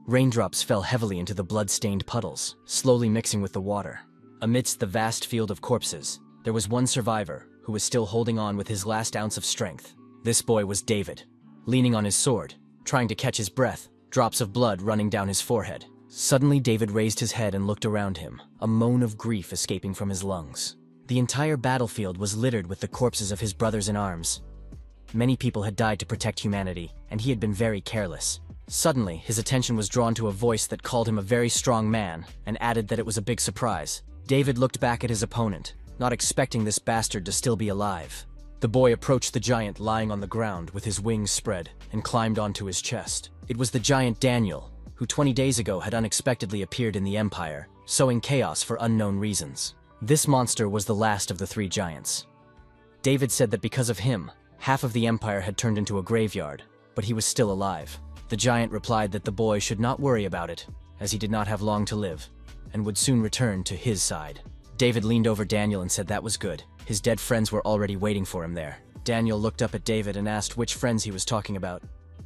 Raindrops fell heavily into the blood-stained puddles, slowly mixing with the water. Amidst the vast field of corpses, there was one survivor who was still holding on with his last ounce of strength. This boy was David, leaning on his sword, trying to catch his breath, drops of blood running down his forehead. Suddenly, David raised his head and looked around him, a moan of grief escaping from his lungs. The entire battlefield was littered with the corpses of his brothers in arms. Many people had died to protect humanity, and he had been very careless. Suddenly, his attention was drawn to a voice that called him a very strong man, and added that it was a big surprise. David looked back at his opponent, not expecting this bastard to still be alive. The boy approached the giant lying on the ground with his wings spread, and climbed onto his chest. It was the giant Daniel, who 20 days ago had unexpectedly appeared in the Empire, sowing chaos for unknown reasons. This monster was the last of the three giants. David said that because of him, half of the Empire had turned into a graveyard, but he was still alive. The giant replied that the boy should not worry about it, as he did not have long to live, and would soon return to his side. David leaned over Daniel and said that was good. His dead friends were already waiting for him there. Daniel looked up at David and asked which friends he was talking about,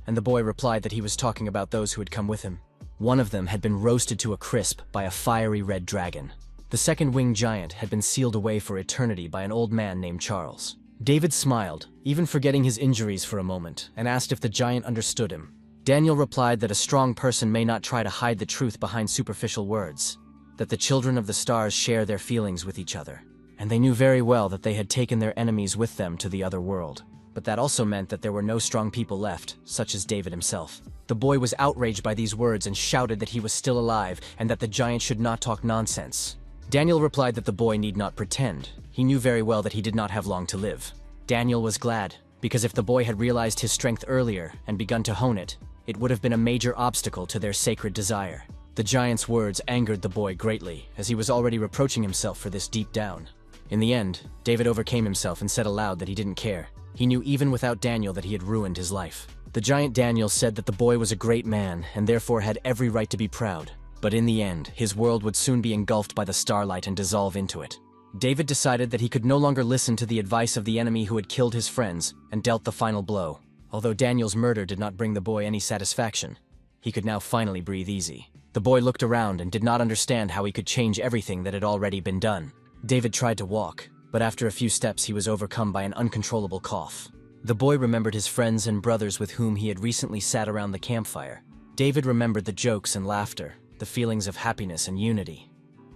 and the boy replied that he was talking about those who had come with him. One of them had been roasted to a crisp by a fiery red dragon. The second winged giant had been sealed away for eternity by an old man named Charles. David smiled, even forgetting his injuries for a moment, and asked if the giant understood him. Daniel replied that a strong person may not try to hide the truth behind superficial words, that the children of the stars share their feelings with each other, and they knew very well that they had taken their enemies with them to the other world. But that also meant that there were no strong people left, such as David himself. The boy was outraged by these words and shouted that he was still alive and that the giant should not talk nonsense. Daniel replied that the boy need not pretend. He knew very well that he did not have long to live. Daniel was glad, because if the boy had realized his strength earlier and begun to hone it, it would have been a major obstacle to their sacred desire. The giant's words angered the boy greatly, as he was already reproaching himself for this deep down. In the end, David overcame himself and said aloud that he didn't care. He knew even without Daniel that he had ruined his life. The giant Daniel said that the boy was a great man and therefore had every right to be proud. But in the end, his world would soon be engulfed by the starlight and dissolve into it. David decided that he could no longer listen to the advice of the enemy who had killed his friends and dealt the final blow. Although Daniel's murder did not bring the boy any satisfaction, he could now finally breathe easy. The boy looked around and did not understand how he could change everything that had already been done. David tried to walk, but after a few steps he was overcome by an uncontrollable cough. The boy remembered his friends and brothers with whom he had recently sat around the campfire. David remembered the jokes and laughter, the feelings of happiness and unity.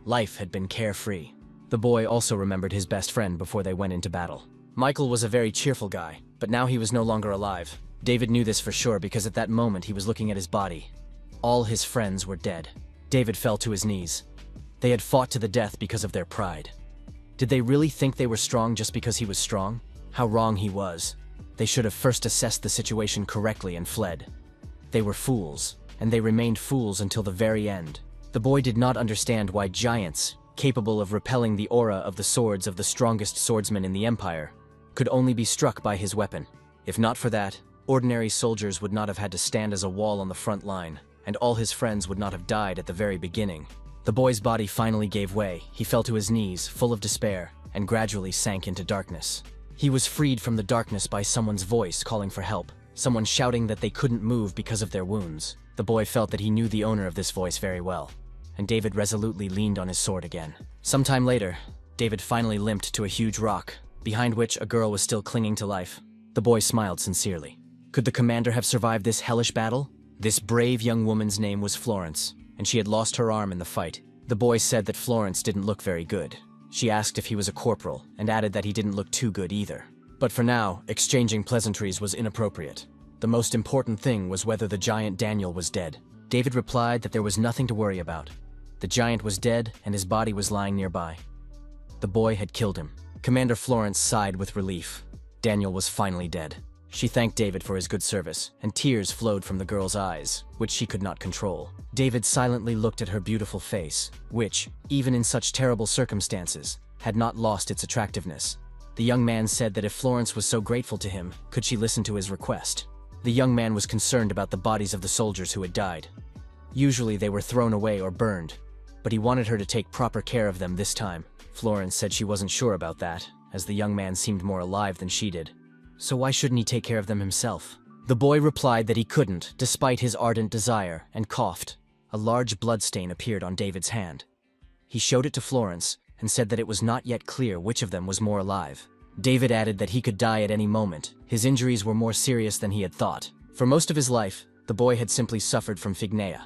Life had been carefree. The boy also remembered his best friend before they went into battle. Michael was a very cheerful guy, but now he was no longer alive. David knew this for sure because at that moment he was looking at his body. All his friends were dead. David fell to his knees. They had fought to the death because of their pride. Did they really think they were strong just because he was strong? How wrong he was. They should have first assessed the situation correctly and fled. They were fools, and they remained fools until the very end. The boy did not understand why giants, capable of repelling the aura of the swords of the strongest swordsman in the Empire, could only be struck by his weapon. If not for that, ordinary soldiers would not have had to stand as a wall on the front line, and all his friends would not have died at the very beginning. The boy's body finally gave way. He fell to his knees, full of despair, and gradually sank into darkness. He was freed from the darkness by someone's voice calling for help, someone shouting that they couldn't move because of their wounds. The boy felt that he knew the owner of this voice very well, and David resolutely leaned on his sword again. Sometime later, David finally limped to a huge rock, behind which a girl was still clinging to life. The boy smiled sincerely. Could the commander have survived this hellish battle? This brave young woman's name was Florence, and she had lost her arm in the fight. The boy said that Florence didn't look very good. She asked if he was a corporal, and added that he didn't look too good either. But for now, exchanging pleasantries was inappropriate. The most important thing was whether the giant Daniel was dead. David replied that there was nothing to worry about. The giant was dead, and his body was lying nearby. The boy had killed him. Commander Florence sighed with relief. Daniel was finally dead. She thanked David for his good service, and tears flowed from the girl's eyes, which she could not control. David silently looked at her beautiful face, which, even in such terrible circumstances, had not lost its attractiveness. The young man said that if Florence was so grateful to him, could she listen to his request? The young man was concerned about the bodies of the soldiers who had died. Usually they were thrown away or burned, but he wanted her to take proper care of them this time. Florence said she wasn't sure about that, as the young man seemed more alive than she did. So why shouldn't he take care of them himself? The boy replied that he couldn't, despite his ardent desire, and coughed. A large bloodstain appeared on David's hand. He showed it to Florence and said that it was not yet clear which of them was more alive. David added that he could die at any moment. His injuries were more serious than he had thought. For most of his life, the boy had simply suffered from phignaea,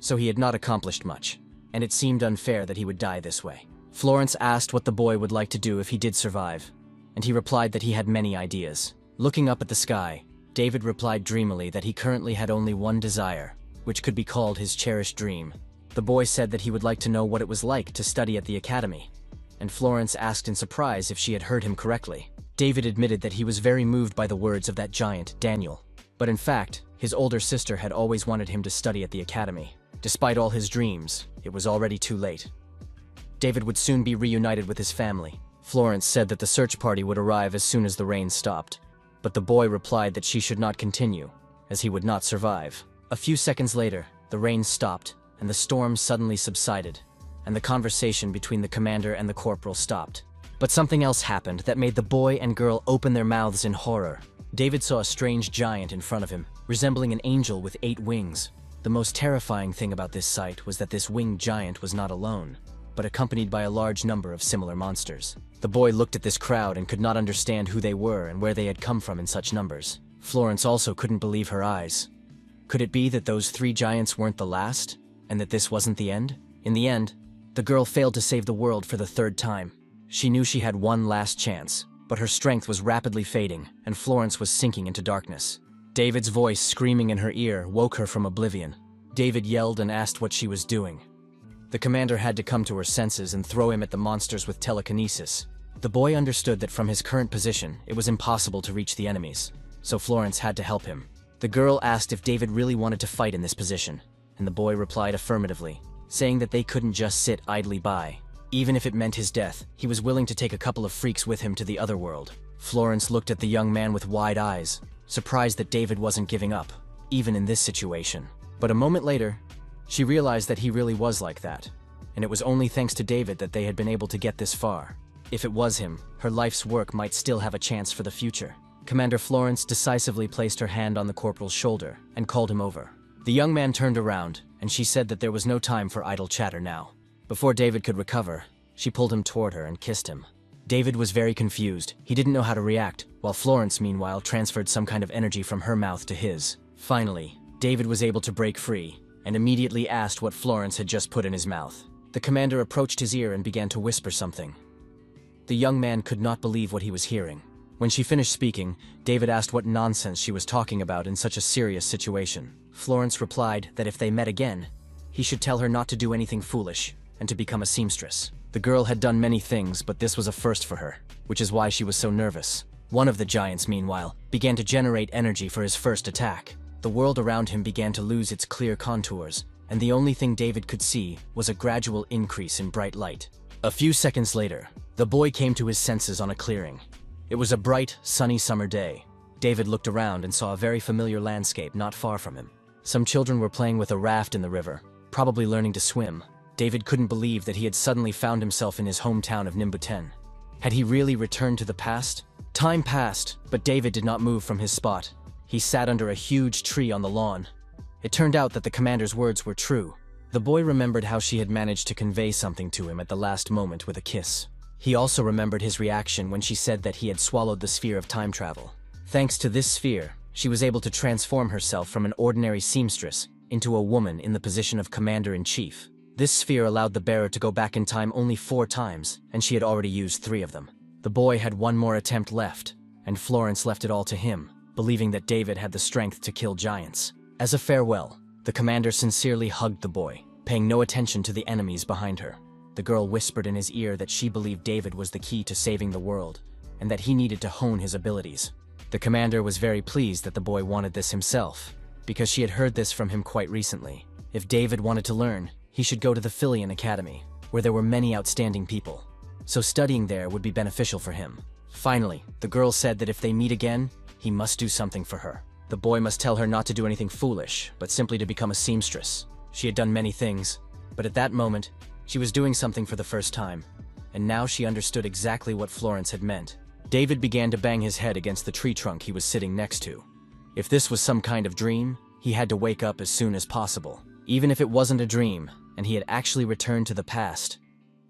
so he had not accomplished much, and it seemed unfair that he would die this way. Florence asked what the boy would like to do if he did survive, and he replied that he had many ideas. Looking up at the sky, David replied dreamily that he currently had only one desire, which could be called his cherished dream. The boy said that he would like to know what it was like to study at the academy, and Florence asked in surprise if she had heard him correctly. David admitted that he was very moved by the words of that giant, Daniel. But in fact, his older sister had always wanted him to study at the academy. Despite all his dreams, it was already too late. David would soon be reunited with his family. Florence said that the search party would arrive as soon as the rain stopped, but the boy replied that she should not continue, as he would not survive. A few seconds later, the rain stopped, and the storm suddenly subsided, and the conversation between the commander and the corporal stopped. But something else happened that made the boy and girl open their mouths in horror. David saw a strange giant in front of him, resembling an angel with 8 wings. The most terrifying thing about this sight was that this winged giant was not alone, but accompanied by a large number of similar monsters. The boy looked at this crowd and could not understand who they were and where they had come from in such numbers. Florence also couldn't believe her eyes. Could it be that those 3 giants weren't the last, and that this wasn't the end? In the end, the girl failed to save the world for the 3rd time. She knew she had one last chance, but her strength was rapidly fading, and Florence was sinking into darkness. David's voice screaming in her ear woke her from oblivion. David yelled and asked what she was doing. The commander had to come to her senses and throw him at the monsters with telekinesis. The boy understood that from his current position, it was impossible to reach the enemies, so Florence had to help him. The girl asked if David really wanted to fight in this position, and the boy replied affirmatively, saying that they couldn't just sit idly by. Even if it meant his death, he was willing to take a couple of freaks with him to the other world. Florence looked at the young man with wide eyes, surprised that David wasn't giving up, even in this situation. But a moment later, she realized that he really was like that, and it was only thanks to David that they had been able to get this far. If it was him, her life's work might still have a chance for the future. Commander Florence decisively placed her hand on the corporal's shoulder and called him over. The young man turned around, and she said that there was no time for idle chatter now. Before David could recover, she pulled him toward her and kissed him. David was very confused. He didn't know how to react, while Florence, meanwhile, transferred some kind of energy from her mouth to his. Finally, David was able to break free, and immediately asked what Florence had just put in his mouth. The commander approached his ear and began to whisper something. The young man could not believe what he was hearing. When she finished speaking, David asked what nonsense she was talking about in such a serious situation. Florence replied that if they met again, he should tell her not to do anything foolish and to become a seamstress. The girl had done many things, but this was a first for her, which is why she was so nervous. One of the giants, meanwhile, began to generate energy for his first attack. The world around him began to lose its clear contours, and the only thing David could see was a gradual increase in bright light. A few seconds later, the boy came to his senses on a clearing. It was a bright, sunny summer day. David looked around and saw a very familiar landscape not far from him. Some children were playing with a raft in the river, probably learning to swim. David couldn't believe that he had suddenly found himself in his hometown of Nimbuten. Had he really returned to the past? Time passed, but David did not move from his spot. He sat under a huge tree on the lawn. It turned out that the commander's words were true. The boy remembered how she had managed to convey something to him at the last moment with a kiss. He also remembered his reaction when she said that he had swallowed the sphere of time travel. Thanks to this sphere, she was able to transform herself from an ordinary seamstress into a woman in the position of commander-in-chief. This sphere allowed the bearer to go back in time only 4 times, and she had already used 3 of them. The boy had one more attempt left, and Florence left it all to him, believing that David had the strength to kill giants. As a farewell, the commander sincerely hugged the boy, paying no attention to the enemies behind her. The girl whispered in his ear that she believed David was the key to saving the world, and that he needed to hone his abilities. The commander was very pleased that the boy wanted this himself, because she had heard this from him quite recently. If David wanted to learn, he should go to the Philian Academy, where there were many outstanding people, so studying there would be beneficial for him. Finally, the girl said that if they meet again, he must do something for her. The boy must tell her not to do anything foolish, but simply to become a seamstress. She had done many things, but at that moment, she was doing something for the first time, and now she understood exactly what Florence had meant. David began to bang his head against the tree trunk he was sitting next to. If this was some kind of dream, he had to wake up as soon as possible. Even if it wasn't a dream, and he had actually returned to the past,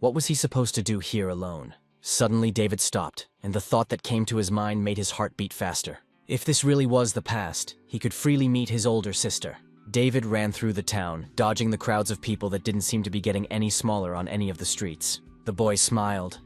what was he supposed to do here alone? Suddenly, David stopped, and the thought that came to his mind made his heart beat faster. If this really was the past, he could freely meet his older sister. David ran through the town, dodging the crowds of people that didn't seem to be getting any smaller on any of the streets. The boy smiled.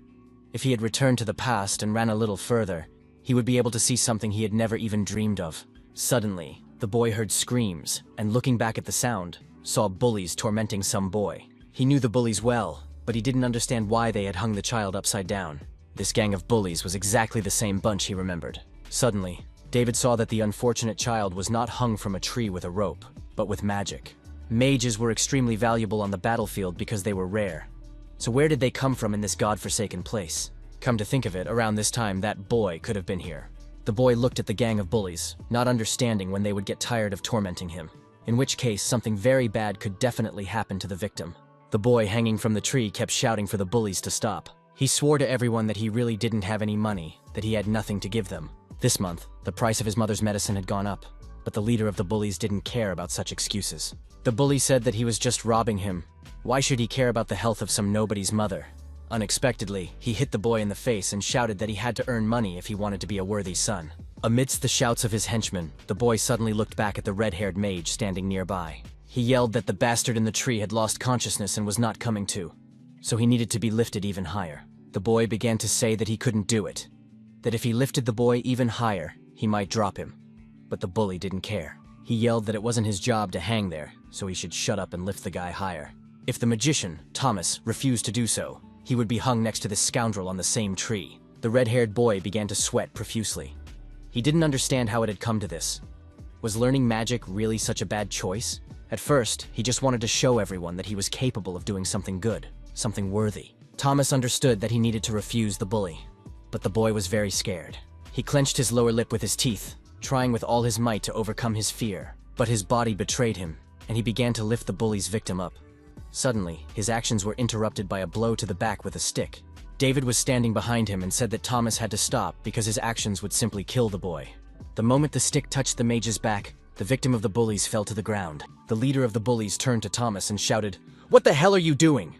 If he had returned to the past and ran a little further, he would be able to see something he had never even dreamed of. Suddenly, the boy heard screams, and looking back at the sound, saw bullies tormenting some boy. He knew the bullies well, but he didn't understand why they had hung the child upside down. This gang of bullies was exactly the same bunch he remembered. Suddenly, David saw that the unfortunate child was not hung from a tree with a rope, but with magic. Mages were extremely valuable on the battlefield because they were rare. So where did they come from in this godforsaken place? Come to think of it, around this time that boy could have been here. The boy looked at the gang of bullies, not understanding when they would get tired of tormenting him, in which case something very bad could definitely happen to the victim. The boy hanging from the tree kept shouting for the bullies to stop. He swore to everyone that he really didn't have any money, that he had nothing to give them. This month, the price of his mother's medicine had gone up, but the leader of the bullies didn't care about such excuses. The bully said that he was just robbing him. Why should he care about the health of some nobody's mother? Unexpectedly, he hit the boy in the face and shouted that he had to earn money if he wanted to be a worthy son. Amidst the shouts of his henchmen, the boy suddenly looked back at the red-haired mage standing nearby. He yelled that the bastard in the tree had lost consciousness and was not coming to, so he needed to be lifted even higher. The boy began to say that he couldn't do it, that if he lifted the boy even higher, he might drop him. But the bully didn't care. He yelled that it wasn't his job to hang there, so he should shut up and lift the guy higher. If the magician, Thomas, refused to do so, he would be hung next to this scoundrel on the same tree. The red-haired boy began to sweat profusely. He didn't understand how it had come to this. Was learning magic really such a bad choice? At first, he just wanted to show everyone that he was capable of doing something good, something worthy. Thomas understood that he needed to refuse the bully, but the boy was very scared. He clenched his lower lip with his teeth, trying with all his might to overcome his fear, but his body betrayed him, and he began to lift the bully's victim up. Suddenly, his actions were interrupted by a blow to the back with a stick. David was standing behind him and said that Thomas had to stop because his actions would simply kill the boy. The moment the stick touched the mage's back, the victim of the bullies fell to the ground. The leader of the bullies turned to Thomas and shouted, "What the hell are you doing?"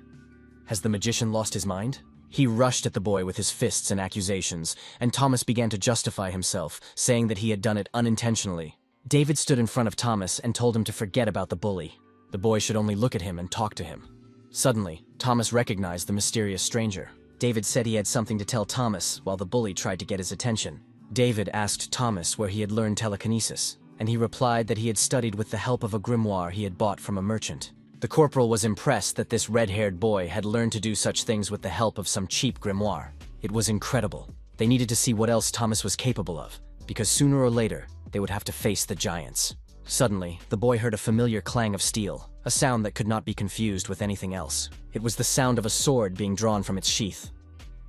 Has the magician lost his mind? He rushed at the boy with his fists and accusations, and Thomas began to justify himself, saying that he had done it unintentionally. David stood in front of Thomas and told him to forget about the bully. The boy should only look at him and talk to him. Suddenly, Thomas recognized the mysterious stranger. David said he had something to tell Thomas while the bully tried to get his attention. David asked Thomas where he had learned telekinesis, and he replied that he had studied with the help of a grimoire he had bought from a merchant. The corporal was impressed that this red-haired boy had learned to do such things with the help of some cheap grimoire. It was incredible. They needed to see what else Thomas was capable of, because sooner or later, they would have to face the giants. Suddenly, the boy heard a familiar clang of steel, a sound that could not be confused with anything else. It was the sound of a sword being drawn from its sheath.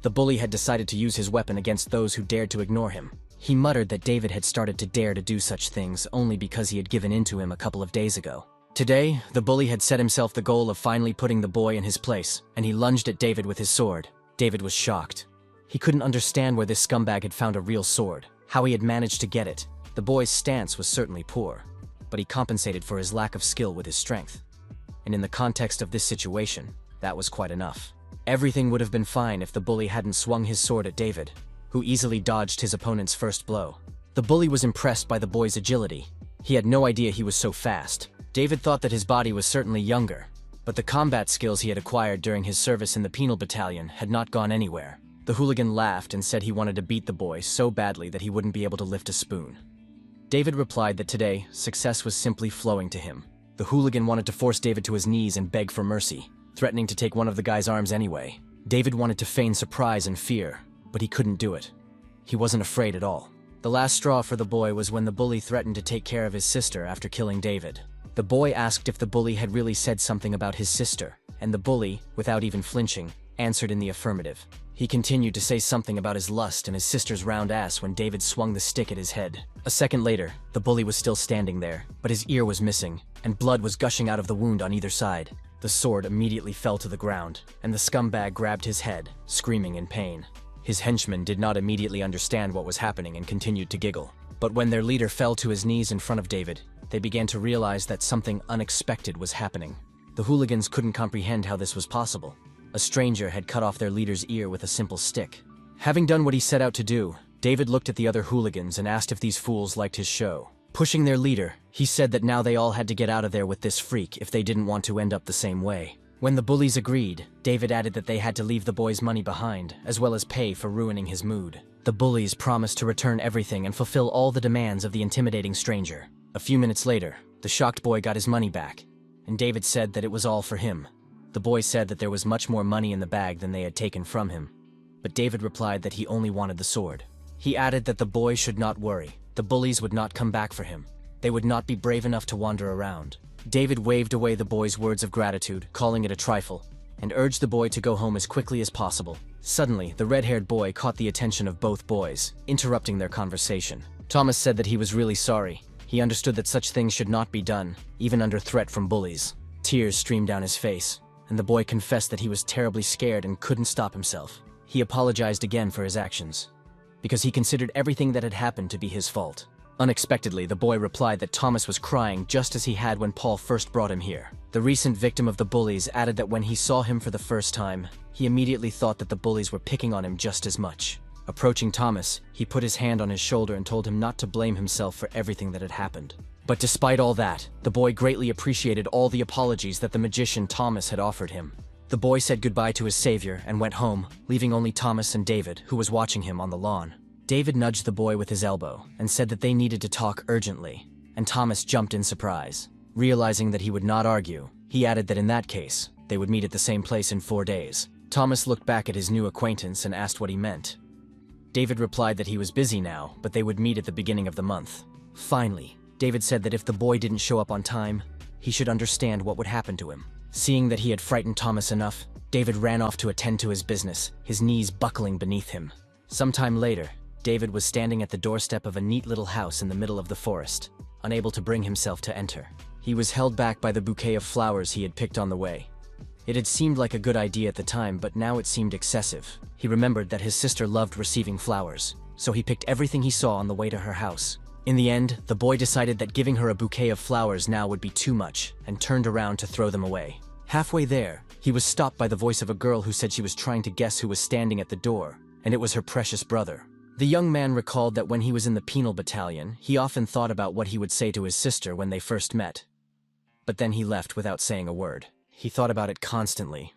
The bully had decided to use his weapon against those who dared to ignore him. He muttered that David had started to dare to do such things only because he had given in to him a couple of days ago. Today, the bully had set himself the goal of finally putting the boy in his place, and he lunged at David with his sword. David was shocked. He couldn't understand where this scumbag had found a real sword, how he had managed to get it. The boy's stance was certainly poor, but he compensated for his lack of skill with his strength. And in the context of this situation, that was quite enough. Everything would have been fine if the bully hadn't swung his sword at David, who easily dodged his opponent's first blow. The bully was impressed by the boy's agility. He had no idea he was so fast. David thought that his body was certainly younger, but the combat skills he had acquired during his service in the penal battalion had not gone anywhere. The hooligan laughed and said he wanted to beat the boy so badly that he wouldn't be able to lift a spoon. David replied that today, success was simply flowing to him. The hooligan wanted to force David to his knees and beg for mercy, threatening to take one of the guy's arms anyway. David wanted to feign surprise and fear, but he couldn't do it. He wasn't afraid at all. The last straw for the boy was when the bully threatened to take care of his sister after killing David. The boy asked if the bully had really said something about his sister, and the bully, without even flinching, answered in the affirmative. He continued to say something about his lust and his sister's round ass when David swung the stick at his head. A second later, the bully was still standing there, but his ear was missing, and blood was gushing out of the wound on either side. The sword immediately fell to the ground, and the scumbag grabbed his head, screaming in pain. His henchman did not immediately understand what was happening and continued to giggle. But when their leader fell to his knees in front of David, they began to realize that something unexpected was happening. The hooligans couldn't comprehend how this was possible. A stranger had cut off their leader's ear with a simple stick. Having done what he set out to do, David looked at the other hooligans and asked if these fools liked his show. Pushing their leader, he said that now they all had to get out of there with this freak if they didn't want to end up the same way. When the bullies agreed, David added that they had to leave the boy's money behind, as well as pay for ruining his mood. The bullies promised to return everything and fulfill all the demands of the intimidating stranger. A few minutes later, the shocked boy got his money back, and David said that it was all for him. The boy said that there was much more money in the bag than they had taken from him, but David replied that he only wanted the sword. He added that the boy should not worry. The bullies would not come back for him. They would not be brave enough to wander around. David waved away the boy's words of gratitude, calling it a trifle, and urged the boy to go home as quickly as possible. Suddenly, the red-haired boy caught the attention of both boys, interrupting their conversation. Thomas said that he was really sorry. He understood that such things should not be done, even under threat from bullies. Tears streamed down his face, and the boy confessed that he was terribly scared and couldn't stop himself. He apologized again for his actions, because he considered everything that had happened to be his fault. Unexpectedly, the boy replied that Thomas was crying just as he had when Paul first brought him here. The recent victim of the bullies added that when he saw him for the first time, he immediately thought that the bullies were picking on him just as much. Approaching Thomas, he put his hand on his shoulder and told him not to blame himself for everything that had happened. But despite all that, the boy greatly appreciated all the apologies that the magician Thomas had offered him. The boy said goodbye to his savior and went home, leaving only Thomas and David, who was watching him on the lawn. David nudged the boy with his elbow and said that they needed to talk urgently, and Thomas jumped in surprise. Realizing that he would not argue, he added that in that case, they would meet at the same place in 4 days. Thomas looked back at his new acquaintance and asked what he meant. David replied that he was busy now, but they would meet at the beginning of the month. Finally, David said that if the boy didn't show up on time, he should understand what would happen to him. Seeing that he had frightened Thomas enough, David ran off to attend to his business, his knees buckling beneath him. Sometime later, David was standing at the doorstep of a neat little house in the middle of the forest, unable to bring himself to enter. He was held back by the bouquet of flowers he had picked on the way. It had seemed like a good idea at the time, but now it seemed excessive. He remembered that his sister loved receiving flowers, so he picked everything he saw on the way to her house. In the end, the boy decided that giving her a bouquet of flowers now would be too much, and turned around to throw them away. Halfway there, he was stopped by the voice of a girl who said she was trying to guess who was standing at the door, and it was her precious brother. The young man recalled that when he was in the penal battalion, he often thought about what he would say to his sister when they first met. But then he left without saying a word. He thought about it constantly,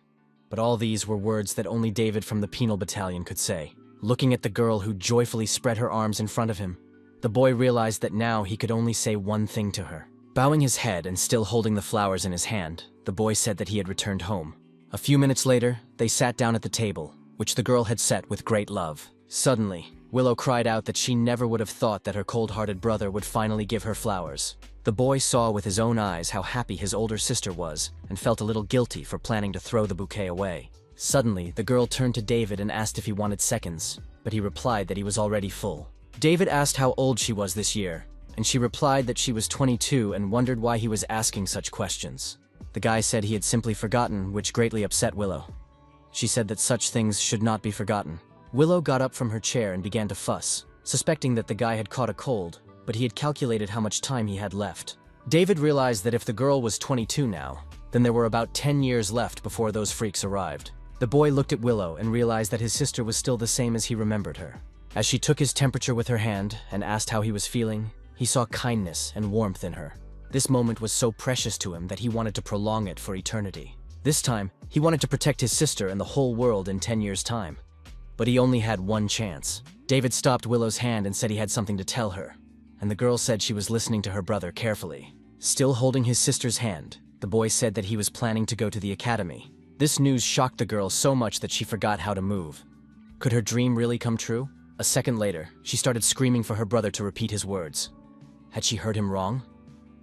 but all these were words that only David from the penal battalion could say. Looking at the girl who joyfully spread her arms in front of him, the boy realized that now he could only say one thing to her. Bowing his head and still holding the flowers in his hand, the boy said that he had returned home. A few minutes later, they sat down at the table, which the girl had set with great love. Suddenly, Willow cried out that she never would have thought that her cold-hearted brother would finally give her flowers. The boy saw with his own eyes how happy his older sister was, and felt a little guilty for planning to throw the bouquet away. Suddenly, the girl turned to David and asked if he wanted seconds, but he replied that he was already full. David asked how old she was this year, and she replied that she was 22 and wondered why he was asking such questions. The guy said he had simply forgotten, which greatly upset Willow. She said that such things should not be forgotten. Willow got up from her chair and began to fuss, suspecting that the guy had caught a cold, but he had calculated how much time he had left. David realized that if the girl was 22 now, then there were about 10 years left before those freaks arrived. The boy looked at Willow and realized that his sister was still the same as he remembered her. As she took his temperature with her hand and asked how he was feeling, he saw kindness and warmth in her. This moment was so precious to him that he wanted to prolong it for eternity. This time, he wanted to protect his sister and the whole world in 10 years' time. But he only had one chance. David stopped Willow's hand and said he had something to tell her, and the girl said she was listening to her brother carefully. Still holding his sister's hand, the boy said that he was planning to go to the academy. This news shocked the girl so much that she forgot how to move. Could her dream really come true? A second later, she started screaming for her brother to repeat his words. Had she heard him wrong?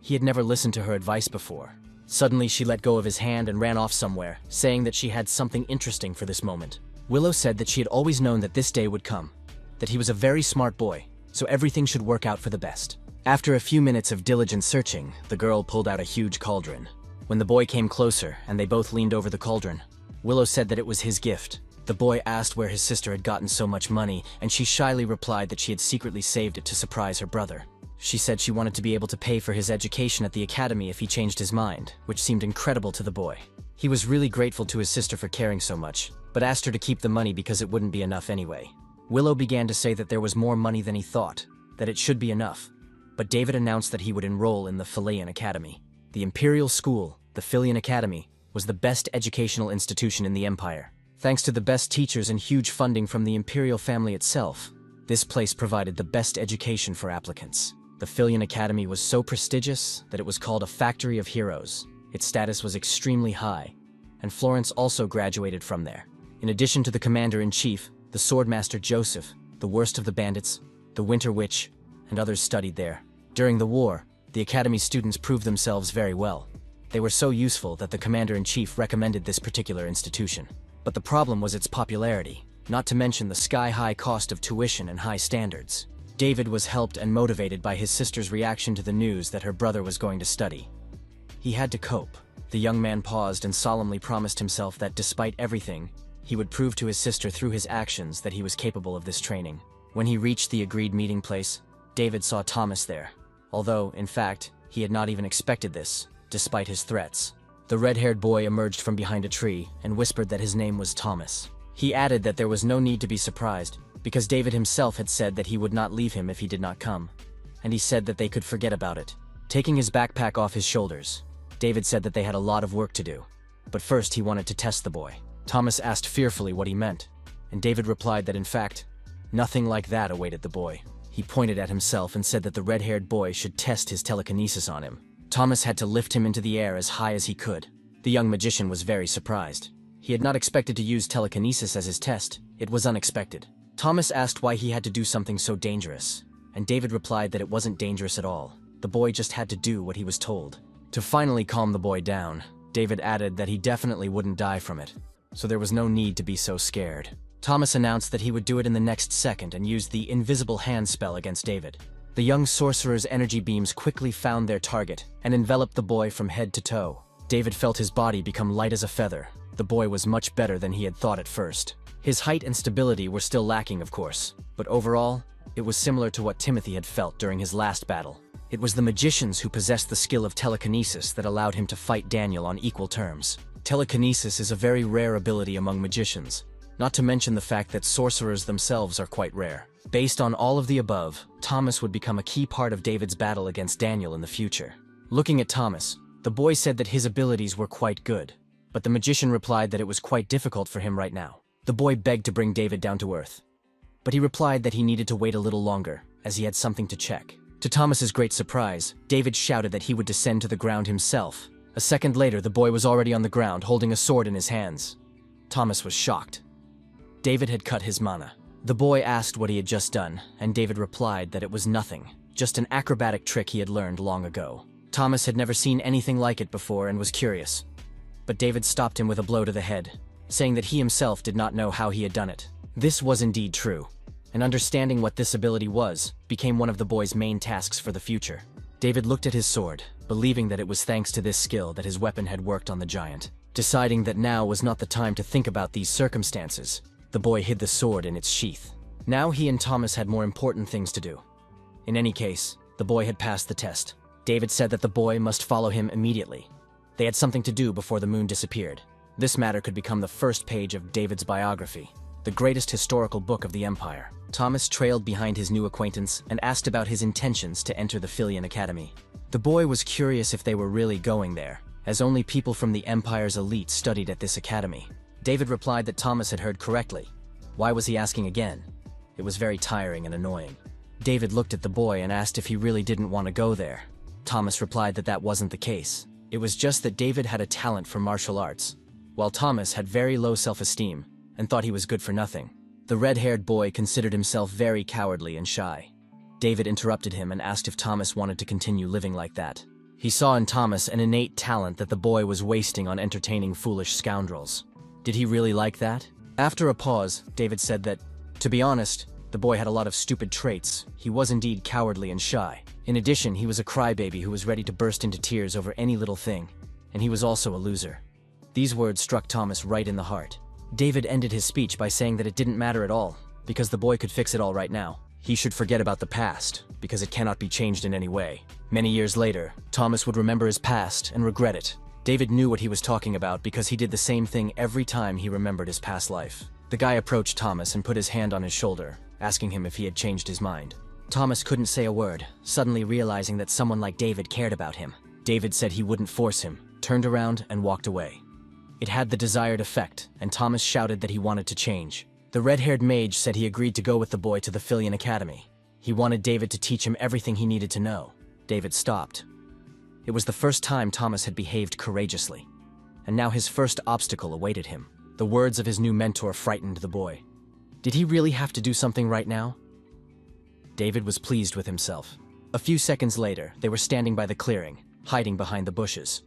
He had never listened to her advice before. Suddenly, she let go of his hand and ran off somewhere, saying that she had something interesting for this moment. Willow said that she had always known that this day would come, that he was a very smart boy, so everything should work out for the best. After a few minutes of diligent searching, the girl pulled out a huge cauldron. When the boy came closer and they both leaned over the cauldron, Willow said that it was his gift. The boy asked where his sister had gotten so much money, and she shyly replied that she had secretly saved it to surprise her brother. She said she wanted to be able to pay for his education at the academy if he changed his mind, which seemed incredible to the boy. He was really grateful to his sister for caring so much, but asked her to keep the money because it wouldn't be enough anyway. Willow began to say that there was more money than he thought, that it should be enough. But David announced that he would enroll in the Philian Academy. The Imperial School, the Philian Academy, was the best educational institution in the Empire. Thanks to the best teachers and huge funding from the Imperial family itself, this place provided the best education for applicants. The Philian Academy was so prestigious that it was called a factory of heroes. Its status was extremely high, and Florence also graduated from there. In addition to the commander-in-chief, the swordmaster Joseph, the worst of the bandits, the Winter Witch, and others studied there. During the war, the Academy students proved themselves very well. They were so useful that the commander-in-chief recommended this particular institution. But the problem was its popularity, not to mention the sky-high cost of tuition and high standards. David was helped and motivated by his sister's reaction to the news that her brother was going to study. He had to cope. The young man paused and solemnly promised himself that despite everything, he would prove to his sister through his actions that he was capable of this training. When he reached the agreed meeting place, David saw Thomas there, although, in fact, he had not even expected this, despite his threats. The red-haired boy emerged from behind a tree and whispered that his name was Thomas. He added that there was no need to be surprised, because David himself had said that he would not leave him if he did not come, and he said that they could forget about it. Taking his backpack off his shoulders, David said that they had a lot of work to do, but first he wanted to test the boy. Thomas asked fearfully what he meant, and David replied that in fact, nothing like that awaited the boy. He pointed at himself and said that the red-haired boy should test his telekinesis on him. Thomas had to lift him into the air as high as he could. The young magician was very surprised. He had not expected to use telekinesis as his test. It was unexpected. Thomas asked why he had to do something so dangerous, and David replied that it wasn't dangerous at all. The boy just had to do what he was told. To finally calm the boy down, David added that he definitely wouldn't die from it, so there was no need to be so scared. Thomas announced that he would do it in the next second and used the invisible hand spell against David. The young sorcerer's energy beams quickly found their target and enveloped the boy from head to toe. David felt his body become light as a feather. The boy was much better than he had thought at first. His height and stability were still lacking, of course, but overall, it was similar to what Timothy had felt during his last battle. It was the magicians who possessed the skill of telekinesis that allowed him to fight Daniel on equal terms. Telekinesis is a very rare ability among magicians, not to mention the fact that sorcerers themselves are quite rare. Based on all of the above, Thomas would become a key part of David's battle against Daniel in the future. Looking at Thomas, the boy said that his abilities were quite good, but the magician replied that it was quite difficult for him right now. The boy begged to bring David down to earth, but he replied that he needed to wait a little longer, as he had something to check. To Thomas's great surprise, David shouted that he would descend to the ground himself. A second later, the boy was already on the ground, holding a sword in his hands. Thomas was shocked. David had cut his mana. The boy asked what he had just done, and David replied that it was nothing, just an acrobatic trick he had learned long ago. Thomas had never seen anything like it before and was curious, but David stopped him with a blow to the head, saying that he himself did not know how he had done it. This was indeed true, and understanding what this ability was became one of the boy's main tasks for the future. David looked at his sword, believing that it was thanks to this skill that his weapon had worked on the giant. Deciding that now was not the time to think about these circumstances, the boy hid the sword in its sheath. Now he and Thomas had more important things to do. In any case, the boy had passed the test. David said that the boy must follow him immediately. They had something to do before the moon disappeared. This matter could become the first page of David's biography, the greatest historical book of the Empire. Thomas trailed behind his new acquaintance and asked about his intentions to enter the Philian Academy. The boy was curious if they were really going there, as only people from the Empire's elite studied at this academy. David replied that Thomas had heard correctly. Why was he asking again? It was very tiring and annoying. David looked at the boy and asked if he really didn't want to go there. Thomas replied that that wasn't the case. It was just that David had a talent for martial arts, while Thomas had very low self-esteem and thought he was good for nothing. The red-haired boy considered himself very cowardly and shy. David interrupted him and asked if Thomas wanted to continue living like that. He saw in Thomas an innate talent that the boy was wasting on entertaining foolish scoundrels. Did he really like that? After a pause, David said that, to be honest, the boy had a lot of stupid traits. He was indeed cowardly and shy. In addition, he was a crybaby who was ready to burst into tears over any little thing, and he was also a loser. These words struck Thomas right in the heart. David ended his speech by saying that it didn't matter at all, because the boy could fix it all right now. He should forget about the past, because it cannot be changed in any way. Many years later, Thomas would remember his past and regret it. David knew what he was talking about because he did the same thing every time he remembered his past life. The guy approached Thomas and put his hand on his shoulder, asking him if he had changed his mind. Thomas couldn't say a word, suddenly realizing that someone like David cared about him. David said he wouldn't force him, turned around and walked away. It had the desired effect, and Thomas shouted that he wanted to change. The red-haired mage said he agreed to go with the boy to the Filion Academy. He wanted David to teach him everything he needed to know. David stopped. It was the first time Thomas had behaved courageously, and now his first obstacle awaited him. The words of his new mentor frightened the boy. Did he really have to do something right now? David was pleased with himself. A few seconds later, they were standing by the clearing, hiding behind the bushes.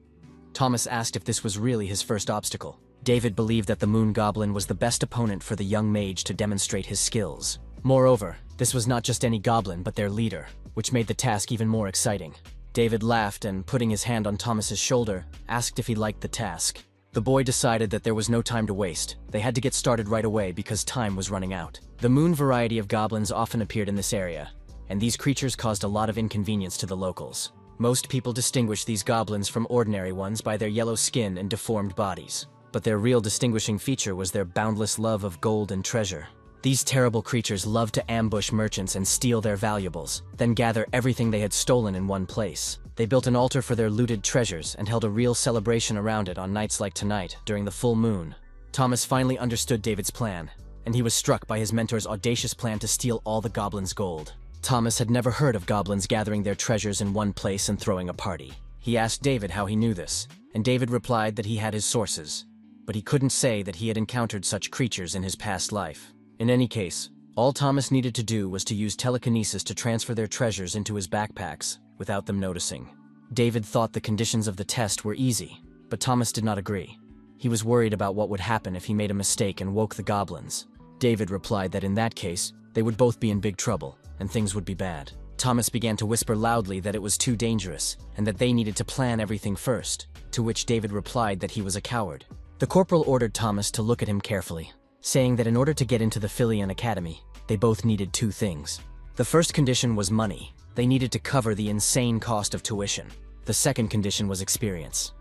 Thomas asked if this was really his first obstacle. David believed that the Moon Goblin was the best opponent for the young mage to demonstrate his skills. Moreover, this was not just any goblin but their leader, which made the task even more exciting. David laughed and, putting his hand on Thomas's shoulder, asked if he liked the task. The boy decided that there was no time to waste. They had to get started right away because time was running out. The moon variety of goblins often appeared in this area, and these creatures caused a lot of inconvenience to the locals. Most people distinguished these goblins from ordinary ones by their yellow skin and deformed bodies. But their real distinguishing feature was their boundless love of gold and treasure. These terrible creatures loved to ambush merchants and steal their valuables, then gather everything they had stolen in one place. They built an altar for their looted treasures and held a real celebration around it on nights like tonight, during the full moon. Thomas finally understood David's plan, and he was struck by his mentor's audacious plan to steal all the goblins' gold. Thomas had never heard of goblins gathering their treasures in one place and throwing a party. He asked David how he knew this, and David replied that he had his sources, but he couldn't say that he had encountered such creatures in his past life. In any case, all Thomas needed to do was to use telekinesis to transfer their treasures into his backpacks, without them noticing. David thought the conditions of the test were easy, but Thomas did not agree. He was worried about what would happen if he made a mistake and woke the goblins. David replied that in that case, they would both be in big trouble, and things would be bad. Thomas began to whisper loudly that it was too dangerous, and that they needed to plan everything first, to which David replied that he was a coward. The corporal ordered Thomas to look at him carefully, saying that in order to get into the Filion Academy, they both needed two things. The first condition was money. They needed to cover the insane cost of tuition. The second condition was experience.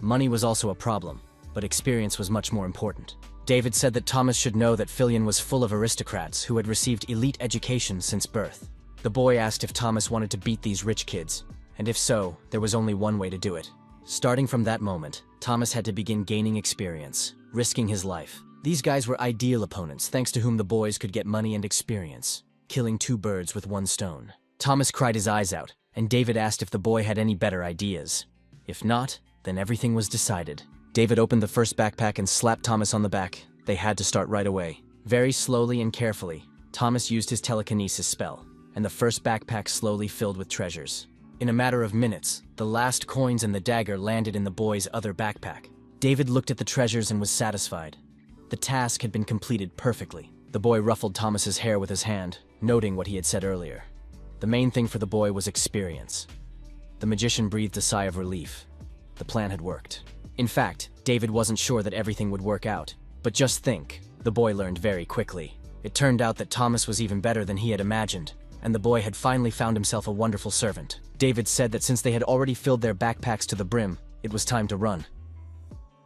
Money was also a problem, but experience was much more important. David said that Thomas should know that Filion was full of aristocrats who had received elite education since birth. The boy asked if Thomas wanted to beat these rich kids, and if so, there was only one way to do it. Starting from that moment, Thomas had to begin gaining experience, risking his life. These guys were ideal opponents, thanks to whom the boys could get money and experience, killing two birds with one stone. Thomas cried his eyes out, and David asked if the boy had any better ideas. If not, then everything was decided. David opened the first backpack and slapped Thomas on the back. They had to start right away. Very slowly and carefully, Thomas used his telekinesis spell, and the first backpack slowly filled with treasures. In a matter of minutes, the last coins and the dagger landed in the boy's other backpack. David looked at the treasures and was satisfied. The task had been completed perfectly. The boy ruffled Thomas's hair with his hand, noting what he had said earlier. The main thing for the boy was experience. The magician breathed a sigh of relief. The plan had worked. In fact, David wasn't sure that everything would work out. But just think, the boy learned very quickly. It turned out that Thomas was even better than he had imagined, and the boy had finally found himself a wonderful servant. David said that since they had already filled their backpacks to the brim, it was time to run.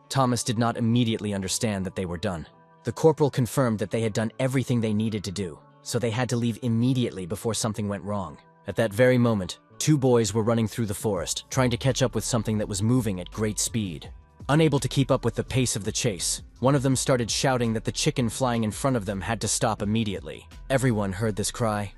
Thomas did not immediately understand that they were done. The corporal confirmed that they had done everything they needed to do, so they had to leave immediately before something went wrong. At that very moment, two boys were running through the forest, trying to catch up with something that was moving at great speed. Unable to keep up with the pace of the chase, one of them started shouting that the chicken flying in front of them had to stop immediately. Everyone heard this cry.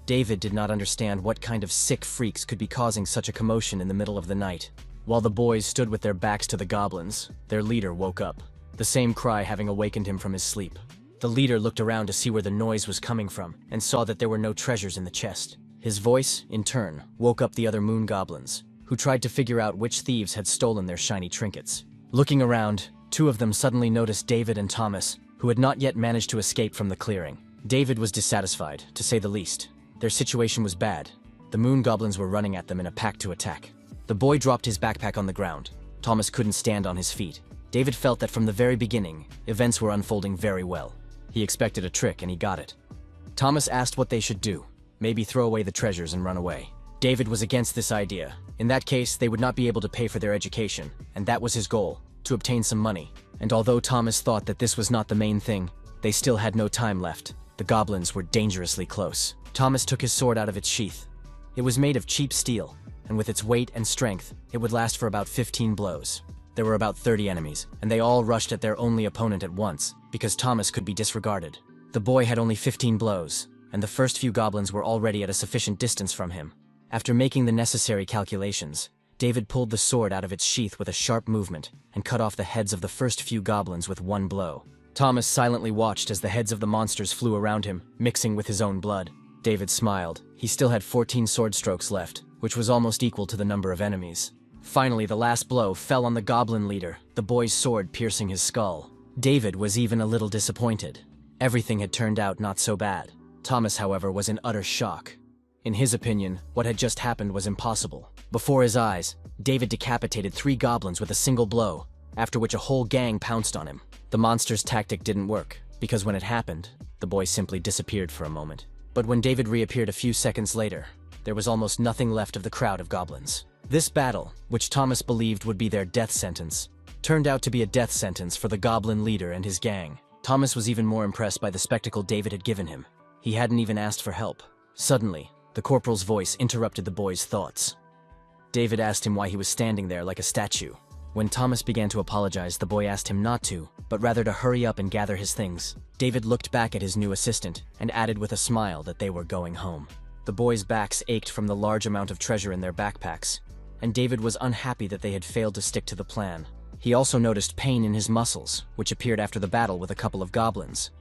David did not understand what kind of sick freaks could be causing such a commotion in the middle of the night. While the boys stood with their backs to the goblins, their leader woke up, the same cry having awakened him from his sleep. The leader looked around to see where the noise was coming from, and saw that there were no treasures in the chest. His voice, in turn, woke up the other moon goblins, who tried to figure out which thieves had stolen their shiny trinkets. Looking around, two of them suddenly noticed David and Thomas, who had not yet managed to escape from the clearing. David was dissatisfied, to say the least. Their situation was bad. The moon goblins were running at them in a pact to attack. The boy dropped his backpack on the ground. Thomas couldn't stand on his feet. David felt that from the very beginning, events were unfolding very well. He expected a trick and he got it. Thomas asked what they should do, maybe throw away the treasures and run away. David was against this idea. In that case, they would not be able to pay for their education, and that was his goal, to obtain some money. And although Thomas thought that this was not the main thing, they still had no time left. The goblins were dangerously close. Thomas took his sword out of its sheath. It was made of cheap steel, and with its weight and strength, it would last for about 15 blows. There were about 30 enemies, and they all rushed at their only opponent at once, because Thomas could be disregarded. The boy had only 15 blows, and the first few goblins were already at a sufficient distance from him. After making the necessary calculations, David pulled the sword out of its sheath with a sharp movement and cut off the heads of the first few goblins with one blow. Thomas silently watched as the heads of the monsters flew around him, mixing with his own blood. David smiled. He still had 14 sword strokes left, which was almost equal to the number of enemies. Finally, the last blow fell on the goblin leader, the boy's sword piercing his skull. David was even a little disappointed. Everything had turned out not so bad. Thomas, however, was in utter shock. In his opinion, what had just happened was impossible. Before his eyes, David decapitated 3 goblins with a single blow, after which a whole gang pounced on him. The monster's tactic didn't work, because when it happened, the boy simply disappeared for a moment. But when David reappeared a few seconds later, there was almost nothing left of the crowd of goblins. This battle, which Thomas believed would be their death sentence, turned out to be a death sentence for the goblin leader and his gang. Thomas was even more impressed by the spectacle David had given him. He hadn't even asked for help. Suddenly, the corporal's voice interrupted the boy's thoughts. David asked him why he was standing there like a statue. When Thomas began to apologize, the boy asked him not to, but rather to hurry up and gather his things. David looked back at his new assistant and added with a smile that they were going home. The boys' backs ached from the large amount of treasure in their backpacks, and David was unhappy that they had failed to stick to the plan. He also noticed pain in his muscles, which appeared after the battle with a couple of goblins.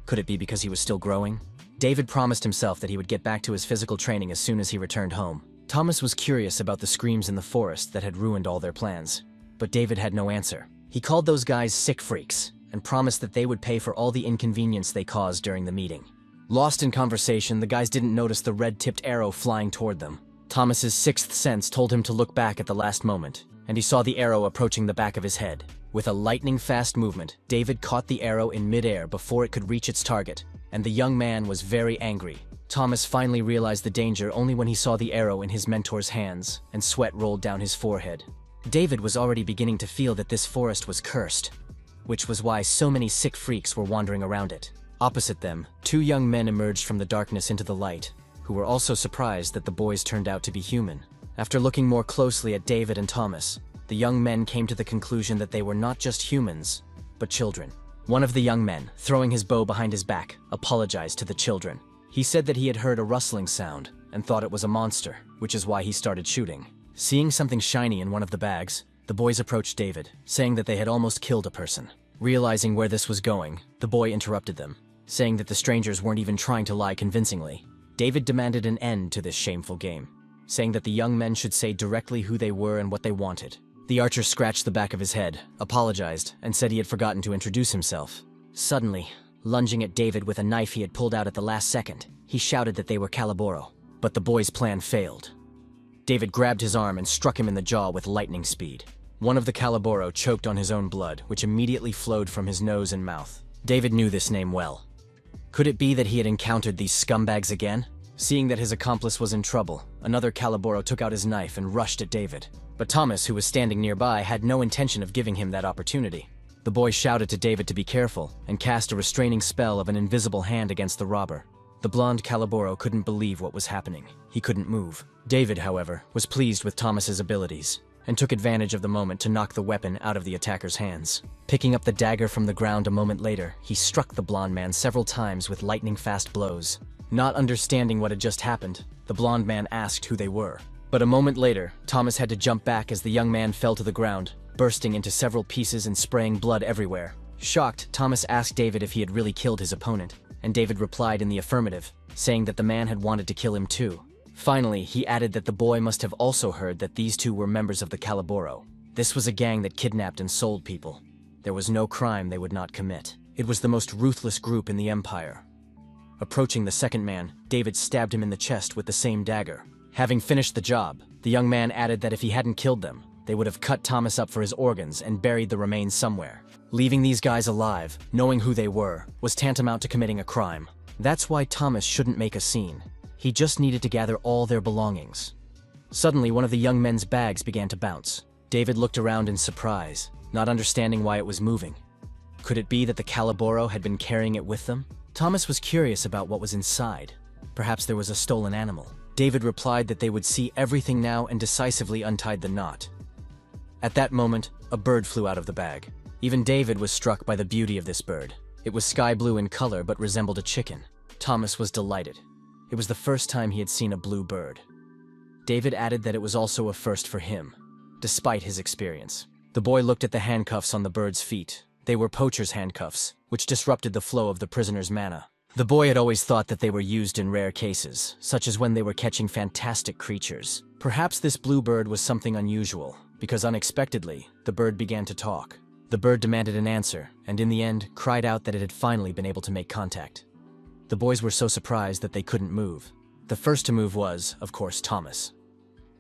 Could it be because he was still growing? David promised himself that he would get back to his physical training as soon as he returned home. Thomas was curious about the screams in the forest that had ruined all their plans, but David had no answer. He called those guys sick freaks and promised that they would pay for all the inconvenience they caused during the meeting. Lost in conversation, the guys didn't notice the red-tipped arrow flying toward them. Thomas's sixth sense told him to look back at the last moment, and he saw the arrow approaching the back of his head. With a lightning-fast movement, David caught the arrow in midair before it could reach its target, and the young man was very angry. Thomas finally realized the danger only when he saw the arrow in his mentor's hands, and sweat rolled down his forehead. David was already beginning to feel that this forest was cursed, which was why so many sick freaks were wandering around it. Opposite them, 2 young men emerged from the darkness into the light, who were also surprised that the boys turned out to be human. After looking more closely at David and Thomas, the young men came to the conclusion that they were not just humans, but children. One of the young men, throwing his bow behind his back, apologized to the children. He said that he had heard a rustling sound and thought it was a monster, which is why he started shooting. Seeing something shiny in one of the bags, the boys approached David, saying that they had almost killed a person. Realizing where this was going, the boy interrupted them, saying that the strangers weren't even trying to lie convincingly. David demanded an end to this shameful game, saying that the young men should say directly who they were and what they wanted. The archer scratched the back of his head, apologized, and said he had forgotten to introduce himself. Suddenly, lunging at David with a knife he had pulled out at the last second, he shouted that they were Caliboro. But the boy's plan failed. David grabbed his arm and struck him in the jaw with lightning speed. One of the Caliboro choked on his own blood, which immediately flowed from his nose and mouth. David knew this name well. Could it be that he had encountered these scumbags again? Seeing that his accomplice was in trouble, another Caliboro took out his knife and rushed at David. But Thomas, who was standing nearby, had no intention of giving him that opportunity. The boy shouted to David to be careful and cast a restraining spell of an invisible hand against the robber. The blonde Caliboro couldn't believe what was happening. He couldn't move. David, however, was pleased with Thomas's abilities and took advantage of the moment to knock the weapon out of the attacker's hands. Picking up the dagger from the ground a moment later, he struck the blonde man several times with lightning-fast blows. Not understanding what had just happened, the blonde man asked who they were. But a moment later, Thomas had to jump back as the young man fell to the ground, bursting into several pieces and spraying blood everywhere. Shocked, Thomas asked David if he had really killed his opponent, and David replied in the affirmative, saying that the man had wanted to kill him too. Finally, he added that the boy must have also heard that these 2 were members of the Caliboro. This was a gang that kidnapped and sold people. There was no crime they would not commit. It was the most ruthless group in the Empire. Approaching the second man, David stabbed him in the chest with the same dagger. Having finished the job, the young man added that if he hadn't killed them, they would have cut Thomas up for his organs and buried the remains somewhere. Leaving these guys alive, knowing who they were, was tantamount to committing a crime. That's why Thomas shouldn't make a scene. He just needed to gather all their belongings. Suddenly, one of the young men's bags began to bounce. David looked around in surprise, not understanding why it was moving. Could it be that the Calaboro had been carrying it with them? Thomas was curious about what was inside. Perhaps there was a stolen animal. David replied that they would see everything now and decisively untied the knot. At that moment, a bird flew out of the bag. Even David was struck by the beauty of this bird. It was sky blue in color but resembled a chicken. Thomas was delighted. It was the first time he had seen a blue bird. David added that it was also a first for him, despite his experience. The boy looked at the handcuffs on the bird's feet. They were poacher's handcuffs, which disrupted the flow of the prisoner's mana. The boy had always thought that they were used in rare cases, such as when they were catching fantastic creatures. Perhaps this blue bird was something unusual, because unexpectedly, the bird began to talk. The bird demanded an answer, and in the end, cried out that it had finally been able to make contact. The boys were so surprised that they couldn't move. The first to move was, of course, Thomas.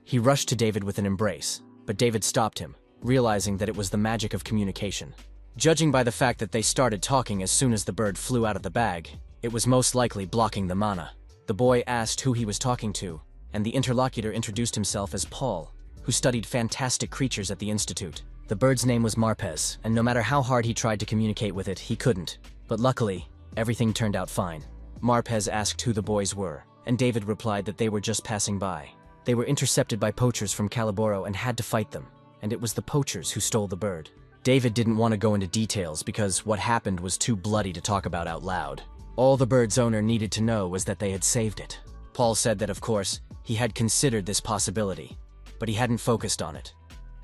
He rushed to David with an embrace, but David stopped him, realizing that it was the magic of communication. Judging by the fact that they started talking as soon as the bird flew out of the bag, it was most likely blocking the mana. The boy asked who he was talking to, and the interlocutor introduced himself as Paul, who studied fantastic creatures at the Institute. The bird's name was Marpez, and no matter how hard he tried to communicate with it, he couldn't. But luckily, everything turned out fine. Marpez asked who the boys were, and David replied that they were just passing by. They were intercepted by poachers from Calaboro and had to fight them, and it was the poachers who stole the bird. David didn't want to go into details because what happened was too bloody to talk about out loud. All the bird's owner needed to know was that they had saved it. Paul said that, of course, he had considered this possibility, but he hadn't focused on it.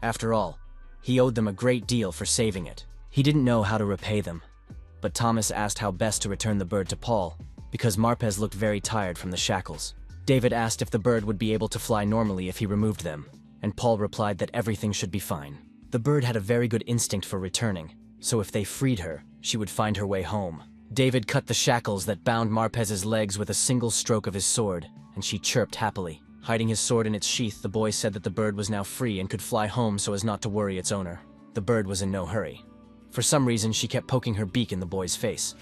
After all, he owed them a great deal for saving it. He didn't know how to repay them. But Thomas asked how best to return the bird to Paul, because Marpez looked very tired from the shackles. David asked if the bird would be able to fly normally if he removed them, and Paul replied that everything should be fine. The bird had a very good instinct for returning, so if they freed her, she would find her way home. David cut the shackles that bound Marpez's legs with a single stroke of his sword, and she chirped happily. Hiding his sword in its sheath, the boy said that the bird was now free and could fly home so as not to worry its owner. The bird was in no hurry. For some reason, she kept poking her beak in the boy's face.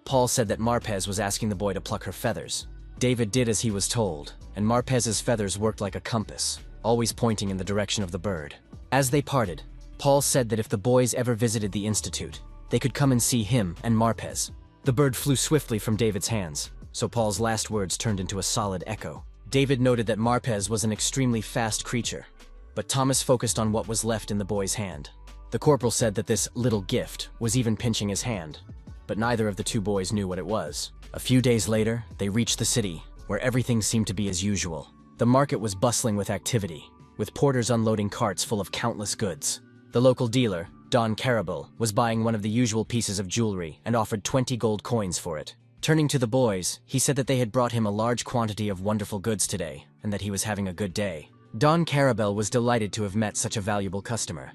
Paul said that Marpez was asking the boy to pluck her feathers. David did as he was told, and Marpez's feathers worked like a compass, always pointing in the direction of the bird. As they parted, Paul said that if the boys ever visited the Institute, they could come and see him and Marpez. The bird flew swiftly from David's hands, so Paul's last words turned into a solid echo. David noted that Marpez was an extremely fast creature, but Thomas focused on what was left in the boy's hand. The corporal said that this little gift was even pinching his hand, but neither of the two boys knew what it was. A few days later, they reached the city, where everything seemed to be as usual. The market was bustling with activity, with porters unloading carts full of countless goods. The local dealer, Don Carabel, was buying one of the usual pieces of jewelry and offered 20 gold coins for it. Turning to the boys, he said that they had brought him a large quantity of wonderful goods today, and that he was having a good day. Don Carabel was delighted to have met such a valuable customer,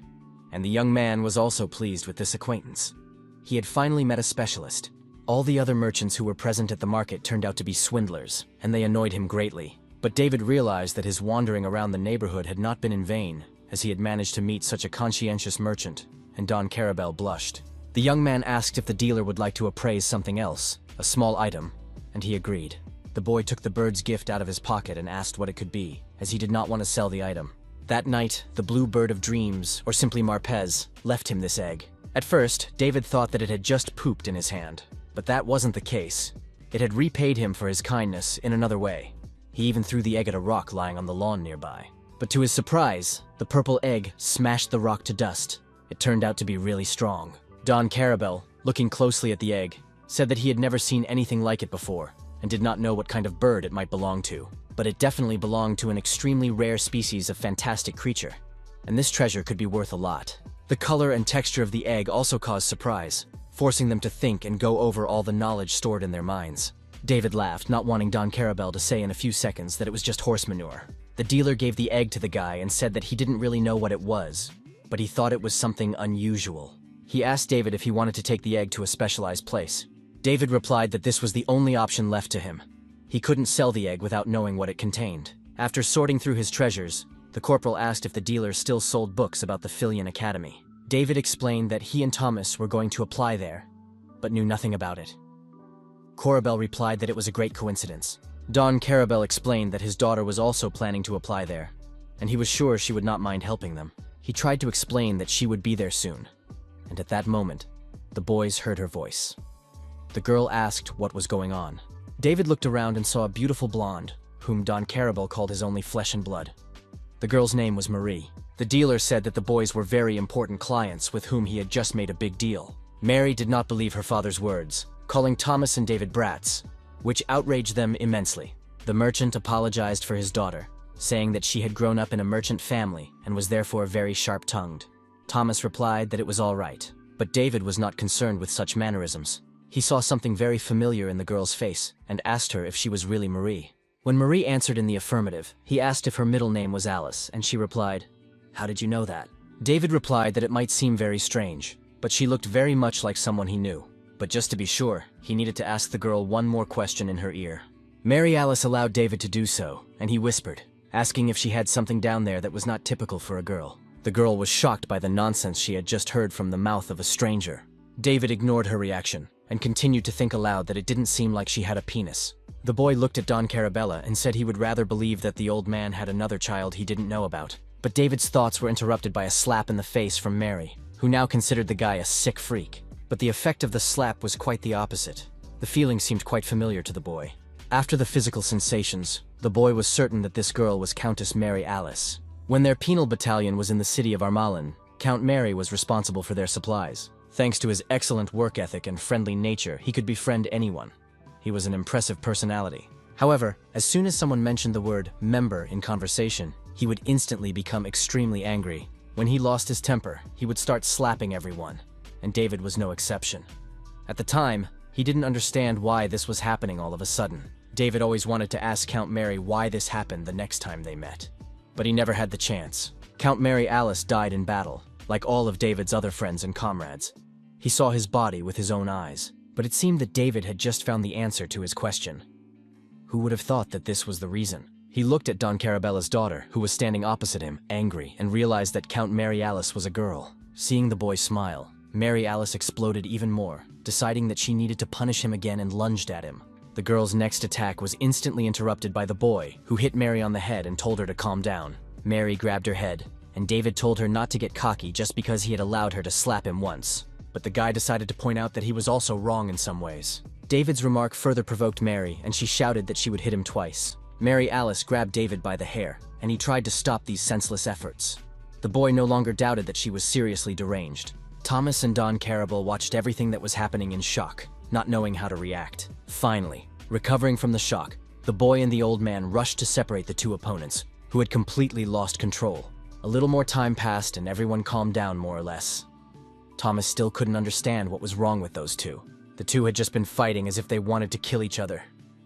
and the young man was also pleased with this acquaintance. He had finally met a specialist. All the other merchants who were present at the market turned out to be swindlers, and they annoyed him greatly. But David realized that his wandering around the neighborhood had not been in vain, as he had managed to meet such a conscientious merchant, and Don Carabel blushed. The young man asked if the dealer would like to appraise something else, a small item, and he agreed. The boy took the bird's gift out of his pocket and asked what it could be, as he did not want to sell the item. That night, the blue bird of dreams, or simply Marpez, left him this egg. At first, David thought that it had just pooped in his hand, but that wasn't the case. It had repaid him for his kindness in another way. He even threw the egg at a rock lying on the lawn nearby. But to his surprise, the purple egg smashed the rock to dust. It turned out to be really strong. Don Carabel, looking closely at the egg, said that he had never seen anything like it before, and did not know what kind of bird it might belong to. But it definitely belonged to an extremely rare species of fantastic creature, and this treasure could be worth a lot. The color and texture of the egg also caused surprise, forcing them to think and go over all the knowledge stored in their minds. David laughed, not wanting Don Carabel to say in a few seconds that it was just horse manure. The dealer gave the egg to the guy and said that he didn't really know what it was, but he thought it was something unusual. He asked David if he wanted to take the egg to a specialized place. David replied that this was the only option left to him. He couldn't sell the egg without knowing what it contained. After sorting through his treasures, The corporal asked if the dealer still sold books about the Filion Academy. David explained that he and Thomas were going to apply there, but knew nothing about it. Corabel replied that it was a great coincidence. Don Carabel explained that his daughter was also planning to apply there, and he was sure she would not mind helping them. He tried to explain that she would be there soon, and at that moment, the boys heard her voice. The girl asked what was going on. David looked around and saw a beautiful blonde, whom Don Carabel called his only flesh and blood. The girl's name was Marie. The dealer said that the boys were very important clients with whom he had just made a big deal. Mary did not believe her father's words, calling Thomas and David brats, which outraged them immensely. The merchant apologized for his daughter, saying that she had grown up in a merchant family and was therefore very sharp-tongued. Thomas replied that it was all right, but David was not concerned with such mannerisms. He saw something very familiar in the girl's face and asked her if she was really Marie. When Marie answered in the affirmative, he asked if her middle name was Alice, and she replied, "How did you know that?" David replied that it might seem very strange, but she looked very much like someone he knew. But just to be sure, he needed to ask the girl one more question in her ear. Mary Alice allowed David to do so, and he whispered, asking if she had something down there that was not typical for a girl. The girl was shocked by the nonsense she had just heard from the mouth of a stranger. David ignored her reaction, and continued to think aloud that it didn't seem like she had a penis. The boy looked at Don Carabella and said he would rather believe that the old man had another child he didn't know about. But David's thoughts were interrupted by a slap in the face from Mary, who now considered the guy a sick freak. But the effect of the slap was quite the opposite. The feeling seemed quite familiar to the boy. After the physical sensations, the boy was certain that this girl was Countess Mary Alice. When their penal battalion was in the city of Armalin, Count Mary was responsible for their supplies. Thanks to his excellent work ethic and friendly nature, he could befriend anyone. He was an impressive personality. However, as soon as someone mentioned the word member in conversation, he would instantly become extremely angry. When he lost his temper, he would start slapping everyone, and David was no exception. At the time, he didn't understand why this was happening all of a sudden. David always wanted to ask Count Mary why this happened the next time they met. But he never had the chance. Count Mary Alice died in battle, like all of David's other friends and comrades. He saw his body with his own eyes, but it seemed that David had just found the answer to his question. Who would have thought that this was the reason? He looked at Don Carabella's daughter, who was standing opposite him, angry, and realized that Count Mary Alice was a girl. Seeing the boy smile, Mary Alice exploded even more, deciding that she needed to punish him again and lunged at him. The girl's next attack was instantly interrupted by the boy, who hit Mary on the head and told her to calm down. Mary grabbed her head, and David told her not to get cocky just because he had allowed her to slap him once. But the guy decided to point out that he was also wrong in some ways. David's remark further provoked Mary, and she shouted that she would hit him twice. Mary Alice grabbed David by the hair, and he tried to stop these senseless efforts. The boy no longer doubted that she was seriously deranged. Thomas and Don Carabel watched everything that was happening in shock, not knowing how to react. Finally, recovering from the shock, the boy and the old man rushed to separate the two opponents, who had completely lost control. A little more time passed and everyone calmed down more or less. Thomas still couldn't understand what was wrong with those two. The two had just been fighting as if they wanted to kill each other.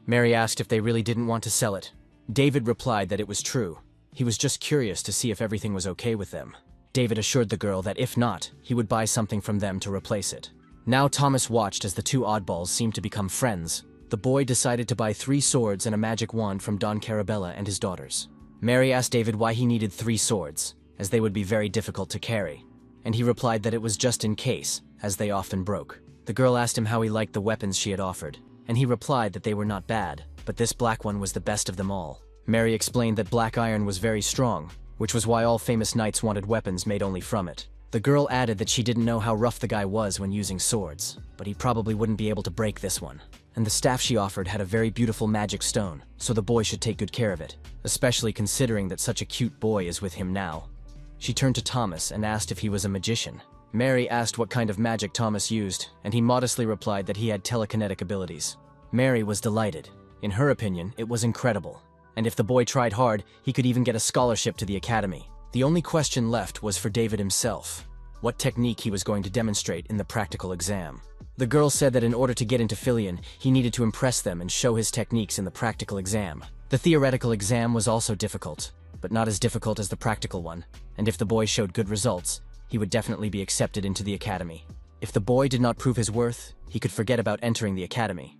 Mary asked if they really didn't want to sell it. David replied that it was true. He was just curious to see if everything was okay with them. David assured the girl that if not, he would buy something from them to replace it. Now Thomas watched as the two oddballs seemed to become friends. The boy decided to buy 3 swords and a magic wand from Don Carabella and his daughters. Mary asked David why he needed 3 swords, as they would be very difficult to carry, and he replied that it was just in case, as they often broke. The girl asked him how he liked the weapons she had offered, and he replied that they were not bad, but this black one was the best of them all. Mary explained that black iron was very strong, which was why all famous knights wanted weapons made only from it. The girl added that she didn't know how rough the guy was when using swords, but he probably wouldn't be able to break this one. And the staff she offered had a very beautiful magic stone, so the boy should take good care of it, especially considering that such a cute boy is with him now. She turned to Thomas and asked if he was a magician. Mary asked what kind of magic Thomas used, and he modestly replied that he had telekinetic abilities. Mary was delighted. In her opinion, it was incredible, and if the boy tried hard, he could even get a scholarship to the academy. The only question left was for David himself, what technique he was going to demonstrate in the practical exam. The girl said that in order to get into Filion, he needed to impress them and show his techniques in the practical exam. The theoretical exam was also difficult, but not as difficult as the practical one, and if the boy showed good results, he would definitely be accepted into the academy. If the boy did not prove his worth, he could forget about entering the academy.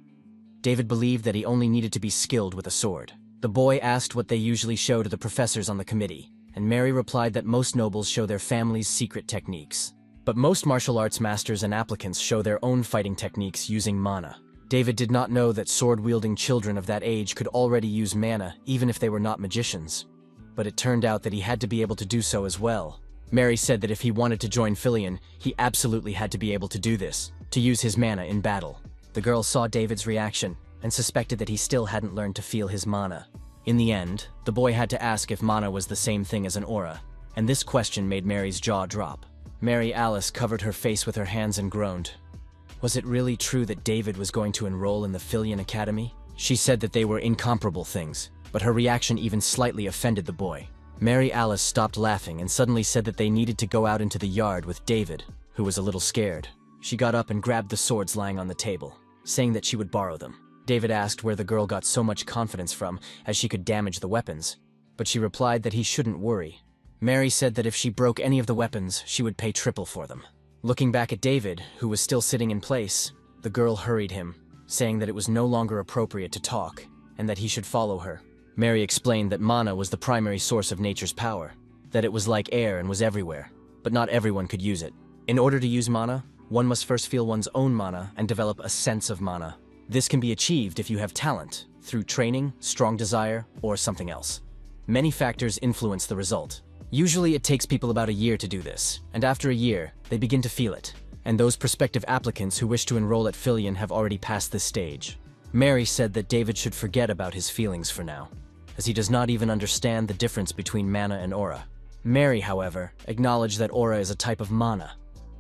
David believed that he only needed to be skilled with a sword. The boy asked what they usually show to the professors on the committee, and Mary replied that most nobles show their family's secret techniques. But most martial arts masters and applicants show their own fighting techniques using mana. David did not know that sword-wielding children of that age could already use mana even if they were not magicians. But it turned out that he had to be able to do so as well. Mary said that if he wanted to join Filion, he absolutely had to be able to do this, to use his mana in battle. The girl saw David's reaction and suspected that he still hadn't learned to feel his mana. In the end, the boy had to ask if mana was the same thing as an aura, and this question made Mary's jaw drop. Mary Alice covered her face with her hands and groaned. Was it really true that David was going to enroll in the Filion Academy? She said that they were incomparable things, but her reaction even slightly offended the boy. Mary Alice stopped laughing and suddenly said that they needed to go out into the yard with David, who was a little scared. She got up and grabbed the swords lying on the table, saying that she would borrow them. David asked where the girl got so much confidence from, as she could damage the weapons, but she replied that he shouldn't worry. Mary said that if she broke any of the weapons, she would pay triple for them. Looking back at David, who was still sitting in place, the girl hurried him, saying that it was no longer appropriate to talk, and that he should follow her. Mary explained that mana was the primary source of nature's power, that it was like air and was everywhere, but not everyone could use it. In order to use mana, one must first feel one's own mana and develop a sense of mana. This can be achieved if you have talent, through training, strong desire, or something else. Many factors influence the result. Usually it takes people about a year to do this, and after a year, they begin to feel it. And those prospective applicants who wish to enroll at Filion have already passed this stage. Mary said that David should forget about his feelings for now, as he does not even understand the difference between mana and aura. Mary, however, acknowledged that aura is a type of mana,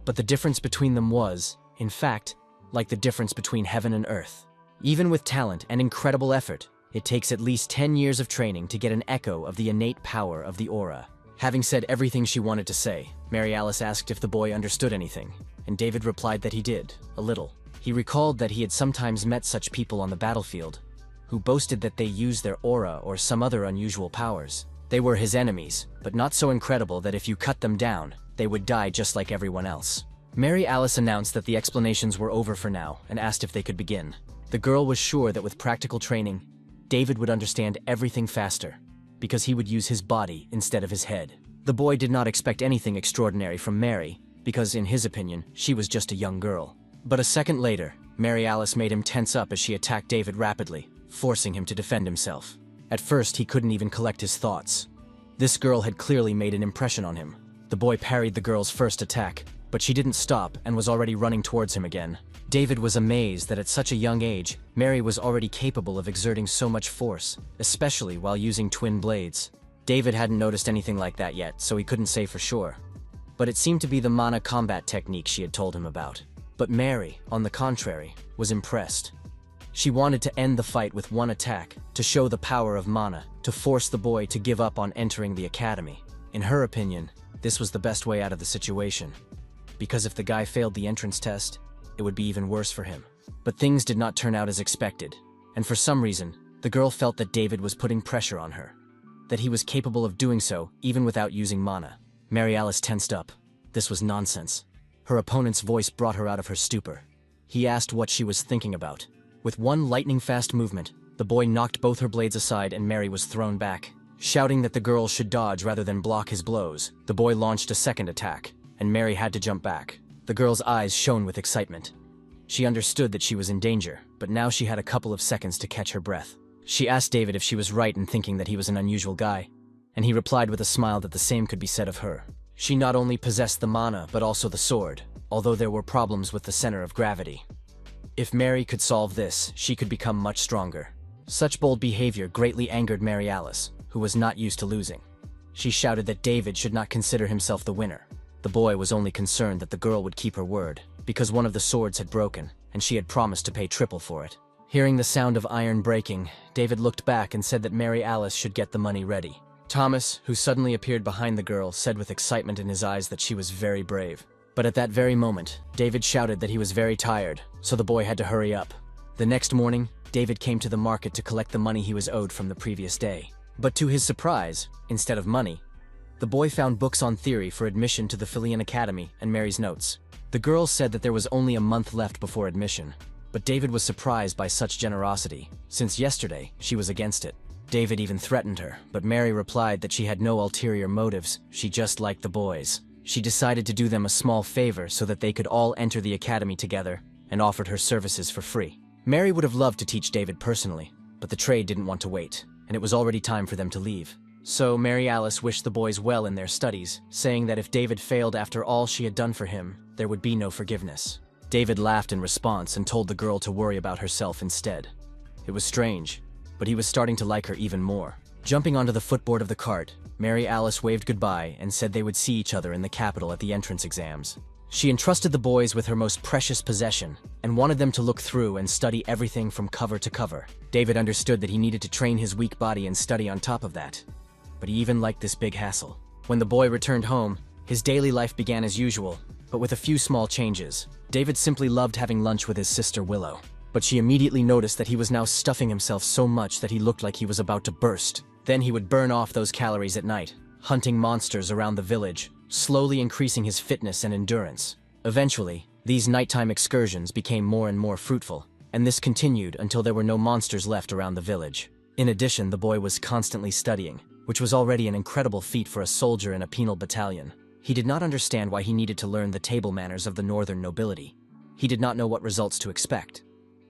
but the difference between them was, in fact, like the difference between heaven and earth. Even with talent and incredible effort, it takes at least 10 years of training to get an echo of the innate power of the aura. Having said everything she wanted to say, Mary Alice asked if the boy understood anything, and David replied that he did, a little. He recalled that he had sometimes met such people on the battlefield, who boasted that they used their aura or some other unusual powers. They were his enemies, but not so incredible that if you cut them down, they would die just like everyone else. Mary Alice announced that the explanations were over for now and asked if they could begin. The girl was sure that with practical training, David would understand everything faster, because he would use his body instead of his head. The boy did not expect anything extraordinary from Mary, because in his opinion, she was just a young girl. But a second later, Mary Alice made him tense up as she attacked David rapidly, forcing him to defend himself. At first, he couldn't even collect his thoughts. This girl had clearly made an impression on him. The boy parried the girl's first attack, but she didn't stop and was already running towards him again. David was amazed that at such a young age, Mary was already capable of exerting so much force, especially while using twin blades. David hadn't noticed anything like that yet, so he couldn't say for sure. But it seemed to be the mana combat technique she had told him about. But Mary, on the contrary, was impressed. She wanted to end the fight with one attack, to show the power of mana, to force the boy to give up on entering the academy. In her opinion, this was the best way out of the situation, because if the guy failed the entrance test, it would be even worse for him. But things did not turn out as expected, and for some reason, the girl felt that David was putting pressure on her, that he was capable of doing so even without using mana. Mary Alice tensed up. This was nonsense. Her opponent's voice brought her out of her stupor. He asked what she was thinking about. With one lightning-fast movement, the boy knocked both her blades aside and Mary was thrown back. Shouting that the girl should dodge rather than block his blows, the boy launched a second attack, and Mary had to jump back. The girl's eyes shone with excitement. She understood that she was in danger, but now she had a couple of seconds to catch her breath. She asked David if she was right in thinking that he was an unusual guy, and he replied with a smile that the same could be said of her. She not only possessed the mana, but also the sword, although there were problems with the center of gravity. If Mary could solve this, she could become much stronger. Such bold behavior greatly angered Mary Alice, who was not used to losing. She shouted that David should not consider himself the winner. The boy was only concerned that the girl would keep her word, because one of the swords had broken, and she had promised to pay triple for it. Hearing the sound of iron breaking, David looked back and said that Mary Alice should get the money ready. Thomas, who suddenly appeared behind the girl, said with excitement in his eyes that she was very brave. But at that very moment, David shouted that he was very tired, so the boy had to hurry up. The next morning, David came to the market to collect the money he was owed from the previous day. But to his surprise, instead of money, the boy found books on theory for admission to the Filion Academy and Mary's notes. The girl said that there was only a month left before admission, but David was surprised by such generosity, since yesterday she was against it. David even threatened her, but Mary replied that she had no ulterior motives, she just liked the boys. She decided to do them a small favor so that they could all enter the academy together, and offered her services for free. Mary would have loved to teach David personally, but the trade didn't want to wait, and it was already time for them to leave. So Mary Alice wished the boys well in their studies, saying that if David failed after all she had done for him, there would be no forgiveness. David laughed in response and told the girl to worry about herself instead. It was strange, but he was starting to like her even more. Jumping onto the footboard of the cart, Mary Alice waved goodbye and said they would see each other in the capital at the entrance exams. She entrusted the boys with her most precious possession and wanted them to look through and study everything from cover to cover. David understood that he needed to train his weak body and study on top of that, but he even liked this big hassle. When the boy returned home, his daily life began as usual, but with a few small changes. David simply loved having lunch with his sister Willow, but she immediately noticed that he was now stuffing himself so much that he looked like he was about to burst. Then he would burn off those calories at night, hunting monsters around the village, slowly increasing his fitness and endurance. Eventually, these nighttime excursions became more and more fruitful, and this continued until there were no monsters left around the village. In addition, the boy was constantly studying, which was already an incredible feat for a soldier in a penal battalion. He did not understand why he needed to learn the table manners of the northern nobility. He did not know what results to expect,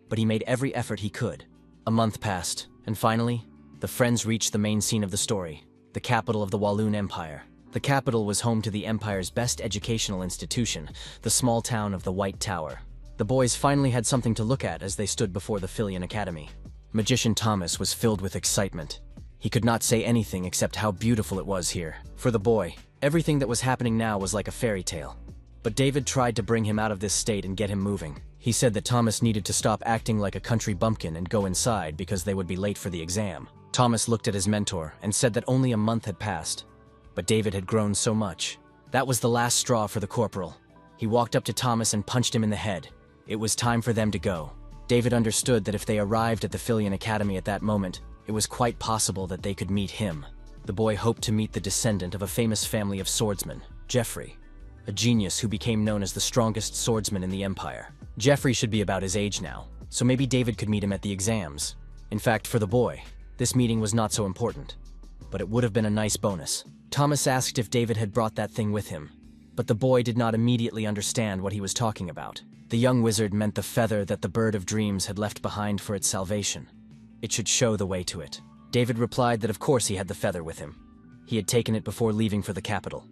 but he made every effort he could. A month passed, and finally, the friends reached the main scene of the story, the capital of the Walloon Empire. The capital was home to the Empire's best educational institution, the small town of the White Tower. The boys finally had something to look at as they stood before the Filian Academy. Magician Thomas was filled with excitement. He could not say anything except how beautiful it was here. For the boy, everything that was happening now was like a fairy tale. But David tried to bring him out of this state and get him moving. He said that Thomas needed to stop acting like a country bumpkin and go inside because they would be late for the exam. Thomas looked at his mentor and said that only a month had passed, but David had grown so much. That was the last straw for the corporal. He walked up to Thomas and punched him in the head. It was time for them to go. David understood that if they arrived at the Filian Academy at that moment, it was quite possible that they could meet him. The boy hoped to meet the descendant of a famous family of swordsmen, Geoffrey, a genius who became known as the strongest swordsman in the Empire. Geoffrey should be about his age now, so maybe David could meet him at the exams. In fact, for the boy, this meeting was not so important, but it would have been a nice bonus. Thomas asked if David had brought that thing with him, but the boy did not immediately understand what he was talking about. The young wizard meant the feather that the bird of dreams had left behind for its salvation. It should show the way to it. David replied that of course he had the feather with him. He had taken it before leaving for the capital.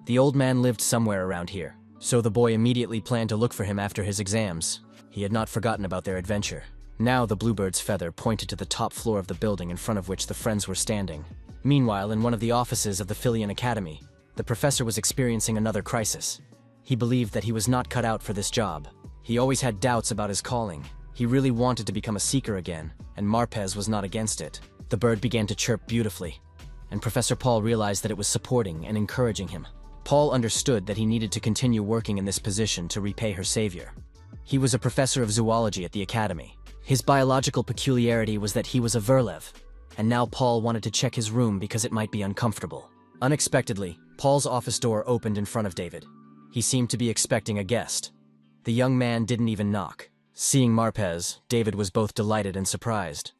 The old man lived somewhere around here, so the boy immediately planned to look for him after his exams. He had not forgotten about their adventure. Now the bluebird's feather pointed to the top floor of the building in front of which the friends were standing. Meanwhile, in one of the offices of the Filian Academy, the professor was experiencing another crisis. He believed that he was not cut out for this job. He always had doubts about his calling. He really wanted to become a seeker again, and Marpez was not against it. The bird began to chirp beautifully, and Professor Paul realized that it was supporting and encouraging him. Paul understood that he needed to continue working in this position to repay her savior. He was a professor of zoology at the academy. His biological peculiarity was that he was a Verlev, and now Paul wanted to check his room because it might be uncomfortable. Unexpectedly, Paul's office door opened in front of David. He seemed to be expecting a guest. The young man didn't even knock. Seeing Marpez, David was both delighted and surprised.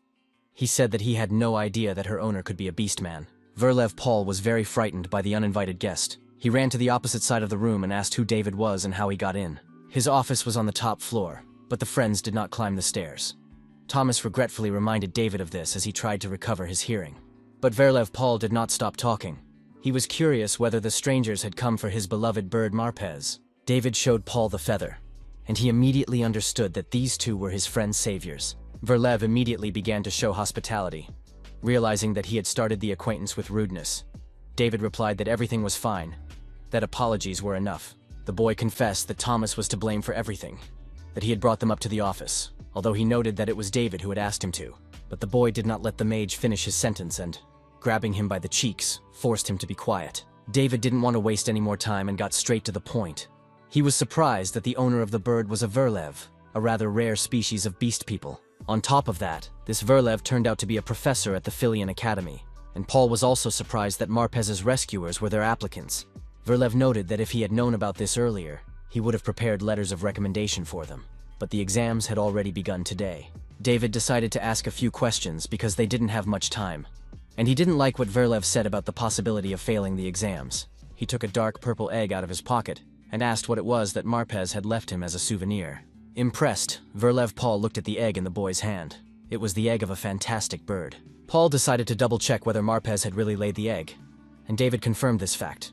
He said that he had no idea that her owner could be a beastman. Verlev Paul was very frightened by the uninvited guest. He ran to the opposite side of the room and asked who David was and how he got in. His office was on the top floor, but the friends did not climb the stairs. Thomas regretfully reminded David of this as he tried to recover his hearing. But Verlev Paul did not stop talking. He was curious whether the strangers had come for his beloved bird Marpez. David showed Paul the feather, and he immediately understood that these two were his friend's saviors. Verlev immediately began to show hospitality. Realizing that he had started the acquaintance with rudeness, David replied that everything was fine, that apologies were enough. The boy confessed that Thomas was to blame for everything, that he had brought them up to the office, although he noted that it was David who had asked him to. But the boy did not let the mage finish his sentence and, grabbing him by the cheeks, forced him to be quiet. David didn't want to waste any more time and got straight to the point. He was surprised that the owner of the bird was a Verlev, a rather rare species of beast people. On top of that, this Verlev turned out to be a professor at the Filian Academy, and Paul was also surprised that Marpez's rescuers were their applicants. Verlev noted that if he had known about this earlier, he would have prepared letters of recommendation for them. But the exams had already begun today. David decided to ask a few questions because they didn't have much time. And he didn't like what Verlev said about the possibility of failing the exams. He took a dark purple egg out of his pocket and asked what it was that Marpez had left him as a souvenir. Impressed, Verlev Paul looked at the egg in the boy's hand. It was the egg of a fantastic bird. Paul decided to double-check whether Marpez had really laid the egg, and David confirmed this fact,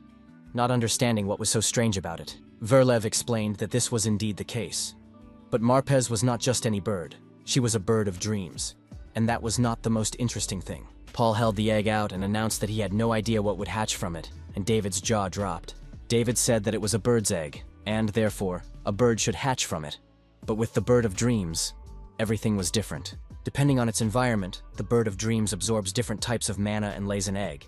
not understanding what was so strange about it. Verlev explained that this was indeed the case. But Marpez was not just any bird. She was a bird of dreams. And that was not the most interesting thing. Paul held the egg out and announced that he had no idea what would hatch from it, and David's jaw dropped. David said that it was a bird's egg, and therefore, a bird should hatch from it. But with the bird of dreams, everything was different. Depending on its environment, the bird of dreams absorbs different types of mana and lays an egg.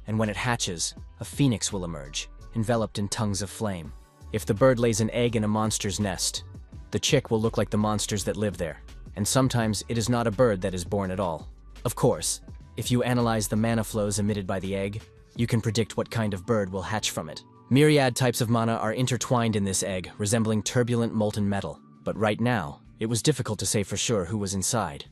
And when it hatches, a phoenix will emerge, enveloped in tongues of flame. If the bird lays an egg in a monster's nest, the chick will look like the monsters that live there. And sometimes it is not a bird that is born at all. Of course, if you analyze the mana flows emitted by the egg, you can predict what kind of bird will hatch from it. Myriad types of mana are intertwined in this egg, resembling turbulent molten metal. But right now, it was difficult to say for sure who was inside.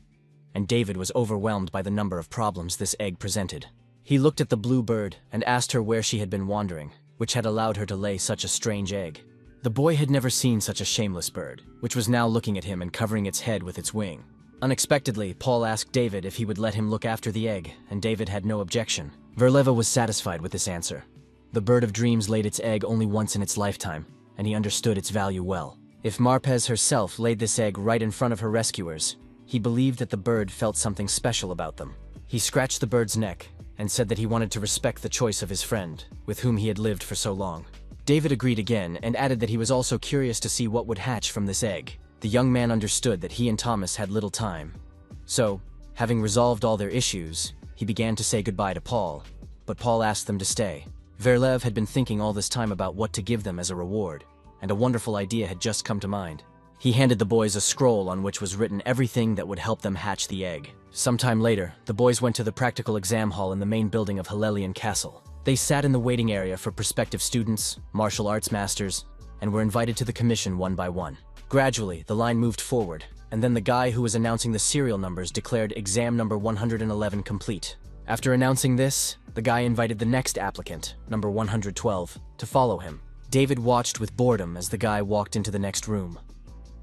And David was overwhelmed by the number of problems this egg presented. He looked at the blue bird and asked her where she had been wandering, which had allowed her to lay such a strange egg. The boy had never seen such a shameless bird, which was now looking at him and covering its head with its wing. Unexpectedly, Paul asked David if he would let him look after the egg, and David had no objection. Verleva was satisfied with this answer. The bird of dreams laid its egg only once in its lifetime, and he understood its value well. If Marpez herself laid this egg right in front of her rescuers, he believed that the bird felt something special about them. He scratched the bird's neck and said that he wanted to respect the choice of his friend, with whom he had lived for so long. David agreed again and added that he was also curious to see what would hatch from this egg. The young man understood that he and Thomas had little time. So, having resolved all their issues, he began to say goodbye to Paul, but Paul asked them to stay. Verlev had been thinking all this time about what to give them as a reward, and a wonderful idea had just come to mind. He handed the boys a scroll on which was written everything that would help them hatch the egg. Sometime later, the boys went to the practical exam hall in the main building of Hellelian Castle. They sat in the waiting area for prospective students, martial arts masters, and were invited to the commission one by one. Gradually, the line moved forward, and then the guy who was announcing the serial numbers declared exam number 111 complete. After announcing this, the guy invited the next applicant, number 112, to follow him. David watched with boredom as the guy walked into the next room.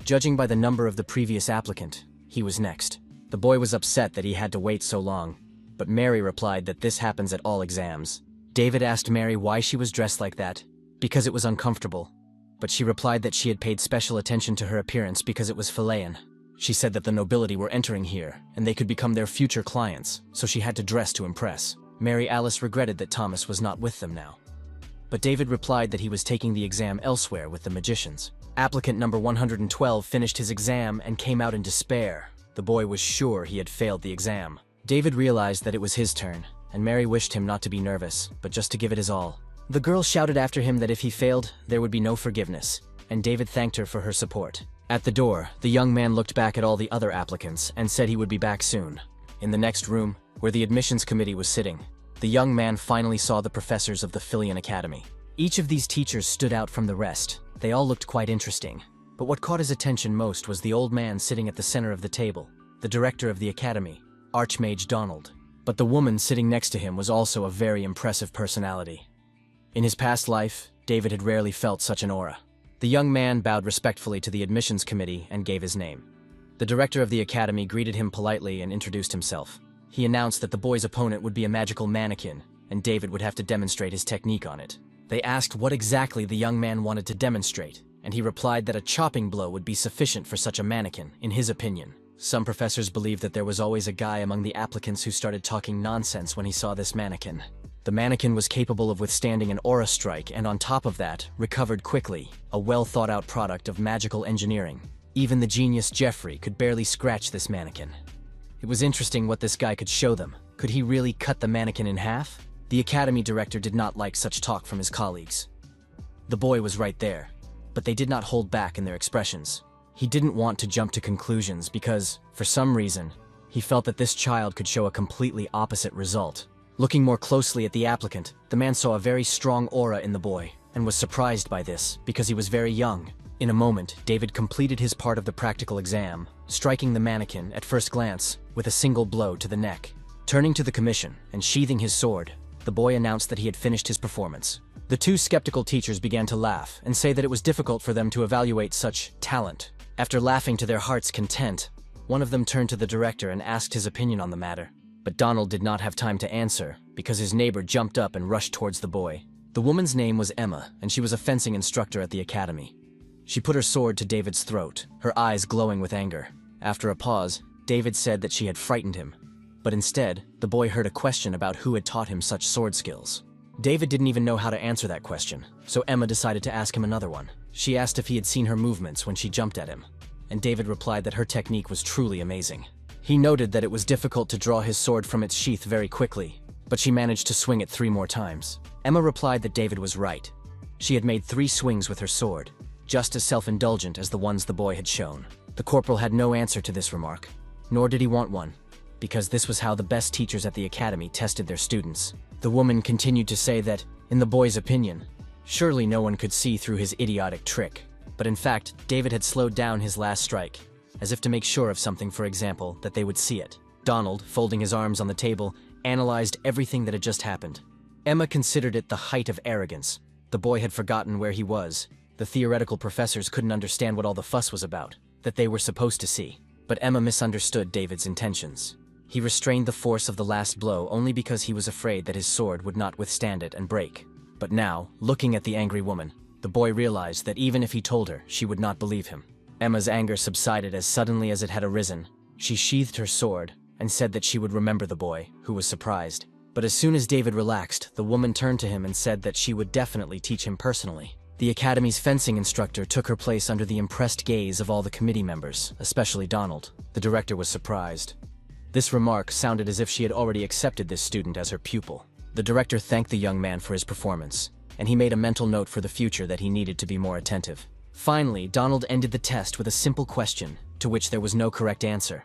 Judging by the number of the previous applicant, he was next. The boy was upset that he had to wait so long, but Mary replied that this happens at all exams. David asked Mary why she was dressed like that, because it was uncomfortable, but she replied that she had paid special attention to her appearance because it was Philean. She said that the nobility were entering here, and they could become their future clients, so she had to dress to impress. Mary Alice regretted that Thomas was not with them now. But David replied that he was taking the exam elsewhere with the magicians. Applicant number 112 finished his exam and came out in despair. The boy was sure he had failed the exam. David realized that it was his turn, and Mary wished him not to be nervous, but just to give it his all. The girl shouted after him that if he failed, there would be no forgiveness, and David thanked her for her support. At the door, the young man looked back at all the other applicants and said he would be back soon. In the next room, where the admissions committee was sitting, the young man finally saw the professors of the Philean Academy. Each of these teachers stood out from the rest. They all looked quite interesting. But what caught his attention most was the old man sitting at the center of the table, the director of the academy, Archmage Donald. But the woman sitting next to him was also a very impressive personality. In his past life, David had rarely felt such an aura. The young man bowed respectfully to the admissions committee and gave his name. The director of the academy greeted him politely and introduced himself. He announced that the boy's opponent would be a magical mannequin, and David would have to demonstrate his technique on it. They asked what exactly the young man wanted to demonstrate, and he replied that a chopping blow would be sufficient for such a mannequin, in his opinion. Some professors believed that there was always a guy among the applicants who started talking nonsense when he saw this mannequin. The mannequin was capable of withstanding an aura strike and on top of that, recovered quickly, a well-thought-out product of magical engineering. Even the genius Jeffrey could barely scratch this mannequin. It was interesting what this guy could show them. Could he really cut the mannequin in half? The academy director did not like such talk from his colleagues. The boy was right there, but they did not hold back in their expressions. He didn't want to jump to conclusions because, for some reason, he felt that this child could show a completely opposite result. Looking more closely at the applicant, the man saw a very strong aura in the boy, and was surprised by this because he was very young. In a moment, David completed his part of the practical exam, striking the mannequin, at first glance, with a single blow to the neck. Turning to the commission and sheathing his sword, the boy announced that he had finished his performance. The two skeptical teachers began to laugh and say that it was difficult for them to evaluate such talent. After laughing to their heart's content, one of them turned to the director and asked his opinion on the matter. But Donald did not have time to answer because his neighbor jumped up and rushed towards the boy. The woman's name was Emma, and she was a fencing instructor at the academy. She put her sword to David's throat, her eyes glowing with anger. After a pause, David said that she had frightened him. But instead, the boy heard a question about who had taught him such sword skills. David didn't even know how to answer that question, so Emma decided to ask him another one. She asked if he had seen her movements when she jumped at him, and David replied that her technique was truly amazing. He noted that it was difficult to draw his sword from its sheath very quickly, but she managed to swing it 3 more times. Emma replied that David was right. She had made 3 swings with her sword, just as self-indulgent as the ones the boy had shown. The corporal had no answer to this remark, nor did he want one, because this was how the best teachers at the academy tested their students. The woman continued to say that, in the boy's opinion, surely no one could see through his idiotic trick. But in fact, David had slowed down his last strike, as if to make sure of something, for example, that they would see it. Donald, folding his arms on the table, analyzed everything that had just happened. Emma considered it the height of arrogance. The boy had forgotten where he was. The theoretical professors couldn't understand what all the fuss was about, that they were supposed to see. But Emma misunderstood David's intentions. He restrained the force of the last blow only because he was afraid that his sword would not withstand it and break. But now, looking at the angry woman, the boy realized that even if he told her, she would not believe him. Emma's anger subsided as suddenly as it had arisen. She sheathed her sword and said that she would remember the boy, who was surprised. But as soon as David relaxed, the woman turned to him and said that she would definitely teach him personally. The academy's fencing instructor took her place under the impressed gaze of all the committee members, especially Donald. The director was surprised. This remark sounded as if she had already accepted this student as her pupil. The director thanked the young man for his performance, and he made a mental note for the future that he needed to be more attentive. Finally, Donald ended the test with a simple question, to which there was no correct answer.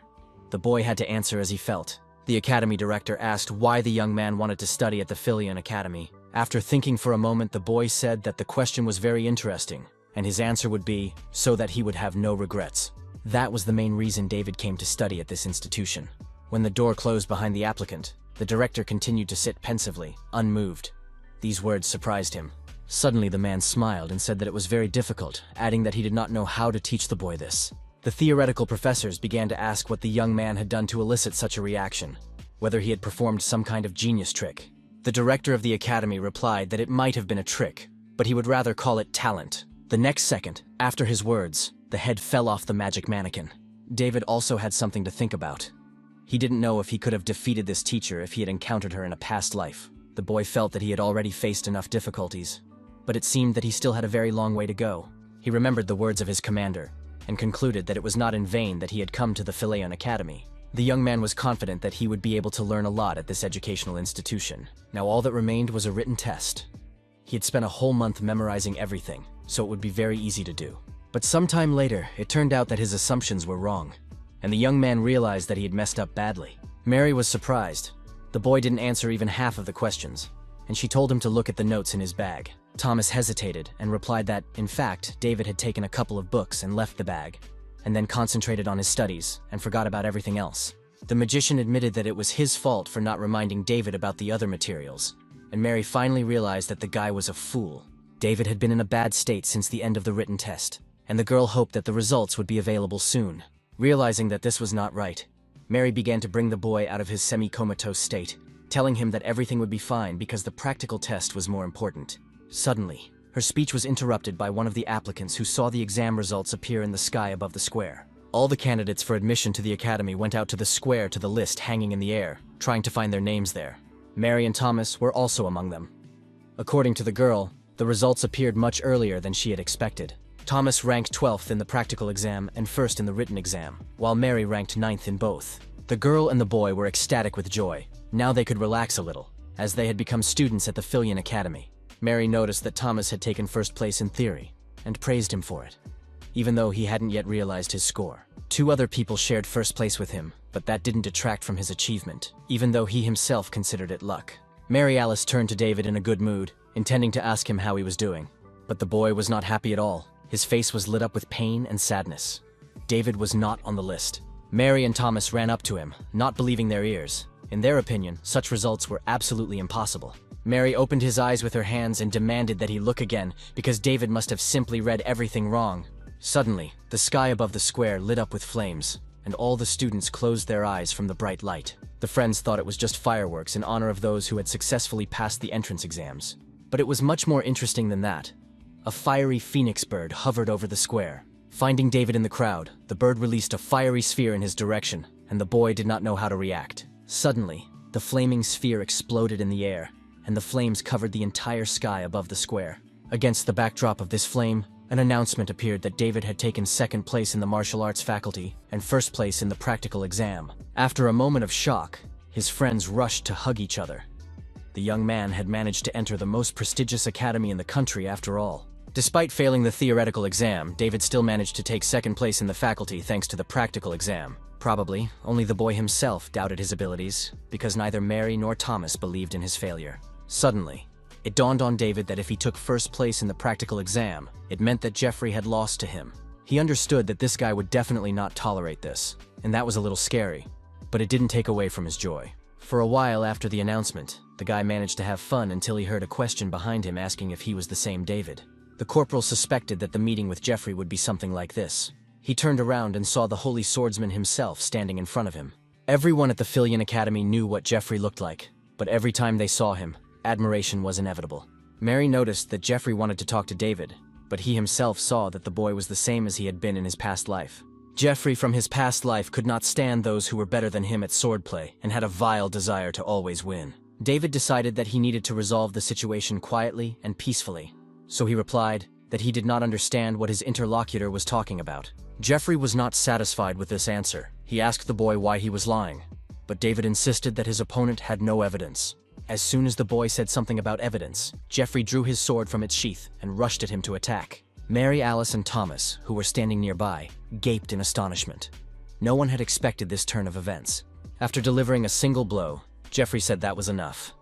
The boy had to answer as he felt. The academy director asked why the young man wanted to study at the Philion Academy. After thinking for a moment, the boy said that the question was very interesting, and his answer would be, so that he would have no regrets. That was the main reason David came to study at this institution. When the door closed behind the applicant, the director continued to sit pensively, unmoved. These words surprised him. Suddenly the man smiled and said that it was very difficult, adding that he did not know how to teach the boy this. The theoretical professors began to ask what the young man had done to elicit such a reaction, whether he had performed some kind of genius trick. The director of the academy replied that it might have been a trick, but he would rather call it talent. The next second, after his words, the head fell off the magic mannequin. David also had something to think about. He didn't know if he could have defeated this teacher if he had encountered her in a past life. The boy felt that he had already faced enough difficulties, but it seemed that he still had a very long way to go. He remembered the words of his commander, and concluded that it was not in vain that he had come to the Philion Academy. The young man was confident that he would be able to learn a lot at this educational institution. Now all that remained was a written test. He had spent a whole month memorizing everything, so it would be very easy to do. But sometime later, it turned out that his assumptions were wrong, and the young man realized that he had messed up badly. Mary was surprised. The boy didn't answer even half of the questions, and she told him to look at the notes in his bag. Thomas hesitated and replied that, in fact, David had taken a couple of books and left the bag, and then concentrated on his studies and forgot about everything else. The magician admitted that it was his fault for not reminding David about the other materials, and Mary finally realized that the guy was a fool. David had been in a bad state since the end of the written test, and the girl hoped that the results would be available soon. Realizing that this was not right, Mary began to bring the boy out of his semi-comatose state, telling him that everything would be fine because the practical test was more important. Suddenly, her speech was interrupted by one of the applicants who saw the exam results appear in the sky above the square. All the candidates for admission to the academy went out to the square to the list hanging in the air, trying to find their names there. Mary and Thomas were also among them. According to the girl, the results appeared much earlier than she had expected. Thomas ranked 12th in the practical exam and 1st in the written exam, while Mary ranked 9th in both. The girl and the boy were ecstatic with joy. Now they could relax a little, as they had become students at the Philion Academy. Mary noticed that Thomas had taken first place in theory, and praised him for it, even though he hadn't yet realized his score. 2 other people shared first place with him, but that didn't detract from his achievement, even though he himself considered it luck. Mary Alice turned to David in a good mood, intending to ask him how he was doing. But the boy was not happy at all. His face was lit up with pain and sadness. David was not on the list. Mary and Thomas ran up to him, not believing their ears. In their opinion, such results were absolutely impossible. Mary opened his eyes with her hands and demanded that he look again, because David must have simply read everything wrong. Suddenly, the sky above the square lit up with flames, and all the students closed their eyes from the bright light. The friends thought it was just fireworks in honor of those who had successfully passed the entrance exams. But it was much more interesting than that. A fiery phoenix bird hovered over the square. Finding David in the crowd, the bird released a fiery sphere in his direction, and the boy did not know how to react. Suddenly, the flaming sphere exploded in the air, and the flames covered the entire sky above the square. Against the backdrop of this flame, an announcement appeared that David had taken second place in the martial arts faculty and first place in the practical exam. After a moment of shock, his friends rushed to hug each other. The young man had managed to enter the most prestigious academy in the country after all. Despite failing the theoretical exam, David still managed to take second place in the faculty thanks to the practical exam. Probably, only the boy himself doubted his abilities, because neither Mary nor Thomas believed in his failure. Suddenly, it dawned on David that if he took first place in the practical exam, it meant that Jeffrey had lost to him. He understood that this guy would definitely not tolerate this, and that was a little scary, but it didn't take away from his joy. For a while after the announcement, the guy managed to have fun until he heard a question behind him asking if he was the same David. The corporal suspected that the meeting with Jeffrey would be something like this. He turned around and saw the holy swordsman himself standing in front of him. Everyone at the Filion Academy knew what Jeffrey looked like, but every time they saw him, admiration was inevitable. Mary noticed that Jeffrey wanted to talk to David, but he himself saw that the boy was the same as he had been in his past life. Jeffrey from his past life could not stand those who were better than him at swordplay and had a vile desire to always win. David decided that he needed to resolve the situation quietly and peacefully. So he replied that he did not understand what his interlocutor was talking about. Jeffrey was not satisfied with this answer. He asked the boy why he was lying, but David insisted that his opponent had no evidence. As soon as the boy said something about evidence, Jeffrey drew his sword from its sheath and rushed at him to attack. Mary, Alice, and Thomas, who were standing nearby, gaped in astonishment. No one had expected this turn of events. After delivering a single blow, Jeffrey said that was enough.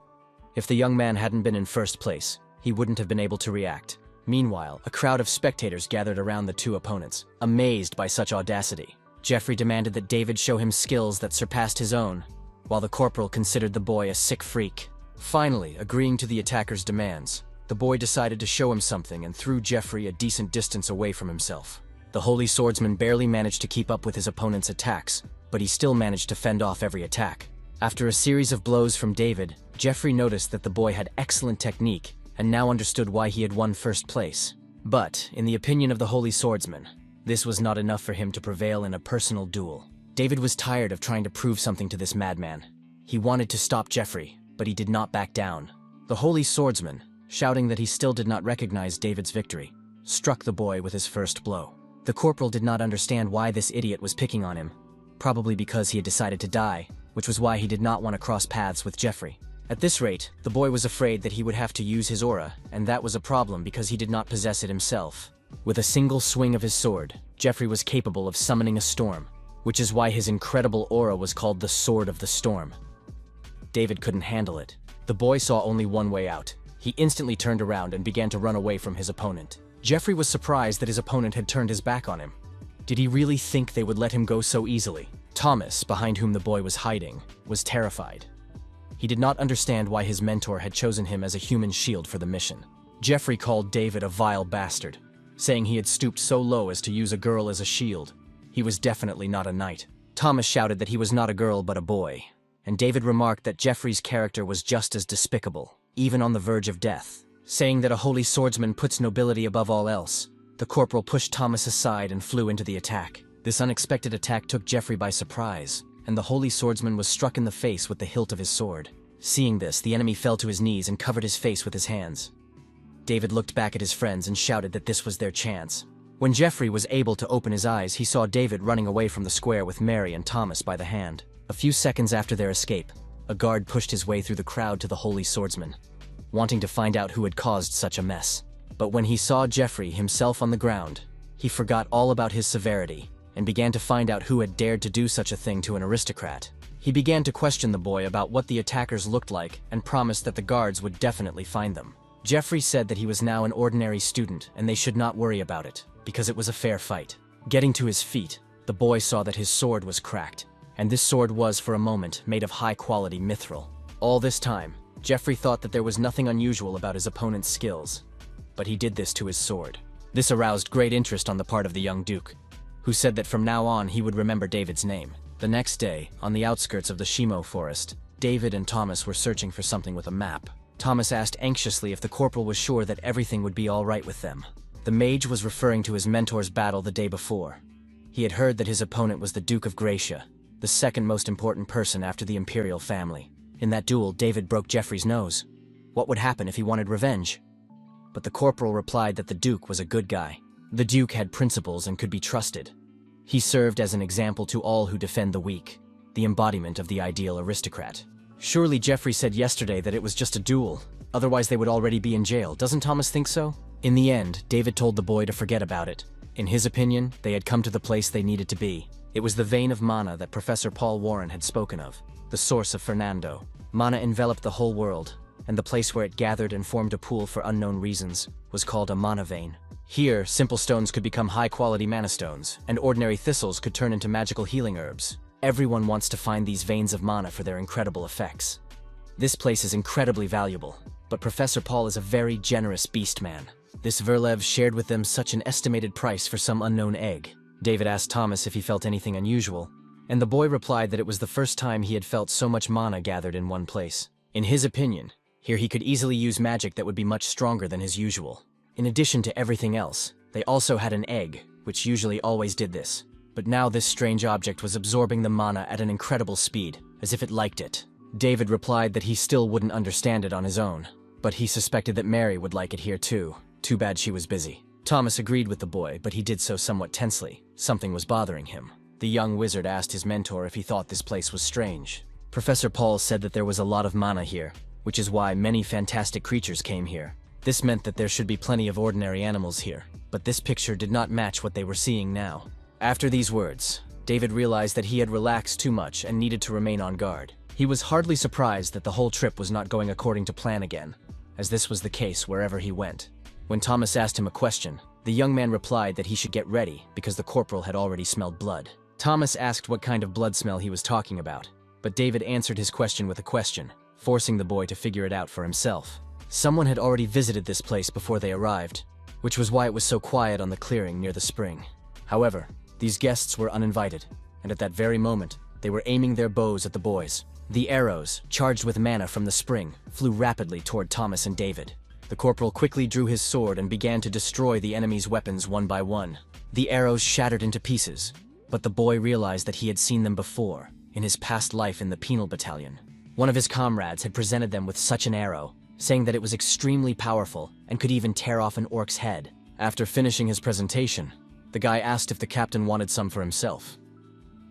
If the young man hadn't been in first place, he wouldn't have been able to react. Meanwhile, a crowd of spectators gathered around the two opponents, amazed by such audacity. Jeffrey demanded that David show him skills that surpassed his own, while the corporal considered the boy a sick freak. Finally, agreeing to the attacker's demands, the boy decided to show him something and threw Jeffrey a decent distance away from himself. The holy swordsman barely managed to keep up with his opponent's attacks, but he still managed to fend off every attack. After a series of blows from David, Jeffrey noticed that the boy had excellent technique and now understood why he had won first place. But, in the opinion of the holy swordsman, this was not enough for him to prevail in a personal duel. David was tired of trying to prove something to this madman. He wanted to stop Jeffrey, but he did not back down. The holy swordsman, shouting that he still did not recognize David's victory, struck the boy with his first blow. The corporal did not understand why this idiot was picking on him, probably because he had decided to die, which was why he did not want to cross paths with Jeffrey. At this rate, the boy was afraid that he would have to use his aura, and that was a problem because he did not possess it himself. With a single swing of his sword, Jeffrey was capable of summoning a storm, which is why his incredible aura was called the Sword of the Storm. David couldn't handle it. The boy saw only one way out. He instantly turned around and began to run away from his opponent. Jeffrey was surprised that his opponent had turned his back on him. Did he really think they would let him go so easily? Thomas, behind whom the boy was hiding, was terrified. He did not understand why his mentor had chosen him as a human shield for the mission. Jeffrey called David a vile bastard, saying he had stooped so low as to use a girl as a shield. He was definitely not a knight. Thomas shouted that he was not a girl but a boy, and David remarked that Jeffrey's character was just as despicable, even on the verge of death. Saying that a holy swordsman puts nobility above all else, the corporal pushed Thomas aside and flew into the attack. This unexpected attack took Jeffrey by surprise, and the holy swordsman was struck in the face with the hilt of his sword. Seeing this, the enemy fell to his knees and covered his face with his hands. David looked back at his friends and shouted that this was their chance. When Jeffrey was able to open his eyes, he saw David running away from the square with Mary and Thomas by the hand. A few seconds after their escape, a guard pushed his way through the crowd to the holy swordsman, wanting to find out who had caused such a mess. But when he saw Jeffrey himself on the ground, he forgot all about his severity and began to find out who had dared to do such a thing to an aristocrat. He began to question the boy about what the attackers looked like and promised that the guards would definitely find them. Jeffrey said that he was now an ordinary student and they should not worry about it. because it was a fair fight. Getting to his feet, the boy saw that his sword was cracked, and this sword was, for a moment, made of high-quality mithril. All this time, Jeffrey thought that there was nothing unusual about his opponent's skills, but he did this to his sword. This aroused great interest on the part of the young duke, who said that from now on he would remember David's name. The next day, on the outskirts of the Shimo forest, David and Thomas were searching for something with a map. Thomas asked anxiously if the corporal was sure that everything would be all right with them. The mage was referring to his mentor's battle the day before. He had heard that his opponent was the Duke of Gracia, the second most important person after the imperial family. In that duel, David broke Jeffrey's nose. What would happen if he wanted revenge? But the corporal replied that the Duke was a good guy. The Duke had principles and could be trusted. He served as an example to all who defend the weak, the embodiment of the ideal aristocrat. Surely Jeffrey said yesterday that it was just a duel, otherwise they would already be in jail. Doesn't Thomas think so? In the end, David told the boy to forget about it. In his opinion, they had come to the place they needed to be. It was the vein of mana that Professor Paul Warren had spoken of, the source of Fernando. Mana enveloped the whole world, and the place where it gathered and formed a pool for unknown reasons was called a mana vein. Here, simple stones could become high-quality mana stones, and ordinary thistles could turn into magical healing herbs. Everyone wants to find these veins of mana for their incredible effects. This place is incredibly valuable, but Professor Paul is a very generous beast man. This Verlev shared with them such an estimated price for some unknown egg. David asked Thomas if he felt anything unusual, and the boy replied that it was the first time he had felt so much mana gathered in one place. In his opinion, here he could easily use magic that would be much stronger than his usual. In addition to everything else, they also had an egg, which usually always did this. But now this strange object was absorbing the mana at an incredible speed, as if it liked it. David replied that he still wouldn't understand it on his own, but he suspected that Mary would like it here too. Too bad she was busy. Thomas agreed with the boy, but he did so somewhat tensely. Something was bothering him. The young wizard asked his mentor if he thought this place was strange. Professor Paul said that there was a lot of mana here, which is why many fantastic creatures came here. This meant that there should be plenty of ordinary animals here, but this picture did not match what they were seeing now. After these words, David realized that he had relaxed too much and needed to remain on guard. He was hardly surprised that the whole trip was not going according to plan again, as this was the case wherever he went. When Thomas asked him a question, the young man replied that he should get ready because the corporal had already smelled blood. Thomas asked what kind of blood smell he was talking about, but David answered his question with a question, forcing the boy to figure it out for himself. Someone had already visited this place before they arrived, which was why it was so quiet on the clearing near the spring. However, these guests were uninvited, and at that very moment, they were aiming their bows at the boys. The arrows, charged with mana from the spring, flew rapidly toward Thomas and David. The corporal quickly drew his sword and began to destroy the enemy's weapons one by one. The arrows shattered into pieces, but the boy realized that he had seen them before, in his past life in the penal battalion. One of his comrades had presented them with such an arrow, saying that it was extremely powerful and could even tear off an orc's head. After finishing his presentation, the guy asked if the captain wanted some for himself.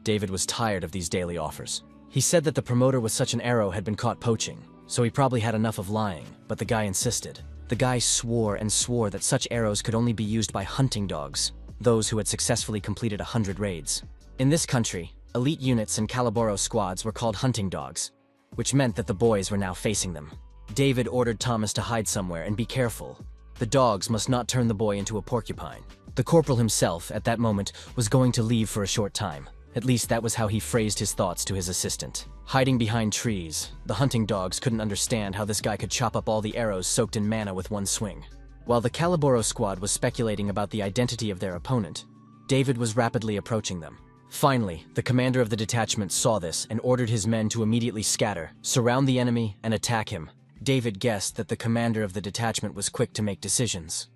David was tired of these daily offers. He said that the promoter with such an arrow had been caught poaching, so he probably had enough of lying, but the guy insisted. The guy swore and swore that such arrows could only be used by hunting dogs, those who had successfully completed 100 raids. In this country, elite units and Calaboro squads were called hunting dogs, which meant that the boys were now facing them. David ordered Thomas to hide somewhere and be careful. The dogs must not turn the boy into a porcupine. The corporal himself, at that moment, was going to leave for a short time. At least that was how he phrased his thoughts to his assistant. Hiding behind trees, the hunting dogs couldn't understand how this guy could chop up all the arrows soaked in mana with one swing. While the Calaboro squad was speculating about the identity of their opponent, David was rapidly approaching them. Finally, the commander of the detachment saw this and ordered his men to immediately scatter, surround the enemy, and attack him. David guessed that the commander of the detachment was quick to make decisions.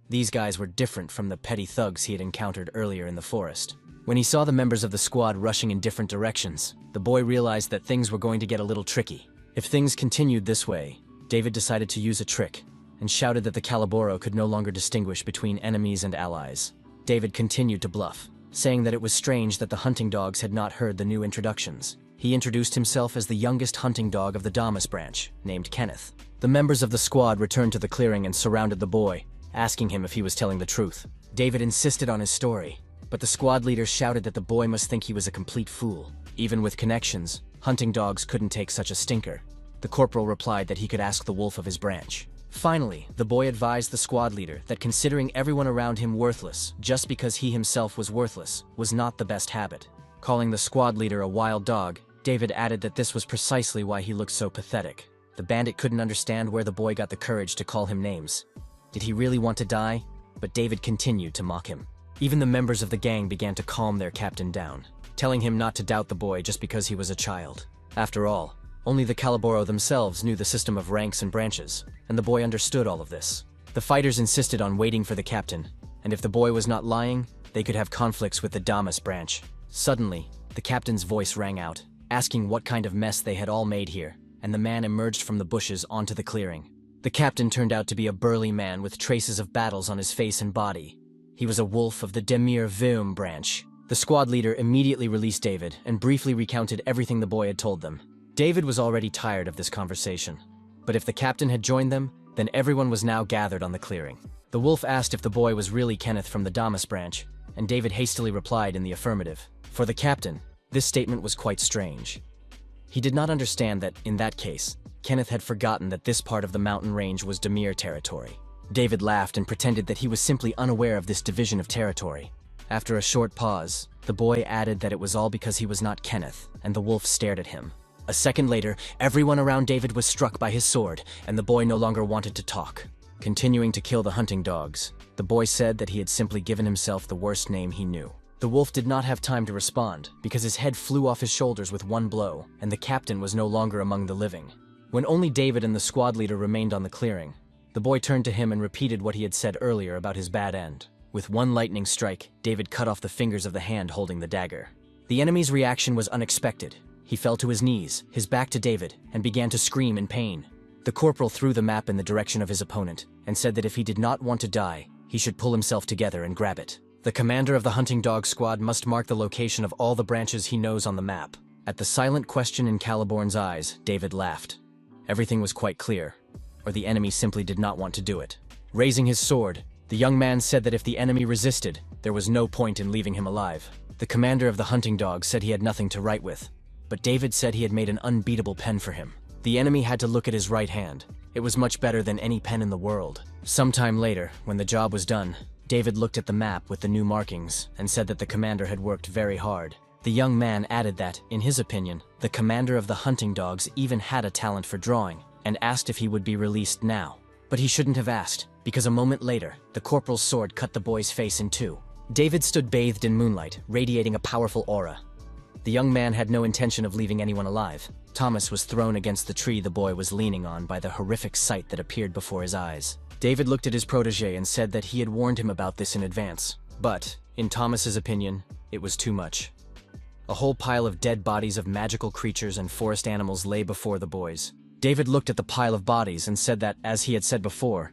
These guys were different from the petty thugs he had encountered earlier in the forest. When he saw the members of the squad rushing in different directions, the boy realized that things were going to get a little tricky. If things continued this way, David decided to use a trick and shouted that the Calaboro could no longer distinguish between enemies and allies. David continued to bluff, saying that it was strange that the hunting dogs had not heard the new introductions. He introduced himself as the youngest hunting dog of the Damas branch, named Kenneth. The members of the squad returned to the clearing and surrounded the boy, asking him if he was telling the truth. David insisted on his story, but the squad leader shouted that the boy must think he was a complete fool. Even with connections, hunting dogs couldn't take such a stinker. The corporal replied that he could ask the wolf of his branch. Finally, the boy advised the squad leader that considering everyone around him worthless just because he himself was worthless was not the best habit. Calling the squad leader a wild dog, David added that this was precisely why he looked so pathetic. The bandit couldn't understand where the boy got the courage to call him names. Did he really want to die? But David continued to mock him. Even the members of the gang began to calm their captain down, telling him not to doubt the boy just because he was a child. After all, only the Calaboro themselves knew the system of ranks and branches, and the boy understood all of this. The fighters insisted on waiting for the captain, and if the boy was not lying, they could have conflicts with the Damas branch. Suddenly, the captain's voice rang out, asking what kind of mess they had all made here, and the man emerged from the bushes onto the clearing. The captain turned out to be a burly man with traces of battles on his face and body. He was a wolf of the Demir Vium branch. The squad leader immediately released David and briefly recounted everything the boy had told them. David was already tired of this conversation, but if the captain had joined them, then everyone was now gathered on the clearing. The wolf asked if the boy was really Kenneth from the Damas branch, and David hastily replied in the affirmative. For the captain, this statement was quite strange. He did not understand that, in that case, Kenneth had forgotten that this part of the mountain range was Demir territory. David laughed and pretended that he was simply unaware of this division of territory. After a short pause, the boy added that it was all because he was not Kenneth, and the wolf stared at him. A second later, everyone around David was struck by his sword, and the boy no longer wanted to talk. Continuing to kill the hunting dogs, the boy said that he had simply given himself the worst name he knew. The wolf did not have time to respond, because his head flew off his shoulders with one blow, and the captain was no longer among the living. When only David and the squad leader remained on the clearing, the boy turned to him and repeated what he had said earlier about his bad end. With one lightning strike, David cut off the fingers of the hand holding the dagger. The enemy's reaction was unexpected. He fell to his knees, his back to David, and began to scream in pain. The corporal threw the map in the direction of his opponent, and said that if he did not want to die, he should pull himself together and grab it. The commander of the hunting dog squad must mark the location of all the branches he knows on the map. At the silent question in Caliborn's eyes, David laughed. Everything was quite clear, or the enemy simply did not want to do it. Raising his sword, the young man said that if the enemy resisted, there was no point in leaving him alive. The commander of the hunting dogs said he had nothing to write with, but David said he had made an unbeatable pen for him. The enemy had to look at his right hand. It was much better than any pen in the world. Sometime later, when the job was done, David looked at the map with the new markings and said that the commander had worked very hard. The young man added that, in his opinion, the commander of the hunting dogs even had a talent for drawing, and asked if he would be released now. But he shouldn't have asked, because a moment later, the corporal's sword cut the boy's face in two. David stood bathed in moonlight, radiating a powerful aura. The young man had no intention of leaving anyone alive. Thomas was thrown against the tree the boy was leaning on by the horrific sight that appeared before his eyes. David looked at his protege and said that he had warned him about this in advance. But, in Thomas's opinion, it was too much. A whole pile of dead bodies of magical creatures and forest animals lay before the boys. David looked at the pile of bodies and said that, as he had said before,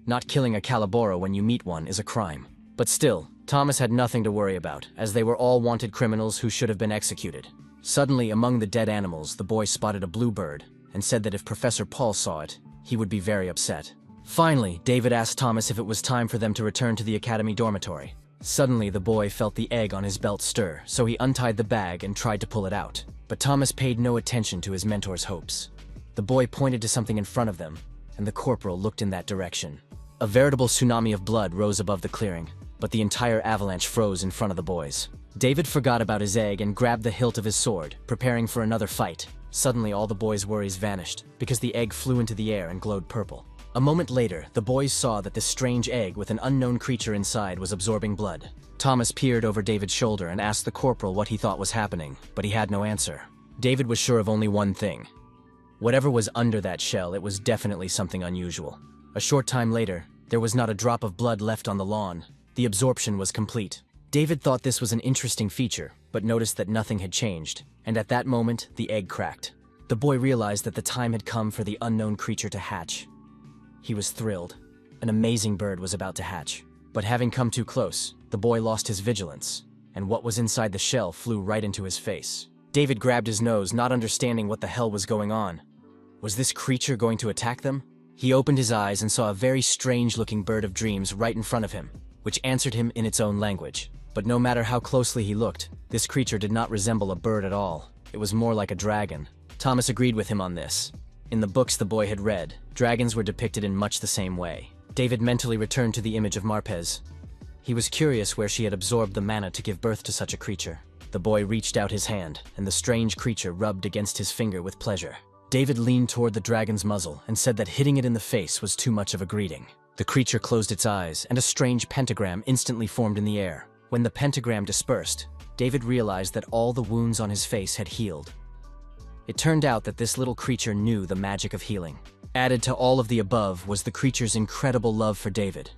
not killing a Calaboro when you meet one is a crime. But still, Thomas had nothing to worry about, as they were all wanted criminals who should have been executed. Suddenly, among the dead animals, the boy spotted a blue bird, and said that if Professor Paul saw it, he would be very upset. Finally, David asked Thomas if it was time for them to return to the academy dormitory. Suddenly, the boy felt the egg on his belt stir, so he untied the bag and tried to pull it out. But Thomas paid no attention to his mentor's hopes. The boy pointed to something in front of them, and the corporal looked in that direction. A veritable tsunami of blood rose above the clearing, but the entire avalanche froze in front of the boys. David forgot about his egg and grabbed the hilt of his sword, preparing for another fight. Suddenly, all the boys' worries vanished, because the egg flew into the air and glowed purple. A moment later, the boys saw that this strange egg with an unknown creature inside was absorbing blood. Thomas peered over David's shoulder and asked the corporal what he thought was happening, but he had no answer. David was sure of only one thing. Whatever was under that shell, it was definitely something unusual. A short time later, there was not a drop of blood left on the lawn. The absorption was complete. David thought this was an interesting feature, but noticed that nothing had changed, and at that moment, the egg cracked. The boy realized that the time had come for the unknown creature to hatch. He was thrilled. An amazing bird was about to hatch. But having come too close, the boy lost his vigilance, and what was inside the shell flew right into his face. David grabbed his nose, not understanding what the hell was going on. Was this creature going to attack them? He opened his eyes and saw a very strange-looking bird of dreams right in front of him, which answered him in its own language. But no matter how closely he looked, this creature did not resemble a bird at all. It was more like a dragon. Thomas agreed with him on this. In the books the boy had read, dragons were depicted in much the same way. David mentally returned to the image of Marpez. He was curious where she had absorbed the mana to give birth to such a creature. The boy reached out his hand, and the strange creature rubbed against his finger with pleasure. David leaned toward the dragon's muzzle and said that hitting it in the face was too much of a greeting. The creature closed its eyes, and a strange pentagram instantly formed in the air. When the pentagram dispersed, David realized that all the wounds on his face had healed. It turned out that this little creature knew the magic of healing. Added to all of the above was the creature's incredible love for David.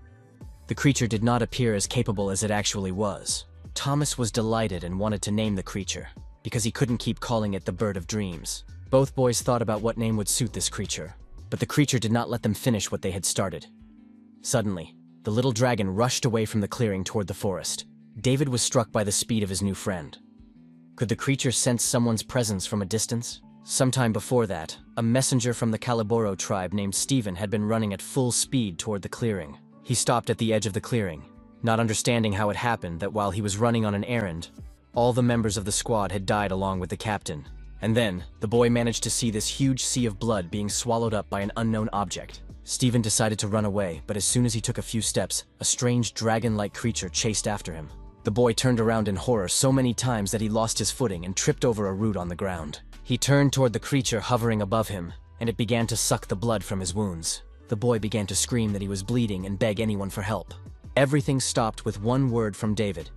The creature did not appear as capable as it actually was. Thomas was delighted and wanted to name the creature, because he couldn't keep calling it the Bird of Dreams. Both boys thought about what name would suit this creature, but the creature did not let them finish what they had started. Suddenly, the little dragon rushed away from the clearing toward the forest. David was struck by the speed of his new friend. Could the creature sense someone's presence from a distance? Sometime before that, a messenger from the Caliboro tribe named Stephen had been running at full speed toward the clearing. He stopped at the edge of the clearing, not understanding how it happened that while he was running on an errand, all the members of the squad had died along with the captain. And then, the boy managed to see this huge sea of blood being swallowed up by an unknown object. Stephen decided to run away, but as soon as he took a few steps, a strange dragon-like creature chased after him. The boy turned around in horror so many times that he lost his footing and tripped over a root on the ground. He turned toward the creature hovering above him, and it began to suck the blood from his wounds. The boy began to scream that he was bleeding and beg anyone for help. Everything stopped with one word from David.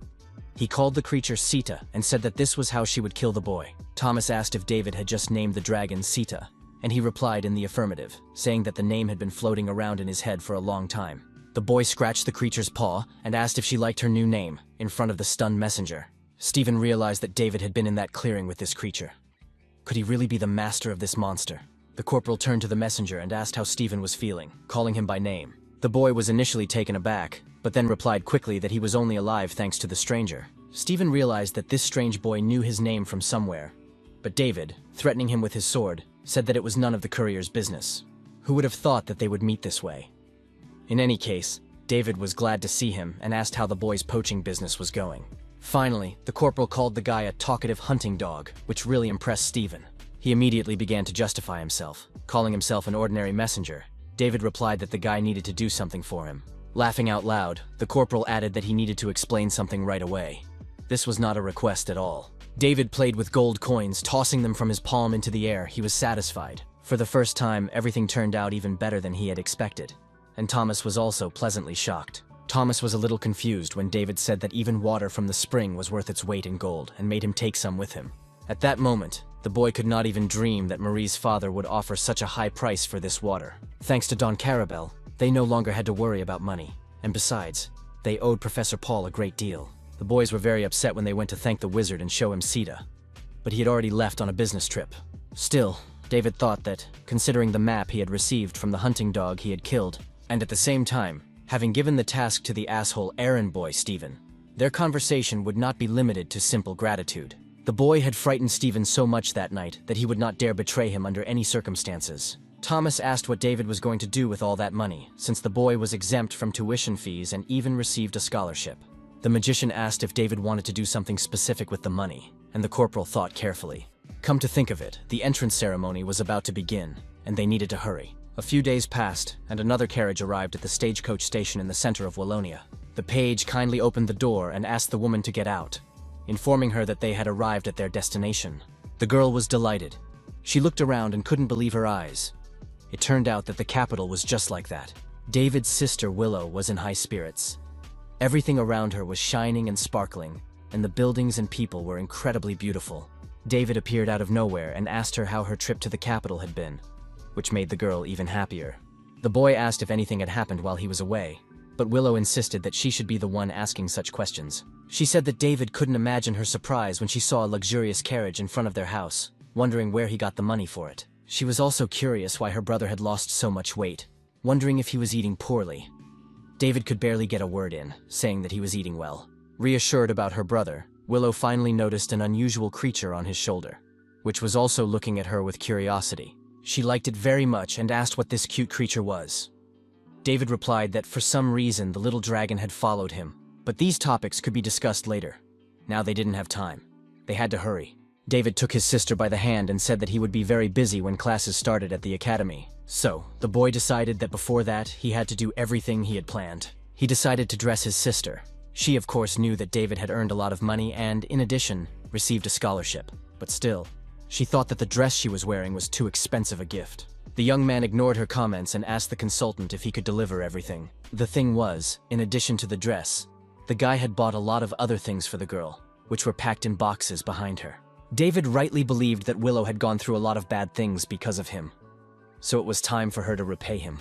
He called the creature Sita and said that this was how she would kill the boy. Thomas asked if David had just named the dragon Sita, and he replied in the affirmative, saying that the name had been floating around in his head for a long time. The boy scratched the creature's paw and asked if she liked her new name, in front of the stunned messenger. Stephen realized that David had been in that clearing with this creature. Could he really be the master of this monster? The corporal turned to the messenger and asked how Stephen was feeling, calling him by name. The boy was initially taken aback, but then replied quickly that he was only alive thanks to the stranger. Stephen realized that this strange boy knew his name from somewhere, but David, threatening him with his sword, said that it was none of the courier's business. Who would have thought that they would meet this way? In any case, David was glad to see him and asked how the boy's poaching business was going. Finally, the corporal called the guy a talkative hunting dog, which really impressed Stephen. He immediately began to justify himself, calling himself an ordinary messenger. David replied that the guy needed to do something for him. Laughing out loud, the corporal added that he needed to explain something right away. This was not a request at all. David played with gold coins, tossing them from his palm into the air. He was satisfied. For the first time, everything turned out even better than he had expected. And Thomas was also pleasantly shocked. Thomas was a little confused when David said that even water from the spring was worth its weight in gold and made him take some with him. At that moment, the boy could not even dream that Marie's father would offer such a high price for this water. Thanks to Don Carabel, they no longer had to worry about money. And besides, they owed Professor Paul a great deal. The boys were very upset when they went to thank the wizard and show him Sita. But he had already left on a business trip. Still, David thought that, considering the map he had received from the hunting dog he had killed, and at the same time, having given the task to the asshole errand boy Stephen, their conversation would not be limited to simple gratitude. The boy had frightened Stephen so much that night that he would not dare betray him under any circumstances. Thomas asked what David was going to do with all that money, since the boy was exempt from tuition fees and even received a scholarship. The magician asked if David wanted to do something specific with the money, and the corporal thought carefully. Come to think of it, the entrance ceremony was about to begin, and they needed to hurry. A few days passed, and another carriage arrived at the stagecoach station in the center of Wallonia. The page kindly opened the door and asked the woman to get out, informing her that they had arrived at their destination. The girl was delighted. She looked around and couldn't believe her eyes. It turned out that the capital was just like that. David's sister Willow was in high spirits. Everything around her was shining and sparkling, and the buildings and people were incredibly beautiful. David appeared out of nowhere and asked her how her trip to the capital had been, which made the girl even happier. The boy asked if anything had happened while he was away, but Willow insisted that she should be the one asking such questions. She said that David couldn't imagine her surprise when she saw a luxurious carriage in front of their house, wondering where he got the money for it. She was also curious why her brother had lost so much weight, wondering if he was eating poorly. David could barely get a word in, saying that he was eating well. Reassured about her brother, Willow finally noticed an unusual creature on his shoulder, which was also looking at her with curiosity. She liked it very much and asked what this cute creature was. David replied that for some reason the little dragon had followed him, but these topics could be discussed later. Now they didn't have time. They had to hurry. David took his sister by the hand and said that he would be very busy when classes started at the academy. So, the boy decided that before that, he had to do everything he had planned. He decided to dress his sister. She, of course, knew that David had earned a lot of money and, in addition, received a scholarship. But still, she thought that the dress she was wearing was too expensive a gift. The young man ignored her comments and asked the consultant if he could deliver everything. The thing was, in addition to the dress, the guy had bought a lot of other things for the girl, which were packed in boxes behind her. David rightly believed that Willow had gone through a lot of bad things because of him. So it was time for her to repay him.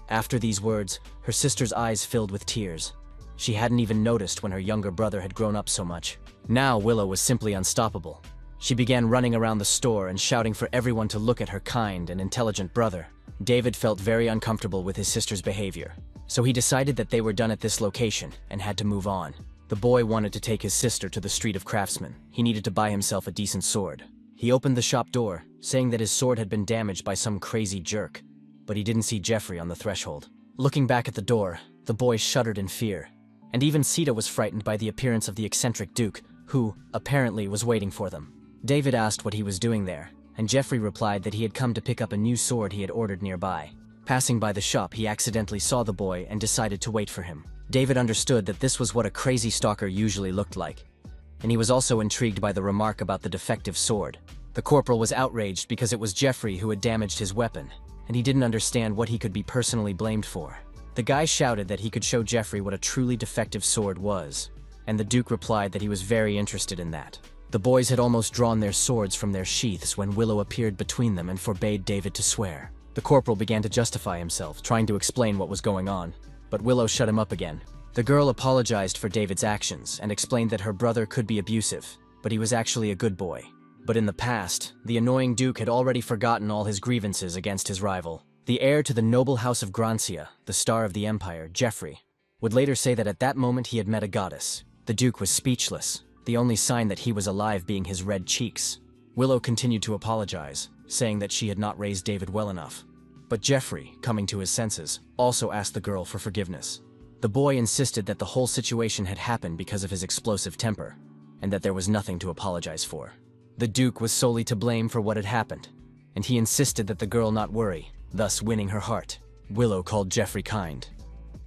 After these words, her sister's eyes filled with tears. She hadn't even noticed when her younger brother had grown up so much. Now Willow was simply unstoppable. She began running around the store and shouting for everyone to look at her kind and intelligent brother. David felt very uncomfortable with his sister's behavior, so he decided that they were done at this location and had to move on. The boy wanted to take his sister to the Street of Craftsmen. He needed to buy himself a decent sword. He opened the shop door, saying that his sword had been damaged by some crazy jerk, but he didn't see Jeffrey on the threshold. Looking back at the door, the boy shuddered in fear, and even Sita was frightened by the appearance of the eccentric Duke, who, apparently, was waiting for them. David asked what he was doing there, and Jeffrey replied that he had come to pick up a new sword he had ordered nearby. Passing by the shop, he accidentally saw the boy and decided to wait for him. David understood that this was what a crazy stalker usually looked like, and he was also intrigued by the remark about the defective sword. The corporal was outraged because it was Jeffrey who had damaged his weapon, and he didn't understand what he could be personally blamed for. The guy shouted that he could show Jeffrey what a truly defective sword was, and the Duke replied that he was very interested in that. The boys had almost drawn their swords from their sheaths when Willow appeared between them and forbade David to swear. The corporal began to justify himself, trying to explain what was going on, but Willow shut him up again. The girl apologized for David's actions and explained that her brother could be abusive, but he was actually a good boy. But in the past, the annoying Duke had already forgotten all his grievances against his rival. The heir to the noble house of Grancia, the star of the empire, Jeffrey, would later say that at that moment he had met a goddess. The Duke was speechless, the only sign that he was alive being his red cheeks. Willow continued to apologize, saying that she had not raised David well enough. But Jeffrey, coming to his senses, also asked the girl for forgiveness. The boy insisted that the whole situation had happened because of his explosive temper, and that there was nothing to apologize for. The Duke was solely to blame for what had happened, and he insisted that the girl not worry, thus winning her heart. Willow called Jeffrey kind.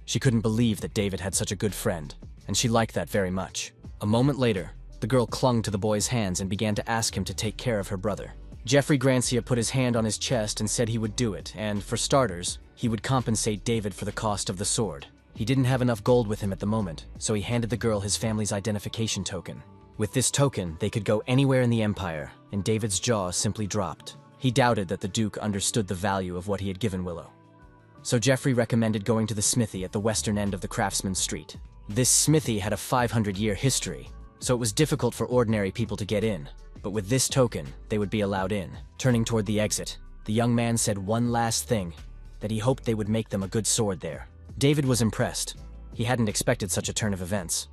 She couldn't believe that David had such a good friend, and she liked that very much. A moment later, the girl clung to the boy's hands and began to ask him to take care of her brother. Jeffrey Grancia put his hand on his chest and said he would do it, and, for starters, he would compensate David for the cost of the sword. He didn't have enough gold with him at the moment, so he handed the girl his family's identification token. With this token, they could go anywhere in the Empire, and David's jaw simply dropped. He doubted that the Duke understood the value of what he had given Willow. So Jeffrey recommended going to the smithy at the western end of the Craftsman's Street. This smithy had a 500-year history, so it was difficult for ordinary people to get in, but with this token, they would be allowed in. Turning toward the exit, the young man said one last thing, that he hoped they would make them a good sword there. David was impressed. He hadn't expected such a turn of events.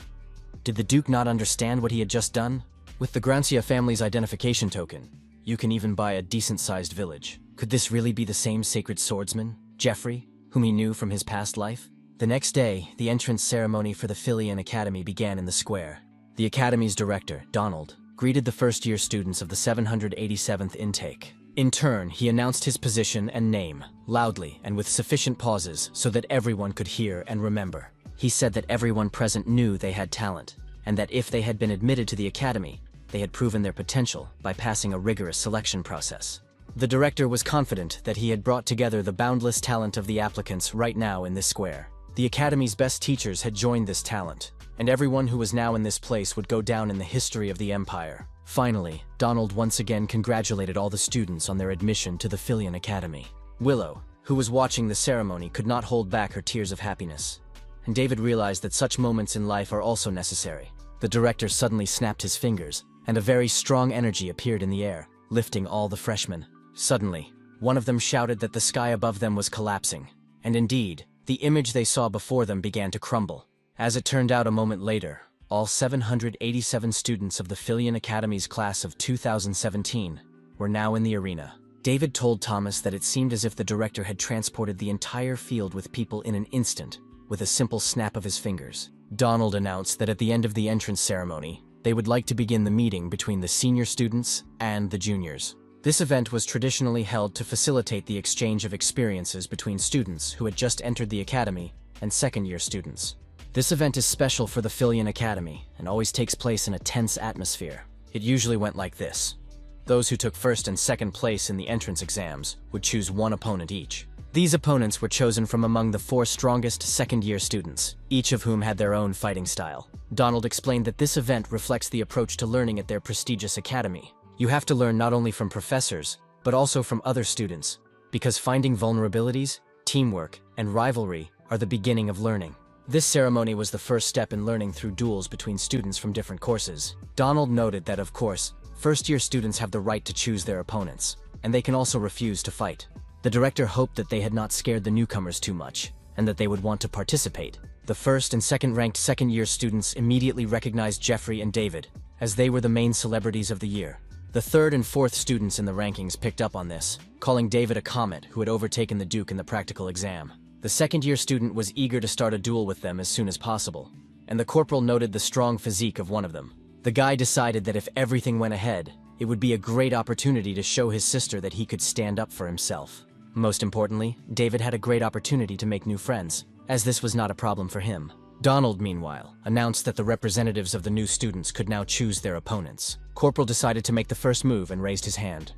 Did the Duke not understand what he had just done? With the Grancia family's identification token, you can even buy a decent-sized village. Could this really be the same sacred swordsman, Jeffrey, whom he knew from his past life? The next day, the entrance ceremony for the Philian Academy began in the square. The Academy's director, Donald, greeted the first-year students of the 787th intake. In turn, he announced his position and name, loudly and with sufficient pauses so that everyone could hear and remember. He said that everyone present knew they had talent, and that if they had been admitted to the Academy, they had proven their potential by passing a rigorous selection process. The director was confident that he had brought together the boundless talent of the applicants right now in this square. The Academy's best teachers had joined this talent, and everyone who was now in this place would go down in the history of the Empire. Finally, Donald once again congratulated all the students on their admission to the Philian Academy. Willow, who was watching the ceremony, could not hold back her tears of happiness, and David realized that such moments in life are also necessary. The director suddenly snapped his fingers, and a very strong energy appeared in the air, lifting all the freshmen. Suddenly, one of them shouted that the sky above them was collapsing, and indeed, the image they saw before them began to crumble. As it turned out a moment later, all 787 students of the Philian Academy's class of 2017 were now in the arena. David told Thomas that it seemed as if the director had transported the entire field with people in an instant, with a simple snap of his fingers. Donald announced that at the end of the entrance ceremony, they would like to begin the meeting between the senior students and the juniors. This event was traditionally held to facilitate the exchange of experiences between students who had just entered the academy and second-year students. This event is special for the Filian Academy and always takes place in a tense atmosphere. It usually went like this. Those who took first and second place in the entrance exams would choose one opponent each. These opponents were chosen from among the 4 strongest second-year students, each of whom had their own fighting style. Donald explained that this event reflects the approach to learning at their prestigious academy. You have to learn not only from professors, but also from other students, because finding vulnerabilities, teamwork, and rivalry are the beginning of learning. This ceremony was the first step in learning through duels between students from different courses. Donald noted that, of course, first-year students have the right to choose their opponents, and they can also refuse to fight. The director hoped that they had not scared the newcomers too much, and that they would want to participate. The first and second-ranked second-year students immediately recognized Jeffrey and David, as they were the main celebrities of the year. The third and fourth students in the rankings picked up on this, calling David a comet who had overtaken the Duke in the practical exam. The second-year student was eager to start a duel with them as soon as possible, and the corporal noted the strong physique of one of them. The guy decided that if everything went ahead, it would be a great opportunity to show his sister that he could stand up for himself. Most importantly, David had a great opportunity to make new friends, as this was not a problem for him. Donald, meanwhile, announced that the representatives of the new students could now choose their opponents. Corporal decided to make the first move and raised his hand.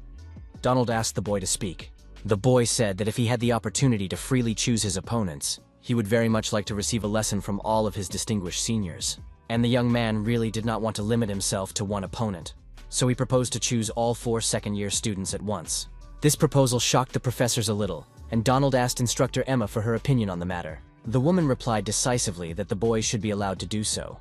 Donald asked the boy to speak. The boy said that if he had the opportunity to freely choose his opponents, he would very much like to receive a lesson from all of his distinguished seniors. And the young man really did not want to limit himself to one opponent, so he proposed to choose all 4 second-year students at once. This proposal shocked the professors a little, and Donald asked instructor Emma for her opinion on the matter. The woman replied decisively that the boys should be allowed to do so,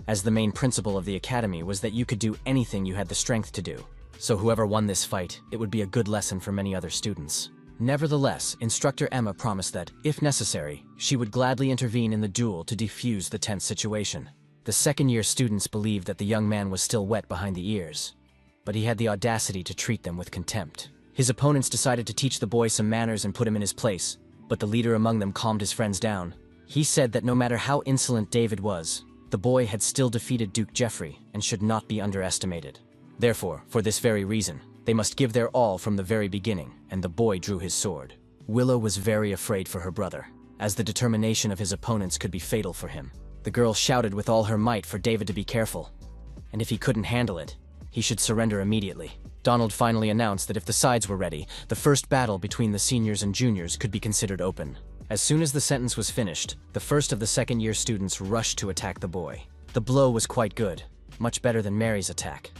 as the main principle of the academy was that you could do anything you had the strength to do. So whoever won this fight, it would be a good lesson for many other students. Nevertheless, instructor Emma promised that, if necessary, she would gladly intervene in the duel to defuse the tense situation. The second-year students believed that the young man was still wet behind the ears, but he had the audacity to treat them with contempt. His opponents decided to teach the boy some manners and put him in his place, but the leader among them calmed his friends down. He said that no matter how insolent David was, the boy had still defeated Duke Jeffrey and should not be underestimated. Therefore, for this very reason, they must give their all from the very beginning, and the boy drew his sword. Willow was very afraid for her brother, as the determination of his opponents could be fatal for him. The girl shouted with all her might for David to be careful, and if he couldn't handle it, he should surrender immediately. Donald finally announced that if the sides were ready, the first battle between the seniors and juniors could be considered open. As soon as the sentence was finished, the first of the second-year students rushed to attack the boy. The blow was quite good, much better than Mary's attack.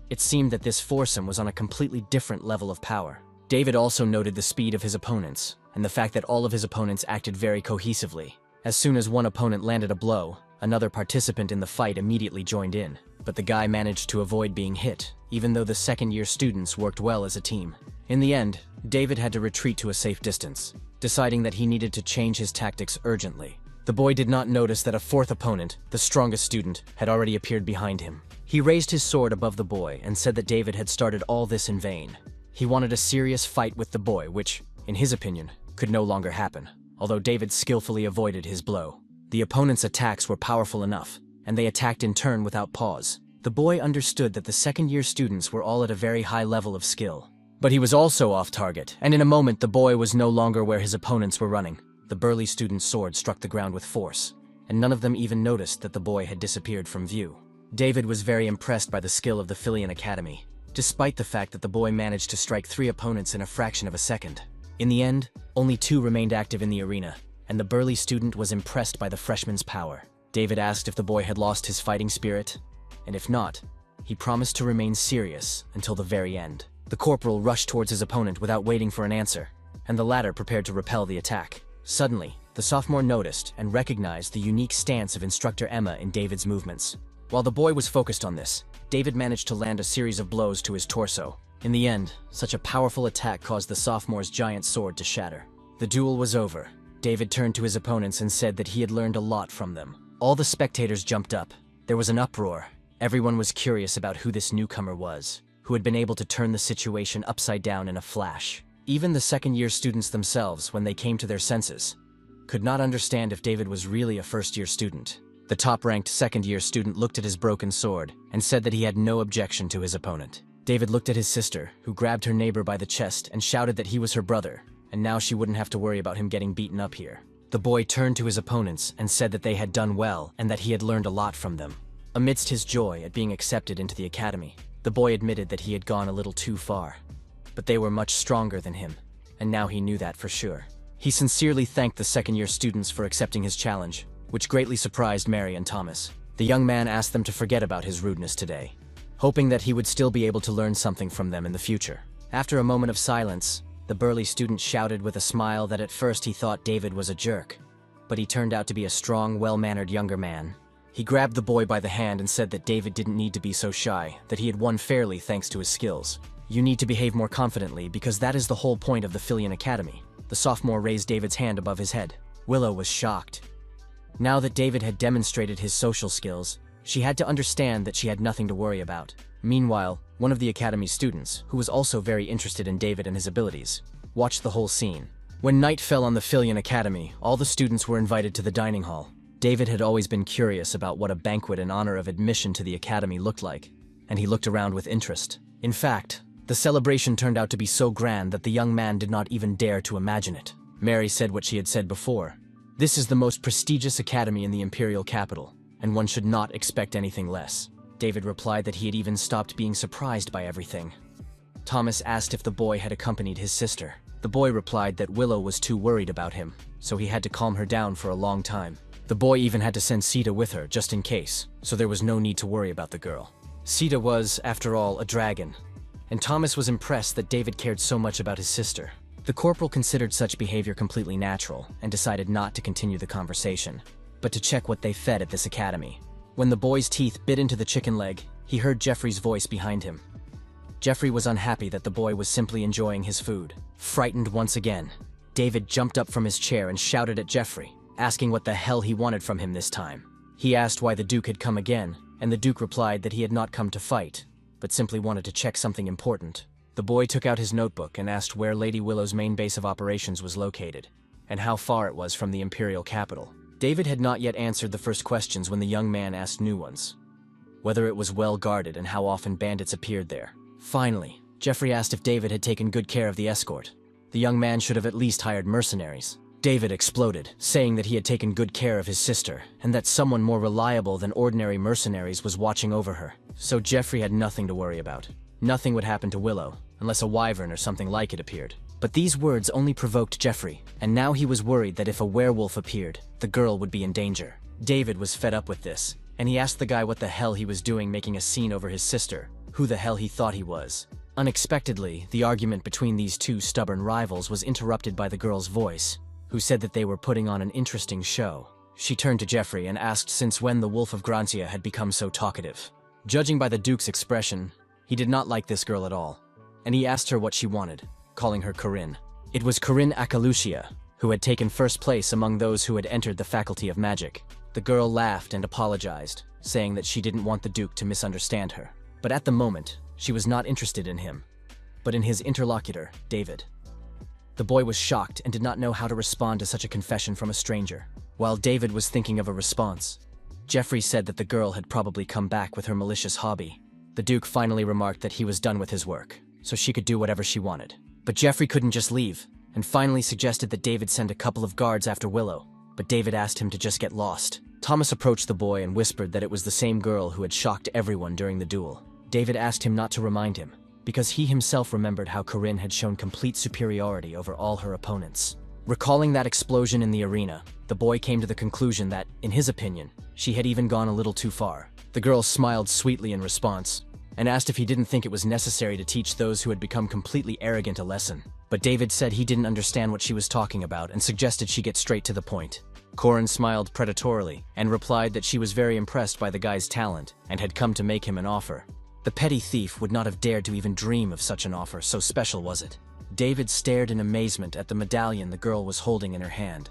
It seemed that this foursome was on a completely different level of power. David also noted the speed of his opponents, and the fact that all of his opponents acted very cohesively. As soon as one opponent landed a blow, another participant in the fight immediately joined in. But the guy managed to avoid being hit, even though the second-year students worked well as a team. In the end, David had to retreat to a safe distance, deciding that he needed to change his tactics urgently. The boy did not notice that a fourth opponent, the strongest student, had already appeared behind him. He raised his sword above the boy and said that David had started all this in vain. He wanted a serious fight with the boy, which, in his opinion, could no longer happen, although David skillfully avoided his blow. The opponent's attacks were powerful enough, and they attacked in turn without pause. The boy understood that the second-year students were all at a very high level of skill. But he was also off target, and in a moment the boy was no longer where his opponents were running. The burly student's sword struck the ground with force, and none of them even noticed that the boy had disappeared from view. David was very impressed by the skill of the Filian Academy, despite the fact that the boy managed to strike 3 opponents in a fraction of a second. In the end, only 2 remained active in the arena, and the burly student was impressed by the freshman's power. David asked if the boy had lost his fighting spirit, and if not, he promised to remain serious until the very end. The corporal rushed towards his opponent without waiting for an answer, and the latter prepared to repel the attack. Suddenly, the sophomore noticed and recognized the unique stance of instructor Emma in David's movements. While the boy was focused on this, David managed to land a series of blows to his torso. In the end, such a powerful attack caused the sophomore's giant sword to shatter. The duel was over. David turned to his opponents and said that he had learned a lot from them. All the spectators jumped up. There was an uproar. Everyone was curious about who this newcomer was, who had been able to turn the situation upside down in a flash. Even the second-year students themselves, when they came to their senses, could not understand if David was really a first-year student. The top-ranked second-year student looked at his broken sword and said that he had no objection to his opponent. David looked at his sister, who grabbed her neighbor by the chest and shouted that he was her brother, and now she wouldn't have to worry about him getting beaten up here. The boy turned to his opponents and said that they had done well and that he had learned a lot from them. Amidst his joy at being accepted into the academy, the boy admitted that he had gone a little too far. But they were much stronger than him, and now he knew that for sure. He sincerely thanked the second-year students for accepting his challenge, which greatly surprised Mary and Thomas. The young man asked them to forget about his rudeness today, hoping that he would still be able to learn something from them in the future. After a moment of silence, the burly student shouted with a smile that at first he thought David was a jerk, but he turned out to be a strong, well-mannered younger man. He grabbed the boy by the hand and said that David didn't need to be so shy, that he had won fairly thanks to his skills. You need to behave more confidently because that is the whole point of the Philian Academy. The sophomore raised David's hand above his head. Willow was shocked. Now that David had demonstrated his social skills, she had to understand that she had nothing to worry about. Meanwhile, one of the Academy's students, who was also very interested in David and his abilities, watched the whole scene. When night fell on the Philian Academy, all the students were invited to the dining hall. David had always been curious about what a banquet in honor of admission to the Academy looked like, and he looked around with interest. In fact, the celebration turned out to be so grand that the young man did not even dare to imagine it. Mary said what she had said before. This is the most prestigious academy in the imperial capital, and one should not expect anything less. David replied that he had even stopped being surprised by everything. Thomas asked if the boy had accompanied his sister. The boy replied that Willow was too worried about him, so he had to calm her down for a long time. The boy even had to send Sita with her, just in case, so there was no need to worry about the girl. Sita was, after all, a dragon, and Thomas was impressed that David cared so much about his sister. The corporal considered such behavior completely natural and decided not to continue the conversation, but to check what they fed at this academy. When the boy's teeth bit into the chicken leg, he heard Jeffrey's voice behind him. Jeffrey was unhappy that the boy was simply enjoying his food. Frightened once again, David jumped up from his chair and shouted at Jeffrey, asking what the hell he wanted from him this time. He asked why the Duke had come again, and the Duke replied that he had not come to fight, but simply wanted to check something important. The boy took out his notebook and asked where Lady Willow's main base of operations was located, and how far it was from the imperial capital. David had not yet answered the first questions when the young man asked new ones. Whether it was well guarded and how often bandits appeared there. Finally, Jeffrey asked if David had taken good care of the escort. The young man should have at least hired mercenaries. David exploded, saying that he had taken good care of his sister, and that someone more reliable than ordinary mercenaries was watching over her. So Jeffrey had nothing to worry about. Nothing would happen to Willow, unless a wyvern or something like it appeared. But these words only provoked Jeffrey, and now he was worried that if a werewolf appeared, the girl would be in danger. David was fed up with this, and he asked the guy what the hell he was doing making a scene over his sister, who the hell he thought he was. Unexpectedly, the argument between these two stubborn rivals was interrupted by the girl's voice, who said that they were putting on an interesting show. She turned to Jeffrey and asked since when the Wolf of Grancia had become so talkative. Judging by the Duke's expression, he did not like this girl at all, and he asked her what she wanted, calling her Corinne. It was Corinne Akalucia, who had taken first place among those who had entered the Faculty of Magic. The girl laughed and apologized, saying that she didn't want the Duke to misunderstand her. But at the moment, she was not interested in him, but in his interlocutor, David. The boy was shocked and did not know how to respond to such a confession from a stranger. While David was thinking of a response, Jeffrey said that the girl had probably come back with her malicious hobby. The Duke finally remarked that he was done with his work, so she could do whatever she wanted. But Jeffrey couldn't just leave, and finally suggested that David send a couple of guards after Willow, but David asked him to just get lost. Thomas approached the boy and whispered that it was the same girl who had shocked everyone during the duel. David asked him not to remind him, because he himself remembered how Corinne had shown complete superiority over all her opponents. Recalling that explosion in the arena, the boy came to the conclusion that, in his opinion, she had even gone a little too far. The girl smiled sweetly in response, and asked if he didn't think it was necessary to teach those who had become completely arrogant a lesson. But David said he didn't understand what she was talking about and suggested she get straight to the point. Corinne smiled predatorily and replied that she was very impressed by the guy's talent and had come to make him an offer. The petty thief would not have dared to even dream of such an offer, so special was it. David stared in amazement at the medallion the girl was holding in her hand.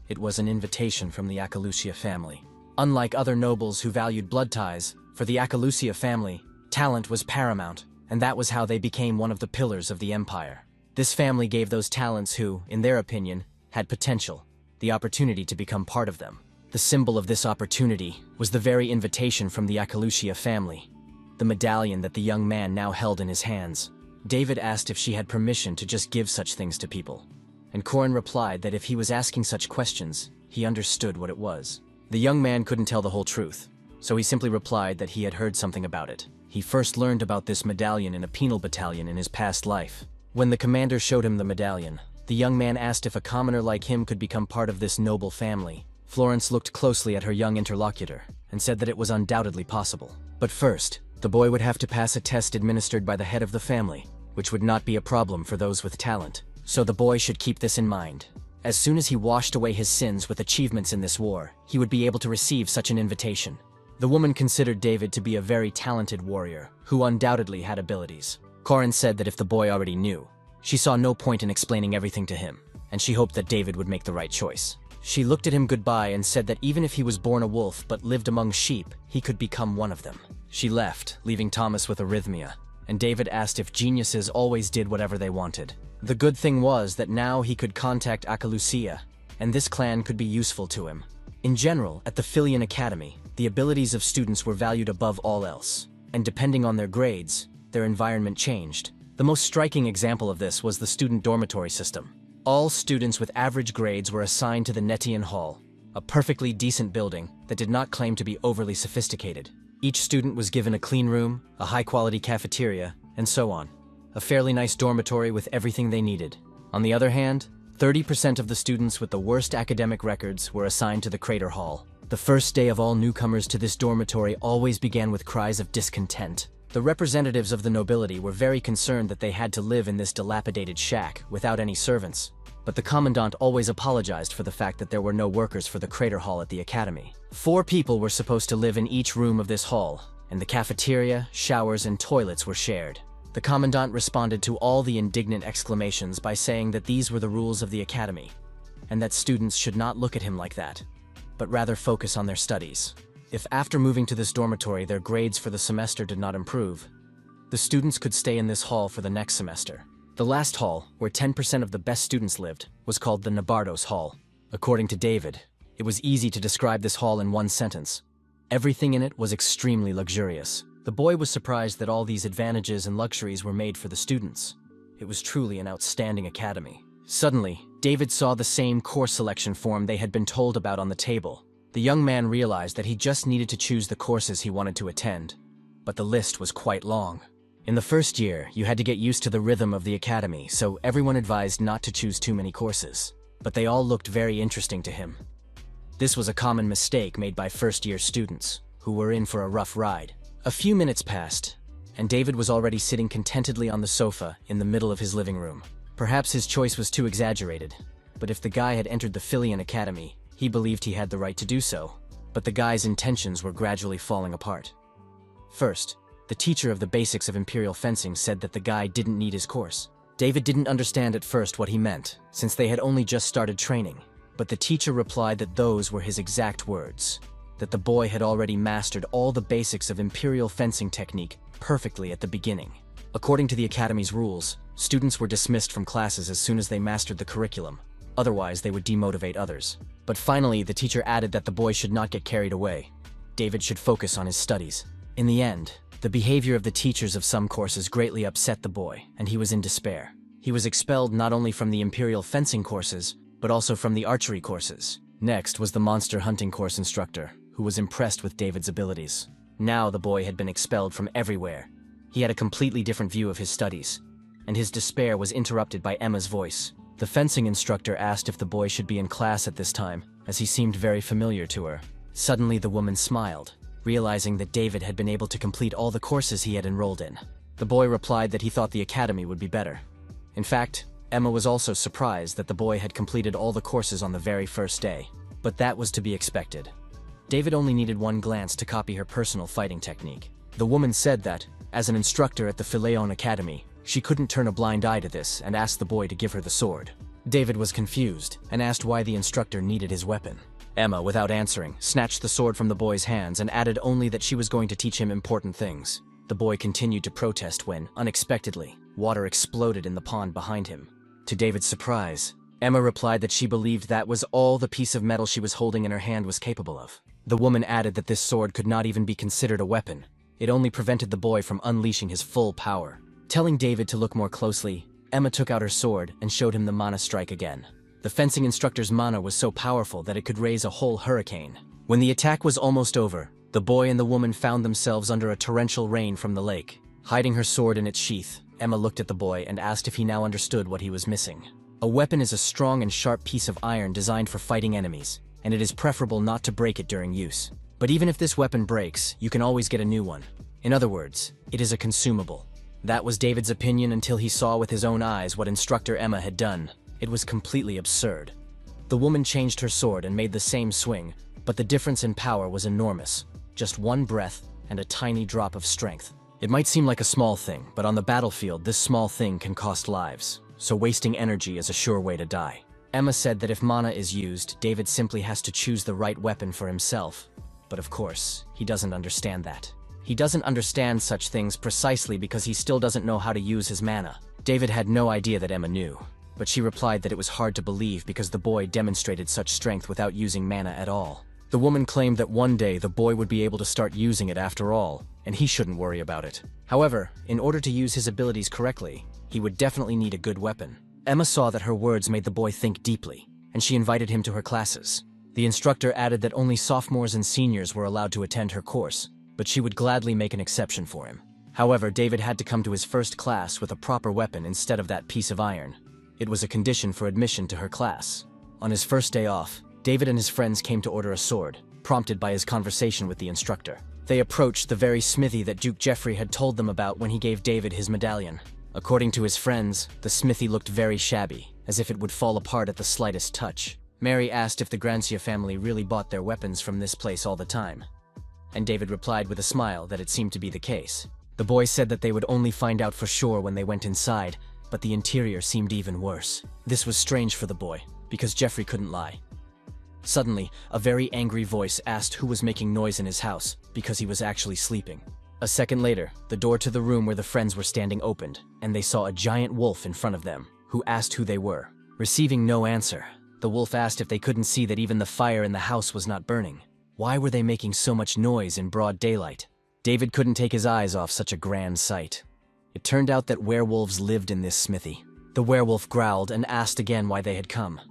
It was an invitation from the Akalucia family. Unlike other nobles who valued blood ties, for the Akalucia family, talent was paramount, and that was how they became one of the pillars of the empire. This family gave those talents who, in their opinion, had potential, the opportunity to become part of them. The symbol of this opportunity was the very invitation from the Akalushia family, the medallion that the young man now held in his hands. David asked if she had permission to just give such things to people, and Corin replied that if he was asking such questions, he understood what it was. The young man couldn't tell the whole truth, so he simply replied that he had heard something about it. He first learned about this medallion in a penal battalion in his past life. When the commander showed him the medallion, the young man asked if a commoner like him could become part of this noble family. Florence looked closely at her young interlocutor and said that it was undoubtedly possible. But first, the boy would have to pass a test administered by the head of the family, which would not be a problem for those with talent. So the boy should keep this in mind. As soon as he washed away his sins with achievements in this war, he would be able to receive such an invitation. The woman considered David to be a very talented warrior, who undoubtedly had abilities. Corin said that if the boy already knew, she saw no point in explaining everything to him, and she hoped that David would make the right choice. She looked at him goodbye and said that even if he was born a wolf but lived among sheep, he could become one of them. She left, leaving Thomas with arrhythmia, and David asked if geniuses always did whatever they wanted. The good thing was that now he could contact Akalusia, and this clan could be useful to him. In general, at the Philian Academy, the abilities of students were valued above all else, and depending on their grades, their environment changed. The most striking example of this was the student dormitory system. All students with average grades were assigned to the Netian Hall, a perfectly decent building that did not claim to be overly sophisticated. Each student was given a clean room, a high-quality cafeteria, and so on. A fairly nice dormitory with everything they needed. On the other hand, 30% of the students with the worst academic records were assigned to the Crater Hall. The first day of all newcomers to this dormitory always began with cries of discontent. The representatives of the nobility were very concerned that they had to live in this dilapidated shack without any servants, but the commandant always apologized for the fact that there were no workers for the Crater Hall at the academy. 4 people were supposed to live in each room of this hall, and the cafeteria, showers, and toilets were shared. The commandant responded to all the indignant exclamations by saying that these were the rules of the academy, and that students should not look at him like that, but rather focus on their studies. If after moving to this dormitory their grades for the semester did not improve, the students could stay in this hall for the next semester. The last hall, where 10% of the best students lived, was called the Nabardos Hall. According to David, it was easy to describe this hall in one sentence. Everything in it was extremely luxurious. The boy was surprised that all these advantages and luxuries were made for the students. It was truly an outstanding academy. Suddenly, David saw the same course selection form they had been told about on the table. The young man realized that he just needed to choose the courses he wanted to attend, but the list was quite long. In the first year, you had to get used to the rhythm of the academy, so everyone advised not to choose too many courses, but they all looked very interesting to him. This was a common mistake made by first-year students, who were in for a rough ride. A few minutes passed, and David was already sitting contentedly on the sofa in the middle of his living room. Perhaps his choice was too exaggerated, but if the guy had entered the Philian Academy, he believed he had the right to do so. But the guy's intentions were gradually falling apart. First, the teacher of the basics of imperial fencing said that the guy didn't need his course. David didn't understand at first what he meant, since they had only just started training, but the teacher replied that those were his exact words, that the boy had already mastered all the basics of imperial fencing technique perfectly at the beginning. According to the academy's rules, students were dismissed from classes as soon as they mastered the curriculum, otherwise they would demotivate others. But finally, the teacher added that the boy should not get carried away. David should focus on his studies. In the end, the behavior of the teachers of some courses greatly upset the boy, and he was in despair. He was expelled not only from the imperial fencing courses, but also from the archery courses. Next was the monster hunting course instructor, who was impressed with David's abilities. Now the boy had been expelled from everywhere. He had a completely different view of his studies, and his despair was interrupted by Emma's voice. The fencing instructor asked if the boy should be in class at this time, as he seemed very familiar to her. Suddenly the woman smiled, realizing that David had been able to complete all the courses he had enrolled in. The boy replied that he thought the academy would be better. In fact, Emma was also surprised that the boy had completed all the courses on the very first day, but that was to be expected. David only needed one glance to copy her personal fighting technique. The woman said that, as an instructor at the Phileon Academy, she couldn't turn a blind eye to this and asked the boy to give her the sword. David was confused and asked why the instructor needed his weapon. Emma, without answering, snatched the sword from the boy's hands and added only that she was going to teach him important things. The boy continued to protest when, unexpectedly, water exploded in the pond behind him. To David's surprise, Emma replied that she believed that was all the piece of metal she was holding in her hand was capable of. The woman added that this sword could not even be considered a weapon. It only prevented the boy from unleashing his full power. Telling David to look more closely, Emma took out her sword and showed him the mana strike again. The fencing instructor's mana was so powerful that it could raise a whole hurricane. When the attack was almost over, the boy and the woman found themselves under a torrential rain from the lake. Hiding her sword in its sheath, Emma looked at the boy and asked if he now understood what he was missing. A weapon is a strong and sharp piece of iron designed for fighting enemies, and it is preferable not to break it during use. But even if this weapon breaks, you can always get a new one. In other words, it is a consumable. That was David's opinion until he saw with his own eyes what instructor Emma had done. It was completely absurd. The woman changed her sword and made the same swing, but the difference in power was enormous. Just one breath and a tiny drop of strength. It might seem like a small thing, but on the battlefield this small thing can cost lives, so wasting energy is a sure way to die. Emma said that if mana is used, David simply has to choose the right weapon for himself. But of course, he doesn't understand that. He doesn't understand such things precisely because he still doesn't know how to use his mana. David had no idea that Emma knew, but she replied that it was hard to believe because the boy demonstrated such strength without using mana at all. The woman claimed that one day the boy would be able to start using it after all, and he shouldn't worry about it. However, in order to use his abilities correctly, he would definitely need a good weapon. Emma saw that her words made the boy think deeply, and she invited him to her classes. The instructor added that only sophomores and seniors were allowed to attend her course, but she would gladly make an exception for him. However, David had to come to his first class with a proper weapon instead of that piece of iron. It was a condition for admission to her class. On his first day off, David and his friends came to order a sword, prompted by his conversation with the instructor. They approached the very smithy that Duke Jeffrey had told them about when he gave David his medallion. According to his friends, the smithy looked very shabby, as if it would fall apart at the slightest touch. Mary asked if the Grancia family really bought their weapons from this place all the time, and David replied with a smile that it seemed to be the case. The boy said that they would only find out for sure when they went inside, but the interior seemed even worse. This was strange for the boy, because Jeffrey couldn't lie. Suddenly, a very angry voice asked who was making noise in his house, because he was actually sleeping. A second later, the door to the room where the friends were standing opened, and they saw a giant wolf in front of them, who asked who they were. Receiving no answer, the wolf asked if they couldn't see that even the fire in the house was not burning. Why were they making so much noise in broad daylight? David couldn't take his eyes off such a grand sight. It turned out that werewolves lived in this smithy. The werewolf growled and asked again why they had come,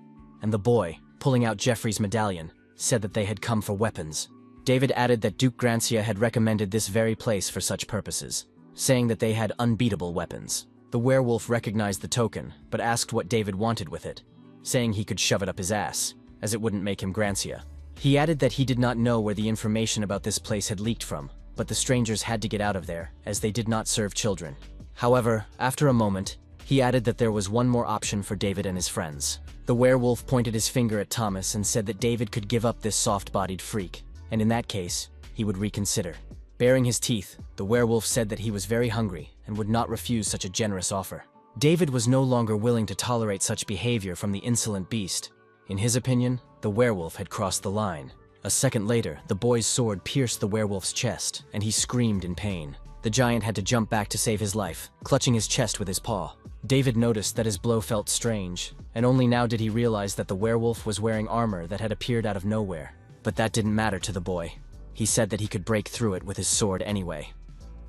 and the boy, pulling out Jeffrey's medallion, said that they had come for weapons. David added that Duke Grancia had recommended this very place for such purposes, saying that they had unbeatable weapons. The werewolf recognized the token, but asked what David wanted with it, saying he could shove it up his ass, as it wouldn't make him Grancia. He added that he did not know where the information about this place had leaked from, but the strangers had to get out of there, as they did not serve children. However, after a moment, he added that there was one more option for David and his friends. The werewolf pointed his finger at Thomas and said that David could give up this soft-bodied freak, and in that case, he would reconsider. Baring his teeth, the werewolf said that he was very hungry and would not refuse such a generous offer. David was no longer willing to tolerate such behavior from the insolent beast. In his opinion, the werewolf had crossed the line. A second later, the boy's sword pierced the werewolf's chest, and he screamed in pain. The giant had to jump back to save his life, clutching his chest with his paw. David noticed that his blow felt strange, and only now did he realize that the werewolf was wearing armor that had appeared out of nowhere. But that didn't matter to the boy. He said that he could break through it with his sword anyway.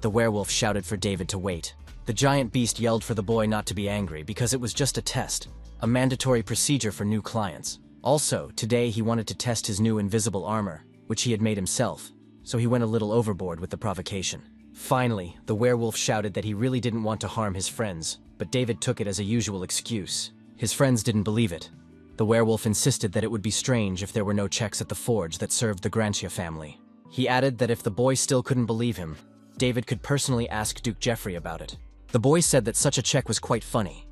The werewolf shouted for David to wait. The giant beast yelled for the boy not to be angry because it was just a test, a mandatory procedure for new clients. Also, today he wanted to test his new invisible armor, which he had made himself, so he went a little overboard with the provocation. Finally, the werewolf shouted that he really didn't want to harm his friends, but David took it as a usual excuse. His friends didn't believe it. The werewolf insisted that it would be strange if there were no checks at the forge that served the Grancia family. He added that if the boy still couldn't believe him, David could personally ask Duke Jeffrey about it. The boy said that such a check was quite funny.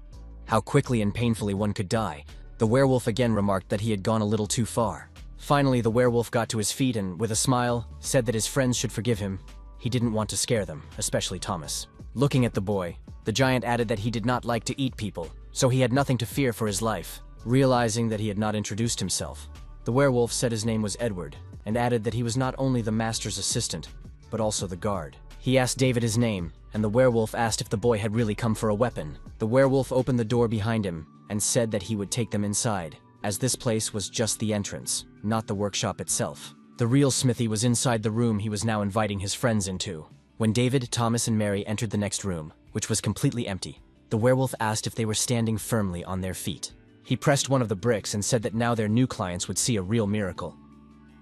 How quickly and painfully one could die. The werewolf again remarked that he had gone a little too far. Finally, the werewolf got to his feet and, with a smile, said that his friends should forgive him. He didn't want to scare them, especially Thomas. Looking at the boy, the giant added that he did not like to eat people, so he had nothing to fear for his life. Realizing that he had not introduced himself, the werewolf said his name was Edward, and added that he was not only the master's assistant, but also the guard. He asked David his name, and the werewolf asked if the boy had really come for a weapon. The werewolf opened the door behind him, and said that he would take them inside, as this place was just the entrance, not the workshop itself. The real smithy was inside the room he was now inviting his friends into. When David, Thomas, and Mary entered the next room, which was completely empty, the werewolf asked if they were standing firmly on their feet. He pressed one of the bricks and said that now their new clients would see a real miracle.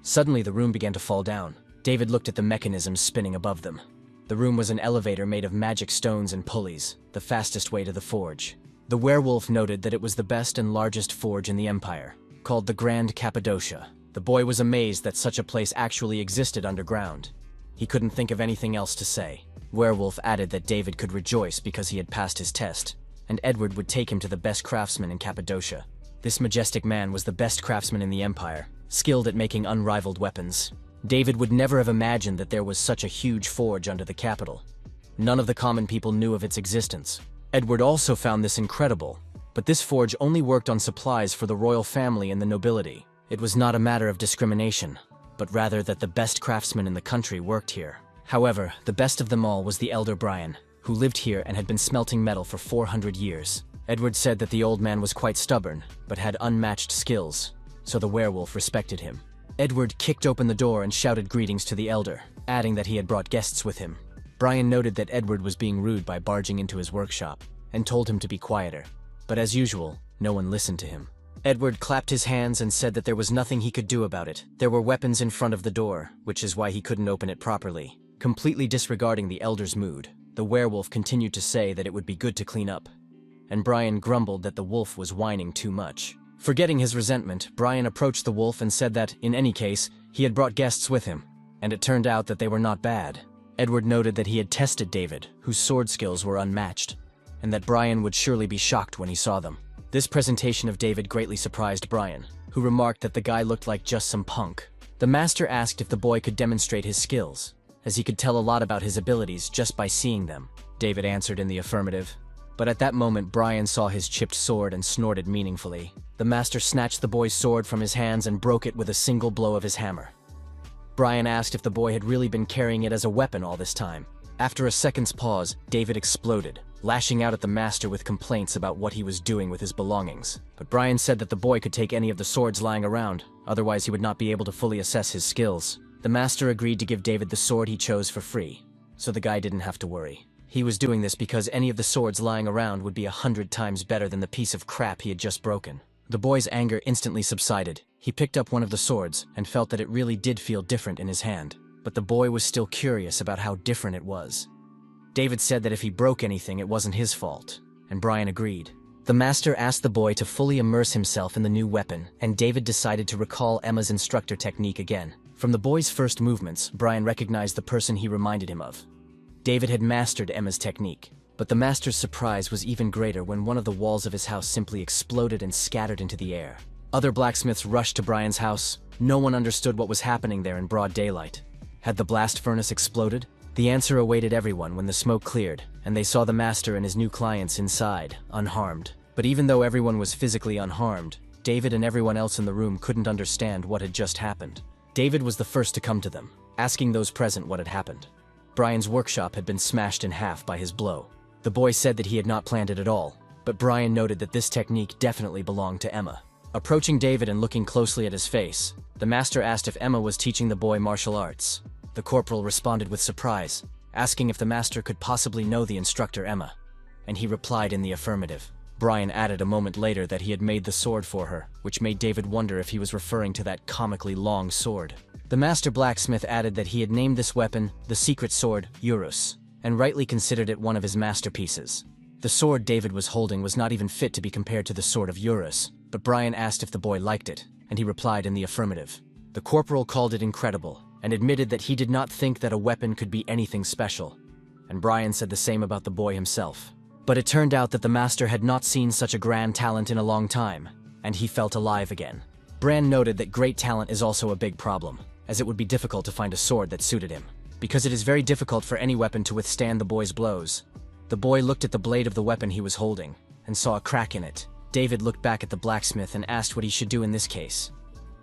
Suddenly, the room began to fall down. David looked at the mechanisms spinning above them. The room was an elevator made of magic stones and pulleys, the fastest way to the forge. The werewolf noted that it was the best and largest forge in the empire, called the Grand Cappadocia. The boy was amazed that such a place actually existed underground. He couldn't think of anything else to say. Werewolf added that David could rejoice because he had passed his test, and Edward would take him to the best craftsman in Cappadocia. This majestic man was the best craftsman in the empire, skilled at making unrivaled weapons. David would never have imagined that there was such a huge forge under the capital. None of the common people knew of its existence. Edward also found this incredible, but this forge only worked on supplies for the royal family and the nobility. It was not a matter of discrimination, but rather that the best craftsmen in the country worked here. However, the best of them all was the elder Brian, who lived here and had been smelting metal for 400 years. Edward said that the old man was quite stubborn, but had unmatched skills, so the werewolf respected him. Edward kicked open the door and shouted greetings to the elder, adding that he had brought guests with him. Brian noted that Edward was being rude by barging into his workshop, and told him to be quieter. But as usual, no one listened to him. Edward clapped his hands and said that there was nothing he could do about it. There were weapons in front of the door, which is why he couldn't open it properly. Completely disregarding the elder's mood, the werewolf continued to say that it would be good to clean up, and Brian grumbled that the wolf was whining too much. Forgetting his resentment, Brian approached the wolf and said that, in any case, he had brought guests with him, and it turned out that they were not bad. Edward noted that he had tested David, whose sword skills were unmatched, and that Brian would surely be shocked when he saw them. This presentation of David greatly surprised Brian, who remarked that the guy looked like just some punk. The master asked if the boy could demonstrate his skills, as he could tell a lot about his abilities just by seeing them. David answered in the affirmative. But at that moment, Brian saw his chipped sword and snorted meaningfully. The master snatched the boy's sword from his hands and broke it with a single blow of his hammer. Brian asked if the boy had really been carrying it as a weapon all this time. After a second's pause, David exploded, lashing out at the master with complaints about what he was doing with his belongings. But Brian said that the boy could take any of the swords lying around, otherwise he would not be able to fully assess his skills. The master agreed to give David the sword he chose for free, so the guy didn't have to worry. He was doing this because any of the swords lying around would be 100 times better than the piece of crap he had just broken. The boy's anger instantly subsided. He picked up one of the swords and felt that it really did feel different in his hand, but the boy was still curious about how different it was. David said that if he broke anything, it wasn't his fault, and Brian agreed. The master asked the boy to fully immerse himself in the new weapon, and David decided to recall Emma's instructor technique again. From the boy's first movements, Brian recognized the person he reminded him of. David had mastered Emma's technique, but the master's surprise was even greater when one of the walls of his house simply exploded and scattered into the air. Other blacksmiths rushed to Brian's house. No one understood what was happening there in broad daylight. Had the blast furnace exploded? The answer awaited everyone when the smoke cleared, and they saw the master and his new clients inside, unharmed. But even though everyone was physically unharmed, David and everyone else in the room couldn't understand what had just happened. David was the first to come to them, asking those present what had happened. Brian's workshop had been smashed in half by his blow. The boy said that he had not planned it at all, but Brian noted that this technique definitely belonged to Emma. Approaching David and looking closely at his face, the master asked if Emma was teaching the boy martial arts. The corporal responded with surprise, asking if the master could possibly know the instructor Emma, and he replied in the affirmative. Brian added a moment later that he had made the sword for her, which made David wonder if he was referring to that comically long sword. The master blacksmith added that he had named this weapon the secret sword Eurus, and rightly considered it one of his masterpieces. The sword David was holding was not even fit to be compared to the sword of Eurus, but Brian asked if the boy liked it, and he replied in the affirmative. The corporal called it incredible, and admitted that he did not think that a weapon could be anything special, and Brian said the same about the boy himself. But it turned out that the master had not seen such a grand talent in a long time, and he felt alive again. Bran noted that great talent is also a big problem, as it would be difficult to find a sword that suited him, because it is very difficult for any weapon to withstand the boy's blows. The boy looked at the blade of the weapon he was holding, and saw a crack in it. David looked back at the blacksmith and asked what he should do in this case,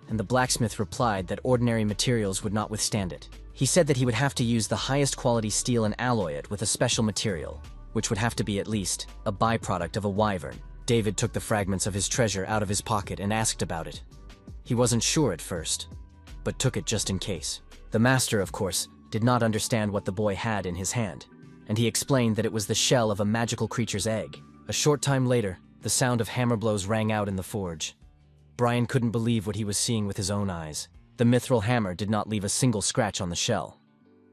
and the blacksmith replied that ordinary materials would not withstand it. He said that he would have to use the highest quality steel and alloy it with a special material, which would have to be at least a byproduct of a wyvern. David took the fragments of his treasure out of his pocket and asked about it. He wasn't sure at first, but took it just in case. The master, of course, did not understand what the boy had in his hand, and he explained that it was the shell of a magical creature's egg. A short time later, the sound of hammer blows rang out in the forge. Brian couldn't believe what he was seeing with his own eyes. The mithril hammer did not leave a single scratch on the shell.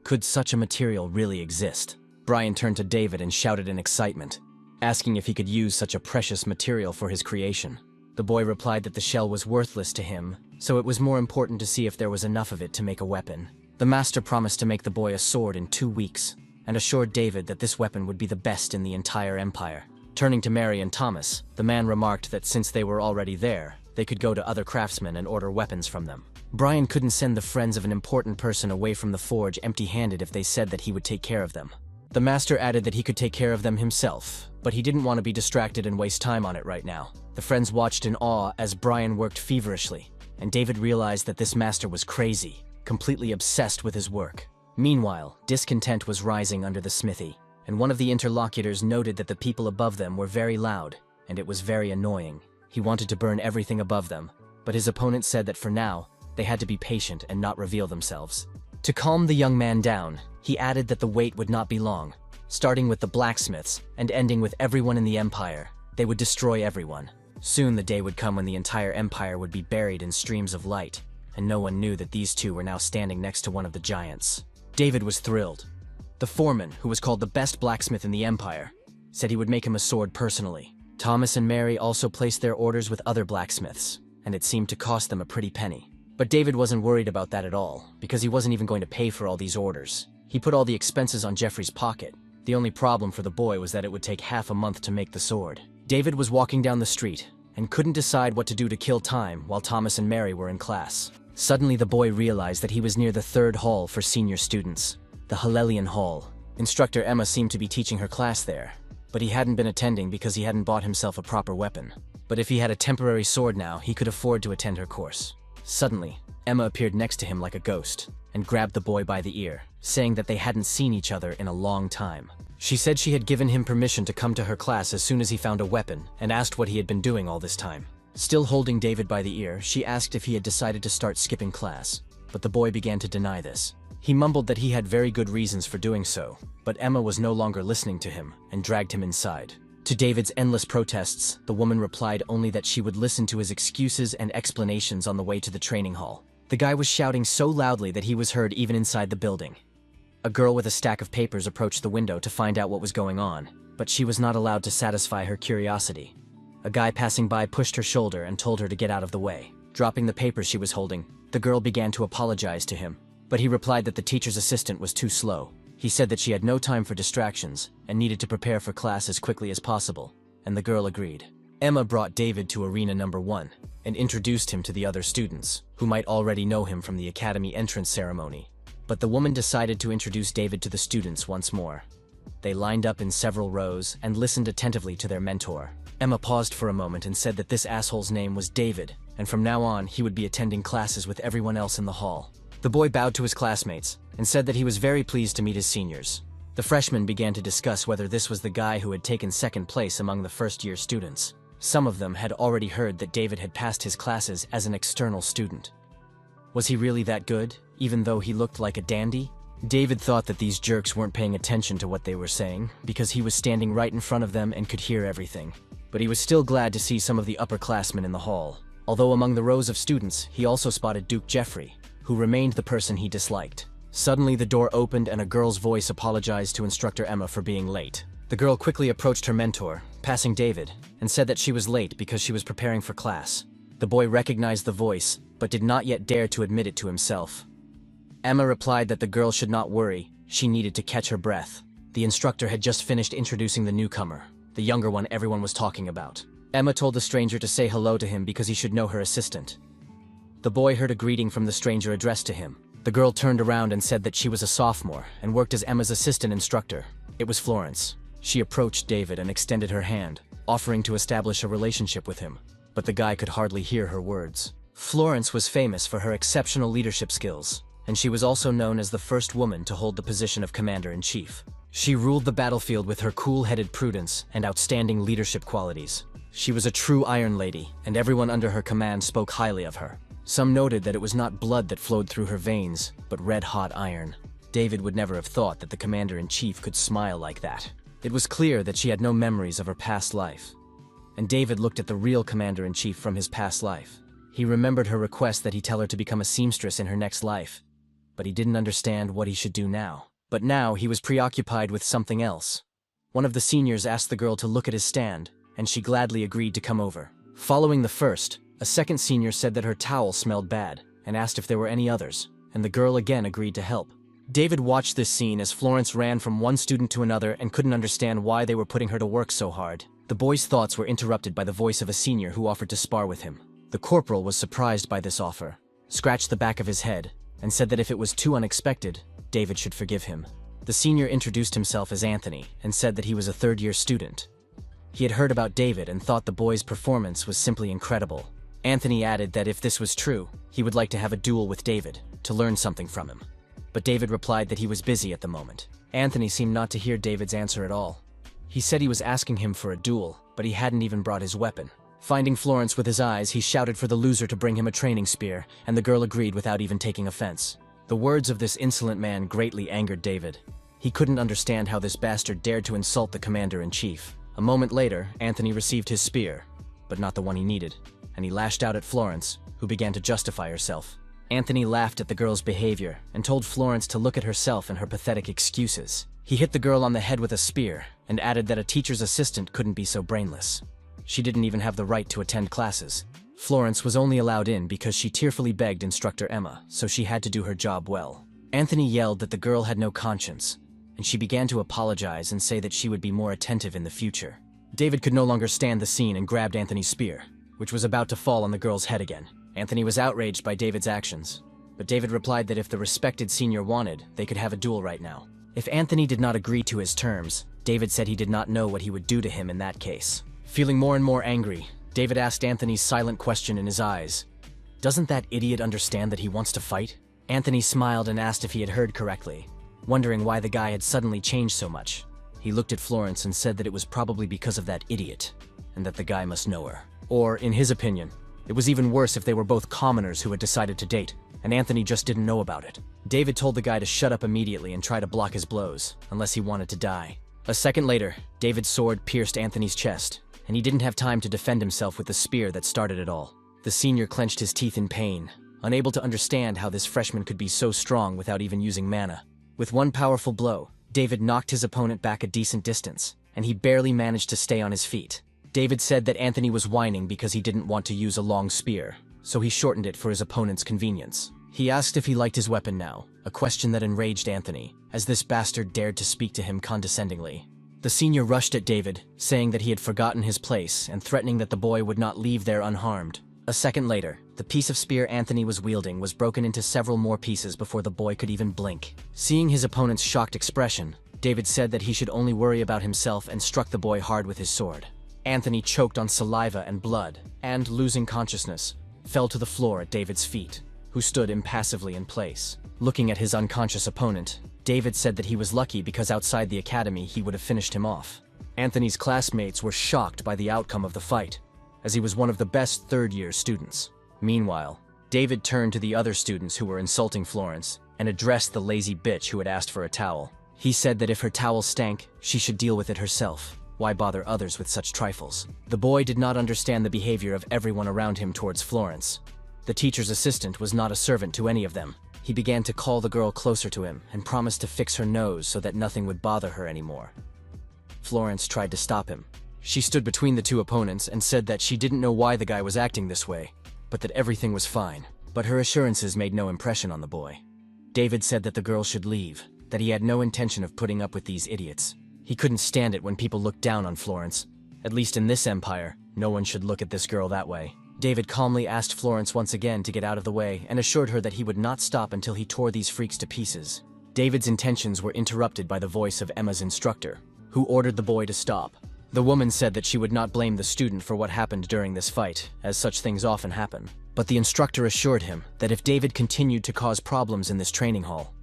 Could such a material really exist? Brian turned to David and shouted in excitement, asking if he could use such a precious material for his creation. The boy replied that the shell was worthless to him, so it was more important to see if there was enough of it to make a weapon. The master promised to make the boy a sword in 2 weeks, and assured David that this weapon would be the best in the entire empire. Turning to Mary and Thomas, the man remarked that since they were already there, they could go to other craftsmen and order weapons from them. Brian couldn't send the friends of an important person away from the forge empty-handed if they said that he would take care of them. The master added that he could take care of them himself, but he didn't want to be distracted and waste time on it right now. The friends watched in awe as Brian worked feverishly, and David realized that this master was crazy, completely obsessed with his work. Meanwhile, discontent was rising under the smithy, and one of the interlocutors noted that the people above them were very loud, and it was very annoying. He wanted to burn everything above them, but his opponent said that for now, they had to be patient and not reveal themselves. To calm the young man down, he added that the wait would not be long, starting with the blacksmiths and ending with everyone in the empire. They would destroy everyone. Soon the day would come when the entire empire would be buried in streams of light, and no one knew that these two were now standing next to one of the giants. David was thrilled. The foreman, who was called the best blacksmith in the empire, said he would make him a sword personally. Thomas and Mary also placed their orders with other blacksmiths, and it seemed to cost them a pretty penny. But David wasn't worried about that at all, because he wasn't even going to pay for all these orders. He put all the expenses on Jeffrey's pocket. The only problem for the boy was that it would take half a month to make the sword. David was walking down the street, and couldn't decide what to do to kill time while Thomas and Mary were in class. Suddenly the boy realized that he was near the 3rd hall for senior students, the Hallelian Hall. Instructor Emma seemed to be teaching her class there, but he hadn't been attending because he hadn't bought himself a proper weapon. But if he had a temporary sword now, he could afford to attend her course. Suddenly, Emma appeared next to him like a ghost and grabbed the boy by the ear, saying that they hadn't seen each other in a long time. She said she had given him permission to come to her class as soon as he found a weapon and asked what he had been doing all this time. Still holding David by the ear, she asked if he had decided to start skipping class, but the boy began to deny this. He mumbled that he had very good reasons for doing so, but Emma was no longer listening to him and dragged him inside. To David's endless protests, the woman replied only that she would listen to his excuses and explanations on the way to the training hall. The guy was shouting so loudly that he was heard even inside the building. A girl with a stack of papers approached the window to find out what was going on, but she was not allowed to satisfy her curiosity. A guy passing by pushed her shoulder and told her to get out of the way. Dropping the papers she was holding, the girl began to apologize to him, but he replied that the teacher's assistant was too slow. He said that she had no time for distractions and needed to prepare for class as quickly as possible, and the girl agreed. Emma brought David to arena number 1 and introduced him to the other students, who might already know him from the academy entrance ceremony. But the woman decided to introduce David to the students once more. They lined up in several rows and listened attentively to their mentor. Emma paused for a moment and said that this asshole's name was David, and from now on he would be attending classes with everyone else in the hall. The boy bowed to his classmates and said that he was very pleased to meet his seniors. The freshmen began to discuss whether this was the guy who had taken 2nd place among the first-year students. Some of them had already heard that David had passed his classes as an external student. Was he really that good, even though he looked like a dandy? David thought that these jerks weren't paying attention to what they were saying, because he was standing right in front of them and could hear everything. But he was still glad to see some of the upperclassmen in the hall. Although among the rows of students, he also spotted Duke Jeffrey, who remained the person he disliked. Suddenly the door opened and a girl's voice apologized to Instructor Emma for being late. The girl quickly approached her mentor, passing David, and said that she was late because she was preparing for class. The boy recognized the voice, but did not yet dare to admit it to himself. Emma replied that the girl should not worry, she needed to catch her breath. The instructor had just finished introducing the newcomer, the younger one everyone was talking about. Emma told the stranger to say hello to him because he should know her assistant. The boy heard a greeting from the stranger addressed to him. The girl turned around and said that she was a sophomore and worked as Emma's assistant instructor. It was Florence. She approached David and extended her hand, offering to establish a relationship with him, but the guy could hardly hear her words. Florence was famous for her exceptional leadership skills, and she was also known as the first woman to hold the position of commander-in-chief. She ruled the battlefield with her cool-headed prudence and outstanding leadership qualities. She was a true Iron Lady, and everyone under her command spoke highly of her. Some noted that it was not blood that flowed through her veins, but red-hot iron. David would never have thought that the Commander-in-Chief could smile like that. It was clear that she had no memories of her past life. And David looked at the real Commander-in-Chief from his past life. He remembered her request that he tell her to become a seamstress in her next life, but he didn't understand what he should do now. But now he was preoccupied with something else. One of the seniors asked the girl to look at his stand, and she gladly agreed to come over. Following the first, a second senior said that her towel smelled bad, and asked if there were any others, and the girl again agreed to help. David watched this scene as Florence ran from one student to another and couldn't understand why they were putting her to work so hard. The boy's thoughts were interrupted by the voice of a senior who offered to spar with him. The corporal was surprised by this offer, scratched the back of his head, and said that if it was too unexpected, David should forgive him. The senior introduced himself as Anthony and said that he was a third-year student. He had heard about David and thought the boy's performance was simply incredible. Anthony added that if this was true, he would like to have a duel with David, to learn something from him. But David replied that he was busy at the moment. Anthony seemed not to hear David's answer at all. He said he was asking him for a duel, but he hadn't even brought his weapon. Finding Florence with his eyes, he shouted for the loser to bring him a training spear, and the girl agreed without even taking offense. The words of this insolent man greatly angered David. He couldn't understand how this bastard dared to insult the Commander-in-Chief. A moment later, Anthony received his spear, but not the one he needed, and he lashed out at Florence, who began to justify herself. Anthony laughed at the girl's behavior and told Florence to look at herself and her pathetic excuses. He hit the girl on the head with a spear and added that a teacher's assistant couldn't be so brainless. She didn't even have the right to attend classes. Florence was only allowed in because she tearfully begged Instructor Emma, so she had to do her job well. Anthony yelled that the girl had no conscience, and she began to apologize and say that she would be more attentive in the future. David could no longer stand the scene and grabbed Anthony's spear, which was about to fall on the girl's head again. Anthony was outraged by David's actions, but David replied that if the respected senior wanted, they could have a duel right now. If Anthony did not agree to his terms, David said he did not know what he would do to him in that case. Feeling more and more angry, David asked Anthony's silent question in his eyes. "Doesn't that idiot understand that he wants to fight?" Anthony smiled and asked if he had heard correctly, wondering why the guy had suddenly changed so much. He looked at Florence and said that it was probably because of that idiot, and that the guy must know her. Or, in his opinion, it was even worse if they were both commoners who had decided to date, and Anthony just didn't know about it. David told the guy to shut up immediately and try to block his blows, unless he wanted to die. A second later, David's sword pierced Anthony's chest, and he didn't have time to defend himself with the spear that started it all. The senior clenched his teeth in pain, unable to understand how this freshman could be so strong without even using mana. With one powerful blow, David knocked his opponent back a decent distance, and he barely managed to stay on his feet. David said that Anthony was whining because he didn't want to use a long spear, so he shortened it for his opponent's convenience. He asked if he liked his weapon now, a question that enraged Anthony, as this bastard dared to speak to him condescendingly. The senior rushed at David, saying that he had forgotten his place and threatening that the boy would not leave there unharmed. A second later, the piece of spear Anthony was wielding was broken into several more pieces before the boy could even blink. Seeing his opponent's shocked expression, David said that he should only worry about himself and struck the boy hard with his sword. Anthony choked on saliva and blood, and, losing consciousness, fell to the floor at David's feet, who stood impassively in place. Looking at his unconscious opponent, David said that he was lucky because outside the academy he would have finished him off. Anthony's classmates were shocked by the outcome of the fight, as he was one of the best third-year students. Meanwhile, David turned to the other students who were insulting Florence and addressed the lazy bitch who had asked for a towel. He said that if her towel stank, she should deal with it herself. Why bother others with such trifles? The boy did not understand the behavior of everyone around him towards Florence. The teacher's assistant was not a servant to any of them. He began to call the girl closer to him and promised to fix her nose so that nothing would bother her anymore. Florence tried to stop him. She stood between the two opponents and said that she didn't know why the guy was acting this way, but that everything was fine. But her assurances made no impression on the boy. David said that the girl should leave, that he had no intention of putting up with these idiots. He couldn't stand it when people looked down on Florence. At least in this empire, no one should look at this girl that way. David calmly asked Florence once again to get out of the way and assured her that he would not stop until he tore these freaks to pieces. David's intentions were interrupted by the voice of Emma's instructor, who ordered the boy to stop. The woman said that she would not blame the student for what happened during this fight, as such things often happen. But the instructor assured him that if David continued to cause problems in this training hall,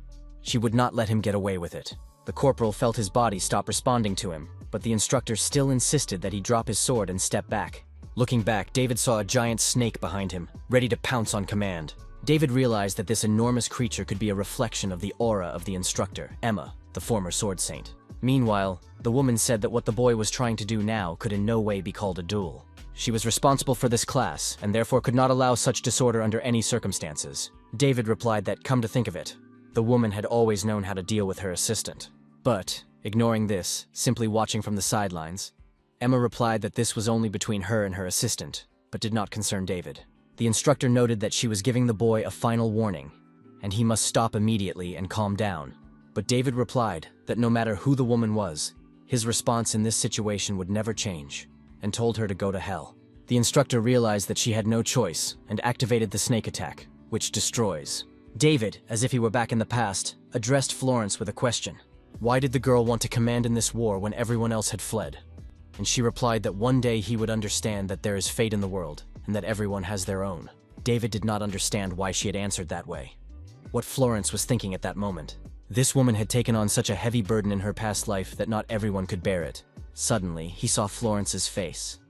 she would not let him get away with it. The corporal felt his body stop responding to him, but the instructor still insisted that he drop his sword and step back. Looking back, David saw a giant snake behind him, ready to pounce on command. David realized that this enormous creature could be a reflection of the aura of the instructor, Emma, the former sword saint. Meanwhile, the woman said that what the boy was trying to do now could in no way be called a duel. She was responsible for this class, and therefore could not allow such disorder under any circumstances. David replied that, come to think of it, the woman had always known how to deal with her assistant. But, ignoring this, simply watching from the sidelines, Emma replied that this was only between her and her assistant, but did not concern David. The instructor noted that she was giving the boy a final warning, and he must stop immediately and calm down. But David replied that no matter who the woman was, his response in this situation would never change, and told her to go to hell. The instructor realized that she had no choice and activated the snake attack, which destroys. David, as if he were back in the past, addressed Florence with a question. Why did the girl want to command in this war when everyone else had fled? And she replied that one day he would understand that there is fate in the world, and that everyone has their own. David did not understand why she had answered that way. What Florence was thinking at that moment. This woman had taken on such a heavy burden in her past life that not everyone could bear it. Suddenly, he saw Florence's face,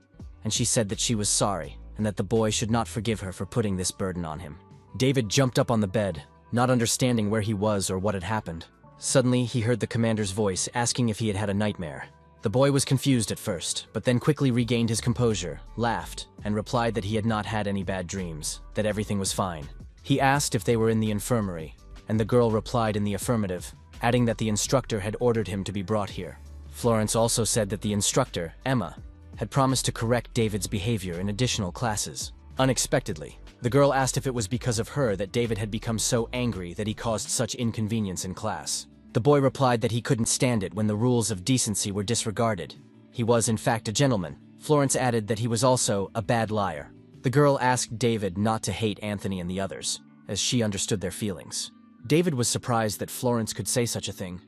and she said that she was sorry, and that the boy should not forgive her for putting this burden on him. David jumped up on the bed, not understanding where he was or what had happened. Suddenly, he heard the commander's voice asking if he had had a nightmare. The boy was confused at first, but then quickly regained his composure, laughed, and replied that he had not had any bad dreams, that everything was fine. He asked if they were in the infirmary, and the girl replied in the affirmative, adding that the instructor had ordered him to be brought here. Florence also said that the instructor, Emma, had promised to correct David's behavior in additional classes. Unexpectedly, the girl asked if it was because of her that David had become so angry that he caused such inconvenience in class. The boy replied that he couldn't stand it when the rules of decency were disregarded. He was, in fact, a gentleman. Florence added that he was also a bad liar. The girl asked David not to hate Anthony and the others, as she understood their feelings. David was surprised that Florence could say such a thing,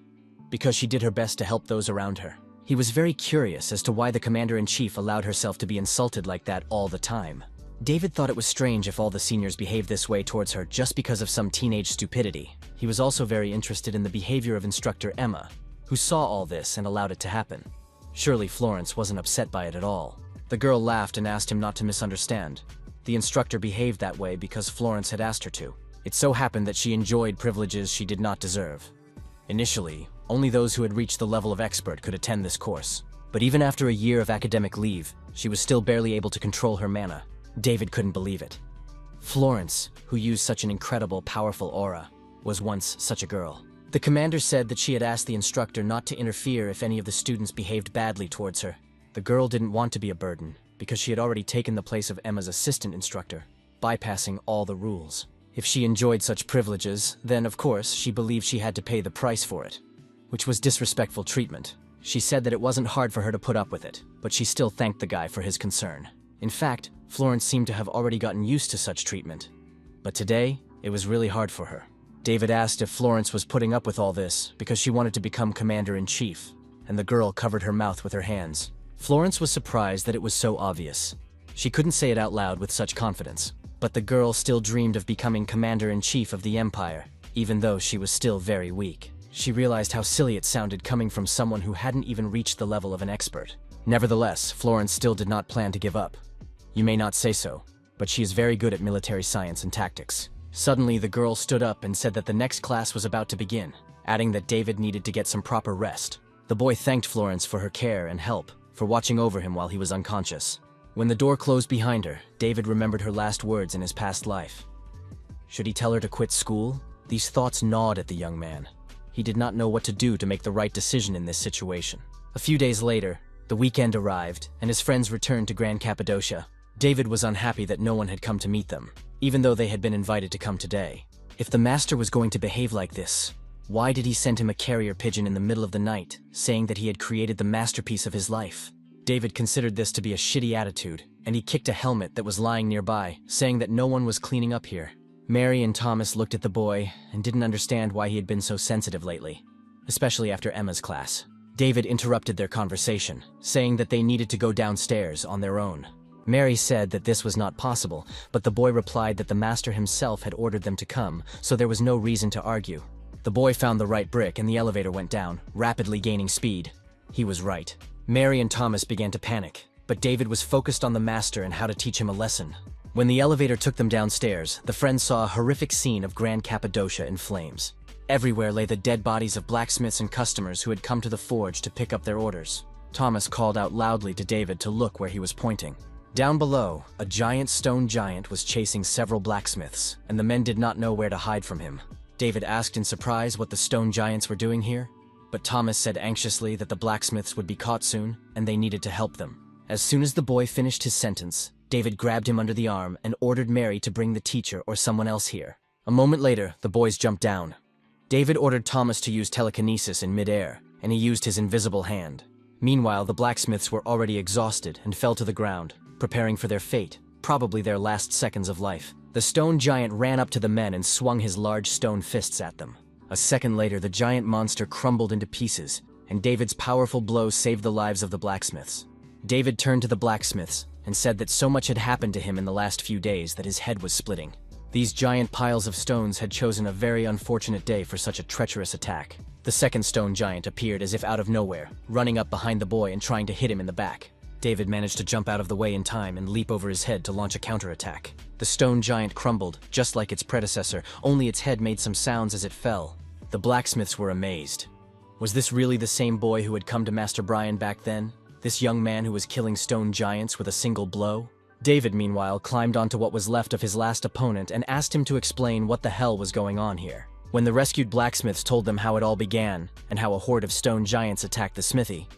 because she did her best to help those around her. He was very curious as to why the commander-in-chief allowed herself to be insulted like that all the time. David thought it was strange if all the seniors behaved this way towards her just because of some teenage stupidity. He was also very interested in the behavior of instructor Emma, who saw all this and allowed it to happen. Surely Florence wasn't upset by it at all. The girl laughed and asked him not to misunderstand. The instructor behaved that way because Florence had asked her to. It so happened that she enjoyed privileges she did not deserve. Initially, only those who had reached the level of expert could attend this course. But even after a year of academic leave, she was still barely able to control her mana. David couldn't believe it. Florence, who used such an incredible, powerful aura, was once such a girl. The commander said that she had asked the instructor not to interfere if any of the students behaved badly towards her. The girl didn't want to be a burden, because she had already taken the place of Emma's assistant instructor, bypassing all the rules. If she enjoyed such privileges, then of course she believed she had to pay the price for it, which was disrespectful treatment. She said that it wasn't hard for her to put up with it, but she still thanked the guy for his concern. In fact, Florence seemed to have already gotten used to such treatment. But today, it was really hard for her. David asked if Florence was putting up with all this because she wanted to become commander-in-chief, and the girl covered her mouth with her hands. Florence was surprised that it was so obvious. She couldn't say it out loud with such confidence, but the girl still dreamed of becoming commander-in-chief of the empire, even though she was still very weak. She realized how silly it sounded coming from someone who hadn't even reached the level of an expert. Nevertheless, Florence still did not plan to give up. You may not say so, but she is very good at military science and tactics. Suddenly, the girl stood up and said that the next class was about to begin, adding that David needed to get some proper rest. The boy thanked Florence for her care and help, for watching over him while he was unconscious. When the door closed behind her, David remembered her last words in his past life. Should he tell her to quit school? These thoughts gnawed at the young man. He did not know what to do to make the right decision in this situation. A few days later, the weekend arrived, and his friends returned to Grand Cappadocia. David was unhappy that no one had come to meet them, even though they had been invited to come today. If the master was going to behave like this, why did he send him a carrier pigeon in the middle of the night, saying that he had created the masterpiece of his life? David considered this to be a shitty attitude, and he kicked a helmet that was lying nearby, saying that no one was cleaning up here. Mary and Thomas looked at the boy and didn't understand why he had been so sensitive lately, especially after Emma's class. David interrupted their conversation, saying that they needed to go downstairs on their own. Mary said that this was not possible, but the boy replied that the master himself had ordered them to come, so there was no reason to argue. The boy found the right brick and the elevator went down, rapidly gaining speed. He was right. Mary and Thomas began to panic, but David was focused on the master and how to teach him a lesson. When the elevator took them downstairs, the friends saw a horrific scene of Grand Cappadocia in flames. Everywhere lay the dead bodies of blacksmiths and customers who had come to the forge to pick up their orders. Thomas called out loudly to David to look where he was pointing. Down below, a giant stone giant was chasing several blacksmiths, and the men did not know where to hide from him. David asked in surprise what the stone giants were doing here, but Thomas said anxiously that the blacksmiths would be caught soon, and they needed to help them. As soon as the boy finished his sentence, David grabbed him under the arm and ordered Mary to bring the teacher or someone else here. A moment later, the boys jumped down. David ordered Thomas to use telekinesis in midair, and he used his invisible hand. Meanwhile, the blacksmiths were already exhausted and fell to the ground, preparing for their fate, probably their last seconds of life. The stone giant ran up to the men and swung his large stone fists at them. A second later, the giant monster crumbled into pieces, and David's powerful blow saved the lives of the blacksmiths. David turned to the blacksmiths and said that so much had happened to him in the last few days that his head was splitting. These giant piles of stones had chosen a very unfortunate day for such a treacherous attack. The second stone giant appeared as if out of nowhere, running up behind the boy and trying to hit him in the back. David managed to jump out of the way in time and leap over his head to launch a counterattack. The stone giant crumbled, just like its predecessor, only its head made some sounds as it fell. The blacksmiths were amazed. Was this really the same boy who had come to Master Brian back then? This young man who was killing stone giants with a single blow? David, meanwhile, climbed onto what was left of his last opponent and asked him to explain what the hell was going on here. When the rescued blacksmiths told them how it all began, and how a horde of stone giants attacked the smithy,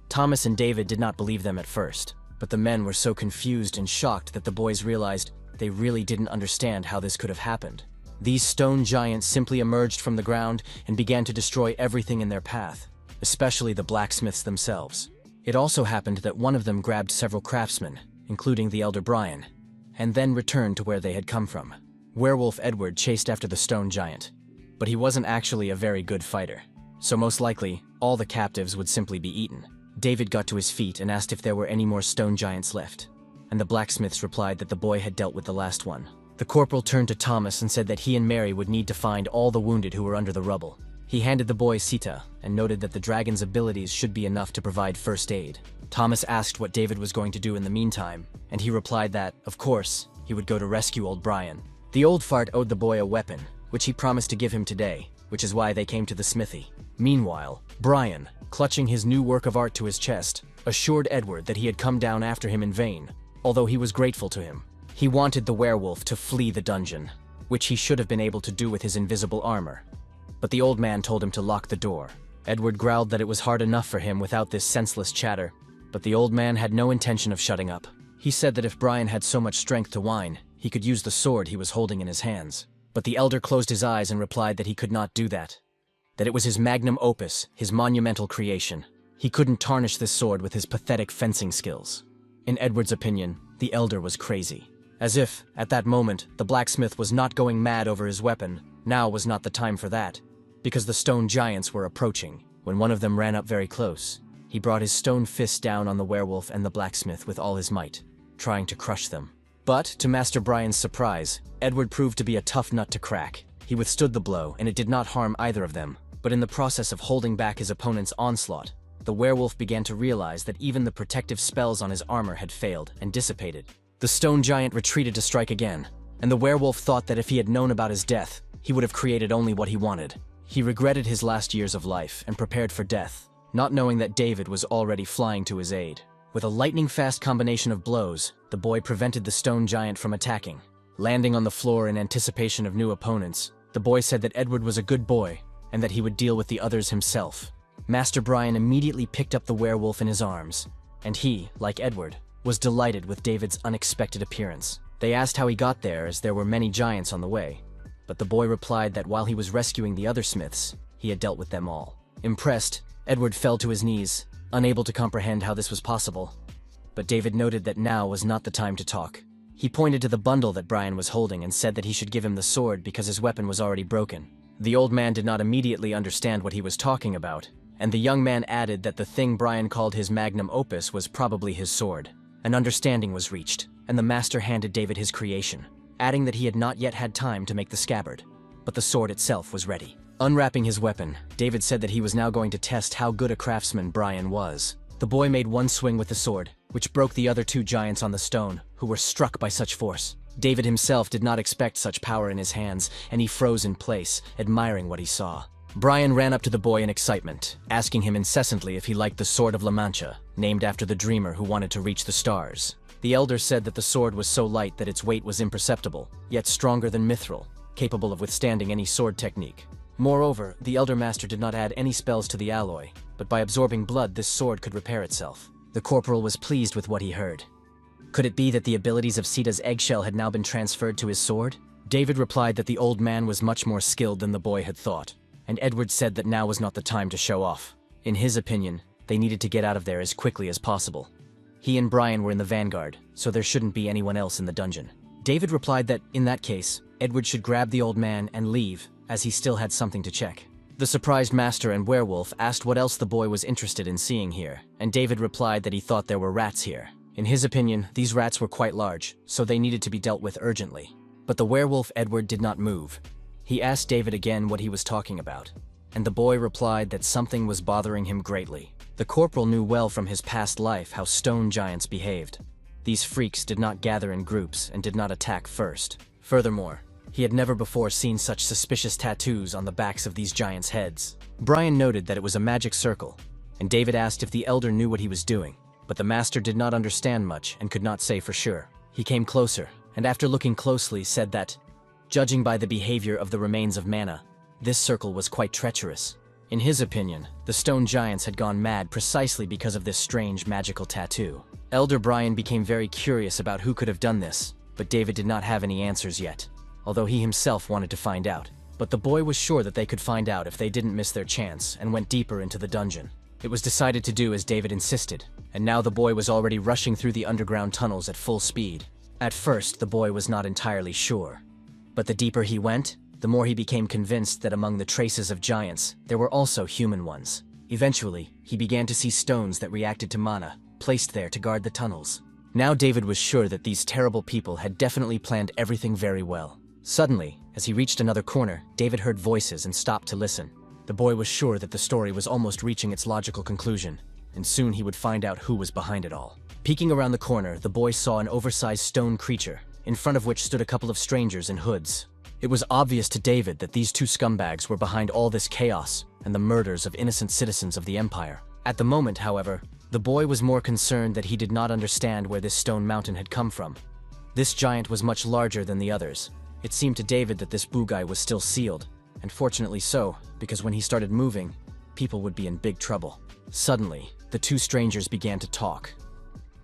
Thomas and David did not believe them at first, but the men were so confused and shocked that the boys realized they really didn't understand how this could have happened. These stone giants simply emerged from the ground and began to destroy everything in their path, especially the blacksmiths themselves. It also happened that one of them grabbed several craftsmen, including the elder Brian, and then returned to where they had come from. Werewolf Edward chased after the stone giant, but he wasn't actually a very good fighter, so most likely, all the captives would simply be eaten. David got to his feet and asked if there were any more stone giants left, and the blacksmiths replied that the boy had dealt with the last one. The corporal turned to Thomas and said that he and Mary would need to find all the wounded who were under the rubble. He handed the boy Sita and noted that the dragon's abilities should be enough to provide first aid. Thomas asked what David was going to do in the meantime, and he replied that, of course, he would go to rescue old Brian. The old fart owed the boy a weapon, which he promised to give him today, which is why they came to the smithy. Meanwhile, Brian, clutching his new work of art to his chest, assured Edward that he had come down after him in vain, although he was grateful to him. He wanted the werewolf to flee the dungeon, which he should have been able to do with his invisible armor. But the old man told him to lock the door. Edward growled that it was hard enough for him without this senseless chatter, but the old man had no intention of shutting up. He said that if Brian had so much strength to whine, he could use the sword he was holding in his hands. But the elder closed his eyes and replied that he could not do that. That it was his magnum opus, his monumental creation. He couldn't tarnish this sword with his pathetic fencing skills. In Edward's opinion, the elder was crazy. As if, at that moment, the blacksmith was not going mad over his weapon, now was not the time for that, because the stone giants were approaching. When one of them ran up very close, he brought his stone fist down on the werewolf and the blacksmith with all his might, trying to crush them. But, to Master Brian's surprise, Edward proved to be a tough nut to crack. He withstood the blow, and it did not harm either of them. But in the process of holding back his opponent's onslaught, the werewolf began to realize that even the protective spells on his armor had failed and dissipated. The stone giant retreated to strike again, and the werewolf thought that if he had known about his death, he would have created only what he wanted. He regretted his last years of life and prepared for death, not knowing that David was already flying to his aid. With a lightning-fast combination of blows, the boy prevented the stone giant from attacking. Landing on the floor in anticipation of new opponents, the boy said that Edward was a good boy, and that he would deal with the others himself. Master Brian immediately picked up the werewolf in his arms, and he, like Edward, was delighted with David's unexpected appearance. They asked how he got there, as there were many giants on the way, but the boy replied that while he was rescuing the other smiths, he had dealt with them all. Impressed, Edward fell to his knees, unable to comprehend how this was possible. But David noted that now was not the time to talk. He pointed to the bundle that Brian was holding and said that he should give him the sword because his weapon was already broken. The old man did not immediately understand what he was talking about, and the young man added that the thing Brian called his magnum opus was probably his sword. An understanding was reached, and the master handed David his creation, adding that he had not yet had time to make the scabbard, but the sword itself was ready. Unwrapping his weapon, David said that he was now going to test how good a craftsman Brian was. The boy made one swing with the sword, which broke the other two giants on the stone, who were struck by such force. David himself did not expect such power in his hands, and he froze in place, admiring what he saw. Brian ran up to the boy in excitement, asking him incessantly if he liked the Sword of La Mancha, named after the dreamer who wanted to reach the stars. The elder said that the sword was so light that its weight was imperceptible, yet stronger than mithril, capable of withstanding any sword technique. Moreover, the elder master did not add any spells to the alloy, but by absorbing blood this sword could repair itself. The corporal was pleased with what he heard. Could it be that the abilities of Sita's eggshell had now been transferred to his sword? David replied that the old man was much more skilled than the boy had thought, and Edward said that now was not the time to show off. In his opinion, they needed to get out of there as quickly as possible. He and Brian were in the vanguard, so there shouldn't be anyone else in the dungeon. David replied that, in that case, Edward should grab the old man and leave, as he still had something to check. The surprised master and werewolf asked what else the boy was interested in seeing here, and David replied that he thought there were rats here. In his opinion, these rats were quite large, so they needed to be dealt with urgently. But the werewolf Edward did not move. He asked David again what he was talking about, and the boy replied that something was bothering him greatly. The corporal knew well from his past life how stone giants behaved. These freaks did not gather in groups and did not attack first. Furthermore, he had never before seen such suspicious tattoos on the backs of these giants' heads. Brian noted that it was a magic circle, and David asked if the elder knew what he was doing, but the master did not understand much and could not say for sure. He came closer, and after looking closely said that, judging by the behavior of the remains of mana, this circle was quite treacherous. In his opinion, the stone giants had gone mad precisely because of this strange magical tattoo. Elder Brian became very curious about who could have done this, but David did not have any answers yet, although he himself wanted to find out. But the boy was sure that they could find out if they didn't miss their chance and went deeper into the dungeon. It was decided to do as David insisted, and now the boy was already rushing through the underground tunnels at full speed. At first, the boy was not entirely sure, but the deeper he went, the more he became convinced that among the traces of giants, there were also human ones. Eventually, he began to see stones that reacted to mana, placed there to guard the tunnels. Now David was sure that these terrible people had definitely planned everything very well. Suddenly, as he reached another corner, David heard voices and stopped to listen. The boy was sure that the story was almost reaching its logical conclusion, and soon he would find out who was behind it all. Peeking around the corner, the boy saw an oversized stone creature, in front of which stood a couple of strangers in hoods. It was obvious to David that these two scumbags were behind all this chaos and the murders of innocent citizens of the Empire. At the moment, however, the boy was more concerned that he did not understand where this stone mountain had come from. This giant was much larger than the others. It seemed to David that this bugai was still sealed, and fortunately so, because when he started moving, people would be in big trouble. Suddenly, the two strangers began to talk.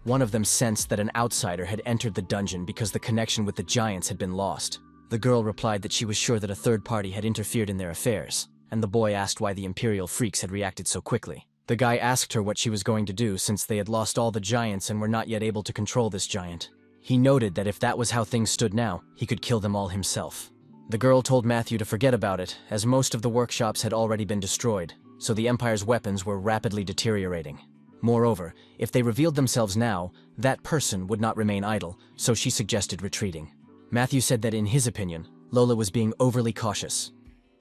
One of them sensed that an outsider had entered the dungeon because the connection with the giants had been lost. The girl replied that she was sure that a third party had interfered in their affairs, and the boy asked why the Imperial freaks had reacted so quickly. The guy asked her what she was going to do since they had lost all the giants and were not yet able to control this giant. He noted that if that was how things stood now, he could kill them all himself. The girl told Matthew to forget about it, as most of the workshops had already been destroyed, so the Empire's weapons were rapidly deteriorating. Moreover, if they revealed themselves now, that person would not remain idle, so she suggested retreating. Matthew said that in his opinion, Lola was being overly cautious,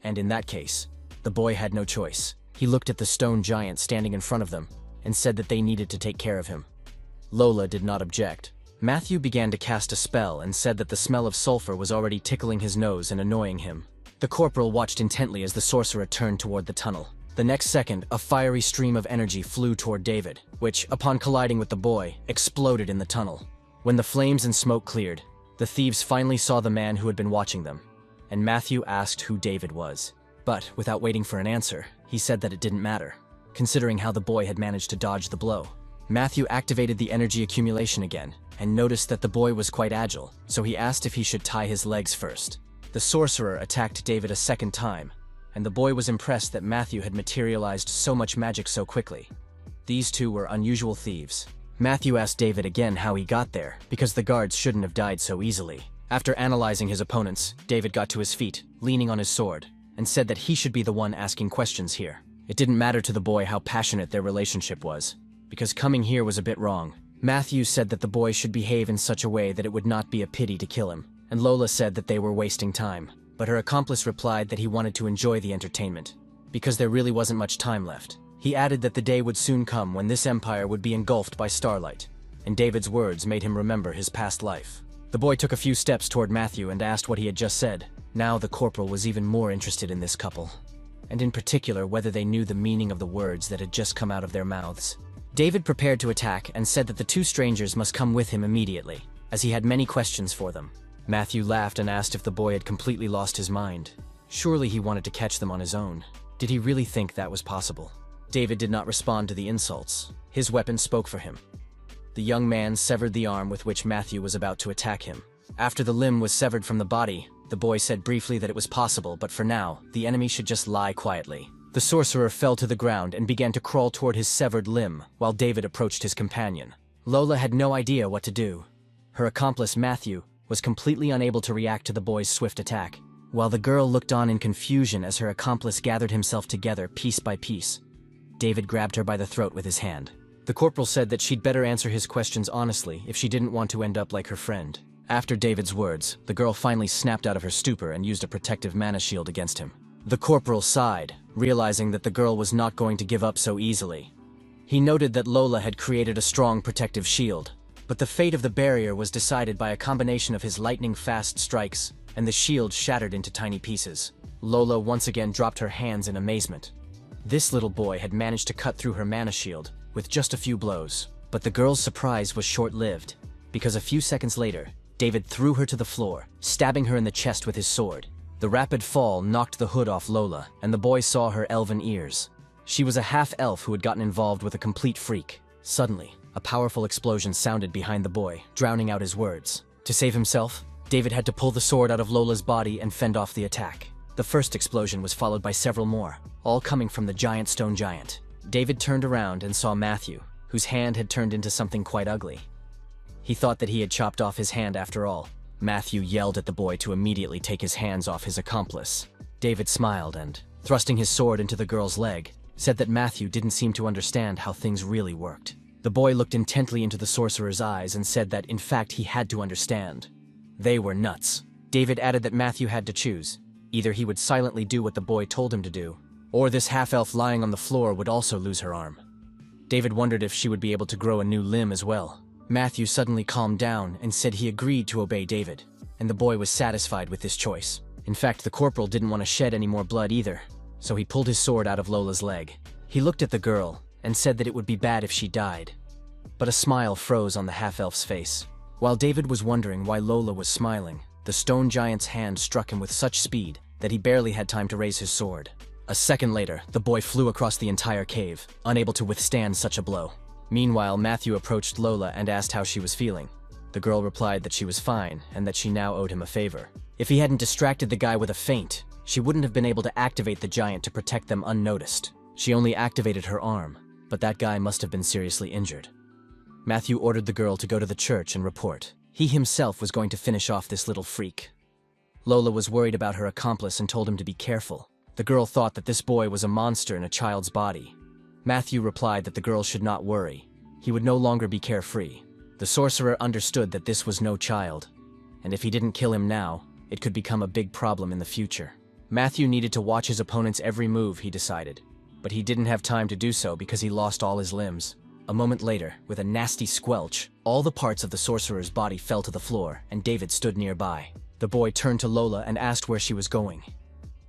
and in that case, the boy had no choice. He looked at the stone giant standing in front of them, and said that they needed to take care of him. Lola did not object. Matthew began to cast a spell and said that the smell of sulfur was already tickling his nose and annoying him. The corporal watched intently as the sorcerer turned toward the tunnel. The next second, a fiery stream of energy flew toward David, which, upon colliding with the boy, exploded in the tunnel. When the flames and smoke cleared, the thieves finally saw the man who had been watching them, and Matthew asked who David was. But, without waiting for an answer, he said that it didn't matter, considering how the boy had managed to dodge the blow. Matthew activated the energy accumulation again, and noticed that the boy was quite agile, so he asked if he should tie his legs first. The sorcerer attacked David a second time, and the boy was impressed that Matthew had materialized so much magic so quickly. These two were unusual thieves. Matthew asked David again how he got there, because the guards shouldn't have died so easily. After analyzing his opponents, David got to his feet, leaning on his sword, and said that he should be the one asking questions here. It didn't matter to the boy how passionate their relationship was, because coming here was a bit wrong. Matthew said that the boy should behave in such a way that it would not be a pity to kill him, and Lola said that they were wasting time. but her accomplice replied that he wanted to enjoy the entertainment, because there really wasn't much time left. He added that the day would soon come when this empire would be engulfed by starlight, and David's words made him remember his past life. The boy took a few steps toward Matthew and asked what he had just said. Now the corporal was even more interested in this couple, and in particular whether they knew the meaning of the words that had just come out of their mouths. David prepared to attack and said that the two strangers must come with him immediately, as he had many questions for them. Matthew laughed and asked if the boy had completely lost his mind. Surely he wanted to catch them on his own. Did he really think that was possible? David did not respond to the insults. His weapon spoke for him. The young man severed the arm with which Matthew was about to attack him. After the limb was severed from the body, the boy said briefly that it was possible, but for now, the enemy should just lie quietly. The sorcerer fell to the ground and began to crawl toward his severed limb, while David approached his companion. Lola had no idea what to do. Her accomplice, Matthew, was completely unable to react to the boy's swift attack, while the girl looked on in confusion as her accomplice gathered himself together piece by piece. David grabbed her by the throat with his hand. The corporal said that she'd better answer his questions honestly if she didn't want to end up like her friend. After David's words, the girl finally snapped out of her stupor and used a protective mana shield against him. The corporal sighed, realizing that the girl was not going to give up so easily. He noted that Lola had created a strong protective shield, but the fate of the barrier was decided by a combination of his lightning-fast strikes, and the shield shattered into tiny pieces. Lola once again dropped her hands in amazement. This little boy had managed to cut through her mana shield with just a few blows, but the girl's surprise was short-lived, because a few seconds later, David threw her to the floor, stabbing her in the chest with his sword. The rapid fall knocked the hood off Lola, and the boy saw her elven ears. She was a half-elf who had gotten involved with a complete freak. Suddenly, a powerful explosion sounded behind the boy, drowning out his words. To save himself, David had to pull the sword out of Lola's body and fend off the attack. The first explosion was followed by several more, all coming from the giant stone giant. David turned around and saw Matthew, whose hand had turned into something quite ugly. He thought that he had chopped off his hand after all. Matthew yelled at the boy to immediately take his hands off his accomplice. David smiled and, thrusting his sword into the girl's leg, said that Matthew didn't seem to understand how things really worked. The boy looked intently into the sorcerer's eyes and said that, in fact, he had to understand. They were nuts. David added that Matthew had to choose. Either he would silently do what the boy told him to do, or this half-elf lying on the floor would also lose her arm. David wondered if she would be able to grow a new limb as well. Matthew suddenly calmed down and said he agreed to obey David, and the boy was satisfied with this choice. In fact, the corporal didn't want to shed any more blood either, so he pulled his sword out of Lola's leg. He looked at the girl and said that it would be bad if she died, but a smile froze on the half-elf's face. While David was wondering why Lola was smiling, the stone giant's hand struck him with such speed that he barely had time to raise his sword. A second later, the boy flew across the entire cave, unable to withstand such a blow. Meanwhile, Matthew approached Lola and asked how she was feeling. The girl replied that she was fine and that she now owed him a favor. If he hadn't distracted the guy with a feint, she wouldn't have been able to activate the giant to protect them unnoticed. She only activated her arm, but that guy must have been seriously injured. Matthew ordered the girl to go to the church and report. He himself was going to finish off this little freak. Lola was worried about her accomplice and told him to be careful. The girl thought that this boy was a monster in a child's body. Matthew replied that the girl should not worry. He would no longer be carefree. The sorcerer understood that this was no child, and if he didn't kill him now, it could become a big problem in the future. Matthew needed to watch his opponent's every move, he decided, but he didn't have time to do so because he lost all his limbs. A moment later, with a nasty squelch, all the parts of the sorcerer's body fell to the floor, and David stood nearby. The boy turned to Lola and asked where she was going.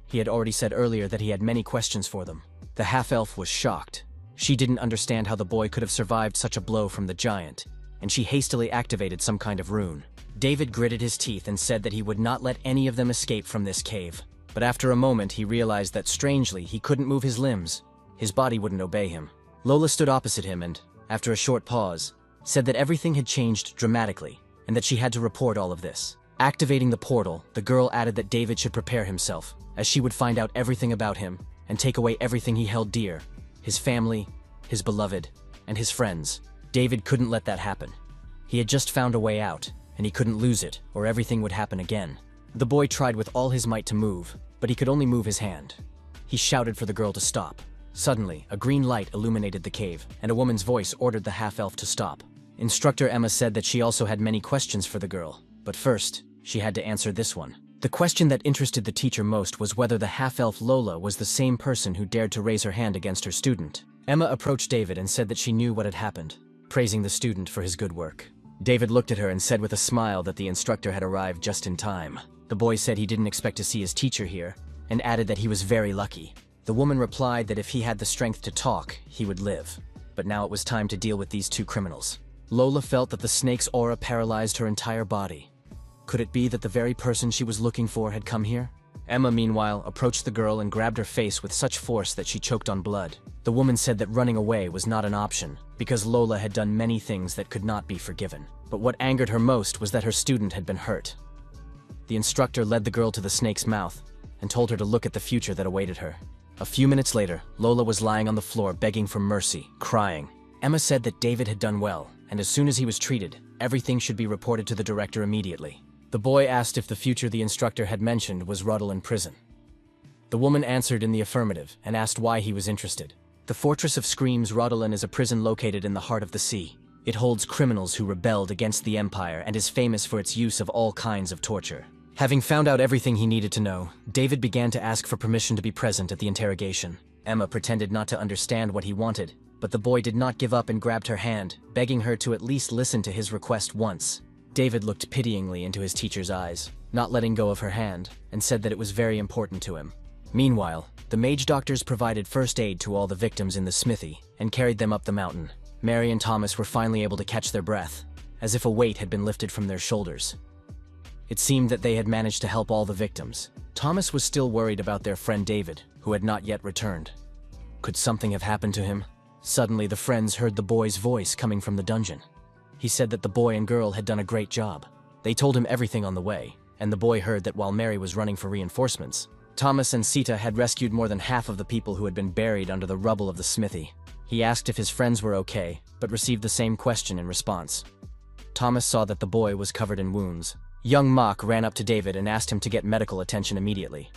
He had already said earlier that he had many questions for them. The half-elf was shocked. She didn't understand how the boy could have survived such a blow from the giant, and she hastily activated some kind of rune. David gritted his teeth and said that he would not let any of them escape from this cave. But after a moment, he realized that strangely, he couldn't move his limbs. His body wouldn't obey him. Lola stood opposite him and, after a short pause, said that everything had changed dramatically, and that she had to report all of this. Activating the portal, the girl added that David should prepare himself, as she would find out everything about him, and take away everything he held dear. His family, his beloved, and his friends. David couldn't let that happen. He had just found a way out, and he couldn't lose it, or everything would happen again. The boy tried with all his might to move, but he could only move his hand. He shouted for the girl to stop. Suddenly, a green light illuminated the cave, and a woman's voice ordered the half-elf to stop. Instructor Emma said that she also had many questions for the girl, but first, she had to answer this one. The question that interested the teacher most was whether the half-elf Lola was the same person who dared to raise her hand against her student. Emma approached David and said that she knew what had happened, praising the student for his good work. David looked at her and said with a smile that the instructor had arrived just in time. The boy said he didn't expect to see his teacher here, and added that he was very lucky. The woman replied that if he had the strength to talk, he would live. But now it was time to deal with these two criminals. Lola felt that the snake's aura paralyzed her entire body. Could it be that the very person she was looking for had come here? Emma, meanwhile, approached the girl and grabbed her face with such force that she choked on blood. The woman said that running away was not an option, because Lola had done many things that could not be forgiven. But what angered her most was that her student had been hurt. The instructor led the girl to the snake's mouth and told her to look at the future that awaited her. A few minutes later, Lola was lying on the floor begging for mercy, crying. Emma said that David had done well, and as soon as he was treated, everything should be reported to the director immediately. The boy asked if the future the instructor had mentioned was Ruddle in prison. The woman answered in the affirmative and asked why he was interested. The Fortress of Screams Rodolan is a prison located in the heart of the sea. It holds criminals who rebelled against the Empire and is famous for its use of all kinds of torture. Having found out everything he needed to know, David began to ask for permission to be present at the interrogation. Emma pretended not to understand what he wanted, but the boy did not give up and grabbed her hand, begging her to at least listen to his request once. David looked pityingly into his teacher's eyes, not letting go of her hand, and said that it was very important to him. Meanwhile, the mage doctors provided first aid to all the victims in the smithy and carried them up the mountain. Mary and Thomas were finally able to catch their breath, as if a weight had been lifted from their shoulders. It seemed that they had managed to help all the victims. Thomas was still worried about their friend David, who had not yet returned. Could something have happened to him? Suddenly, the friends heard the boy's voice coming from the dungeon. He said that the boy and girl had done a great job. They told him everything on the way, and the boy heard that while Mary was running for reinforcements, Thomas and Sita had rescued more than half of the people who had been buried under the rubble of the smithy. He asked if his friends were okay, but received the same question in response. Thomas saw that the boy was covered in wounds. Young Mock ran up to David and asked him to get medical attention immediately.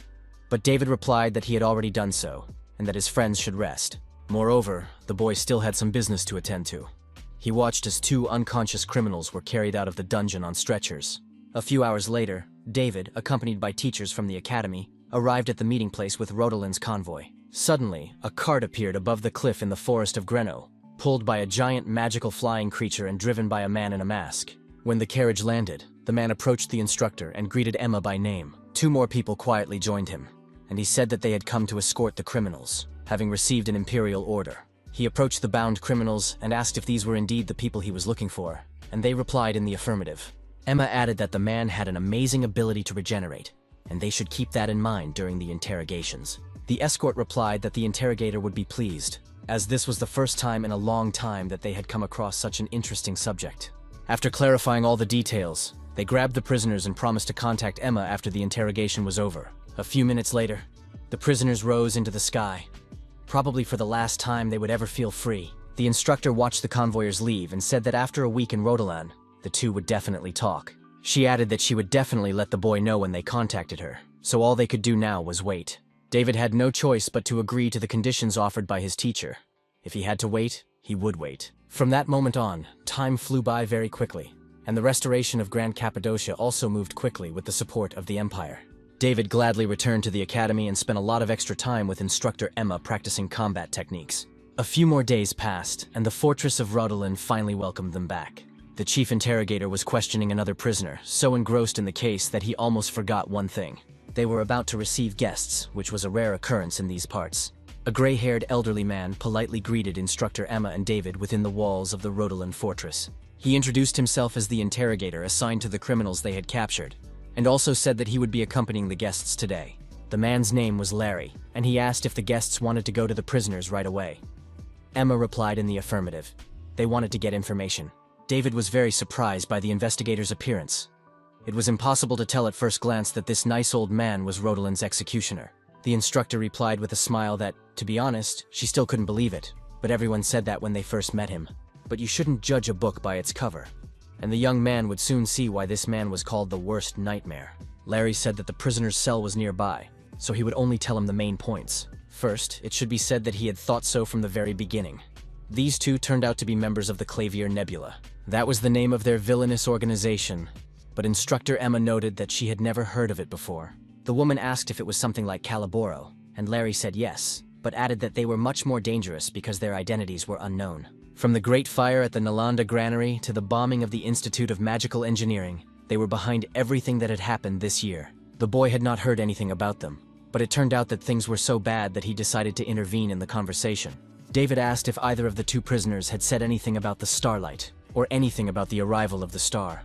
But David replied that he had already done so, and that his friends should rest. Moreover, the boy still had some business to attend to. He watched as two unconscious criminals were carried out of the dungeon on stretchers. A few hours later, David, accompanied by teachers from the academy, arrived at the meeting place with Rodolin's convoy. Suddenly, a cart appeared above the cliff in the forest of Greno, pulled by a giant magical flying creature and driven by a man in a mask. When the carriage landed, the man approached the instructor and greeted Emma by name. Two more people quietly joined him, and he said that they had come to escort the criminals, having received an imperial order. He approached the bound criminals and asked if these were indeed the people he was looking for, and they replied in the affirmative. Emma added that the man had an amazing ability to regenerate, and they should keep that in mind during the interrogations. The escort replied that the interrogator would be pleased, as this was the first time in a long time that they had come across such an interesting subject. After clarifying all the details, they grabbed the prisoners and promised to contact Emma after the interrogation was over. A few minutes later, the prisoners rose into the sky. Probably for the last time they would ever feel free. The instructor watched the convoyers leave and said that after a week in Rodolan, the two would definitely talk. She added that she would definitely let the boy know when they contacted her, so all they could do now was wait. David had no choice but to agree to the conditions offered by his teacher. If he had to wait, he would wait. From that moment on, time flew by very quickly, and the restoration of Grand Cappadocia also moved quickly with the support of the Empire. David gladly returned to the academy and spent a lot of extra time with instructor Emma practicing combat techniques. A few more days passed, and the fortress of Rodolan finally welcomed them back. The chief interrogator was questioning another prisoner, so engrossed in the case that he almost forgot one thing. They were about to receive guests, which was a rare occurrence in these parts. A gray-haired elderly man politely greeted instructor Emma and David within the walls of the Rodolan fortress. He introduced himself as the interrogator assigned to the criminals they had captured, and also said that he would be accompanying the guests today. The man's name was Larry, and he asked if the guests wanted to go to the prisoners right away. Emma replied in the affirmative. They wanted to get information. David was very surprised by the investigator's appearance. It was impossible to tell at first glance that this nice old man was Rodolan's executioner. The instructor replied with a smile that, to be honest, she still couldn't believe it, but everyone said that when they first met him. But you shouldn't judge a book by its cover. And the young man would soon see why this man was called the worst nightmare. Larry said that the prisoner's cell was nearby, so he would only tell him the main points. First, it should be said that he had thought so from the very beginning. These two turned out to be members of the Clavier Nebula. That was the name of their villainous organization, but instructor Emma noted that she had never heard of it before. The woman asked if it was something like Caliboro, and Larry said yes, but added that they were much more dangerous because their identities were unknown. From the Great Fire at the Nalanda Granary to the bombing of the Institute of Magical Engineering, they were behind everything that had happened this year. The boy had not heard anything about them, but it turned out that things were so bad that he decided to intervene in the conversation. David asked if either of the two prisoners had said anything about the starlight, or anything about the arrival of the star.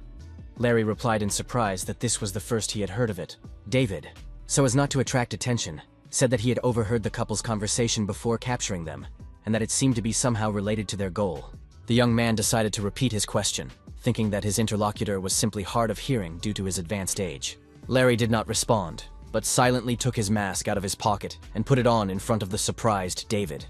Larry replied in surprise that this was the first he had heard of it. David, so as not to attract attention, said that he had overheard the couple's conversation before capturing them, and that it seemed to be somehow related to their goal. The young man decided to repeat his question, thinking that his interlocutor was simply hard of hearing due to his advanced age. Larry did not respond, but silently took his mask out of his pocket and put it on in front of the surprised David.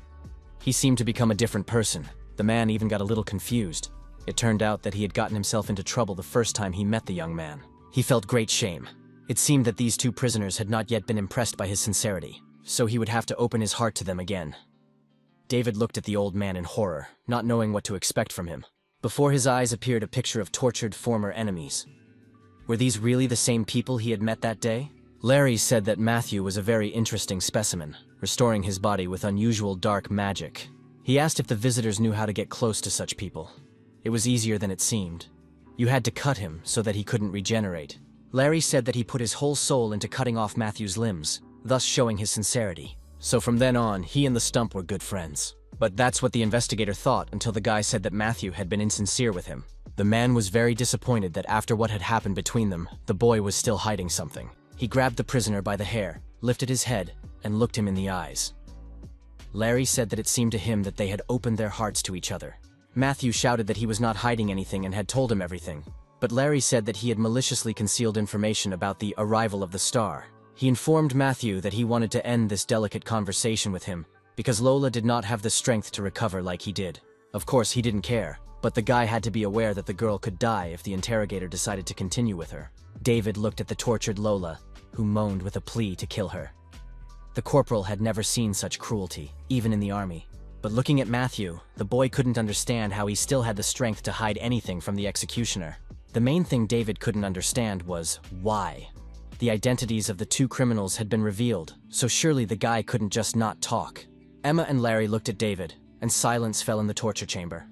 He seemed to become a different person. The man even got a little confused. It turned out that he had gotten himself into trouble the first time he met the young man. He felt great shame. It seemed that these two prisoners had not yet been impressed by his sincerity, so he would have to open his heart to them again. David looked at the old man in horror, not knowing what to expect from him. Before his eyes appeared a picture of tortured former enemies. Were these really the same people he had met that day? Larry said that Matthew was a very interesting specimen, restoring his body with unusual dark magic. He asked if the visitors knew how to get close to such people. It was easier than it seemed. You had to cut him so that he couldn't regenerate. Larry said that he put his whole soul into cutting off Matthew's limbs, thus showing his sincerity. So from then on, he and the stump were good friends. But that's what the investigator thought until the guy said that Matthew had been insincere with him. The man was very disappointed that after what had happened between them, the boy was still hiding something. He grabbed the prisoner by the hair, lifted his head, and looked him in the eyes. Larry said that it seemed to him that they had opened their hearts to each other. Matthew shouted that he was not hiding anything and had told him everything. But Larry said that he had maliciously concealed information about the arrival of the star. He informed Matthew that he wanted to end this delicate conversation with him because Lola did not have the strength to recover like he did. Of course, he didn't care, but the guy had to be aware that the girl could die if the interrogator decided to continue with her. David looked at the tortured Lola, who moaned with a plea to kill her. The corporal had never seen such cruelty, even in the army. But looking at Matthew, the boy couldn't understand how he still had the strength to hide anything from the executioner. The main thing David couldn't understand was why. The identities of the two criminals had been revealed, so surely the guy couldn't just not talk. Emma and Larry looked at David, and silence fell in the torture chamber.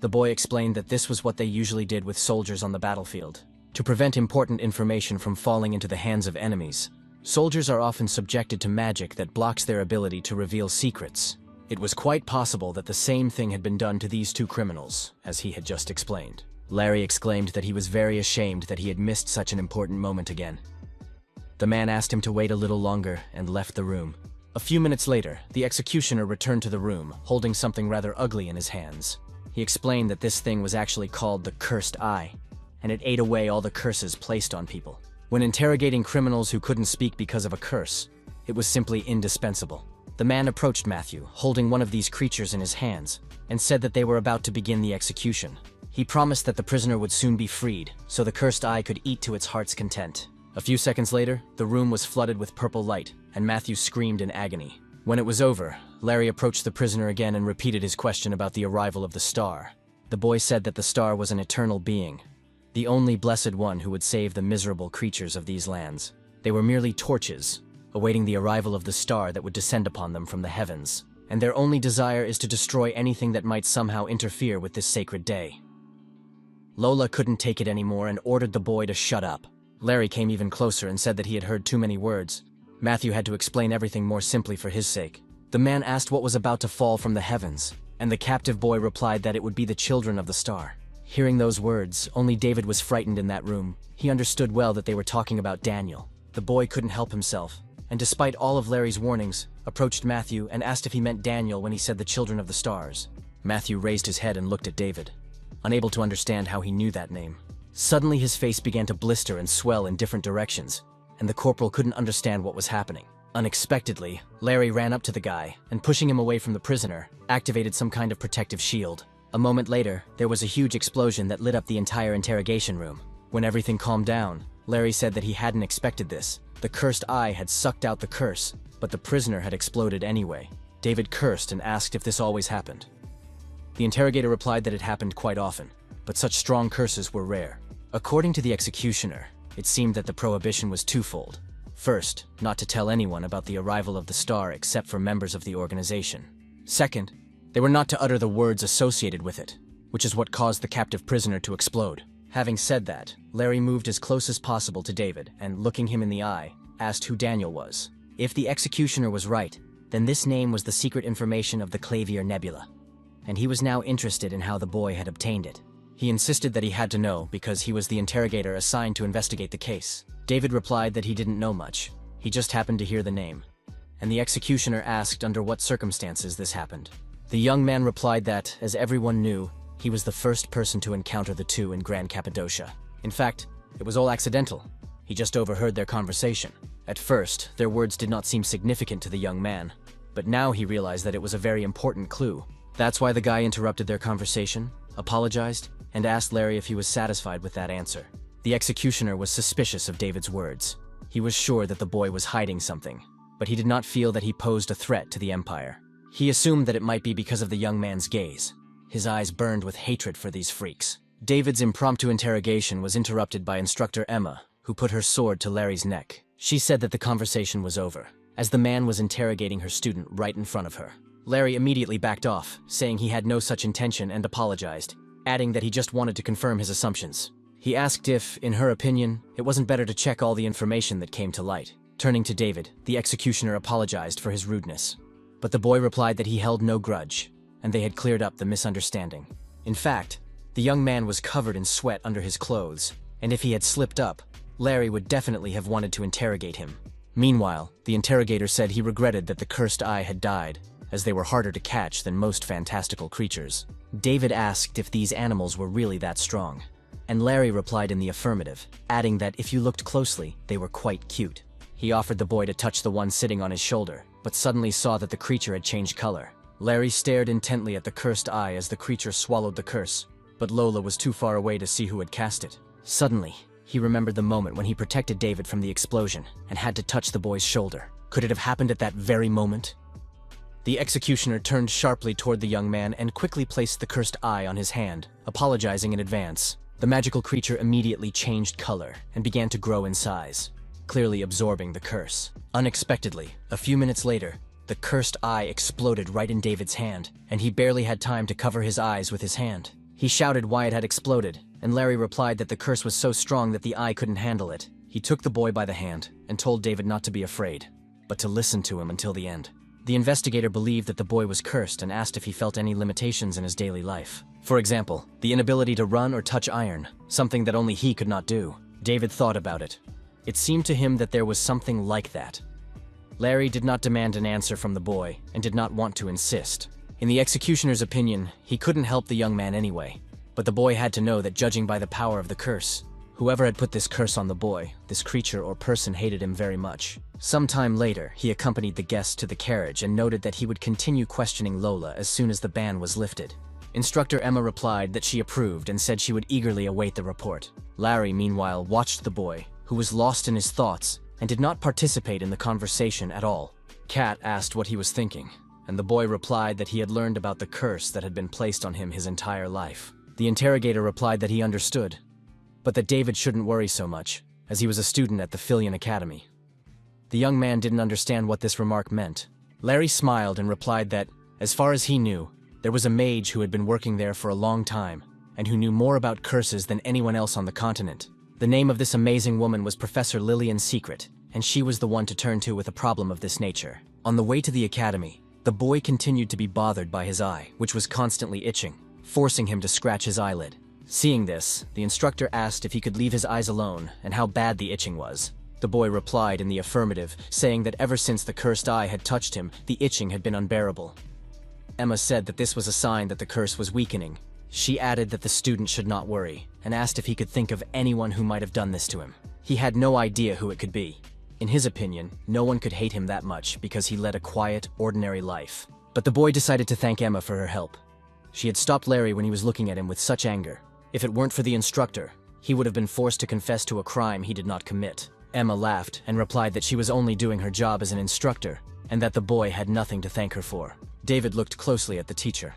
The boy explained that this was what they usually did with soldiers on the battlefield, to prevent important information from falling into the hands of enemies. Soldiers are often subjected to magic that blocks their ability to reveal secrets. It was quite possible that the same thing had been done to these two criminals, as he had just explained. Larry exclaimed that he was very ashamed that he had missed such an important moment again. The man asked him to wait a little longer and left the room. A few minutes later, the executioner returned to the room, holding something rather ugly in his hands. He explained that this thing was actually called the Cursed Eye, and it ate away all the curses placed on people. When interrogating criminals who couldn't speak because of a curse, it was simply indispensable. The man approached Matthew, holding one of these creatures in his hands, and said that they were about to begin the execution. He promised that the prisoner would soon be freed, so the Cursed Eye could eat to its heart's content. A few seconds later, the room was flooded with purple light, and Matthew screamed in agony. When it was over, Larry approached the prisoner again and repeated his question about the arrival of the star. The boy said that the star was an eternal being, the only blessed one who would save the miserable creatures of these lands. They were merely torches, awaiting the arrival of the star that would descend upon them from the heavens, and their only desire is to destroy anything that might somehow interfere with this sacred day. Lola couldn't take it anymore and ordered the boy to shut up. Larry came even closer and said that he had heard too many words. Matthew had to explain everything more simply for his sake. The man asked what was about to fall from the heavens, and the captive boy replied that it would be the children of the star. Hearing those words, only David was frightened in that room. He understood well that they were talking about Daniel. The boy couldn't help himself, and despite all of Larry's warnings, approached Matthew and asked if he meant Daniel when he said the children of the stars. Matthew raised his head and looked at David, unable to understand how he knew that name. Suddenly his face began to blister and swell in different directions, and the corporal couldn't understand what was happening. Unexpectedly, Larry ran up to the guy, and pushing him away from the prisoner, activated some kind of protective shield. A moment later, there was a huge explosion that lit up the entire interrogation room. When everything calmed down, Larry said that he hadn't expected this. The Cursed Eye had sucked out the curse, but the prisoner had exploded anyway. David cursed and asked if this always happened. The interrogator replied that it happened quite often, but such strong curses were rare. According to the executioner, it seemed that the prohibition was twofold. First, not to tell anyone about the arrival of the star except for members of the organization. Second, they were not to utter the words associated with it, which is what caused the captive prisoner to explode. Having said that, Larry moved as close as possible to David and, looking him in the eye, asked who Daniel was. If the executioner was right, then this name was the secret information of the Clavier Nebula, and he was now interested in how the boy had obtained it. He insisted that he had to know because he was the interrogator assigned to investigate the case. David replied that he didn't know much. He just happened to hear the name. And the executioner asked under what circumstances this happened. The young man replied that, as everyone knew, he was the first person to encounter the two in Grand Cappadocia. In fact, it was all accidental. He just overheard their conversation. At first, their words did not seem significant to the young man, but now he realized that it was a very important clue. That's why the guy interrupted their conversation, apologized, and asked Larry if he was satisfied with that answer. The executioner was suspicious of David's words. He was sure that the boy was hiding something, but he did not feel that he posed a threat to the Empire. He assumed that it might be because of the young man's gaze. His eyes burned with hatred for these freaks. David's impromptu interrogation was interrupted by Instructor Emma, who put her sword to Larry's neck. She said that the conversation was over, as the man was interrogating her student right in front of her. Larry immediately backed off, saying he had no such intention and apologized, adding that he just wanted to confirm his assumptions. He asked if, in her opinion, it wasn't better to check all the information that came to light. Turning to David, the executioner apologized for his rudeness. But the boy replied that he held no grudge, and they had cleared up the misunderstanding. In fact, the young man was covered in sweat under his clothes, and if he had slipped up, Larry would definitely have wanted to interrogate him. Meanwhile, the interrogator said he regretted that the cursed eye had died, as they were harder to catch than most fantastical creatures. David asked if these animals were really that strong, and Larry replied in the affirmative, adding that if you looked closely, they were quite cute. He offered the boy to touch the one sitting on his shoulder, but suddenly saw that the creature had changed color. Larry stared intently at the cursed eye as the creature swallowed the curse, but Lola was too far away to see who had cast it. Suddenly, he remembered the moment when he protected David from the explosion and had to touch the boy's shoulder. Could it have happened at that very moment? The executioner turned sharply toward the young man and quickly placed the cursed eye on his hand, apologizing in advance. The magical creature immediately changed color and began to grow in size, clearly absorbing the curse. Unexpectedly, a few minutes later, the cursed eye exploded right in David's hand, and he barely had time to cover his eyes with his hand. He shouted why it had exploded, and Larry replied that the curse was so strong that the eye couldn't handle it. He took the boy by the hand and told David not to be afraid, but to listen to him until the end. The investigator believed that the boy was cursed and asked if he felt any limitations in his daily life. For example, the inability to run or touch iron, something that only he could not do. David thought about it. It seemed to him that there was something like that. Larry did not demand an answer from the boy and did not want to insist. In the executioner's opinion, he couldn't help the young man anyway, but the boy had to know that judging by the power of the curse, whoever had put this curse on the boy, this creature or person hated him very much. Sometime later, he accompanied the guest to the carriage and noted that he would continue questioning Lola as soon as the ban was lifted. Instructor Emma replied that she approved and said she would eagerly await the report. Larry, meanwhile, watched the boy, who was lost in his thoughts and did not participate in the conversation at all. Kat asked what he was thinking, and the boy replied that he had learned about the curse that had been placed on him his entire life. The interrogator replied that he understood, but that David shouldn't worry so much, as he was a student at the Philian Academy. The young man didn't understand what this remark meant. Larry smiled and replied that, as far as he knew, there was a mage who had been working there for a long time, and who knew more about curses than anyone else on the continent. The name of this amazing woman was Professor Lillian Secret, and she was the one to turn to with a problem of this nature. On the way to the academy, the boy continued to be bothered by his eye, which was constantly itching, forcing him to scratch his eyelid. Seeing this, the instructor asked if he could leave his eyes alone and how bad the itching was. The boy replied in the affirmative, saying that ever since the cursed eye had touched him, the itching had been unbearable. Emma said that this was a sign that the curse was weakening. She added that the student should not worry, and asked if he could think of anyone who might have done this to him. He had no idea who it could be. In his opinion, no one could hate him that much because he led a quiet, ordinary life. But the boy decided to thank Emma for her help. She had stopped Larry when he was looking at him with such anger. If it weren't for the instructor, he would have been forced to confess to a crime he did not commit. Emma laughed and replied that she was only doing her job as an instructor, and that the boy had nothing to thank her for. David looked closely at the teacher.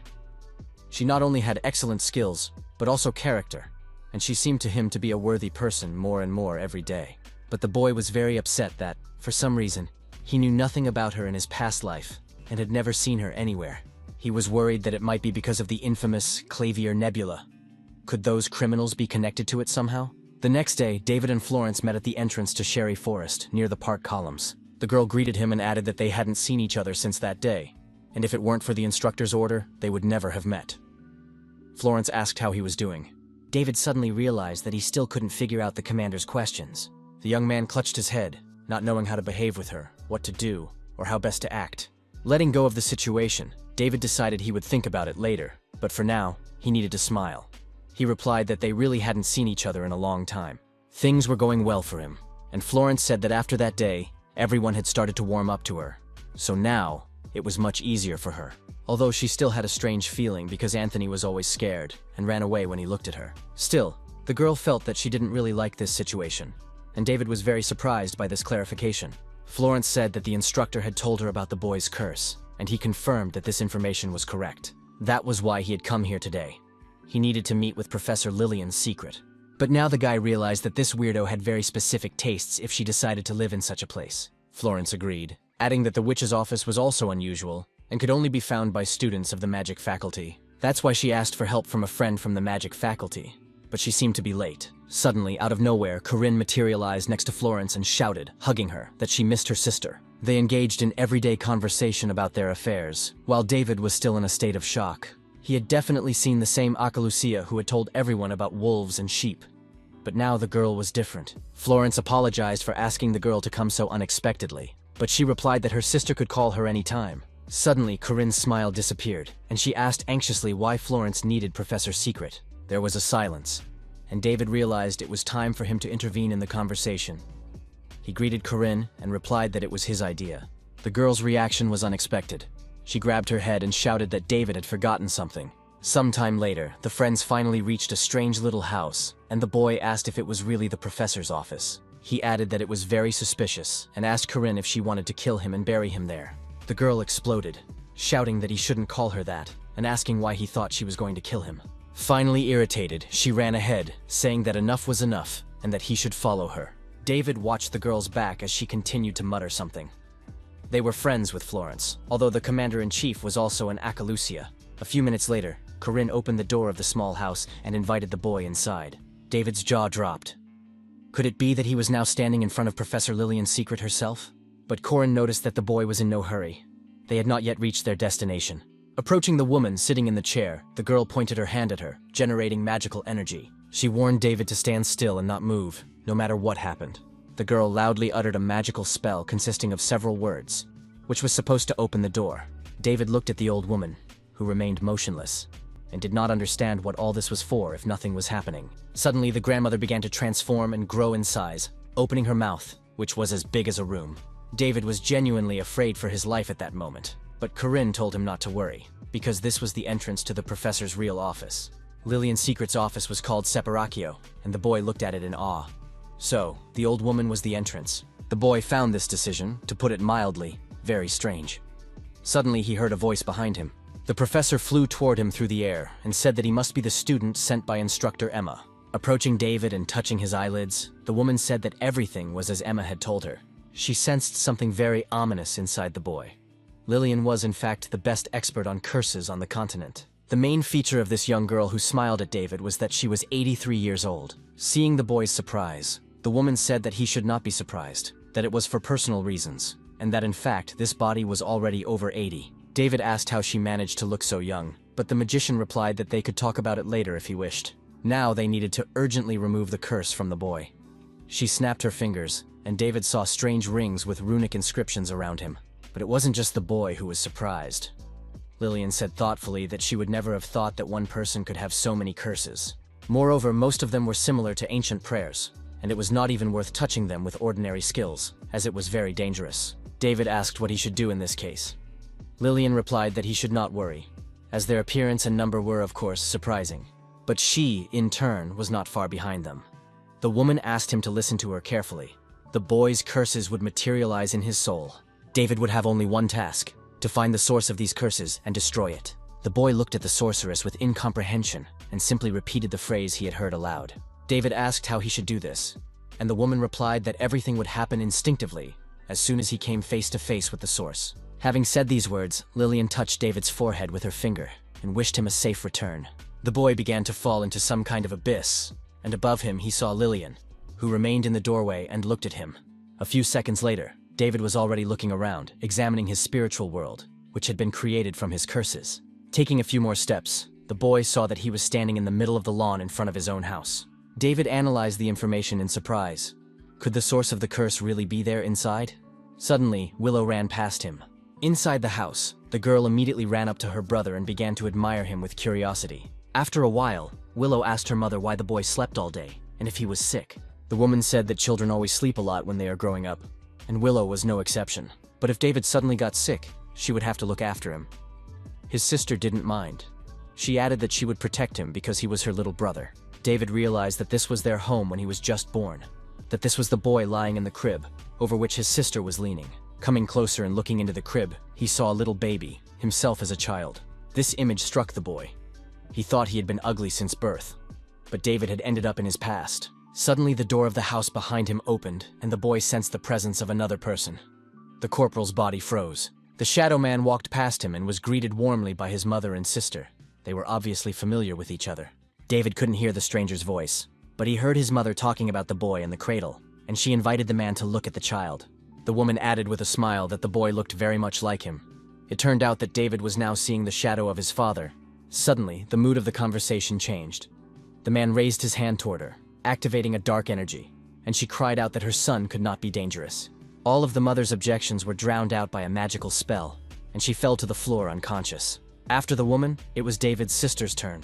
She not only had excellent skills, but also character, and she seemed to him to be a worthy person more and more every day. But the boy was very upset that, for some reason, he knew nothing about her in his past life and had never seen her anywhere. He was worried that it might be because of the infamous Clavier Nebula. Could those criminals be connected to it somehow? The next day, David and Florence met at the entrance to Sherry Forest, near the park columns. The girl greeted him and added that they hadn't seen each other since that day, and if it weren't for the instructor's order, they would never have met. Florence asked how he was doing. David suddenly realized that he still couldn't figure out the commander's questions. The young man clutched his head, not knowing how to behave with her, what to do, or how best to act. Letting go of the situation, David decided he would think about it later, but for now, he needed to smile. He replied that they really hadn't seen each other in a long time. Things were going well for him, and Florence said that after that day, everyone had started to warm up to her. So now, it was much easier for her. Although she still had a strange feeling because Anthony was always scared and ran away when he looked at her. Still, the girl felt that she didn't really like this situation, and David was very surprised by this clarification. Florence said that the instructor had told her about the boy's curse, and he confirmed that this information was correct. That was why he had come here today. He needed to meet with Professor Lillian's secret. But now the guy realized that this weirdo had very specific tastes if she decided to live in such a place. Florence agreed, adding that the witch's office was also unusual and could only be found by students of the magic faculty. That's why she asked for help from a friend from the magic faculty. But she seemed to be late. Suddenly, out of nowhere, Corinne materialized next to Florence and shouted, hugging her, that she missed her sister. They engaged in everyday conversation about their affairs, while David was still in a state of shock. He had definitely seen the same Akalucia who had told everyone about wolves and sheep. But now the girl was different. Florence apologized for asking the girl to come so unexpectedly, but she replied that her sister could call her any time. Suddenly, Corinne's smile disappeared, and she asked anxiously why Florence needed Professor's secret. There was a silence, and David realized it was time for him to intervene in the conversation. He greeted Corinne and replied that it was his idea. The girl's reaction was unexpected. She grabbed her head and shouted that David had forgotten something. Sometime later, the friends finally reached a strange little house, and the boy asked if it was really the professor's office. He added that it was very suspicious, and asked Corinne if she wanted to kill him and bury him there. The girl exploded, shouting that he shouldn't call her that, and asking why he thought she was going to kill him. Finally irritated, she ran ahead, saying that enough was enough, and that he should follow her. David watched the girl's back as she continued to mutter something. They were friends with Florence, although the commander-in-chief was also an Akalucia. A few minutes later, Corinne opened the door of the small house and invited the boy inside. David's jaw dropped. Could it be that he was now standing in front of Professor Lillian's secret herself? But Corinne noticed that the boy was in no hurry. They had not yet reached their destination. Approaching the woman sitting in the chair, the girl pointed her hand at her, generating magical energy. She warned David to stand still and not move, no matter what happened. The girl loudly uttered a magical spell consisting of several words, which was supposed to open the door. David looked at the old woman, who remained motionless, and did not understand what all this was for if nothing was happening. Suddenly, the grandmother began to transform and grow in size, opening her mouth, which was as big as a room. David was genuinely afraid for his life at that moment, but Corinne told him not to worry, because this was the entrance to the professor's real office. Lillian Secret's office was called Separacchio, and the boy looked at it in awe. So, the old woman was the entrance. The boy found this decision, to put it mildly, very strange. Suddenly he heard a voice behind him. The professor flew toward him through the air and said that he must be the student sent by instructor Emma. Approaching David and touching his eyelids, the woman said that everything was as Emma had told her. She sensed something very ominous inside the boy. Lillian was in fact the best expert on curses on the continent. The main feature of this young girl who smiled at David was that she was 83 years old. Seeing the boy's surprise, the woman said that he should not be surprised, that it was for personal reasons, and that in fact this body was already over 80. David asked how she managed to look so young, but the magician replied that they could talk about it later if he wished. Now they needed to urgently remove the curse from the boy. She snapped her fingers, and David saw strange rings with runic inscriptions around him. But it wasn't just the boy who was surprised. Lillian said thoughtfully that she would never have thought that one person could have so many curses. Moreover, most of them were similar to ancient prayers, and it was not even worth touching them with ordinary skills, as it was very dangerous. David asked what he should do in this case. Lillian replied that he should not worry, as their appearance and number were, of course, surprising. But she, in turn, was not far behind them. The woman asked him to listen to her carefully. The boy's curses would materialize in his soul. David would have only one task: to find the source of these curses and destroy it. The boy looked at the sorceress with incomprehension and simply repeated the phrase he had heard aloud. David asked how he should do this, and the woman replied that everything would happen instinctively as soon as he came face to face with the source. Having said these words, Lillian touched David's forehead with her finger and wished him a safe return. The boy began to fall into some kind of abyss, and above him he saw Lillian, who remained in the doorway and looked at him. A few seconds later, David was already looking around, examining his spiritual world, which had been created from his curses. Taking a few more steps, the boy saw that he was standing in the middle of the lawn in front of his own house. David analyzed the information in surprise. Could the source of the curse really be there inside? Suddenly, Willow ran past him. Inside the house, the girl immediately ran up to her brother and began to admire him with curiosity. After a while, Willow asked her mother why the boy slept all day, and if he was sick. The woman said that children always sleep a lot when they are growing up, and Willow was no exception. But if David suddenly got sick, she would have to look after him. His sister didn't mind. She added that she would protect him because he was her little brother. David realized that this was their home when he was just born, that this was the boy lying in the crib, over which his sister was leaning. Coming closer and looking into the crib, he saw a little baby, himself as a child. This image struck the boy. He thought he had been ugly since birth, but David had ended up in his past. Suddenly, the door of the house behind him opened, and the boy sensed the presence of another person. The corporal's body froze. The shadow man walked past him and was greeted warmly by his mother and sister. They were obviously familiar with each other. David couldn't hear the stranger's voice, but he heard his mother talking about the boy in the cradle, and she invited the man to look at the child. The woman added with a smile that the boy looked very much like him. It turned out that David was now seeing the shadow of his father. Suddenly, the mood of the conversation changed. The man raised his hand toward her, activating a dark energy, and she cried out that her son could not be dangerous. All of the mother's objections were drowned out by a magical spell, and she fell to the floor unconscious. After the woman, it was David's sister's turn.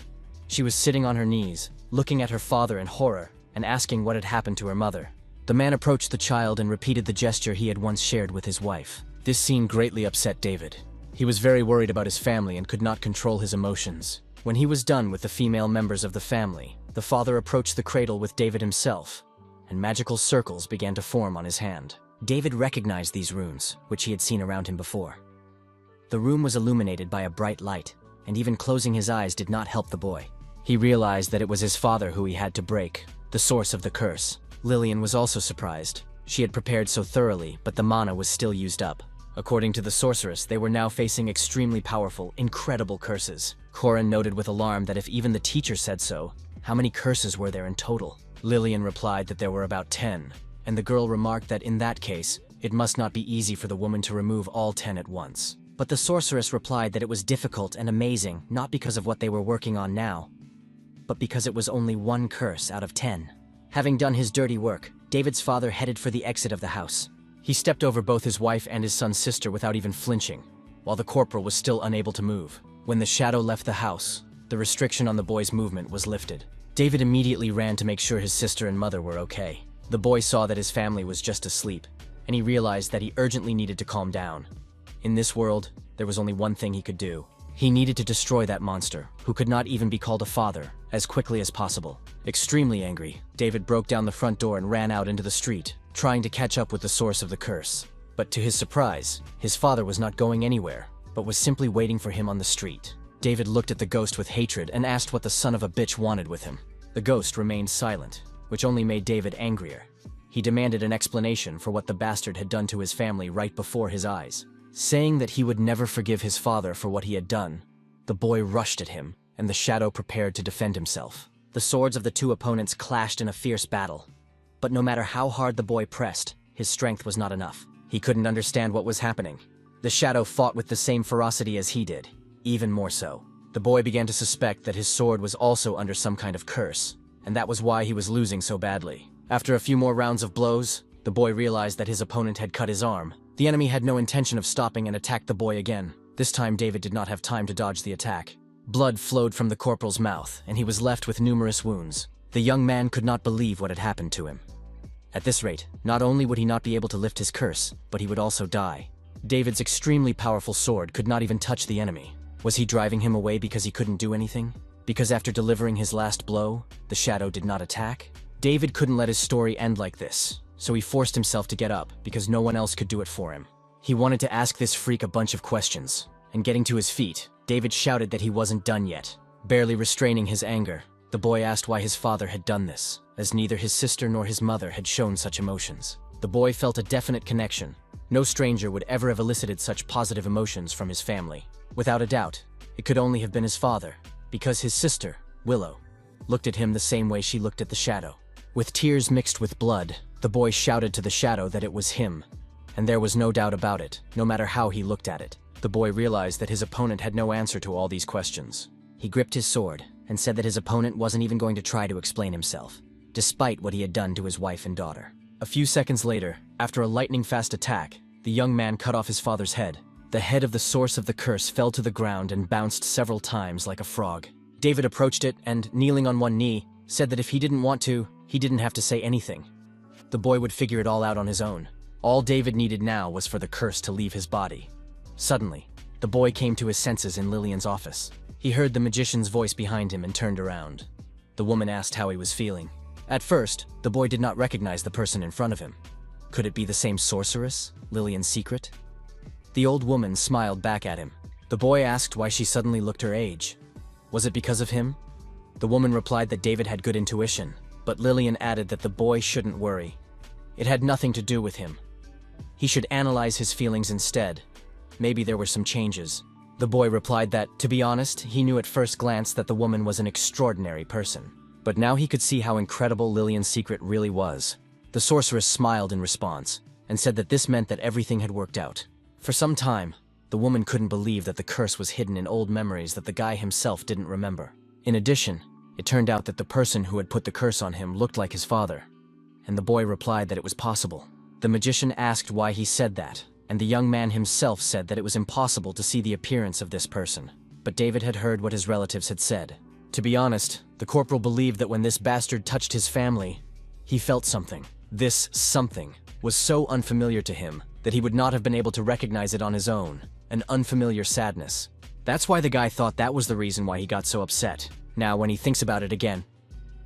She was sitting on her knees, looking at her father in horror, and asking what had happened to her mother. The man approached the child and repeated the gesture he had once shared with his wife. This scene greatly upset David. He was very worried about his family and could not control his emotions. When he was done with the female members of the family, the father approached the cradle with David himself, and magical circles began to form on his hand. David recognized these runes, which he had seen around him before. The room was illuminated by a bright light, and even closing his eyes did not help the boy. He realized that it was his father who he had to break, the source of the curse. Lillian was also surprised. She had prepared so thoroughly, but the mana was still used up. According to the sorceress, they were now facing extremely powerful, incredible curses. Ronan noted with alarm that if even the teacher said so, how many curses were there in total? Lillian replied that there were about 10, and the girl remarked that in that case, it must not be easy for the woman to remove all 10 at once. But the sorceress replied that it was difficult and amazing, not because of what they were working on now, but because it was only one curse out of 10. Having done his dirty work, David's father headed for the exit of the house. He stepped over both his wife and his son's sister without even flinching, while the corporal was still unable to move. When the shadow left the house, the restriction on the boy's movement was lifted. David immediately ran to make sure his sister and mother were okay. The boy saw that his family was just asleep, and he realized that he urgently needed to calm down. In this world, there was only one thing he could do. He needed to destroy that monster, who could not even be called a father, as quickly as possible. Extremely angry, David broke down the front door and ran out into the street, trying to catch up with the source of the curse. But to his surprise, his father was not going anywhere, but was simply waiting for him on the street. David looked at the ghost with hatred and asked what the son of a bitch wanted with him. The ghost remained silent, which only made David angrier. He demanded an explanation for what the bastard had done to his family right before his eyes. Saying that he would never forgive his father for what he had done, the boy rushed at him, and the shadow prepared to defend himself. The swords of the two opponents clashed in a fierce battle. But no matter how hard the boy pressed, his strength was not enough. He couldn't understand what was happening. The shadow fought with the same ferocity as he did, even more so. The boy began to suspect that his sword was also under some kind of curse, and that was why he was losing so badly. After a few more rounds of blows, the boy realized that his opponent had cut his arm. The enemy had no intention of stopping and attacked the boy again. This time David did not have time to dodge the attack. Blood flowed from the corporal's mouth, and he was left with numerous wounds. The young man could not believe what had happened to him. At this rate, not only would he not be able to lift his curse, but he would also die. David's extremely powerful sword could not even touch the enemy. Was he driving him away because he couldn't do anything? Because after delivering his last blow, the shadow did not attack? David couldn't let his story end like this, so he forced himself to get up because no one else could do it for him. He wanted to ask this freak a bunch of questions, and getting to his feet, David shouted that he wasn't done yet. Barely restraining his anger, the boy asked why his father had done this, as neither his sister nor his mother had shown such emotions. The boy felt a definite connection. No stranger would ever have elicited such positive emotions from his family. Without a doubt, it could only have been his father, because his sister, Willow, looked at him the same way she looked at the shadow. With tears mixed with blood, the boy shouted to the shadow that it was him, and there was no doubt about it, no matter how he looked at it. The boy realized that his opponent had no answer to all these questions. He gripped his sword and said that his opponent wasn't even going to try to explain himself, despite what he had done to his wife and daughter. A few seconds later, after a lightning-fast attack, the young man cut off his father's head. The head of the source of the curse fell to the ground and bounced several times like a frog. David approached it and, kneeling on one knee, said that if he didn't want to, he didn't have to say anything. The boy would figure it all out on his own. All David needed now was for the curse to leave his body. Suddenly, the boy came to his senses in Lillian's office. He heard the magician's voice behind him and turned around. The woman asked how he was feeling. At first, the boy did not recognize the person in front of him. Could it be the same sorceress, Lillian's secret? The old woman smiled back at him. The boy asked why she suddenly looked her age. Was it because of him? The woman replied that David had good intuition, but Lillian added that the boy shouldn't worry. It had nothing to do with him. He should analyze his feelings instead. Maybe there were some changes. The boy replied that, to be honest, he knew at first glance that the woman was an extraordinary person. But now he could see how incredible Lillian's secret really was. The sorceress smiled in response, and said that this meant that everything had worked out. For some time, the woman couldn't believe that the curse was hidden in old memories that the guy himself didn't remember. In addition, it turned out that the person who had put the curse on him looked like his father, and the boy replied that it was possible. The magician asked why he said that, and the young man himself said that it was impossible to see the appearance of this person. But David had heard what his relatives had said. To be honest, the corporal believed that when this bastard touched his family, he felt something. This something was so unfamiliar to him that he would not have been able to recognize it on his own, an unfamiliar sadness. That's why the guy thought that was the reason why he got so upset. Now, when he thinks about it again,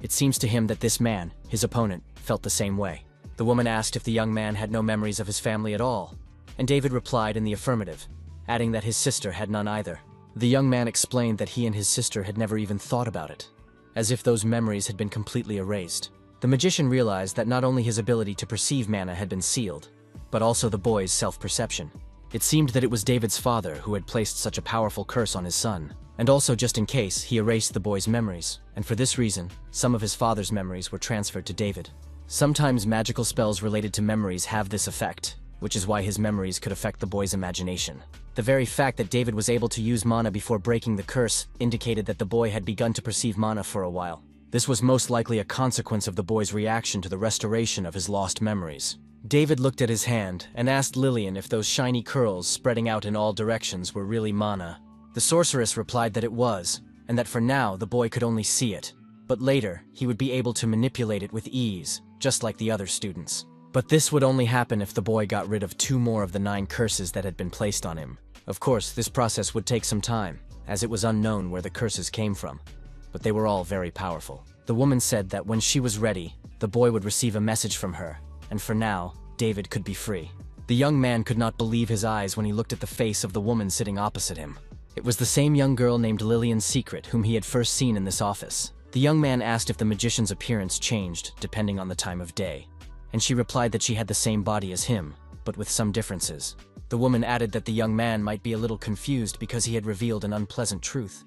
it seems to him that this man, his opponent, felt the same way. The woman asked if the young man had no memories of his family at all, and David replied in the affirmative, adding that his sister had none either. The young man explained that he and his sister had never even thought about it, as if those memories had been completely erased. The magician realized that not only his ability to perceive mana had been sealed, but also the boy's self-perception. It seemed that it was David's father who had placed such a powerful curse on his son, and also just in case, he erased the boy's memories, and for this reason, some of his father's memories were transferred to David. Sometimes magical spells related to memories have this effect, which is why his memories could affect the boy's imagination. The very fact that David was able to use mana before breaking the curse indicated that the boy had begun to perceive mana for a while. This was most likely a consequence of the boy's reaction to the restoration of his lost memories. David looked at his hand and asked Lillian if those shiny curls spreading out in all directions were really mana. The sorceress replied that it was, and that for now the boy could only see it, but later he would be able to manipulate it with ease, just like the other students. But this would only happen if the boy got rid of 2 more of the 9 curses that had been placed on him. Of course, this process would take some time, as it was unknown where the curses came from, but they were all very powerful. The woman said that when she was ready, the boy would receive a message from her, and for now, David could be free. The young man could not believe his eyes when he looked at the face of the woman sitting opposite him. It was the same young girl named Lillian's Secret whom he had first seen in this office. The young man asked if the magician's appearance changed depending on the time of day, and she replied that she had the same body as him, but with some differences. The woman added that the young man might be a little confused because he had revealed an unpleasant truth,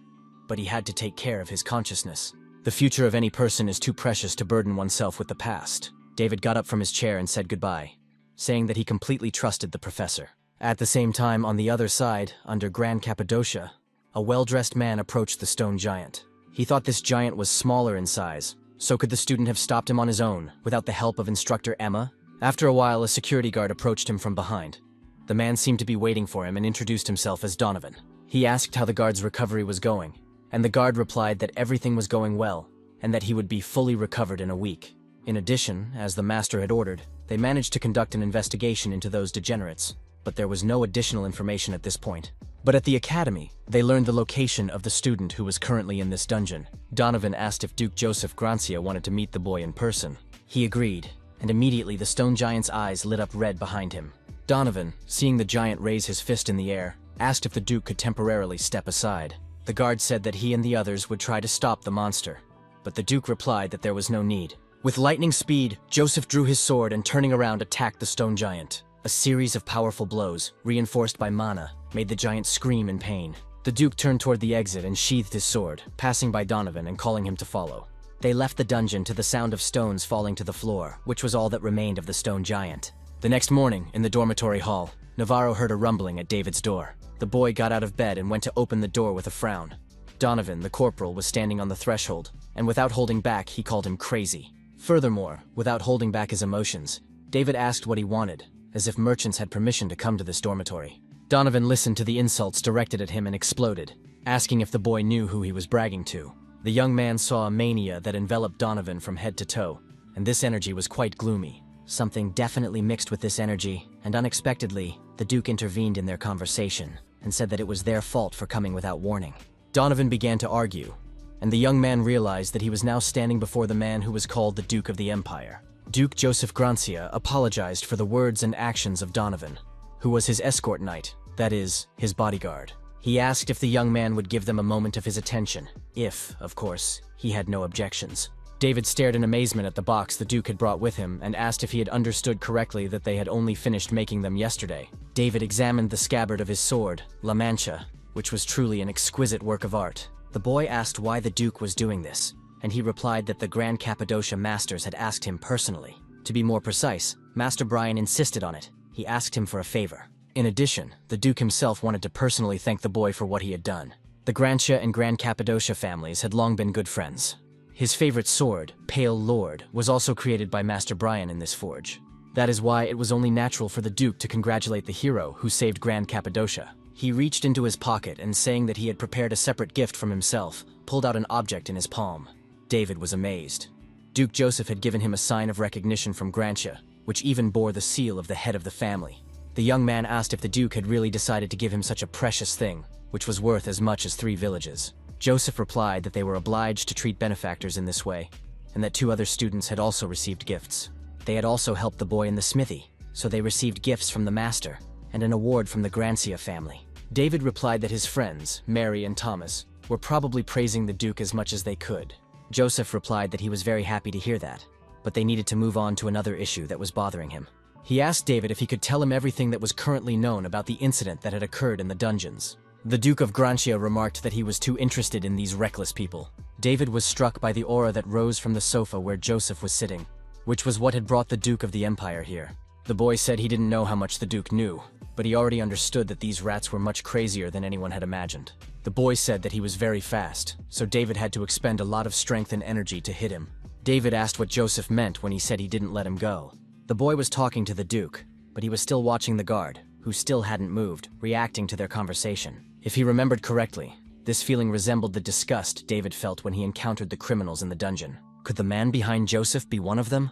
but he had to take care of his consciousness. The future of any person is too precious to burden oneself with the past. David got up from his chair and said goodbye, saying that he completely trusted the professor. At the same time, on the other side, under Grand Cappadocia, a well-dressed man approached the stone giant. He thought this giant was smaller in size, so could the student have stopped him on his own, without the help of instructor Emma? After a while, a security guard approached him from behind. The man seemed to be waiting for him and introduced himself as Donovan. He asked how the guard's recovery was going, and the guard replied that everything was going well, and that he would be fully recovered in a week. In addition, as the master had ordered, they managed to conduct an investigation into those degenerates, but there was no additional information at this point. But at the academy, they learned the location of the student who was currently in this dungeon. Donovan asked if Duke Joseph Grancia wanted to meet the boy in person. He agreed, and immediately the stone giant's eyes lit up red behind him. Donovan, seeing the giant raise his fist in the air, asked if the Duke could temporarily step aside. The guard said that he and the others would try to stop the monster, but the Duke replied that there was no need. With lightning speed, Joseph drew his sword and turning around attacked the stone giant. A series of powerful blows, reinforced by mana, made the giant scream in pain. The Duke turned toward the exit and sheathed his sword, passing by Donovan and calling him to follow. They left the dungeon to the sound of stones falling to the floor, which was all that remained of the stone giant. The next morning, in the dormitory hall, Navarro heard a rumbling at David's door. The boy got out of bed and went to open the door with a frown. Donovan, the corporal, was standing on the threshold, and without holding back, he called him crazy. Furthermore, without holding back his emotions, David asked what he wanted, as if merchants had permission to come to this dormitory. Donovan listened to the insults directed at him and exploded, asking if the boy knew who he was bragging to. The young man saw a mania that enveloped Donovan from head to toe, and this energy was quite gloomy. Something definitely mixed with this energy, and unexpectedly, the Duke intervened in their conversation and said that it was their fault for coming without warning. Donovan began to argue, and the young man realized that he was now standing before the man who was called the Duke of the Empire. Duke Joseph Grancia apologized for the words and actions of Donovan, who was his escort knight, that is, his bodyguard. He asked if the young man would give them a moment of his attention, if, of course, he had no objections. David stared in amazement at the box the Duke had brought with him and asked if he had understood correctly that they had only finished making them yesterday. David examined the scabbard of his sword, La Mancha, which was truly an exquisite work of art. The boy asked why the Duke was doing this, and he replied that the Grand Cappadocia Masters had asked him personally. To be more precise, Master Brian insisted on it. He asked him for a favor. In addition, the Duke himself wanted to personally thank the boy for what he had done. The Grancia and Grand Cappadocia families had long been good friends. His favorite sword, Pale Lord, was also created by Master Brian in this forge. That is why it was only natural for the Duke to congratulate the hero who saved Grand Cappadocia. He reached into his pocket and, saying that he had prepared a separate gift from himself, pulled out an object in his palm. David was amazed. Duke Joseph had given him a sign of recognition from Grancia, which even bore the seal of the head of the family. The young man asked if the Duke had really decided to give him such a precious thing, which was worth as much as 3 villages. Joseph replied that they were obliged to treat benefactors in this way, and that 2 other students had also received gifts. They had also helped the boy in the smithy, so they received gifts from the master, and an award from the Grancia family. David replied that his friends, Mary and Thomas, were probably praising the Duke as much as they could. Joseph replied that he was very happy to hear that, but they needed to move on to another issue that was bothering him. He asked David if he could tell him everything that was currently known about the incident that had occurred in the dungeons. The Duke of Grancia remarked that he was too interested in these reckless people. David was struck by the aura that rose from the sofa where Joseph was sitting, which was what had brought the Duke of the Empire here. The boy said he didn't know how much the Duke knew, but he already understood that these rats were much crazier than anyone had imagined. The boy said that he was very fast, so David had to expend a lot of strength and energy to hit him. David asked what Joseph meant when he said he didn't let him go. The boy was talking to the Duke, but he was still watching the guard, who still hadn't moved, reacting to their conversation. If he remembered correctly, this feeling resembled the disgust David felt when he encountered the criminals in the dungeon. Could the man behind Joseph be one of them?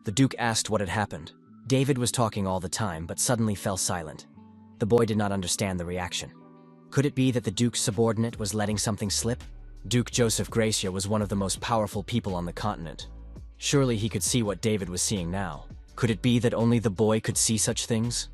The Duke asked what had happened. David was talking all the time, but suddenly fell silent. The boy did not understand the reaction. Could it be that the Duke's subordinate was letting something slip? Duke Joseph Gracia was one of the most powerful people on the continent. Surely he could see what David was seeing now. Could it be that only the boy could see such things?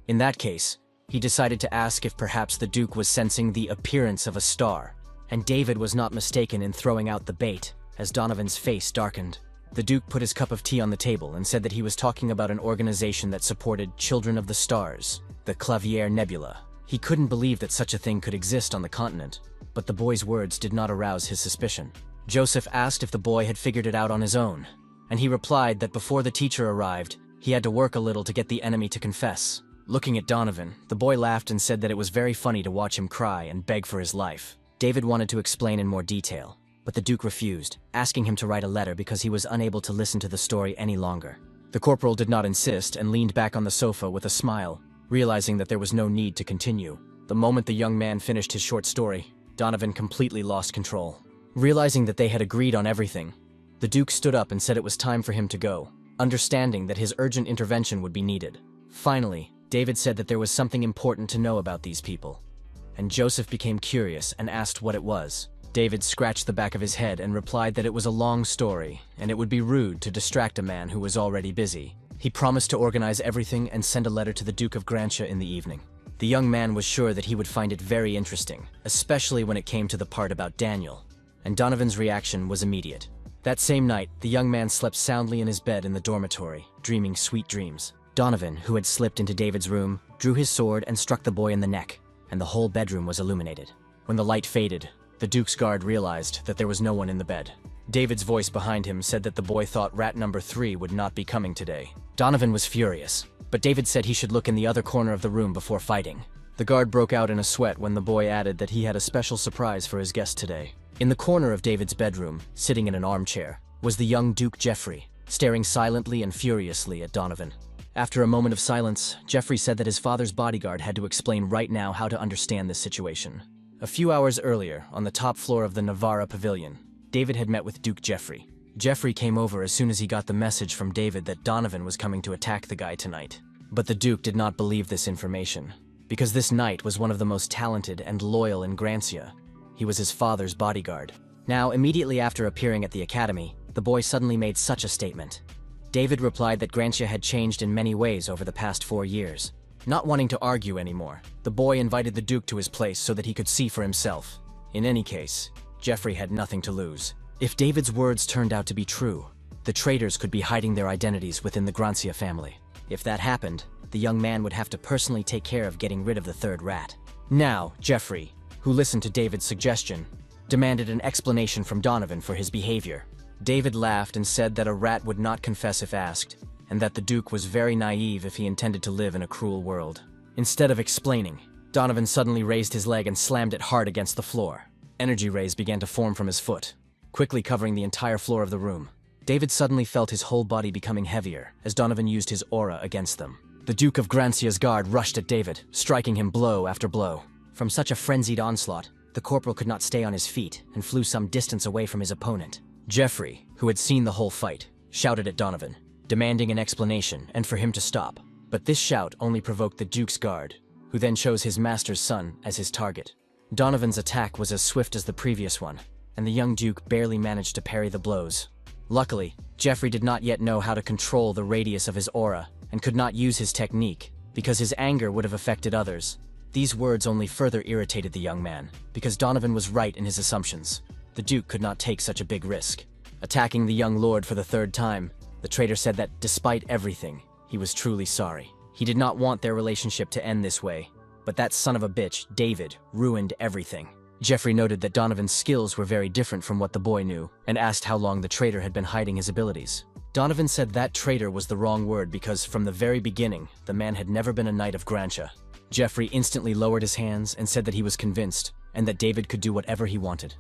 In that case, he decided to ask if perhaps the Duke was sensing the appearance of a star, and David was not mistaken in throwing out the bait, as Donovan's face darkened. The Duke put his cup of tea on the table and said that he was talking about an organization that supported Children of the Stars, the Clavier Nebula. He couldn't believe that such a thing could exist on the continent, but the boy's words did not arouse his suspicion. Joseph asked if the boy had figured it out on his own, and he replied that before the teacher arrived, he had to work a little to get the enemy to confess. Looking at Donovan, the boy laughed and said that it was very funny to watch him cry and beg for his life. David wanted to explain in more detail, but the Duke refused, asking him to write a letter because he was unable to listen to the story any longer. The corporal did not insist and leaned back on the sofa with a smile, realizing that there was no need to continue. The moment the young man finished his short story, Donovan completely lost control. Realizing that they had agreed on everything, the Duke stood up and said it was time for him to go, understanding that his urgent intervention would be needed. Finally, David said that there was something important to know about these people, and Joseph became curious and asked what it was. David scratched the back of his head and replied that it was a long story, and it would be rude to distract a man who was already busy. He promised to organize everything and send a letter to the Duke of Grancia in the evening. The young man was sure that he would find it very interesting, especially when it came to the part about Daniel, and Donovan's reaction was immediate. That same night, the young man slept soundly in his bed in the dormitory, dreaming sweet dreams. Donovan, who had slipped into David's room, drew his sword and struck the boy in the neck, and the whole bedroom was illuminated. When the light faded, the Duke's guard realized that there was no one in the bed. David's voice behind him said that the boy thought rat number 3 would not be coming today. Donovan was furious, but David said he should look in the other corner of the room before fighting. The guard broke out in a sweat when the boy added that he had a special surprise for his guest today. In the corner of David's bedroom, sitting in an armchair, was the young Duke Jeffrey, staring silently and furiously at Donovan. After a moment of silence, Jeffrey said that his father's bodyguard had to explain right now how to understand this situation. A few hours earlier, on the top floor of the Navarra Pavilion, David had met with Duke Jeffrey. Jeffrey came over as soon as he got the message from David that Donovan was coming to attack the guy tonight. But the Duke did not believe this information, because this knight was one of the most talented and loyal in Grancia. He was his father's bodyguard. Now, immediately after appearing at the academy, the boy suddenly made such a statement. David replied that Grancia had changed in many ways over the past 4 years. Not wanting to argue anymore, the boy invited the Duke to his place so that he could see for himself. In any case, Jeffrey had nothing to lose. If David's words turned out to be true, the traitors could be hiding their identities within the Grancia family. If that happened, the young man would have to personally take care of getting rid of the third rat. Now, Jeffrey, who listened to David's suggestion, demanded an explanation from Donovan for his behavior. David laughed and said that a rat would not confess if asked, and that the Duke was very naive if he intended to live in a cruel world. Instead of explaining, Donovan suddenly raised his leg and slammed it hard against the floor. Energy rays began to form from his foot, quickly covering the entire floor of the room. David suddenly felt his whole body becoming heavier as Donovan used his aura against them. The Duke of Grancia's guard rushed at David, striking him blow after blow. From such a frenzied onslaught, the corporal could not stay on his feet and flew some distance away from his opponent. Jeffrey, who had seen the whole fight, shouted at Donovan, demanding an explanation and for him to stop. But this shout only provoked the Duke's guard, who then chose his master's son as his target. Donovan's attack was as swift as the previous one, and the young Duke barely managed to parry the blows. Luckily, Jeffrey did not yet know how to control the radius of his aura and could not use his technique, because his anger would have affected others. These words only further irritated the young man, because Donovan was right in his assumptions. The Duke could not take such a big risk. Attacking the young lord for the third time, the traitor said that, despite everything, he was truly sorry. He did not want their relationship to end this way, but that son of a bitch, David, ruined everything. Jeffrey noted that Donovan's skills were very different from what the boy knew, and asked how long the traitor had been hiding his abilities. Donovan said that traitor was the wrong word because, from the very beginning, the man had never been a knight of Grancia. Jeffrey instantly lowered his hands and said that he was convinced, and that David could do whatever he wanted.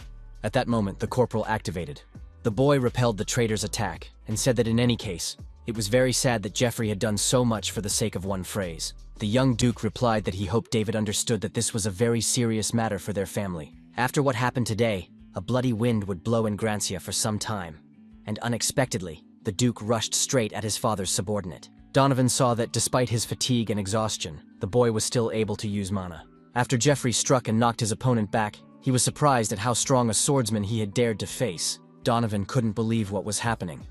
At that moment, the corporal activated. The boy repelled the traitor's attack, and said that in any case, it was very sad that Jeffrey had done so much for the sake of one phrase. The young Duke replied that he hoped David understood that this was a very serious matter for their family. After what happened today, a bloody wind would blow in Grancia for some time, and unexpectedly, the Duke rushed straight at his father's subordinate. Donovan saw that despite his fatigue and exhaustion, the boy was still able to use mana. After Jeffrey struck and knocked his opponent back, he was surprised at how strong a swordsman he had dared to face. Donovan couldn't believe what was happening.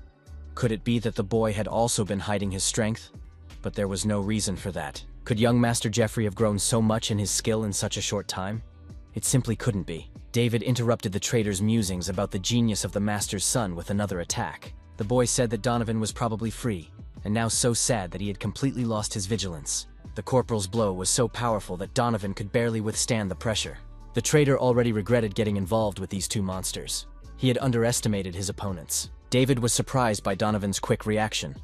Could it be that the boy had also been hiding his strength? But there was no reason for that. Could young Master Jeffrey have grown so much in his skill in such a short time? It simply couldn't be. David interrupted the traitor's musings about the genius of the Master's son with another attack. The boy said that Donovan was probably free, and now so sad that he had completely lost his vigilance. The corporal's blow was so powerful that Donovan could barely withstand the pressure. The traitor already regretted getting involved with these two monsters. He had underestimated his opponents. David was surprised by Donovan's quick reaction.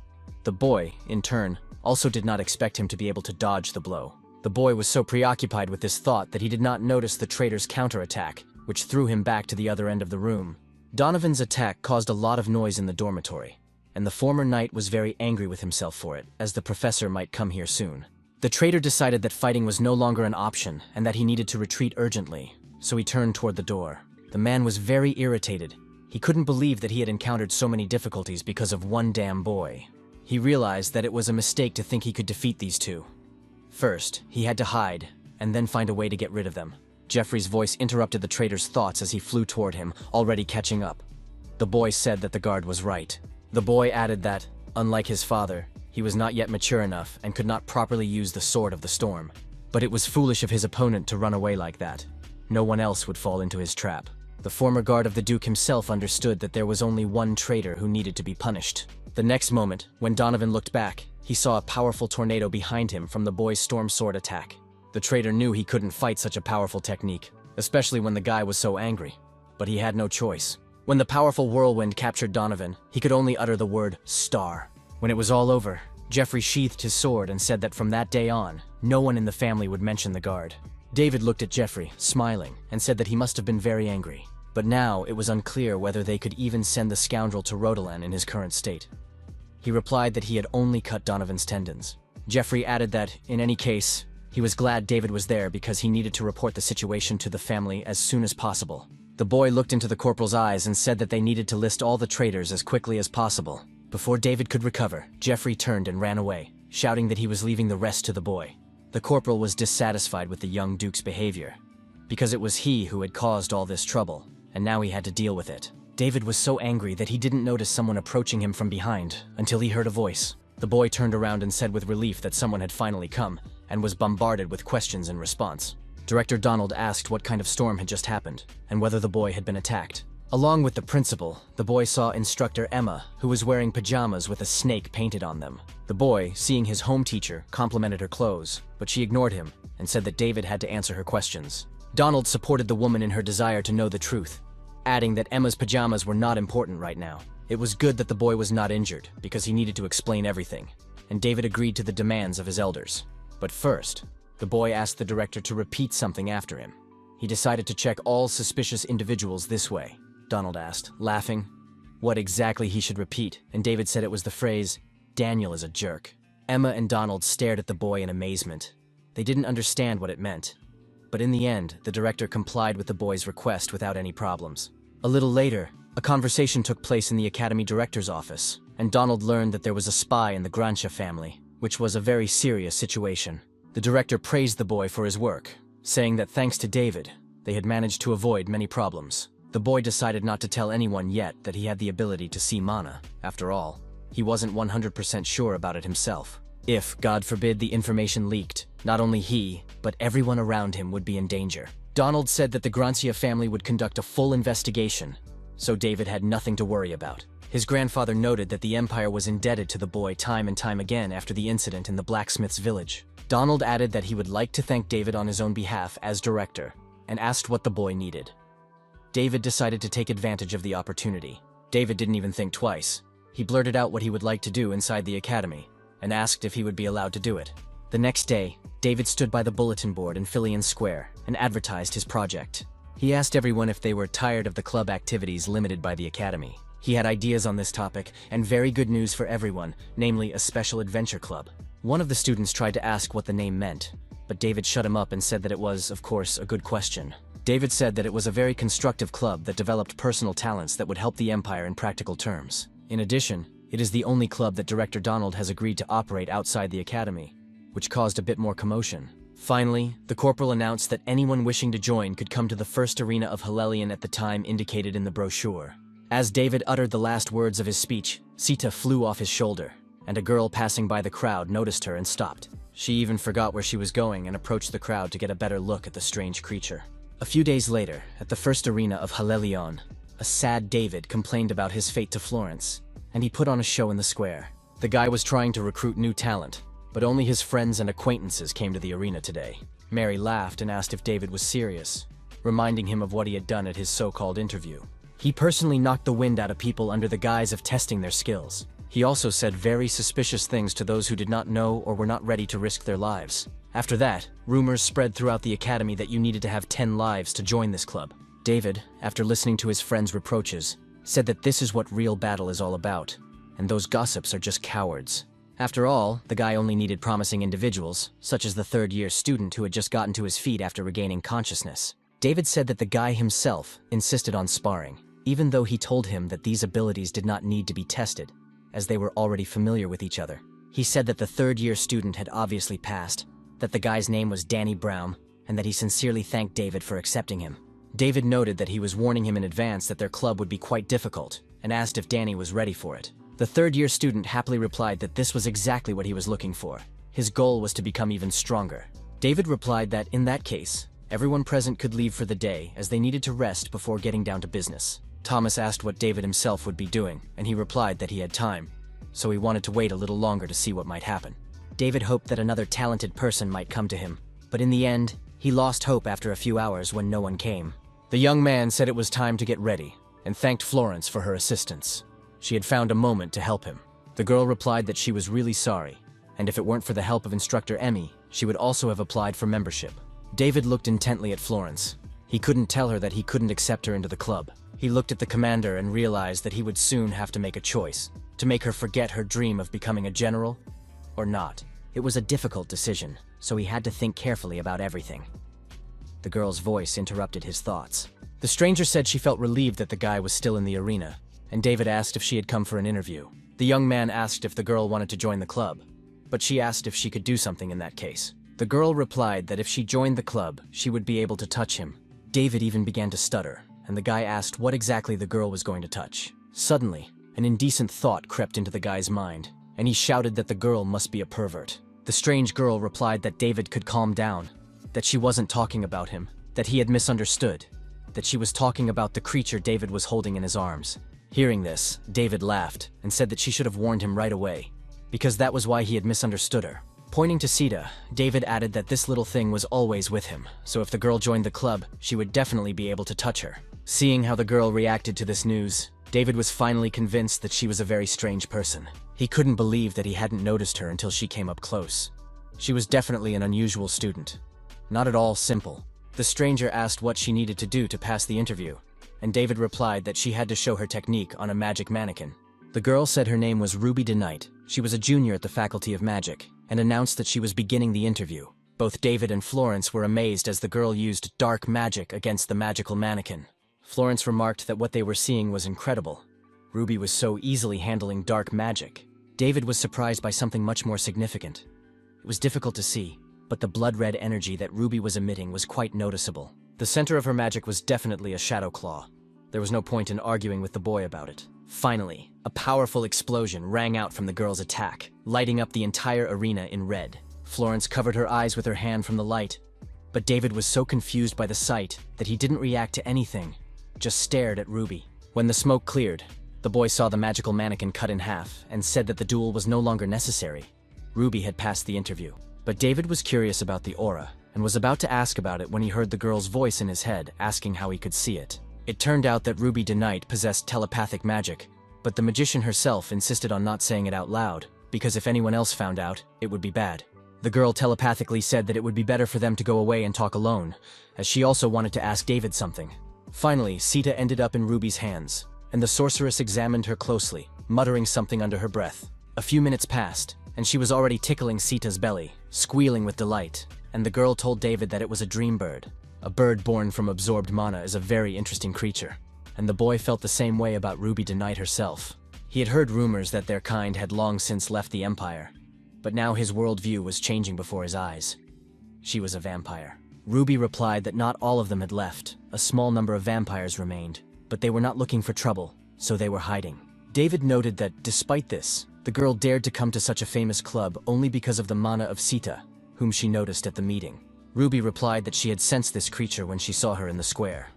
The boy, in turn, also did not expect him to be able to dodge the blow. The boy was so preoccupied with this thought that he did not notice the traitor's counterattack, which threw him back to the other end of the room. Donovan's attack caused a lot of noise in the dormitory, and the former knight was very angry with himself for it, as the professor might come here soon. The traitor decided that fighting was no longer an option and that he needed to retreat urgently, so he turned toward the door. The man was very irritated. He couldn't believe that he had encountered so many difficulties because of one damn boy. He realized that it was a mistake to think he could defeat these two. First, he had to hide, and then find a way to get rid of them. Jeffrey's voice interrupted the traitor's thoughts as he flew toward him, already catching up. The boy said that the guard was right. The boy added that, unlike his father, he was not yet mature enough and could not properly use the Sword of the Storm. But it was foolish of his opponent to run away like that. No one else would fall into his trap. The former guard of the Duke himself understood that there was only one traitor who needed to be punished. The next moment, when Donovan looked back, he saw a powerful tornado behind him from the boy's storm sword attack. The traitor knew he couldn't fight such a powerful technique, especially when the guy was so angry. But he had no choice. When the powerful whirlwind captured Donovan, he could only utter the word "star." When it was all over, Jeffrey sheathed his sword and said that from that day on, no one in the family would mention the guard. David looked at Jeffrey, smiling, and said that he must have been very angry. But now it was unclear whether they could even send the scoundrel to Ronan in his current state. He replied that he had only cut Donovan's tendons. Jeffrey added that, in any case, he was glad David was there because he needed to report the situation to the family as soon as possible. The boy looked into the corporal's eyes and said that they needed to list all the traitors as quickly as possible. Before David could recover, Jeffrey turned and ran away, shouting that he was leaving the rest to the boy. The corporal was dissatisfied with the young Duke's behavior, because it was he who had caused all this trouble, and now he had to deal with it. David was so angry that he didn't notice someone approaching him from behind until he heard a voice. The boy turned around and said with relief that someone had finally come, and was bombarded with questions in response. Director Donald asked what kind of storm had just happened, and whether the boy had been attacked. Along with the principal, the boy saw instructor Emma, who was wearing pajamas with a snake painted on them. The boy, seeing his home teacher, complimented her clothes, but she ignored him and said that David had to answer her questions. Donald supported the woman in her desire to know the truth, adding that Emma's pajamas were not important right now. It was good that the boy was not injured, because he needed to explain everything, and David agreed to the demands of his elders. But first, the boy asked the director to repeat something after him. He decided to check all suspicious individuals this way. Donald asked, laughing, what exactly he should repeat, and David said it was the phrase, "Daniel is a jerk." Emma and Donald stared at the boy in amazement. They didn't understand what it meant. But in the end, the director complied with the boy's request without any problems. A little later, a conversation took place in the academy director's office, and Donald learned that there was a spy in the Grancia family, which was a very serious situation. The director praised the boy for his work, saying that thanks to David, they had managed to avoid many problems. The boy decided not to tell anyone yet that he had the ability to see mana. After all, he wasn't 100% sure about it himself. If, God forbid, the information leaked, not only he, but everyone around him would be in danger. Donald said that the Grancia family would conduct a full investigation, so David had nothing to worry about. His grandfather noted that the Empire was indebted to the boy time and time again after the incident in the blacksmith's village. Donald added that he would like to thank David on his own behalf as director, and asked what the boy needed. David decided to take advantage of the opportunity. David didn't even think twice. He blurted out what he would like to do inside the academy, and asked if he would be allowed to do it. The next day, David stood by the bulletin board in Fillion Square and advertised his project. He asked everyone if they were tired of the club activities limited by the academy. He had ideas on this topic, and very good news for everyone, namely a special adventure club. One of the students tried to ask what the name meant, but David shut him up and said that it was, of course, a good question. David said that it was a very constructive club that developed personal talents that would help the Empire in practical terms. In addition, it is the only club that Director Donald has agreed to operate outside the academy, which caused a bit more commotion. Finally, the corporal announced that anyone wishing to join could come to the first arena of Hellelion at the time indicated in the brochure. As David uttered the last words of his speech, Sita flew off his shoulder, and a girl passing by the crowd noticed her and stopped. She even forgot where she was going and approached the crowd to get a better look at the strange creature. A few days later, at the first arena of Hellelion, a sad David complained about his fate to Florence, and he put on a show in the square. The guy was trying to recruit new talent, but only his friends and acquaintances came to the arena today. Mary laughed and asked if David was serious, reminding him of what he had done at his so-called interview. He personally knocked the wind out of people under the guise of testing their skills. He also said very suspicious things to those who did not know or were not ready to risk their lives. After that, rumors spread throughout the academy that you needed to have 10 lives to join this club. David, after listening to his friend's reproaches, said that this is what real battle is all about, and those gossips are just cowards. After all, the guy only needed promising individuals, such as the third-year student who had just gotten to his feet after regaining consciousness. David said that the guy himself insisted on sparring, even though he told him that these abilities did not need to be tested, as they were already familiar with each other. He said that the third-year student had obviously passed, that the guy's name was Danny Brown, and that he sincerely thanked David for accepting him. David noted that he was warning him in advance that their club would be quite difficult, and asked if Danny was ready for it. The third-year student happily replied that this was exactly what he was looking for. His goal was to become even stronger. David replied that, in that case, everyone present could leave for the day as they needed to rest before getting down to business. Thomas asked what David himself would be doing, and he replied that he had time, so he wanted to wait a little longer to see what might happen. David hoped that another talented person might come to him, but in the end, he lost hope after a few hours when no one came. The young man said it was time to get ready, and thanked Florence for her assistance. She had found a moment to help him. The girl replied that she was really sorry, and if it weren't for the help of instructor Emmy, she would also have applied for membership. David looked intently at Florence. He couldn't tell her that he couldn't accept her into the club. He looked at the commander and realized that he would soon have to make a choice, to make her forget her dream of becoming a general, or not. It was a difficult decision, so he had to think carefully about everything. The girl's voice interrupted his thoughts. The stranger said she felt relieved that the guy was still in the arena, and David asked if she had come for an interview. The young man asked if the girl wanted to join the club, but she asked if she could do something in that case. The girl replied that if she joined the club, she would be able to touch him. David even began to stutter, and the guy asked what exactly the girl was going to touch. Suddenly, an indecent thought crept into the guy's mind, and he shouted that the girl must be a pervert. The strange girl replied that David could calm down, that she wasn't talking about him, that he had misunderstood, that she was talking about the creature David was holding in his arms. Hearing this, David laughed and said that she should have warned him right away, because that was why he had misunderstood her. Pointing to Sita, David added that this little thing was always with him, so if the girl joined the club, she would definitely be able to touch her. Seeing how the girl reacted to this news, David was finally convinced that she was a very strange person. He couldn't believe that he hadn't noticed her until she came up close. She was definitely an unusual student. Not at all simple. The stranger asked what she needed to do to pass the interview, and David replied that she had to show her technique on a magic mannequin. The girl said her name was Ruby DeKnight. She was a junior at the Faculty of Magic, and announced that she was beginning the interview. Both David and Florence were amazed as the girl used dark magic against the magical mannequin. Florence remarked that what they were seeing was incredible. Ruby was so easily handling dark magic. David was surprised by something much more significant. It was difficult to see, but the blood-red energy that Ruby was emitting was quite noticeable. The center of her magic was definitely a shadow claw. There was no point in arguing with the boy about it. Finally, a powerful explosion rang out from the girl's attack, lighting up the entire arena in red. Florence covered her eyes with her hand from the light, but David was so confused by the sight that he didn't react to anything, just stared at Ruby. When the smoke cleared, the boy saw the magical mannequin cut in half and said that the duel was no longer necessary. Ruby had passed the interview. But David was curious about the aura, and was about to ask about it when he heard the girl's voice in his head asking how he could see it. It turned out that Ruby DeKnight possessed telepathic magic, but the magician herself insisted on not saying it out loud, because if anyone else found out, it would be bad. The girl telepathically said that it would be better for them to go away and talk alone, as she also wanted to ask David something. Finally, Sita ended up in Ruby's hands, and the sorceress examined her closely, muttering something under her breath. A few minutes passed, and she was already tickling Sita's belly, squealing with delight, and the girl told David that it was a dream bird. A bird born from absorbed mana is a very interesting creature, and the boy felt the same way about Ruby DeKnight herself. He had heard rumors that their kind had long since left the Empire, but now his worldview was changing before his eyes. She was a vampire. Ruby replied that not all of them had left. A small number of vampires remained, but they were not looking for trouble, so they were hiding. David noted that, despite this, the girl dared to come to such a famous club only because of the mana of Sita, whom she noticed at the meeting. Ruby replied that she had sensed this creature when she saw her in the square.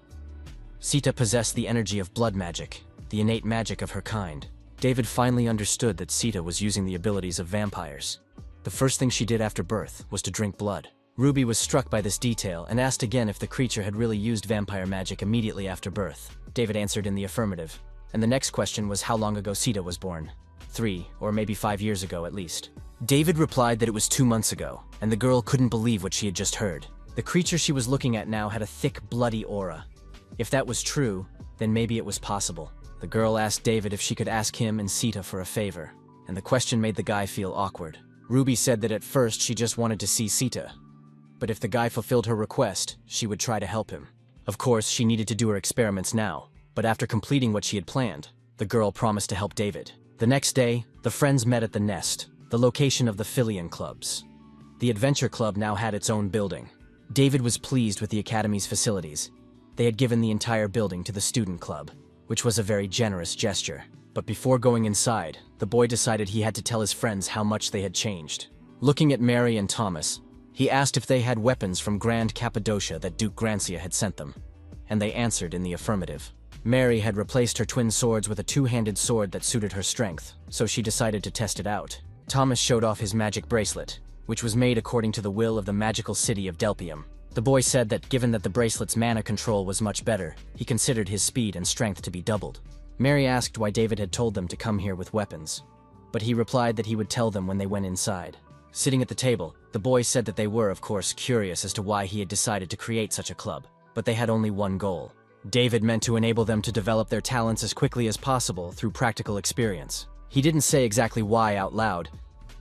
Sita possessed the energy of blood magic, the innate magic of her kind. David finally understood that Sita was using the abilities of vampires. The first thing she did after birth was to drink blood. Ruby was struck by this detail and asked again if the creature had really used vampire magic immediately after birth. David answered in the affirmative, and the next question was how long ago Sita was born. 3 or maybe 5 years ago at least. David replied that it was 2 months ago, and the girl couldn't believe what she had just heard. The creature she was looking at now had a thick, bloody aura. If that was true, then maybe it was possible. The girl asked David if she could ask him and Sita for a favor, and the question made the guy feel awkward. Ruby said that at first she just wanted to see Sita, but if the guy fulfilled her request, she would try to help him. Of course, she needed to do her experiments now, but after completing what she had planned, the girl promised to help David. The next day, the friends met at the Nest, the location of the Philian clubs. The Adventure Club now had its own building. David was pleased with the Academy's facilities. They had given the entire building to the student club, which was a very generous gesture. But before going inside, the boy decided he had to tell his friends how much they had changed. Looking at Mary and Thomas, He asked if they had weapons from Grand Cappadocia that Duke Grancia had sent them, and they answered in the affirmative. Mary had replaced her twin swords with a two-handed sword that suited her strength, so she decided to test it out. Thomas showed off his magic bracelet, which was made according to the will of the magical city of Delpium. The boy said that given that the bracelet's mana control was much better, he considered his speed and strength to be doubled. Mary asked why David had told them to come here with weapons, but he replied that he would tell them when they went inside. Sitting at the table, the boys said that they were, of course, curious as to why he had decided to create such a club, but they had only one goal. David meant to enable them to develop their talents as quickly as possible through practical experience. He didn't say exactly why out loud,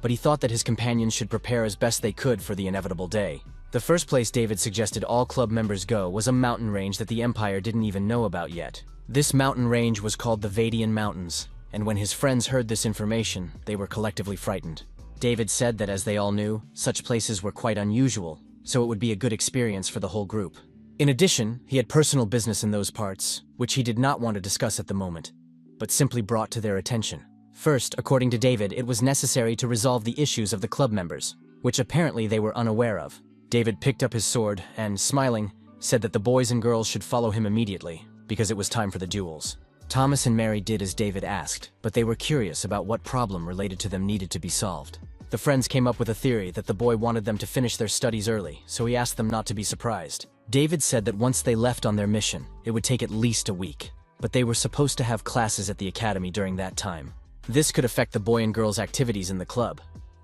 but he thought that his companions should prepare as best they could for the inevitable day. The first place David suggested all club members go was a mountain range that the Empire didn't even know about yet. This mountain range was called the Vadian Mountains, and when his friends heard this information, they were collectively frightened. David said that as they all knew, such places were quite unusual, so it would be a good experience for the whole group. In addition, he had personal business in those parts, which he did not want to discuss at the moment, but simply brought to their attention. First, according to David, it was necessary to resolve the issues of the club members, which apparently they were unaware of. David picked up his sword and, smiling, said that the boys and girls should follow him immediately, because it was time for the duels. Thomas and Mary did as David asked, but they were curious about what problem related to them needed to be solved. The friends came up with a theory that the boy wanted them to finish their studies early, so he asked them not to be surprised. David said that once they left on their mission, it would take at least a week, but they were supposed to have classes at the academy during that time. This could affect the boy and girl's activities in the club,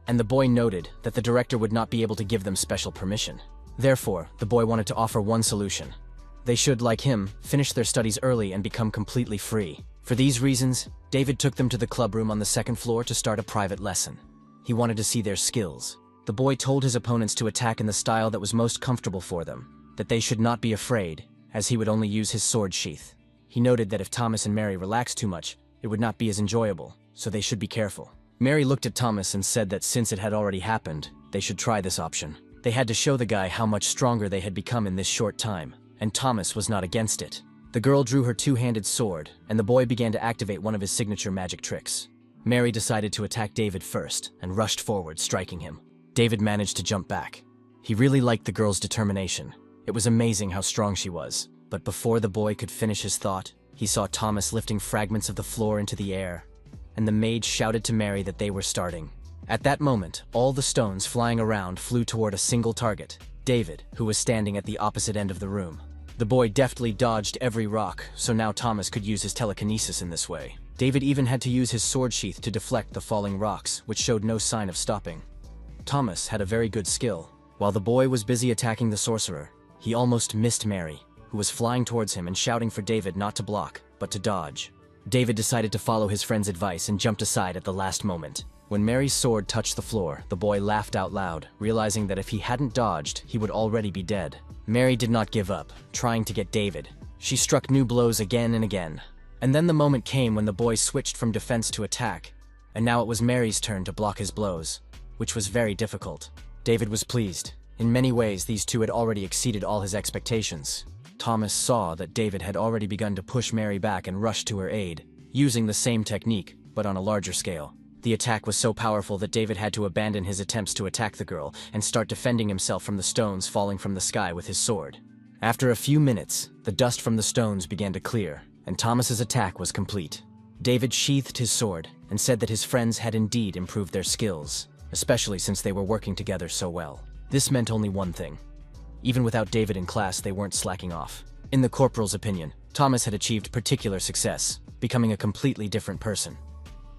and the boy noted that the director would not be able to give them special permission. Therefore, the boy wanted to offer one solution. They should, like him, finish their studies early and become completely free. For these reasons, David took them to the club room on the second floor to start a private lesson. He wanted to see their skills. The boy told his opponents to attack in the style that was most comfortable for them, that they should not be afraid, as he would only use his sword sheath. He noted that if Thomas and Mary relaxed too much, it would not be as enjoyable, so they should be careful. Mary looked at Thomas and said that since it had already happened, they should try this option. They had to show the guy how much stronger they had become in this short time, and Thomas was not against it. The girl drew her two-handed sword, and the boy began to activate one of his signature magic tricks. Mary decided to attack David first, and rushed forward, striking him. David managed to jump back. He really liked the girl's determination. It was amazing how strong she was. But before the boy could finish his thought, he saw Thomas lifting fragments of the floor into the air, and the maid shouted to Mary that they were starting. At that moment, all the stones flying around flew toward a single target, David, who was standing at the opposite end of the room. The boy deftly dodged every rock, so now Thomas could use his telekinesis in this way. David even had to use his sword sheath to deflect the falling rocks, which showed no sign of stopping. Thomas had a very good skill. While the boy was busy attacking the sorcerer, he almost missed Mary, who was flying towards him and shouting for David not to block, but to dodge. David decided to follow his friend's advice and jumped aside at the last moment. When Mary's sword touched the floor, the boy laughed out loud, realizing that if he hadn't dodged, he would already be dead. Mary did not give up, trying to get David. She struck new blows again and again. And then the moment came when the boy switched from defense to attack, and now it was Mary's turn to block his blows, which was very difficult. David was pleased. In many ways, these two had already exceeded all his expectations. Thomas saw that David had already begun to push Mary back and rush to her aid, using the same technique, but on a larger scale. The attack was so powerful that David had to abandon his attempts to attack the girl and start defending himself from the stones falling from the sky with his sword. After a few minutes, the dust from the stones began to clear, and Thomas's attack was complete. David sheathed his sword and said that his friends had indeed improved their skills, especially since they were working together so well. This meant only one thing. Even without David in class, they weren't slacking off. In the corporal's opinion, Thomas had achieved particular success, becoming a completely different person.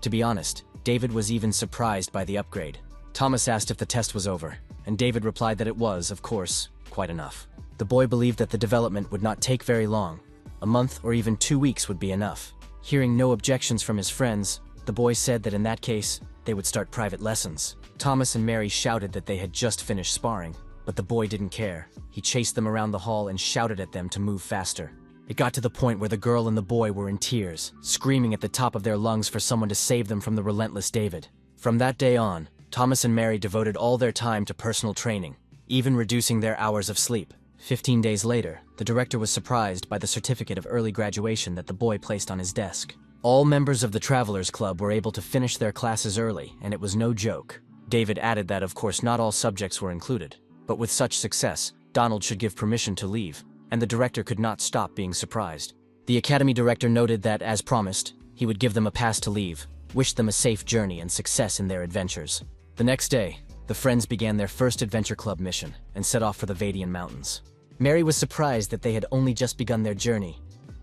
To be honest, David was even surprised by the upgrade. Thomas asked if the test was over, and David replied that it was, of course, quite enough. The boy believed that the development would not take very long. A month or even 2 weeks would be enough. Hearing no objections from his friends, the boy said that in that case, they would start private lessons. Thomas and Mary shouted that they had just finished sparring, but the boy didn't care. He chased them around the hall and shouted at them to move faster. It got to the point where the girl and the boy were in tears, screaming at the top of their lungs for someone to save them from the relentless David. From that day on, Thomas and Mary devoted all their time to personal training, even reducing their hours of sleep. 15 days later, the director was surprised by the certificate of early graduation that the boy placed on his desk. All members of the Travelers Club were able to finish their classes early, and it was no joke. David added that, of course, not all subjects were included. But with such success, Donald should give permission to leave, and the director could not stop being surprised. The academy director noted that, as promised, he would give them a pass to leave, wished them a safe journey and success in their adventures. The next day, the friends began their first adventure club mission and set off for the Vadian Mountains. Mary was surprised that they had only just begun their journey,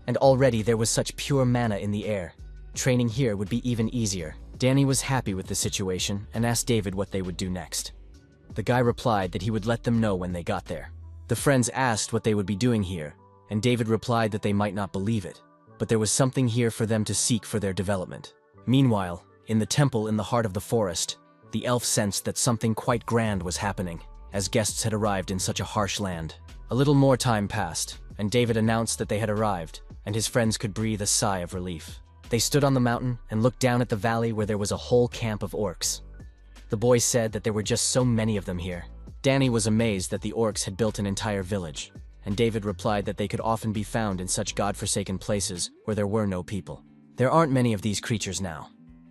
and already there was such pure mana in the air. Training here would be even easier. Danny was happy with the situation and asked David what they would do next. The guy replied that he would let them know when they got there. The friends asked what they would be doing here, and David replied that they might not believe it, but there was something here for them to seek for their development. Meanwhile, in the temple in the heart of the forest, the elf sensed that something quite grand was happening, as guests had arrived in such a harsh land. A little more time passed, and David announced that they had arrived, and his friends could breathe a sigh of relief. They stood on the mountain and looked down at the valley where there was a whole camp of orcs. The boys said that there were just so many of them here. Danny was amazed that the orcs had built an entire village, and David replied that they could often be found in such godforsaken places where there were no people. There aren't many of these creatures now,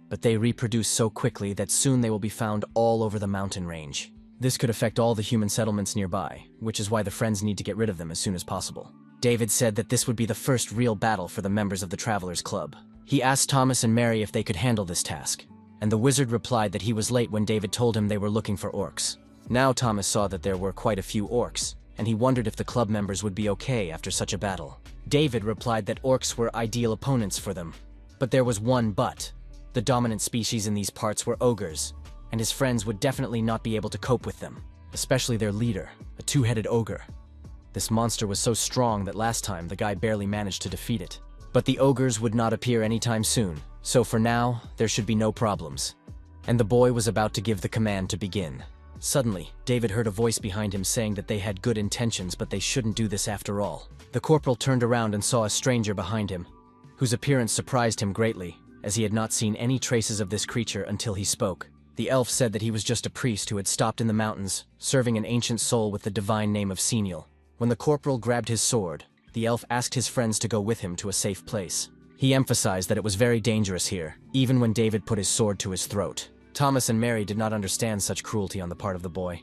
but they reproduce so quickly that soon they will be found all over the mountain range. This could affect all the human settlements nearby, which is why the friends need to get rid of them as soon as possible. David said that this would be the first real battle for the members of the Travelers Club. He asked Thomas and Mary if they could handle this task, and the wizard replied that he was late when David told him they were looking for orcs. Now Thomas saw that there were quite a few orcs, and he wondered if the club members would be okay after such a battle. David replied that orcs were ideal opponents for them, but there was one but. The dominant species in these parts were ogres, and his friends would definitely not be able to cope with them, especially their leader, a two-headed ogre. This monster was so strong that last time the guy barely managed to defeat it. But the ogres would not appear anytime soon, so for now, there should be no problems. And the boy was about to give the command to begin. Suddenly, David heard a voice behind him saying that they had good intentions, but they shouldn't do this after all. The corporal turned around and saw a stranger behind him, whose appearance surprised him greatly, as he had not seen any traces of this creature until he spoke. The elf said that he was just a priest who had stopped in the mountains, serving an ancient soul with the divine name of Senial. When the corporal grabbed his sword, the elf asked his friends to go with him to a safe place. He emphasized that it was very dangerous here, even when David put his sword to his throat. Thomas and Mary did not understand such cruelty on the part of the boy,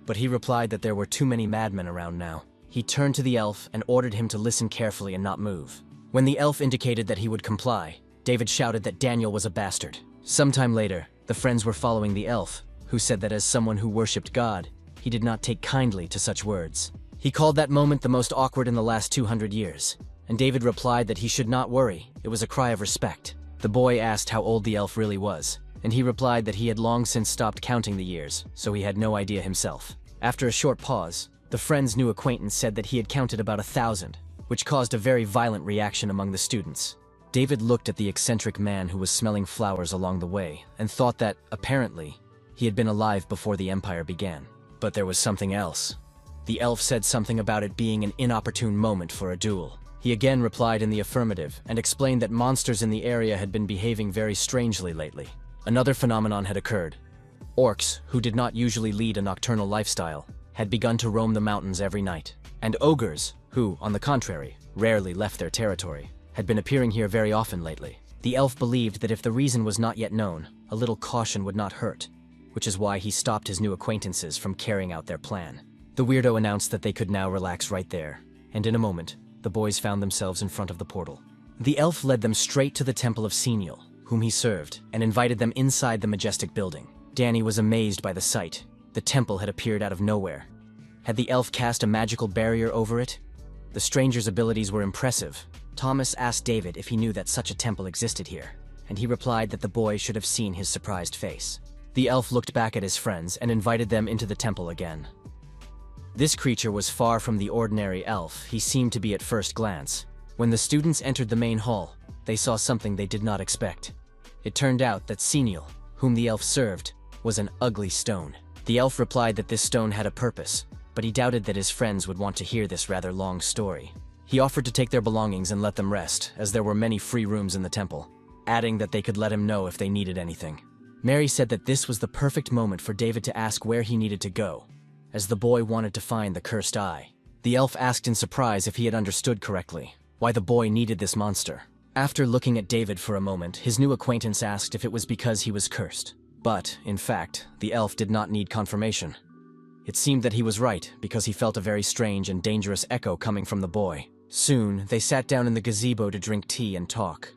but he replied that there were too many madmen around now. He turned to the elf and ordered him to listen carefully and not move. When the elf indicated that he would comply, David shouted that Daniel was a bastard. Sometime later, the friends were following the elf, who said that as someone who worshipped God, he did not take kindly to such words. He called that moment the most awkward in the last 200 years, and David replied that he should not worry, it was a cry of respect. The boy asked how old the elf really was, and he replied that he had long since stopped counting the years, so he had no idea himself. After a short pause, the friend's new acquaintance said that he had counted about 1,000, which caused a very violent reaction among the students. David looked at the eccentric man who was smelling flowers along the way and thought that, apparently, he had been alive before the Empire began. But there was something else. The elf said something about it being an inopportune moment for a duel. He again replied in the affirmative and explained that monsters in the area had been behaving very strangely lately. Another phenomenon had occurred. Orcs, who did not usually lead a nocturnal lifestyle, had begun to roam the mountains every night. And ogres, who, on the contrary, rarely left their territory, had been appearing here very often lately. The elf believed that if the reason was not yet known, a little caution would not hurt, which is why he stopped his new acquaintances from carrying out their plan. The weirdo announced that they could now relax right there, and in a moment, the boys found themselves in front of the portal. The elf led them straight to the temple of Senial, whom he served, and invited them inside the majestic building. Danny was amazed by the sight. The temple had appeared out of nowhere. Had the elf cast a magical barrier over it? The stranger's abilities were impressive. Thomas asked David if he knew that such a temple existed here, and he replied that the boy should have seen his surprised face. The elf looked back at his friends and invited them into the temple again. This creature was far from the ordinary elf he seemed to be at first glance. When the students entered the main hall, they saw something they did not expect. It turned out that Senial, whom the elf served, was an ugly stone. The elf replied that this stone had a purpose, but he doubted that his friends would want to hear this rather long story. He offered to take their belongings and let them rest, as there were many free rooms in the temple, adding that they could let him know if they needed anything. Mary said that this was the perfect moment for David to ask where he needed to go, as the boy wanted to find the cursed eye. The elf asked in surprise if he had understood correctly, why the boy needed this monster. After looking at David for a moment, his new acquaintance asked if it was because he was cursed. But, in fact, the elf did not need confirmation. It seemed that he was right, because he felt a very strange and dangerous echo coming from the boy. Soon, they sat down in the gazebo to drink tea and talk.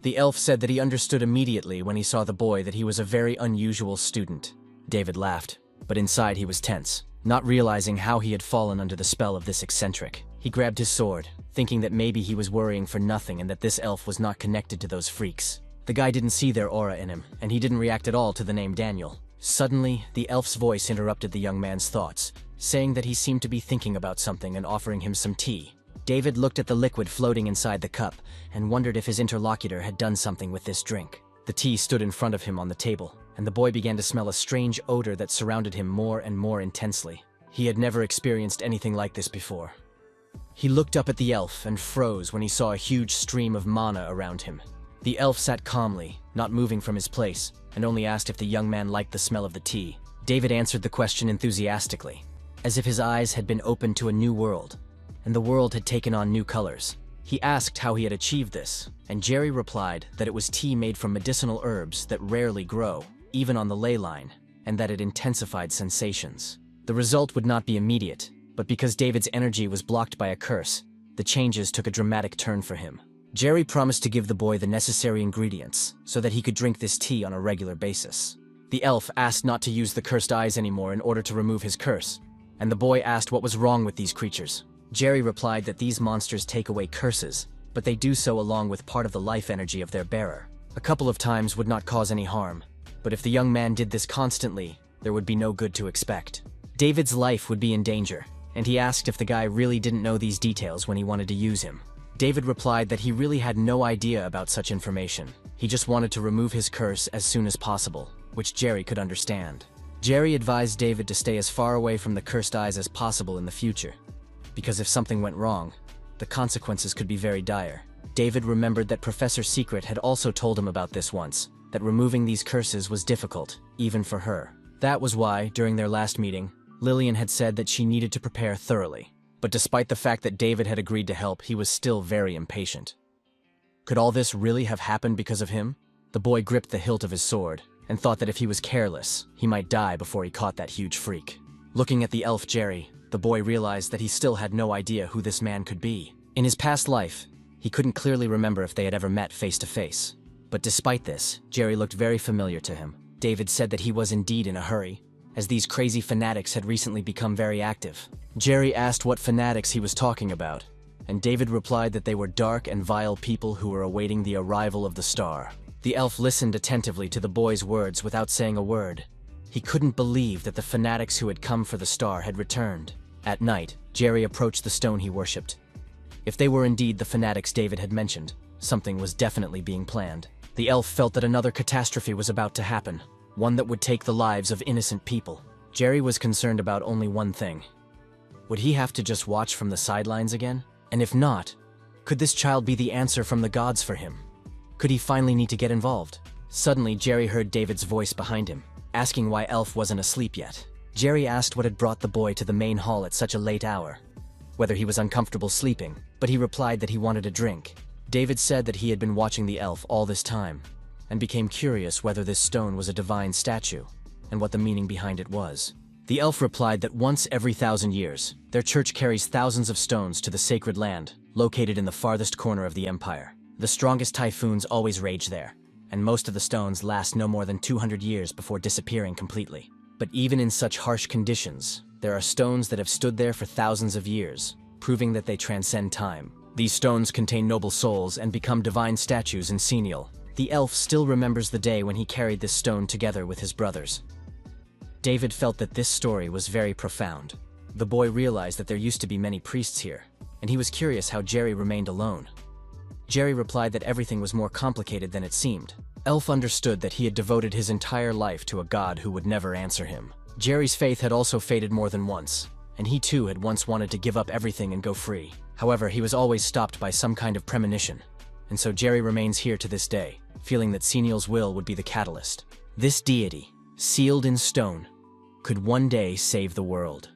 The elf said that he understood immediately when he saw the boy that he was a very unusual student. David laughed, but inside he was tense, not realizing how he had fallen under the spell of this eccentric. He grabbed his sword, thinking that maybe he was worrying for nothing and that this elf was not connected to those freaks. The guy didn't see their aura in him, and he didn't react at all to the name Daniel. Suddenly, the elf's voice interrupted the young man's thoughts, saying that he seemed to be thinking about something and offering him some tea. David looked at the liquid floating inside the cup and wondered if his interlocutor had done something with this drink. The tea stood in front of him on the table, and the boy began to smell a strange odor that surrounded him more and more intensely. He had never experienced anything like this before. He looked up at the elf and froze when he saw a huge stream of mana around him. The elf sat calmly, not moving from his place, and only asked if the young man liked the smell of the tea. David answered the question enthusiastically, as if his eyes had been opened to a new world, and the world had taken on new colors. He asked how he had achieved this, and Jerry replied that it was tea made from medicinal herbs that rarely grow, even on the ley line, and that it intensified sensations. The result would not be immediate, but because David's energy was blocked by a curse, the changes took a dramatic turn for him. Jerry promised to give the boy the necessary ingredients so that he could drink this tea on a regular basis. The elf asked not to use the cursed eyes anymore in order to remove his curse, and the boy asked what was wrong with these creatures. Jerry replied that these monsters take away curses, but they do so along with part of the life energy of their bearer. A couple of times would not cause any harm, but if the young man did this constantly, there would be no good to expect. David's life would be in danger, and he asked if the guy really didn't know these details when he wanted to use him. David replied that he really had no idea about such information. He just wanted to remove his curse as soon as possible, which Jerry could understand. Jerry advised David to stay as far away from the cursed eyes as possible in the future, because if something went wrong, the consequences could be very dire. David remembered that Professor Secret had also told him about this once, that removing these curses was difficult, even for her. That was why, during their last meeting, Lillian had said that she needed to prepare thoroughly. But despite the fact that David had agreed to help, he was still very impatient. Could all this really have happened because of him? The boy gripped the hilt of his sword, and thought that if he was careless, he might die before he caught that huge freak. Looking at the elf Jerry, the boy realized that he still had no idea who this man could be. In his past life, he couldn't clearly remember if they had ever met face to face. But despite this, Jerry looked very familiar to him. David said that he was indeed in a hurry, as these crazy fanatics had recently become very active. Jerry asked what fanatics he was talking about, and David replied that they were dark and vile people who were awaiting the arrival of the star. The elf listened attentively to the boy's words without saying a word. He couldn't believe that the fanatics who had come for the star had returned. At night, Jerry approached the stone he worshipped. If they were indeed the fanatics David had mentioned, something was definitely being planned. The elf felt that another catastrophe was about to happen, one that would take the lives of innocent people. Jerry was concerned about only one thing. Would he have to just watch from the sidelines again? And if not, could this child be the answer from the gods for him? Could he finally need to get involved? Suddenly, Jerry heard David's voice behind him, asking why Elf wasn't asleep yet. Jerry asked what had brought the boy to the main hall at such a late hour, whether he was uncomfortable sleeping, but he replied that he wanted a drink. David said that he had been watching the elf all this time, and became curious whether this stone was a divine statue, and what the meaning behind it was. The elf replied that once every 1,000 years, their church carries thousands of stones to the sacred land, located in the farthest corner of the empire. The strongest typhoons always rage there, and most of the stones last no more than 200 years before disappearing completely. But even in such harsh conditions, there are stones that have stood there for thousands of years, proving that they transcend time. These stones contain noble souls and become divine statues in Senial. The elf still remembers the day when he carried this stone together with his brothers. David felt that this story was very profound. The boy realized that there used to be many priests here, and he was curious how Jerry remained alone. Jerry replied that everything was more complicated than it seemed. Elf understood that he had devoted his entire life to a god who would never answer him. Jerry's faith had also faded more than once, and he too had once wanted to give up everything and go free. However, he was always stopped by some kind of premonition, and so Jerry remains here to this day, feeling that Senial's will would be the catalyst. This deity, sealed in stone, could one day save the world.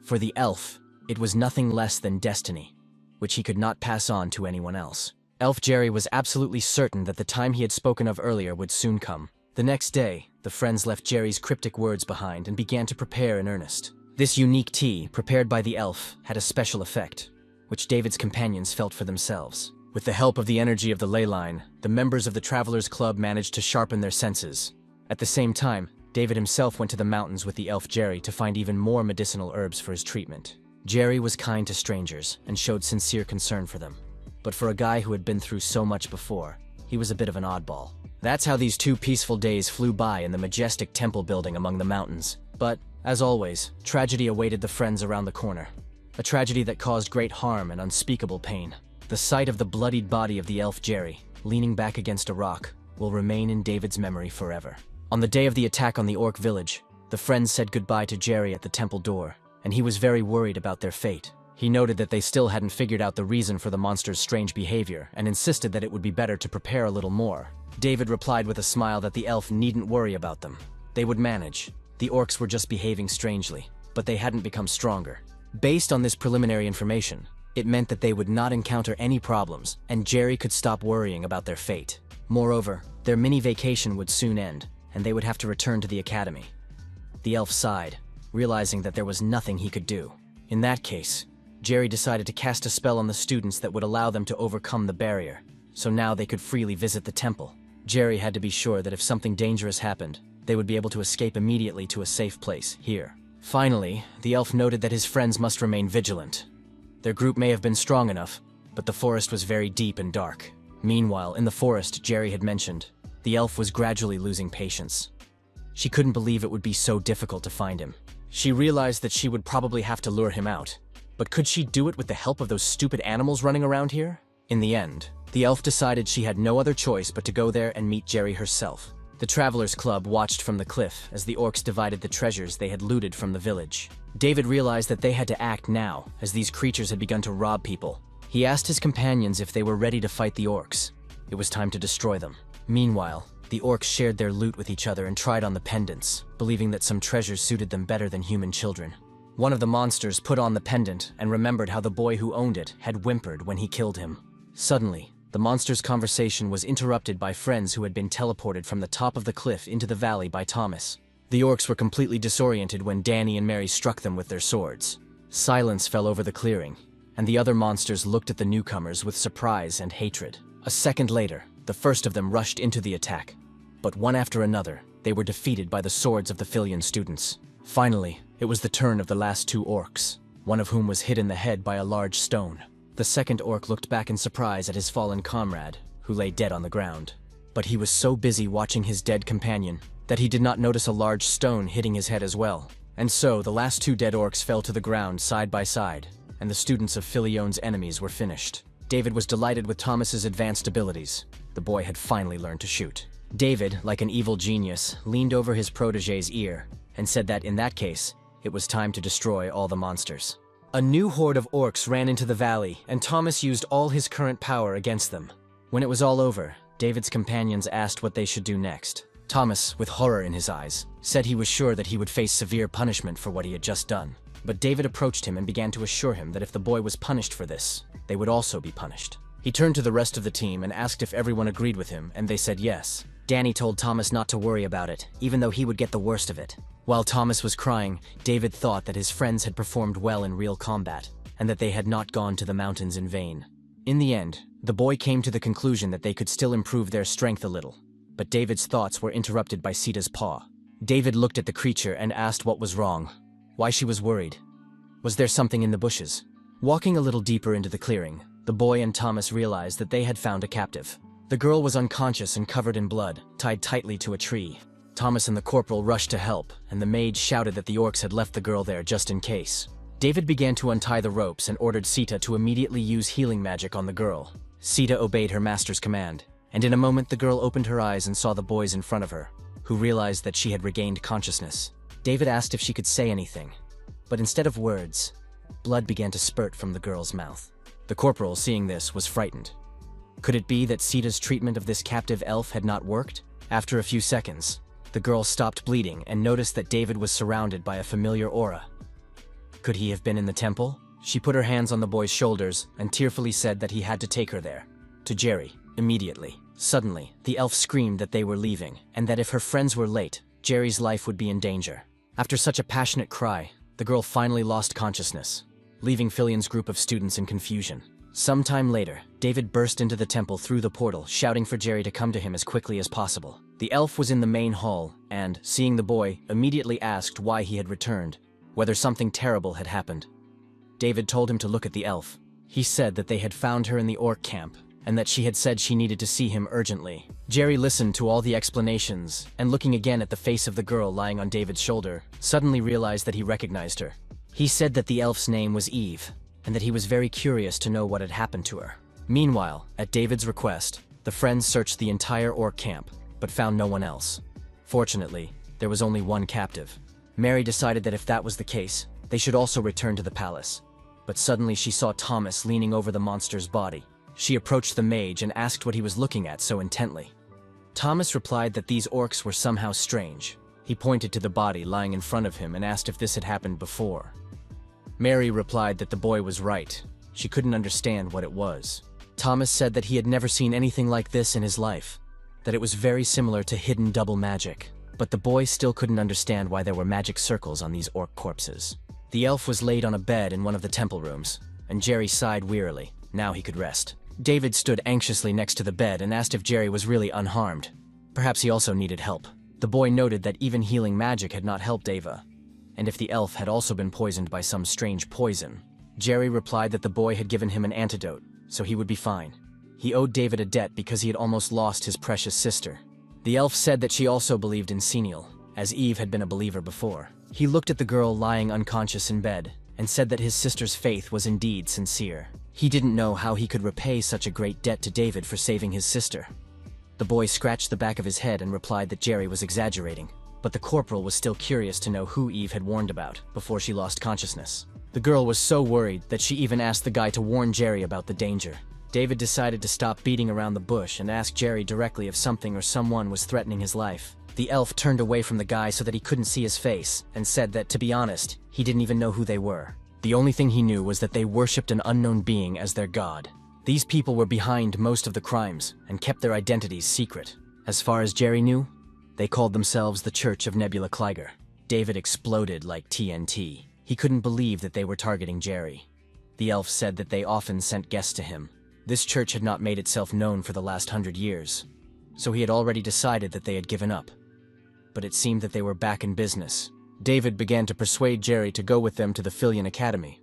For the elf, it was nothing less than destiny, which he could not pass on to anyone else. Elf Jerry was absolutely certain that the time he had spoken of earlier would soon come, The next day, the friends left Jerry's cryptic words behind and began to prepare in earnest. This unique tea, prepared by the elf, had a special effect, which David's companions felt for themselves. With the help of the energy of the ley line, the members of the Travelers Club managed to sharpen their senses. At the same time, David himself went to the mountains with the elf Jerry to find even more medicinal herbs for his treatment. Jerry was kind to strangers and showed sincere concern for them. But for a guy who had been through so much before, he was a bit of an oddball. That's how these 2 peaceful days flew by in the majestic temple building among the mountains. But, as always, tragedy awaited the friends around the corner. A tragedy that caused great harm and unspeakable pain. The sight of the bloodied body of the elf Jerry, leaning back against a rock, will remain in David's memory forever. On the day of the attack on the orc village, the friends said goodbye to Jerry at the temple door, and he was very worried about their fate. He noted that they still hadn't figured out the reason for the monster's strange behavior and insisted that it would be better to prepare a little more. David replied with a smile that the elf needn't worry about them. They would manage. The orcs were just behaving strangely, but they hadn't become stronger. Based on this preliminary information, it meant that they would not encounter any problems, and Jerry could stop worrying about their fate. Moreover, their mini vacation would soon end, and they would have to return to the academy. The elf sighed, realizing that there was nothing he could do. In that case, Jerry decided to cast a spell on the students that would allow them to overcome the barrier, so now they could freely visit the temple. Jerry had to be sure that if something dangerous happened, they would be able to escape immediately to a safe place, here. Finally, the elf noted that his friends must remain vigilant. Their group may have been strong enough, but the forest was very deep and dark. Meanwhile, in the forest Jerry had mentioned, the elf was gradually losing patience. She couldn't believe it would be so difficult to find him. She realized that she would probably have to lure him out. But could she do it with the help of those stupid animals running around here? In the end, the elf decided she had no other choice but to go there and meet Jerry herself. The Travelers Club watched from the cliff as the orcs divided the treasures they had looted from the village. David realized that they had to act now, as these creatures had begun to rob people. He asked his companions if they were ready to fight the orcs. It was time to destroy them. Meanwhile, the orcs shared their loot with each other and tried on the pendants, believing that some treasures suited them better than human children. One of the monsters put on the pendant and remembered how the boy who owned it had whimpered when he killed him. Suddenly, the monster's conversation was interrupted by friends who had been teleported from the top of the cliff into the valley by Thomas. The orcs were completely disoriented when Danny and Mary struck them with their swords. Silence fell over the clearing, and the other monsters looked at the newcomers with surprise and hatred. A second later, the first of them rushed into the attack, but one after another, they were defeated by the swords of the Filian students. Finally, it was the turn of the last 2 orcs, one of whom was hit in the head by a large stone. The second orc looked back in surprise at his fallen comrade, who lay dead on the ground. But he was so busy watching his dead companion that he did not notice a large stone hitting his head as well. And so, the last 2 dead orcs fell to the ground side by side, and the students of Filion's enemies were finished. David was delighted with Thomas's advanced abilities. The boy had finally learned to shoot. David, like an evil genius, leaned over his protégé's ear and said that in that case, it was time to destroy all the monsters. A new horde of orcs ran into the valley, and Thomas used all his current power against them. When it was all over, David's companions asked what they should do next. Thomas, with horror in his eyes, said he was sure that he would face severe punishment for what he had just done. But David approached him and began to assure him that if the boy was punished for this, they would also be punished. He turned to the rest of the team and asked if everyone agreed with him, and they said yes. Danny told Thomas not to worry about it, even though he would get the worst of it. While Thomas was crying, David thought that his friends had performed well in real combat, and that they had not gone to the mountains in vain. In the end, the boy came to the conclusion that they could still improve their strength a little. But David's thoughts were interrupted by Sita's paw. David looked at the creature and asked what was wrong, why she was worried. Was there something in the bushes? Walking a little deeper into the clearing, the boy and Thomas realized that they had found a captive. The girl was unconscious and covered in blood, tied tightly to a tree. Thomas and the corporal rushed to help, and the mage shouted that the orcs had left the girl there just in case. David began to untie the ropes and ordered Sita to immediately use healing magic on the girl. Sita obeyed her master's command, and in a moment the girl opened her eyes and saw the boys in front of her, who realized that she had regained consciousness. David asked if she could say anything, but instead of words, blood began to spurt from the girl's mouth. The corporal, seeing this, was frightened. Could it be that Sita's treatment of this captive elf had not worked? After a few seconds, the girl stopped bleeding and noticed that David was surrounded by a familiar aura. Could he have been in the temple? She put her hands on the boy's shoulders and tearfully said that he had to take her there, to Jerry, immediately. Suddenly, the elf screamed that they were leaving, and that if her friends were late, Jerry's life would be in danger. After such a passionate cry, the girl finally lost consciousness, leaving Fillion's group of students in confusion. Sometime later, David burst into the temple through the portal, shouting for Jerry to come to him as quickly as possible. The elf was in the main hall, and, seeing the boy, immediately asked why he had returned, whether something terrible had happened. David told him to look at the elf. He said that they had found her in the orc camp, and that she had said she needed to see him urgently. Jerry listened to all the explanations, and looking again at the face of the girl lying on David's shoulder, suddenly realized that he recognized her. He said that the elf's name was Eve, and that he was very curious to know what had happened to her. Meanwhile, at David's request, the friends searched the entire orc camp, but found no one else. Fortunately, there was only one captive. Mary decided that if that was the case, they should also return to the palace. But suddenly she saw Thomas leaning over the monster's body. She approached the mage and asked what he was looking at so intently. Thomas replied that these orcs were somehow strange. He pointed to the body lying in front of him and asked if this had happened before. Mary replied that the boy was right. She couldn't understand what it was. Thomas said that he had never seen anything like this in his life, that it was very similar to hidden double magic. But the boy still couldn't understand why there were magic circles on these orc corpses. The elf was laid on a bed in one of the temple rooms, and Jerry sighed wearily. Now he could rest. David stood anxiously next to the bed and asked if Jerry was really unharmed. Perhaps he also needed help. The boy noted that even healing magic had not helped Ava, and if the elf had also been poisoned by some strange poison. Jerry replied that the boy had given him an antidote, so he would be fine. He owed David a debt because he had almost lost his precious sister. The elf said that she also believed in Senial, as Eve had been a believer before. He looked at the girl lying unconscious in bed, and said that his sister's faith was indeed sincere. He didn't know how he could repay such a great debt to David for saving his sister. The boy scratched the back of his head and replied that Jerry was exaggerating, but the corporal was still curious to know who Eve had warned about before she lost consciousness. The girl was so worried that she even asked the guy to warn Jerry about the danger. David decided to stop beating around the bush and ask Jerry directly if something or someone was threatening his life. The elf turned away from the guy so that he couldn't see his face, and said that, to be honest, he didn't even know who they were. The only thing he knew was that they worshipped an unknown being as their god. These people were behind most of the crimes, and kept their identities secret. As far as Jerry knew, they called themselves the Church of Nebula Kleiger. David exploded like TNT. He couldn't believe that they were targeting Jerry. The elf said that they often sent guests to him. This church had not made itself known for the last 100 years, so he had already decided that they had given up. But it seemed that they were back in business. David began to persuade Jerry to go with them to the Fillion Academy,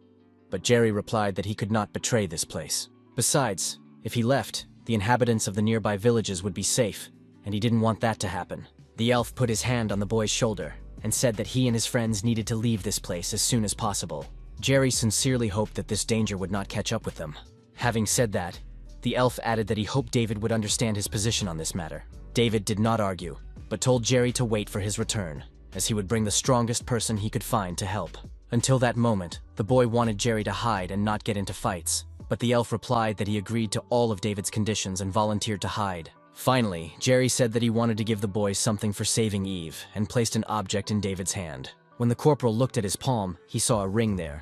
but Jerry replied that he could not betray this place. Besides, if he left, the inhabitants of the nearby villages would be safe, and he didn't want that to happen. The elf put his hand on the boy's shoulder and said that he and his friends needed to leave this place as soon as possible. Jerry sincerely hoped that this danger would not catch up with them. Having said that, the elf added that he hoped David would understand his position on this matter. David did not argue, but told Jerry to wait for his return, as he would bring the strongest person he could find to help. Until that moment, the boy wanted Jerry to hide and not get into fights, but the elf replied that he agreed to all of David's conditions and volunteered to hide. Finally, Jerry said that he wanted to give the boy something for saving Eve, and placed an object in David's hand. When the corporal looked at his palm, he saw a ring there,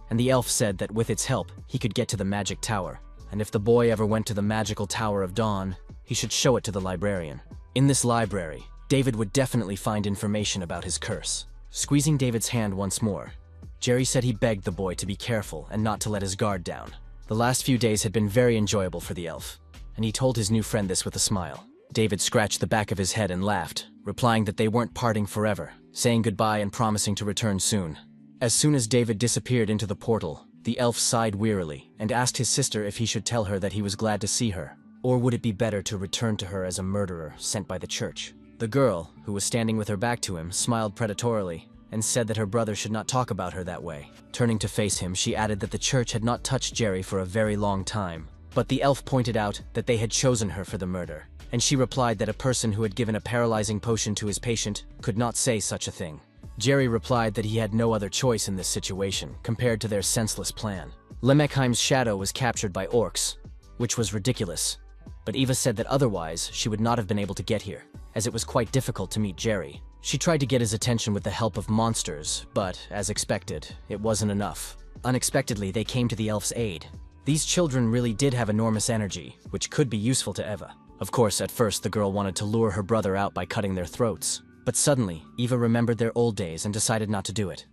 and the elf said that with its help, he could get to the magic tower, and if the boy ever went to the magical Tower of Dawn, he should show it to the librarian. In this library, David would definitely find information about his curse. Squeezing David's hand once more, Jerry said he begged the boy to be careful and not to let his guard down. The last few days had been very enjoyable for the elf, and he told his new friend this with a smile. David scratched the back of his head and laughed, replying that they weren't parting forever, saying goodbye and promising to return soon. As soon as David disappeared into the portal, the elf sighed wearily and asked his sister if he should tell her that he was glad to see her, or would it be better to return to her as a murderer sent by the church. The girl, who was standing with her back to him, smiled predatorily and said that her brother should not talk about her that way. Turning to face him, she added that the church had not touched Jerry for a very long time, but the elf pointed out that they had chosen her for the murder, and she replied that a person who had given a paralyzing potion to his patient could not say such a thing. Jerry replied that he had no other choice in this situation compared to their senseless plan. Lemekheim's shadow was captured by orcs, which was ridiculous, but Eva said that otherwise she would not have been able to get here, as it was quite difficult to meet Jerry. She tried to get his attention with the help of monsters, but, as expected, it wasn't enough. Unexpectedly, they came to the elf's aid. These children really did have enormous energy, which could be useful to Eva. Of course, at first the girl wanted to lure her brother out by cutting their throats, but suddenly Eva remembered their old days and decided not to do it.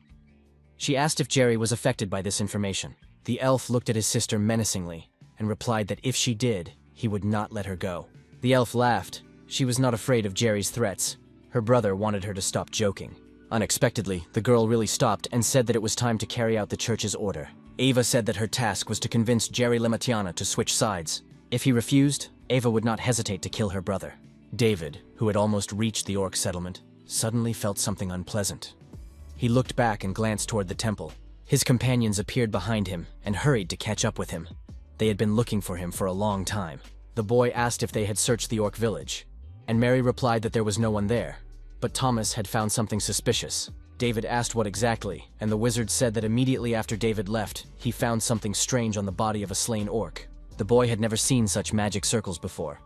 She asked if Jerry was affected by this information. The elf looked at his sister menacingly and replied that if she did, he would not let her go. The elf laughed. She was not afraid of Jerry's threats. Her brother wanted her to stop joking. Unexpectedly, the girl really stopped and said that it was time to carry out the church's order. Eva said that her task was to convince Jerry Lematiana to switch sides. If he refused, Eva would not hesitate to kill her brother. David, who had almost reached the orc settlement, suddenly felt something unpleasant. He looked back and glanced toward the temple. His companions appeared behind him and hurried to catch up with him. They had been looking for him for a long time. The boy asked if they had searched the orc village, and Mary replied that there was no one there. But Thomas had found something suspicious. David asked what exactly, and the wizard said that immediately after David left, he found something strange on the body of a slain orc. The boy had never seen such magic circles before,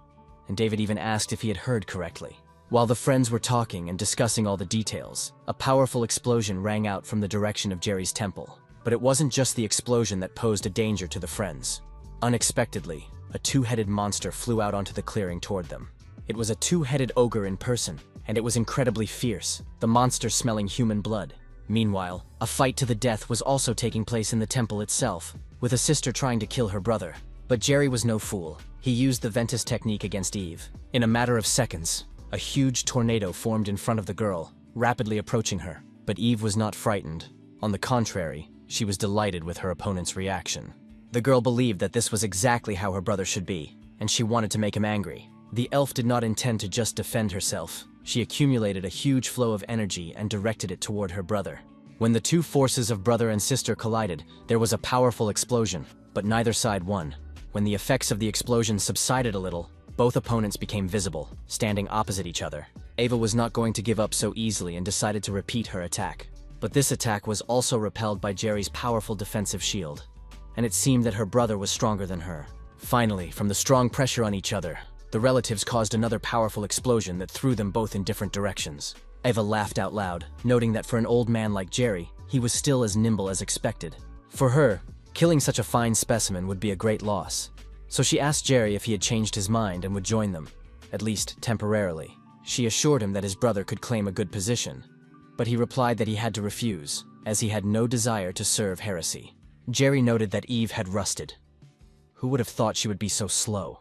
and David even asked if he had heard correctly. While the friends were talking and discussing all the details, a powerful explosion rang out from the direction of Jerry's temple. But it wasn't just the explosion that posed a danger to the friends. Unexpectedly, a two-headed monster flew out onto the clearing toward them. It was a two-headed ogre in person, and it was incredibly fierce, the monster smelling human blood. Meanwhile, a fight to the death was also taking place in the temple itself, with a sister trying to kill her brother. But Jerry was no fool. He used the Ventus technique against Eve. In a matter of seconds, a huge tornado formed in front of the girl, rapidly approaching her. But Eve was not frightened. On the contrary, she was delighted with her opponent's reaction. The girl believed that this was exactly how her brother should be, and she wanted to make him angry. The elf did not intend to just defend herself. She accumulated a huge flow of energy and directed it toward her brother. When the two forces of brother and sister collided, there was a powerful explosion, but neither side won. When the effects of the explosion subsided a little, both opponents became visible, standing opposite each other. Eva was not going to give up so easily and decided to repeat her attack. But this attack was also repelled by Jerry's powerful defensive shield, and it seemed that her brother was stronger than her. Finally, from the strong pressure on each other, the relatives caused another powerful explosion that threw them both in different directions. Eva laughed out loud, noting that for an old man like Jerry, he was still as nimble as expected. For her, killing such a fine specimen would be a great loss. So she asked Jerry if he had changed his mind and would join them, at least temporarily. She assured him that his brother could claim a good position, but he replied that he had to refuse, as he had no desire to serve heresy. Jerry noted that Eve had rusted. Who would have thought she would be so slow?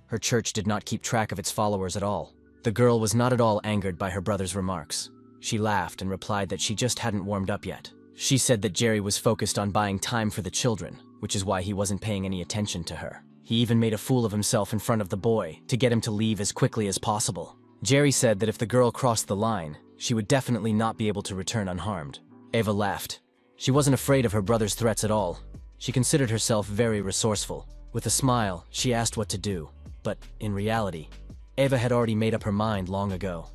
Her church did not keep track of its followers at all. The girl was not at all angered by her brother's remarks. She laughed and replied that she just hadn't warmed up yet. She said that Jerry was focused on buying time for the children, which is why he wasn't paying any attention to her. He even made a fool of himself in front of the boy to get him to leave as quickly as possible. Jerry said that if the girl crossed the line, she would definitely not be able to return unharmed. Eva laughed. She wasn't afraid of her brother's threats at all. She considered herself very resourceful. With a smile, she asked what to do. But, in reality, Eva had already made up her mind long ago.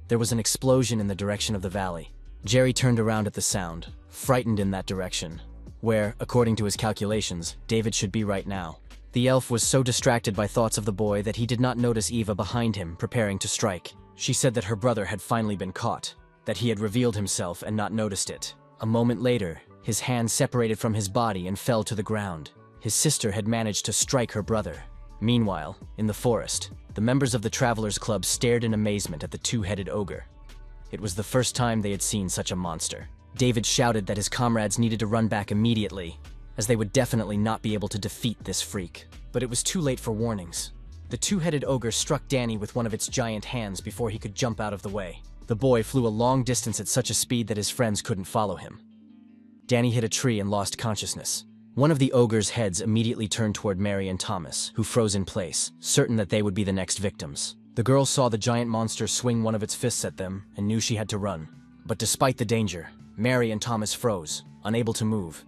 There was an explosion in the direction of the valley. Jerry turned around at the sound, frightened in that direction, where, according to his calculations, David should be right now. The elf was so distracted by thoughts of the boy that he did not notice Eva behind him, preparing to strike. She said that her brother had finally been caught, that he had revealed himself and not noticed it. A moment later, his hand separated from his body and fell to the ground. His sister had managed to strike her brother. Meanwhile, in the forest, the members of the Travelers Club stared in amazement at the two-headed ogre. It was the first time they had seen such a monster. David shouted that his comrades needed to run back immediately, as they would definitely not be able to defeat this freak. But it was too late for warnings. The two-headed ogre struck Danny with one of its giant hands before he could jump out of the way. The boy flew a long distance at such a speed that his friends couldn't follow him. Danny hit a tree and lost consciousness. One of the ogre's heads immediately turned toward Mary and Thomas, who froze in place, certain that they would be the next victims. The girl saw the giant monster swing one of its fists at them and knew she had to run. But despite the danger, Mary and Thomas froze, unable to move.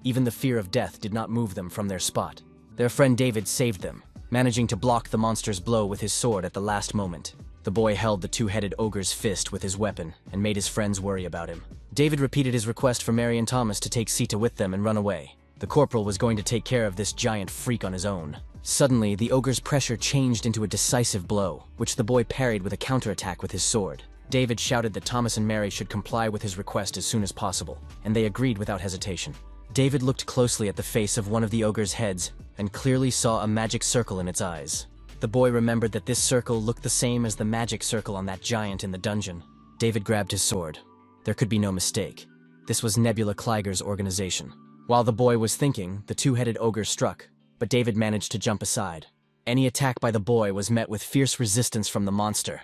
Even the fear of death did not move them from their spot. Their friend David saved them, managing to block the monster's blow with his sword at the last moment. The boy held the two-headed ogre's fist with his weapon and made his friends worry about him. David repeated his request for Mary and Thomas to take Sita with them and run away. The corporal was going to take care of this giant freak on his own. Suddenly, the ogre's pressure changed into a decisive blow, which the boy parried with a counterattack with his sword. David shouted that Thomas and Mary should comply with his request as soon as possible, and they agreed without hesitation. David looked closely at the face of one of the ogre's heads and clearly saw a magic circle in its eyes. The boy remembered that this circle looked the same as the magic circle on that giant in the dungeon. David grabbed his sword. There could be no mistake. This was Nebula Kleiger's organization. While the boy was thinking, the two-headed ogre struck, but David managed to jump aside. Any attack by the boy was met with fierce resistance from the monster,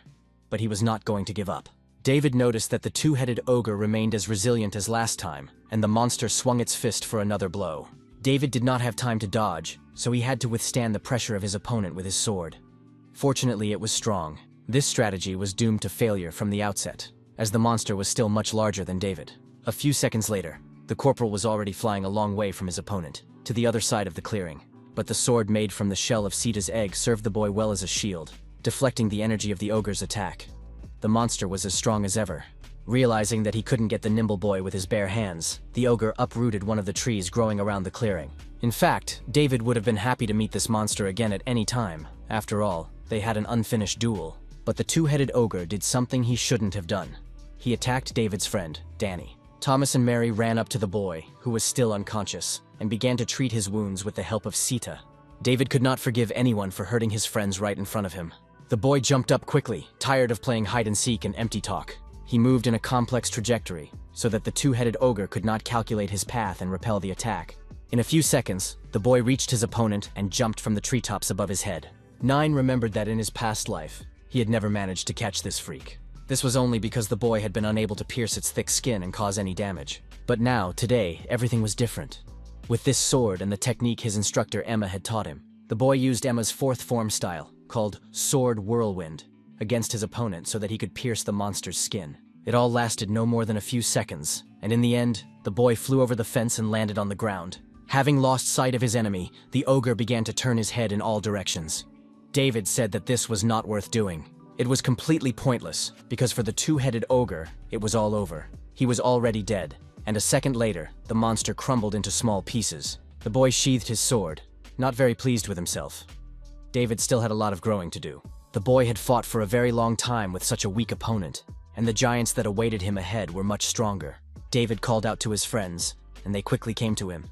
but he was not going to give up. David noticed that the two-headed ogre remained as resilient as last time, and the monster swung its fist for another blow. David did not have time to dodge, so he had to withstand the pressure of his opponent with his sword. Fortunately, it was strong. This strategy was doomed to failure from the outset, as the monster was still much larger than David. A few seconds later, the corporal was already flying a long way from his opponent, to the other side of the clearing. But the sword made from the shell of Sita's egg served the boy well as a shield, deflecting the energy of the ogre's attack. The monster was as strong as ever. Realizing that he couldn't get the nimble boy with his bare hands, the ogre uprooted one of the trees growing around the clearing. In fact, David would have been happy to meet this monster again at any time. After all, they had an unfinished duel. But the two-headed ogre did something he shouldn't have done. He attacked David's friend, Danny. Thomas and Mary ran up to the boy, who was still unconscious, and began to treat his wounds with the help of Sita. David could not forgive anyone for hurting his friends right in front of him. The boy jumped up quickly, tired of playing hide-and-seek and empty talk. He moved in a complex trajectory, so that the two-headed ogre could not calculate his path and repel the attack. In a few seconds, the boy reached his opponent and jumped from the treetops above his head. Nine remembered that in his past life, he had never managed to catch this freak. This was only because the boy had been unable to pierce its thick skin and cause any damage. But now, today, everything was different. With this sword and the technique his instructor Emma had taught him, the boy used Emma's fourth form style, called Sword Whirlwind, against his opponent so that he could pierce the monster's skin. It all lasted no more than a few seconds, and in the end, the boy flew over the fence and landed on the ground. Having lost sight of his enemy, the ogre began to turn his head in all directions. David said that this was not worth doing. It was completely pointless, because for the two-headed ogre, it was all over. He was already dead, and a second later, the monster crumbled into small pieces. The boy sheathed his sword, not very pleased with himself. David still had a lot of growing to do. The boy had fought for a very long time with such a weak opponent, and the giants that awaited him ahead were much stronger. David called out to his friends, and they quickly came to him.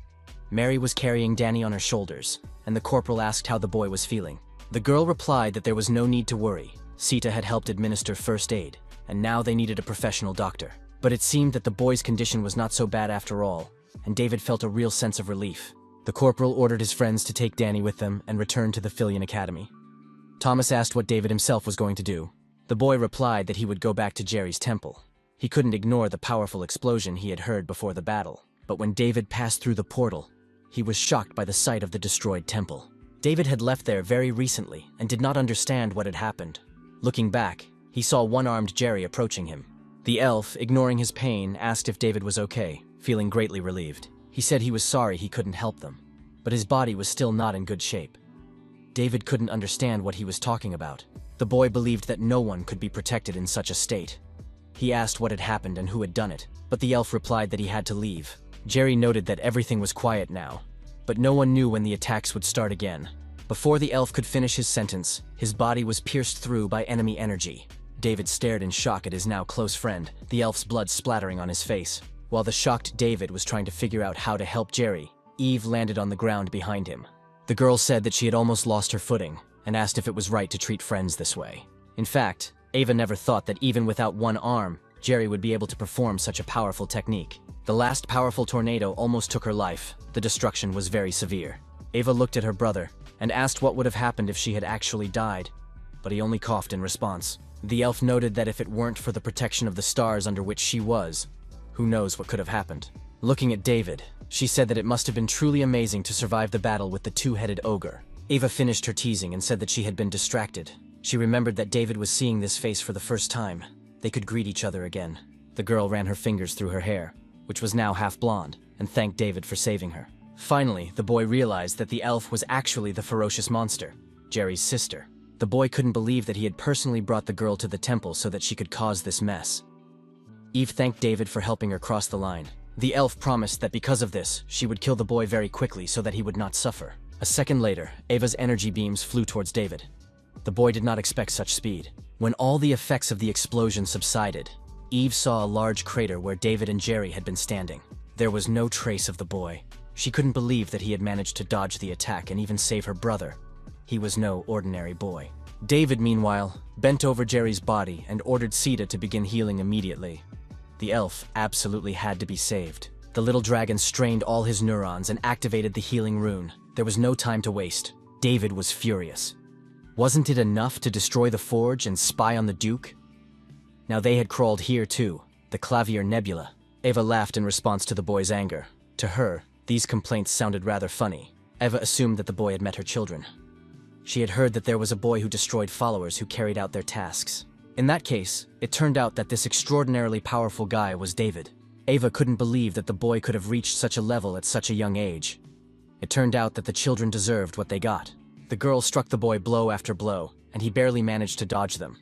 Mary was carrying Danny on her shoulders, and the corporal asked how the boy was feeling. The girl replied that there was no need to worry. Sita had helped administer first aid, and now they needed a professional doctor. But it seemed that the boy's condition was not so bad after all, and David felt a real sense of relief. The corporal ordered his friends to take Danny with them and return to the Filion Academy. Thomas asked what David himself was going to do. The boy replied that he would go back to Jerry's temple. He couldn't ignore the powerful explosion he had heard before the battle. But when David passed through the portal, he was shocked by the sight of the destroyed temple. David had left there very recently and did not understand what had happened. Looking back, he saw one-armed Jerry approaching him. The elf, ignoring his pain, asked if David was okay, feeling greatly relieved. He said he was sorry he couldn't help them, but his body was still not in good shape. David couldn't understand what he was talking about. The boy believed that no one could be protected in such a state. He asked what had happened and who had done it, but the elf replied that he had to leave. Jerry noted that everything was quiet now, but no one knew when the attacks would start again. Before the elf could finish his sentence, his body was pierced through by enemy energy. David stared in shock at his now close friend, the elf's blood splattering on his face. While the shocked David was trying to figure out how to help Jerry, Eve landed on the ground behind him. The girl said that she had almost lost her footing, and asked if it was right to treat friends this way. In fact, Ava never thought that even without one arm, Jerry would be able to perform such a powerful technique. The last powerful tornado almost took her life. The destruction was very severe. Ava looked at her brother, and asked what would have happened if she had actually died, but he only coughed in response. The elf noted that if it weren't for the protection of the stars under which she was, who knows what could have happened. Looking at David, she said that it must have been truly amazing to survive the battle with the two-headed ogre. Ava finished her teasing and said that she had been distracted. She remembered that David was seeing this face for the first time. They could greet each other again. The girl ran her fingers through her hair, which was now half blonde, and thanked David for saving her. Finally, the boy realized that the elf was actually the ferocious monster, Jerry's sister. The boy couldn't believe that he had personally brought the girl to the temple so that she could cause this mess. Eve thanked David for helping her cross the line. The elf promised that because of this, she would kill the boy very quickly so that he would not suffer. A second later, Ava's energy beams flew towards David. The boy did not expect such speed. When all the effects of the explosion subsided, Eve saw a large crater where David and Jerry had been standing. There was no trace of the boy. She couldn't believe that he had managed to dodge the attack and even save her brother. He was no ordinary boy. David, meanwhile, bent over Jerry's body and ordered Sita to begin healing immediately. The elf absolutely had to be saved. The little dragon strained all his neurons and activated the healing rune. There was no time to waste. David was furious. Wasn't it enough to destroy the forge and spy on the Duke? Now they had crawled here too, the Clavier Nebula. Eva laughed in response to the boy's anger. To her, these complaints sounded rather funny. Eva assumed that the boy had met her children. She had heard that there was a boy who destroyed followers who carried out their tasks. In that case, it turned out that this extraordinarily powerful guy was David. Eva couldn't believe that the boy could have reached such a level at such a young age. It turned out that the children deserved what they got. The girl struck the boy blow after blow, and he barely managed to dodge them.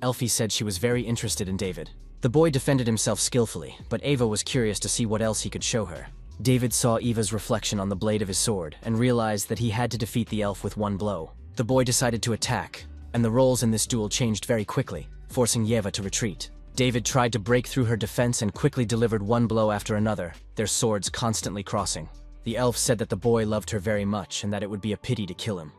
Elfie said she was very interested in David. The boy defended himself skillfully, but Eva was curious to see what else he could show her. David saw Eva's reflection on the blade of his sword and realized that he had to defeat the elf with one blow. The boy decided to attack, and the roles in this duel changed very quickly, forcing Yeva to retreat. David tried to break through her defense and quickly delivered one blow after another, their swords constantly crossing. The elf said that the boy loved her very much and that it would be a pity to kill him.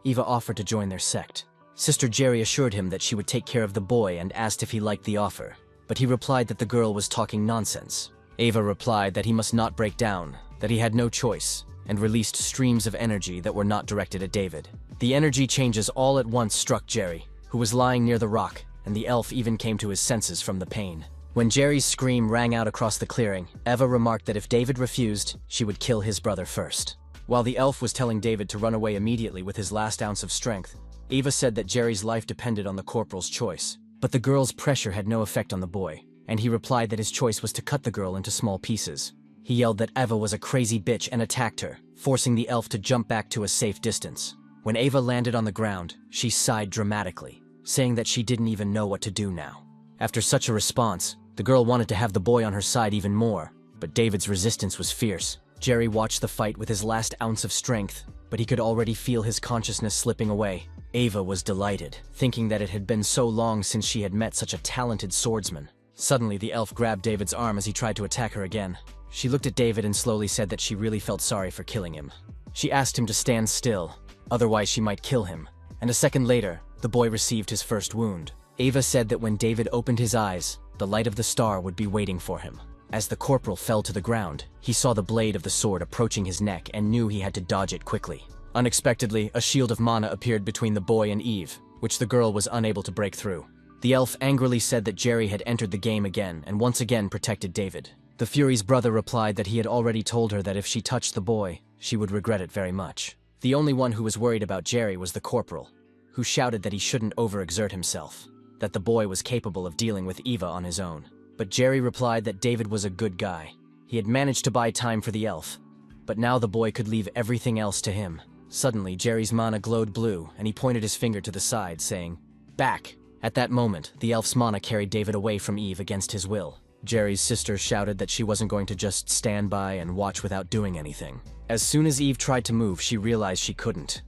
Eva offered to join their sect. Sister Jerry assured him that she would take care of the boy and asked if he liked the offer, but he replied that the girl was talking nonsense. Eva replied that he must not break down, that he had no choice, and released streams of energy that were not directed at David. The energy changes all at once struck Jerry, who was lying near the rock, and the elf even came to his senses from the pain. When Jerry's scream rang out across the clearing, Eva remarked that if David refused, she would kill his brother first. While the elf was telling David to run away immediately with his last ounce of strength, Eva said that Jerry's life depended on the corporal's choice. But the girl's pressure had no effect on the boy, and he replied that his choice was to cut the girl into small pieces. He yelled that Eva was a crazy bitch and attacked her, forcing the elf to jump back to a safe distance. When Eva landed on the ground, she sighed dramatically, saying that she didn't even know what to do now. After such a response, the girl wanted to have the boy on her side even more, but David's resistance was fierce. Jerry watched the fight with his last ounce of strength, but he could already feel his consciousness slipping away. Eva was delighted, thinking that it had been so long since she had met such a talented swordsman. Suddenly, the elf grabbed David's arm as he tried to attack her again. She looked at David and slowly said that she really felt sorry for killing him. She asked him to stand still, otherwise she might kill him, and a second later, the boy received his first wound. Eva said that when David opened his eyes, the light of the star would be waiting for him. As the corporal fell to the ground, he saw the blade of the sword approaching his neck and knew he had to dodge it quickly. Unexpectedly, a shield of mana appeared between the boy and Eve, which the girl was unable to break through. The elf angrily said that Jerry had entered the game again and once again protected David. The Fury's brother replied that he had already told her that if she touched the boy, she would regret it very much. The only one who was worried about Jerry was the corporal, who shouted that he shouldn't overexert himself, that the boy was capable of dealing with Eva on his own. But Jerry replied that David was a good guy. He had managed to buy time for the elf, but now the boy could leave everything else to him. Suddenly, Jerry's mana glowed blue, and he pointed his finger to the side, saying, "Back!" At that moment, the elf's mana carried David away from Eve against his will. Jerry's sister shouted that she wasn't going to just stand by and watch without doing anything. As soon as Eve tried to move, she realized she couldn't.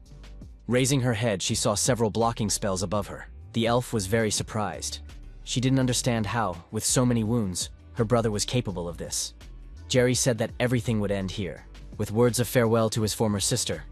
Raising her head, she saw several blocking spells above her. The elf was very surprised. She didn't understand how, with so many wounds, her brother was capable of this. Jerry said that everything would end here. With words of farewell to his former sister,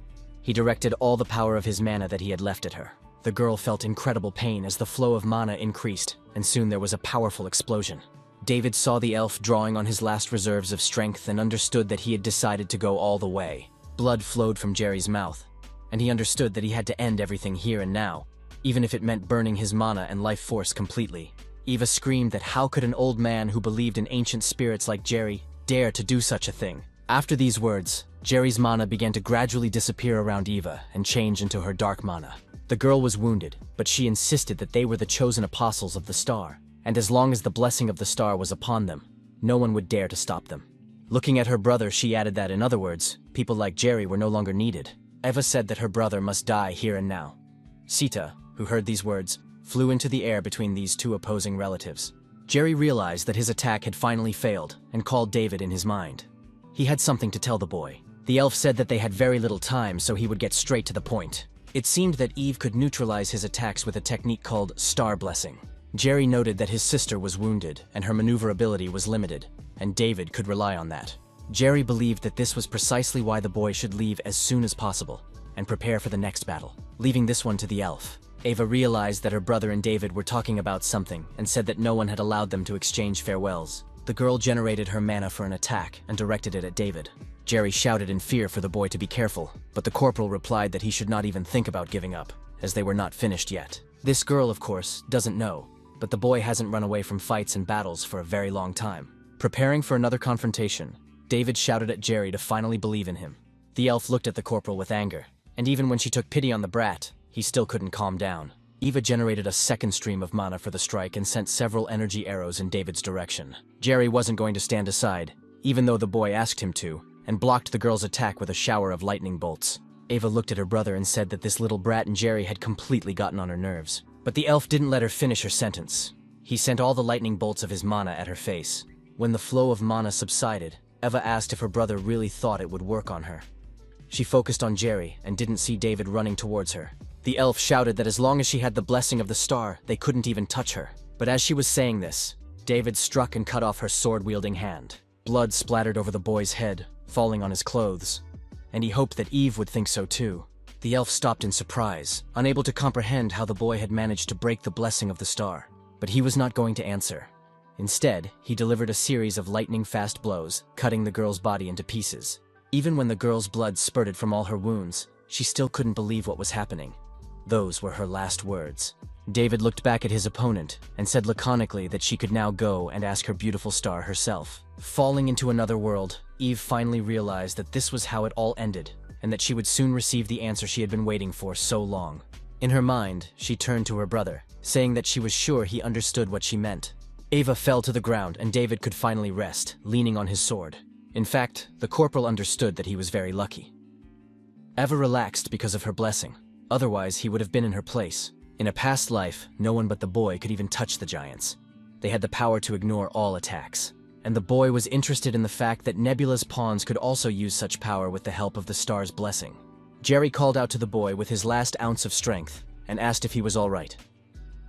he directed all the power of his mana that he had left at her. The girl felt incredible pain as the flow of mana increased, and soon there was a powerful explosion. David saw the elf drawing on his last reserves of strength and understood that he had decided to go all the way. Blood flowed from Jerry's mouth, and he understood that he had to end everything here and now, even if it meant burning his mana and life force completely. Eva screamed that how could an old man who believed in ancient spirits like Jerry dare to do such a thing? After these words, Jerry's mana began to gradually disappear around Eva and change into her dark mana. The girl was wounded, but she insisted that they were the chosen apostles of the star, and as long as the blessing of the star was upon them, no one would dare to stop them. Looking at her brother, she added that, in other words, people like Jerry were no longer needed. Eva said that her brother must die here and now. Sita, who heard these words, flew into the air between these two opposing relatives. Jerry realized that his attack had finally failed and called David in his mind. He had something to tell the boy. The elf said that they had very little time, so he would get straight to the point. It seemed that Eve could neutralize his attacks with a technique called Star Blessing. Jerry noted that his sister was wounded and her maneuverability was limited, and David could rely on that. Jerry believed that this was precisely why the boy should leave as soon as possible. and prepare for the next battle, leaving this one to the elf. Ava realized that her brother and David were talking about something and said that no one had allowed them to exchange farewells. The girl generated her mana for an attack and directed it at David. Jerry shouted in fear for the boy to be careful, but the corporal replied that he should not even think about giving up, as they were not finished yet. This girl, of course, doesn't know, but the boy hasn't run away from fights and battles for a very long time. Preparing for another confrontation, David shouted at Jerry to finally believe in him. The elf looked at the corporal with anger, and even when she took pity on the brat, he still couldn't calm down. Eva generated a second stream of mana for the strike and sent several energy arrows in David's direction. Jerry wasn't going to stand aside, even though the boy asked him to, and blocked the girl's attack with a shower of lightning bolts. Ava looked at her brother and said that this little brat and Jerry had completely gotten on her nerves. But the elf didn't let her finish her sentence. He sent all the lightning bolts of his mana at her face. When the flow of mana subsided, Eva asked if her brother really thought it would work on her. She focused on Jerry and didn't see David running towards her. The elf shouted that as long as she had the blessing of the star, they couldn't even touch her. But as she was saying this, David struck and cut off her sword-wielding hand. Blood splattered over the boy's head, falling on his clothes, and he hoped that Eve would think so too. The elf stopped in surprise, unable to comprehend how the boy had managed to break the blessing of the star. But he was not going to answer. Instead, he delivered a series of lightning-fast blows, cutting the girl's body into pieces. Even when the girl's blood spurted from all her wounds, she still couldn't believe what was happening. Those were her last words. David looked back at his opponent and said laconically that she could now go and ask her beautiful star herself. Falling into another world, Eve finally realized that this was how it all ended, and that she would soon receive the answer she had been waiting for so long. In her mind, she turned to her brother, saying that she was sure he understood what she meant. Ava fell to the ground and David could finally rest, leaning on his sword. In fact, the corporal understood that he was very lucky. Ava relaxed because of her blessing. Otherwise, he would have been in her place. In a past life, no one but the boy could even touch the giants. They had the power to ignore all attacks. And the boy was interested in the fact that Nebula's pawns could also use such power with the help of the star's blessing. Jerry called out to the boy with his last ounce of strength and asked if he was all right.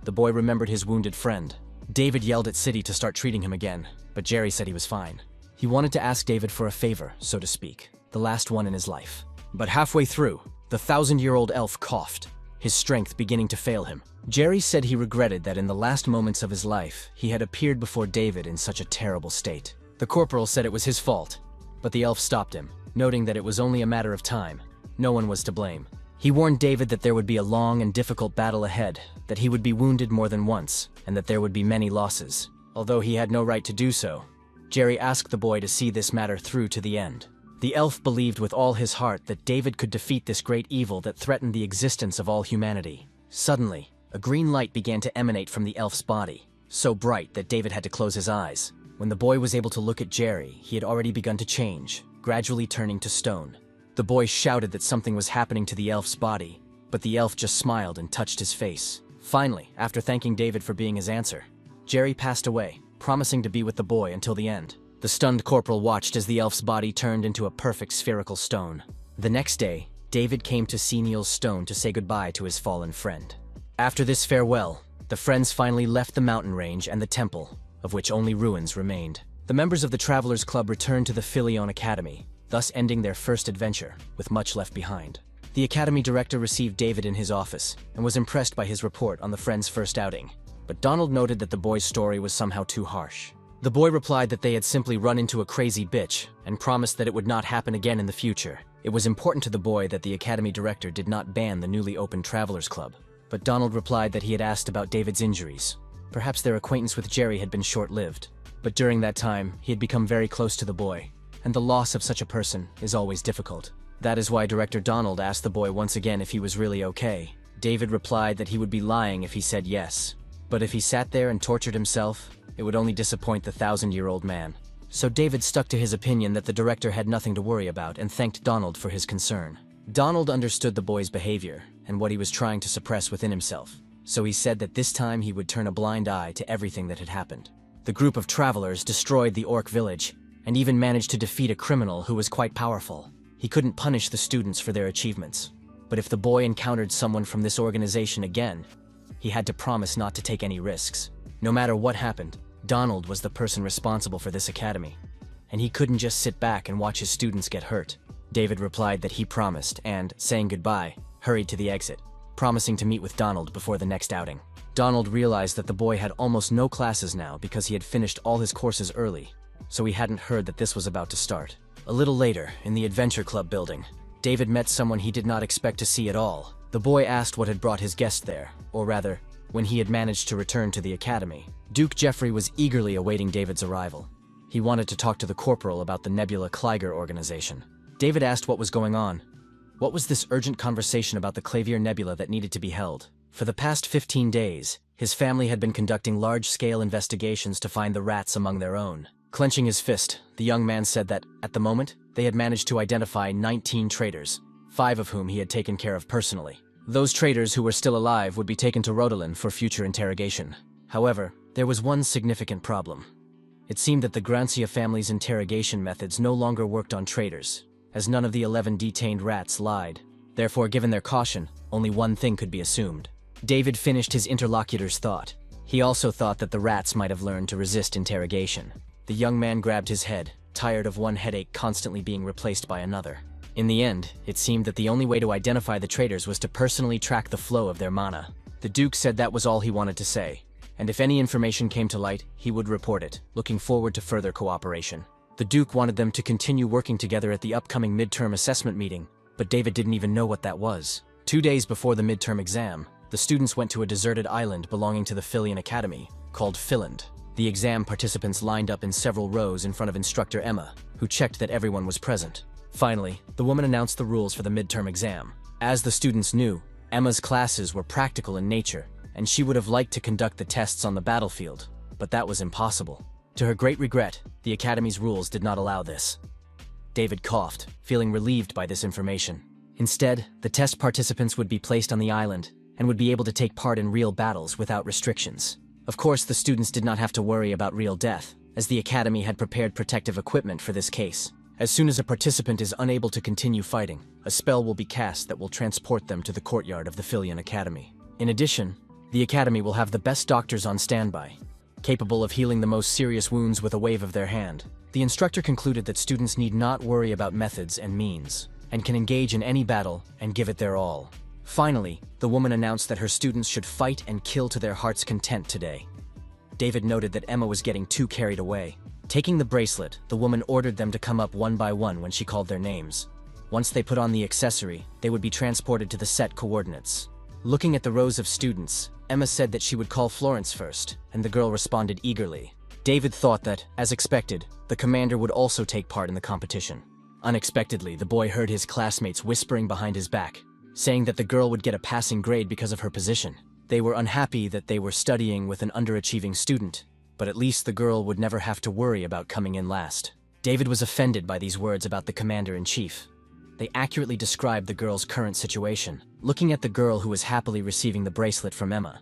The boy remembered his wounded friend. David yelled at City to start treating him again, but Jerry said he was fine. He wanted to ask David for a favor, so to speak, the last one in his life. But halfway through, the 1,000-year-old elf coughed, his strength beginning to fail him. Jerry said he regretted that in the last moments of his life, he had appeared before David in such a terrible state. The corporal said it was his fault, but the elf stopped him, noting that it was only a matter of time. No one was to blame. He warned David that there would be a long and difficult battle ahead, that he would be wounded more than once, and that there would be many losses. Although he had no right to do so, Jerry asked the boy to see this matter through to the end. The elf believed with all his heart that David could defeat this great evil that threatened the existence of all humanity. Suddenly, a green light began to emanate from the elf's body, so bright that David had to close his eyes. When the boy was able to look at Jerry, he had already begun to change, gradually turning to stone. The boy shouted that something was happening to the elf's body, but the elf just smiled and touched his face. Finally, after thanking David for being his answer, Jerry passed away, promising to be with the boy until the end. The stunned corporal watched as the elf's body turned into a perfect spherical stone. The next day, David came to Senial's stone to say goodbye to his fallen friend. After this farewell, the friends finally left the mountain range and the temple, of which only ruins remained. The members of the Travelers Club returned to the Philion Academy, thus ending their first adventure, with much left behind. The Academy director received David in his office, and was impressed by his report on the friends' first outing. But Donald noted that the boy's story was somehow too harsh. The boy replied that they had simply run into a crazy bitch, and promised that it would not happen again in the future. It was important to the boy that the Academy director did not ban the newly opened Travelers Club. But Donald replied that he had asked about David's injuries. Perhaps their acquaintance with Jerry had been short-lived. But during that time, he had become very close to the boy, and the loss of such a person is always difficult. That is why Director Donald asked the boy once again if he was really okay. David replied that he would be lying if he said yes. But if he sat there and tortured himself, it would only disappoint the 1,000-year-old man. So David stuck to his opinion that the director had nothing to worry about and thanked Donald for his concern. Donald understood the boy's behavior and what he was trying to suppress within himself, so he said that this time he would turn a blind eye to everything that had happened. The group of travelers destroyed the orc village and even managed to defeat a criminal who was quite powerful. He couldn't punish the students for their achievements, but if the boy encountered someone from this organization again, he had to promise not to take any risks. No matter what happened, Donald was the person responsible for this academy, and he couldn't just sit back and watch his students get hurt. David replied that he promised and, saying goodbye, hurried to the exit, promising to meet with Donald before the next outing. Donald realized that the boy had almost no classes now because he had finished all his courses early, so he hadn't heard that this was about to start. A little later, in the Adventure Club building, David met someone he did not expect to see at all. The boy asked what had brought his guest there, or rather, when he had managed to return to the academy. Duke Jeffrey was eagerly awaiting David's arrival. He wanted to talk to the corporal about the Nebula Kleiger organization. David asked what was going on. What was this urgent conversation about the Clavier Nebula that needed to be held? For the past 15 days, his family had been conducting large-scale investigations to find the rats among their own. Clenching his fist, the young man said that, at the moment, they had managed to identify 19 traitors, 5 of whom he had taken care of personally. Those traitors who were still alive would be taken to Rodelin for future interrogation. However, there was one significant problem. It seemed that the Grancia family's interrogation methods no longer worked on traitors, as none of the 11 detained rats lied. Therefore, given their caution, only one thing could be assumed. David finished his interlocutor's thought. He also thought that the rats might have learned to resist interrogation. The young man grabbed his head, tired of one headache constantly being replaced by another. In the end, it seemed that the only way to identify the traitors was to personally track the flow of their mana. The Duke said that was all he wanted to say, and if any information came to light, he would report it, looking forward to further cooperation. The Duke wanted them to continue working together at the upcoming midterm assessment meeting, but David didn't even know what that was. 2 days before the midterm exam, the students went to a deserted island belonging to the Philian Academy, called Philand. The exam participants lined up in several rows in front of instructor Emma, who checked that everyone was present. Finally, the woman announced the rules for the midterm exam. As the students knew, Emma's classes were practical in nature, and she would have liked to conduct the tests on the battlefield, but that was impossible. To her great regret, the Academy's rules did not allow this. David coughed, feeling relieved by this information. Instead, the test participants would be placed on the island and would be able to take part in real battles without restrictions. Of course, the students did not have to worry about real death, as the Academy had prepared protective equipment for this case. As soon as a participant is unable to continue fighting, a spell will be cast that will transport them to the courtyard of the Philian Academy. In addition, the Academy will have the best doctors on standby, capable of healing the most serious wounds with a wave of their hand. The instructor concluded that students need not worry about methods and means, and can engage in any battle and give it their all. Finally, the woman announced that her students should fight and kill to their heart's content today. David noted that Emma was getting too carried away. Taking the bracelet, the woman ordered them to come up one by one when she called their names. Once they put on the accessory, they would be transported to the set coordinates. Looking at the rows of students, Emma said that she would call Florence first, and the girl responded eagerly. David thought that, as expected, the commander would also take part in the competition. Unexpectedly, the boy heard his classmates whispering behind his back, saying that the girl would get a passing grade because of her position. They were unhappy that they were studying with an underachieving student, but at least the girl would never have to worry about coming in last. David was offended by these words about the commander-in-chief. They accurately described the girl's current situation. Looking at the girl who was happily receiving the bracelet from Emma,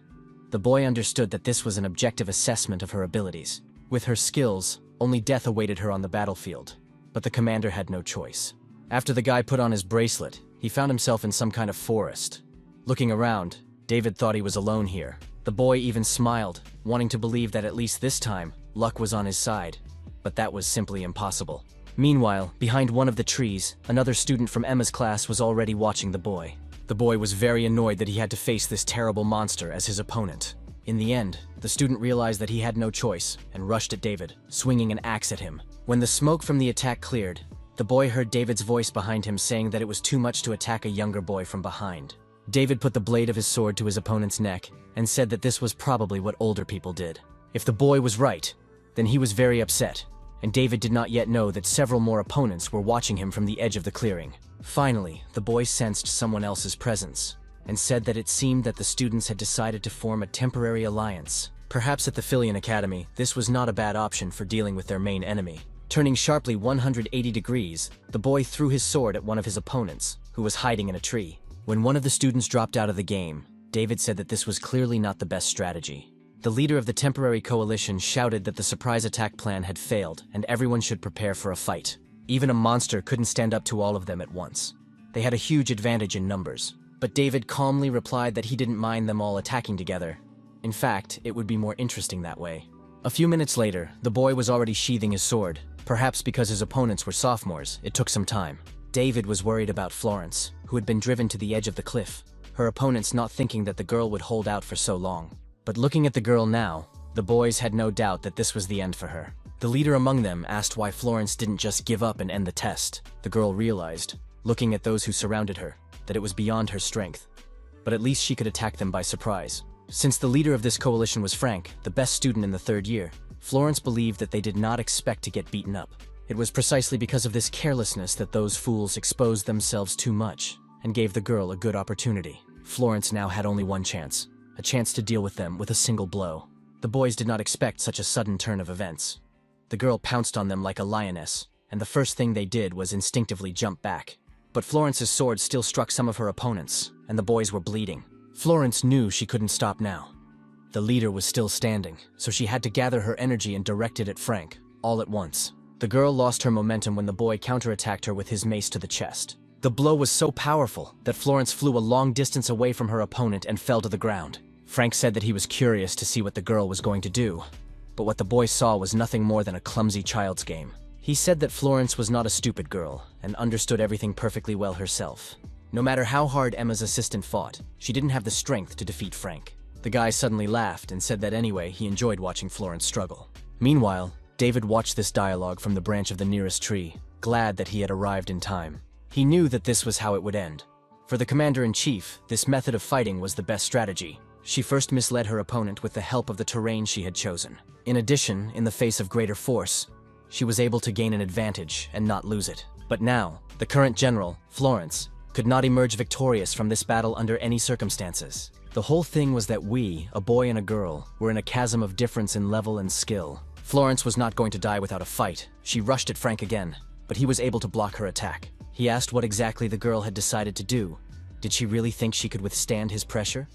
the boy understood that this was an objective assessment of her abilities. With her skills, only death awaited her on the battlefield, but the commander had no choice. After the guy put on his bracelet, he found himself in some kind of forest. Looking around, David thought he was alone here. The boy even smiled, wanting to believe that at least this time, luck was on his side. But that was simply impossible. Meanwhile, behind one of the trees, another student from Emma's class was already watching the boy. The boy was very annoyed that he had to face this terrible monster as his opponent. In the end, the student realized that he had no choice and rushed at David, swinging an axe at him. When the smoke from the attack cleared, the boy heard David's voice behind him saying that it was too much to attack a younger boy from behind. David put the blade of his sword to his opponent's neck and said that this was probably what older people did. If the boy was right, then he was very upset, and David did not yet know that several more opponents were watching him from the edge of the clearing. Finally, the boy sensed someone else's presence and said that it seemed that the students had decided to form a temporary alliance. Perhaps at the Philian Academy, this was not a bad option for dealing with their main enemy. Turning sharply 180 degrees, the boy threw his sword at one of his opponents, who was hiding in a tree. When one of the students dropped out of the game, David said that this was clearly not the best strategy. The leader of the temporary coalition shouted that the surprise attack plan had failed and everyone should prepare for a fight. Even a monster couldn't stand up to all of them at once. They had a huge advantage in numbers, but David calmly replied that he didn't mind them all attacking together. In fact, it would be more interesting that way. A few minutes later, the boy was already sheathing his sword. Perhaps because his opponents were sophomores, it took some time. David was worried about Florence, who had been driven to the edge of the cliff, her opponents not thinking that the girl would hold out for so long. But looking at the girl now, the boys had no doubt that this was the end for her. The leader among them asked why Florence didn't just give up and end the test. The girl realized, looking at those who surrounded her, that it was beyond her strength. But at least she could attack them by surprise. Since the leader of this coalition was Frank, the best student in the 3rd year, Florence believed that they did not expect to get beaten up. It was precisely because of this carelessness that those fools exposed themselves too much and gave the girl a good opportunity. Florence now had only one chance, a chance to deal with them with a single blow. The boys did not expect such a sudden turn of events. The girl pounced on them like a lioness, and the first thing they did was instinctively jump back. But Florence's sword still struck some of her opponents, and the boys were bleeding. Florence knew she couldn't stop now. The leader was still standing, so she had to gather her energy and direct it at Frank, all at once. The girl lost her momentum when the boy counterattacked her with his mace to the chest. The blow was so powerful that Florence flew a long distance away from her opponent and fell to the ground. Frank said that he was curious to see what the girl was going to do, but what the boy saw was nothing more than a clumsy child's game. He said that Florence was not a stupid girl and understood everything perfectly well herself. No matter how hard Emma's assistant fought, she didn't have the strength to defeat Frank. The guy suddenly laughed and said that anyway he enjoyed watching Florence struggle. Meanwhile, David watched this dialogue from the branch of the nearest tree, glad that he had arrived in time. He knew that this was how it would end. For the commander-in-chief, this method of fighting was the best strategy. She first misled her opponent with the help of the terrain she had chosen. In addition, in the face of greater force, she was able to gain an advantage and not lose it. But now, the current general, Florence, could not emerge victorious from this battle under any circumstances. The whole thing was that we, a boy and a girl, were in a chasm of difference in level and skill. Florence was not going to die without a fight. She rushed at Frank again, but he was able to block her attack. He asked what exactly the girl had decided to do. Did she really think she could withstand his pressure?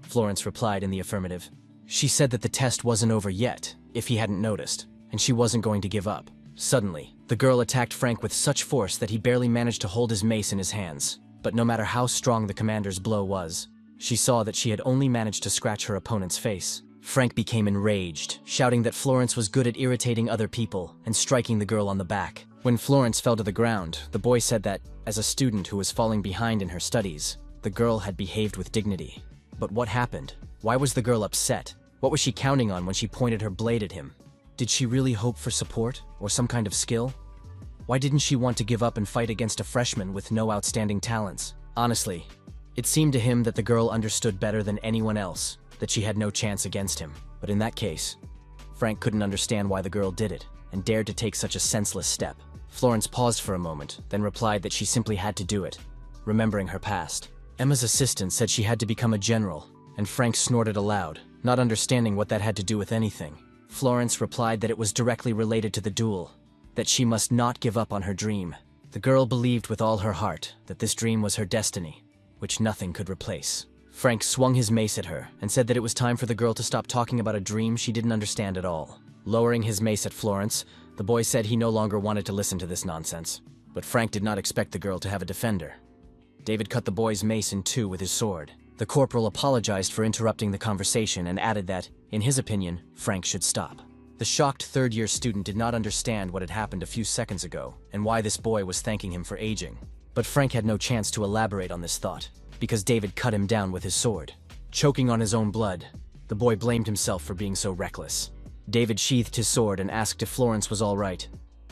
Florence replied in the affirmative. She said that the test wasn't over yet, if he hadn't noticed, and she wasn't going to give up. Suddenly, the girl attacked Frank with such force that he barely managed to hold his mace in his hands. But no matter how strong the commander's blow was, she saw that she had only managed to scratch her opponent's face. Frank became enraged, shouting that Florence was good at irritating other people and striking the girl on the back. When Florence fell to the ground, the boy said that, as a student who was falling behind in her studies, the girl had behaved with dignity. But what happened? Why was the girl upset? What was she counting on when she pointed her blade at him? Did she really hope for support, or some kind of skill? Why didn't she want to give up and fight against a freshman with no outstanding talents? Honestly, it seemed to him that the girl understood better than anyone else that she had no chance against him. But in that case, Frank couldn't understand why the girl did it and dared to take such a senseless step. Florence paused for a moment, then replied that she simply had to do it, remembering her past. Emma's assistant said she had to become a general, and Frank snorted aloud, not understanding what that had to do with anything. Florence replied that it was directly related to the duel, that she must not give up on her dream. The girl believed with all her heart that this dream was her destiny, which nothing could replace. Frank swung his mace at her and said that it was time for the girl to stop talking about a dream she didn't understand at all. Lowering his mace at Florence, the boy said he no longer wanted to listen to this nonsense. But Frank did not expect the girl to have a defender. David cut the boy's mace in two with his sword. The corporal apologized for interrupting the conversation and added that, in his opinion, Frank should stop. The shocked third-year student did not understand what had happened a few seconds ago and why this boy was thanking him for aging. But Frank had no chance to elaborate on this thought, because David cut him down with his sword. Choking on his own blood, the boy blamed himself for being so reckless. David sheathed his sword and asked if Florence was all right.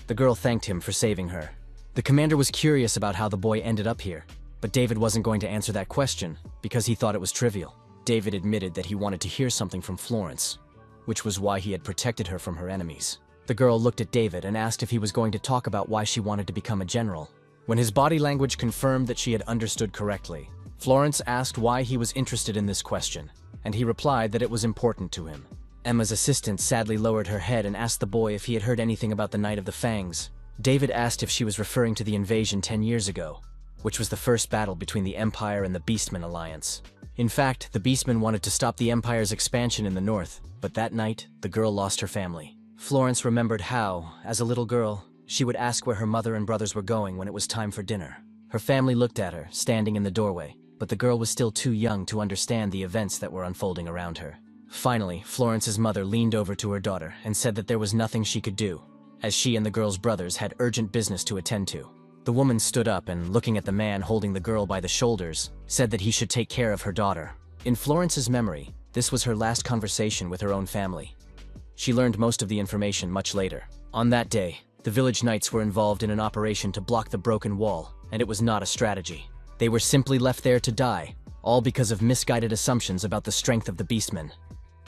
The girl thanked him for saving her. The commander was curious about how the boy ended up here, but David wasn't going to answer that question because he thought it was trivial. David admitted that he wanted to hear something from Florence, which was why he had protected her from her enemies. The girl looked at David and asked if he was going to talk about why she wanted to become a general. When his body language confirmed that she had understood correctly, Florence asked why he was interested in this question, and he replied that it was important to him. Emma's assistant sadly lowered her head and asked the boy if he had heard anything about the Night of the Fangs. David asked if she was referring to the invasion 10 years ago, which was the first battle between the Empire and the Beastmen Alliance. In fact, the Beastmen wanted to stop the Empire's expansion in the north, but that night, the girl lost her family. Florence remembered how, as a little girl, she would ask where her mother and brothers were going when it was time for dinner. Her family looked at her, standing in the doorway, but the girl was still too young to understand the events that were unfolding around her. Finally, Florence's mother leaned over to her daughter and said that there was nothing she could do, as she and the girl's brothers had urgent business to attend to. The woman stood up and, looking at the man holding the girl by the shoulders, said that he should take care of her daughter. In Florence's memory, this was her last conversation with her own family. She learned most of the information much later. On that day, the village knights were involved in an operation to block the broken wall, and it was not a strategy. They were simply left there to die, all because of misguided assumptions about the strength of the beastmen.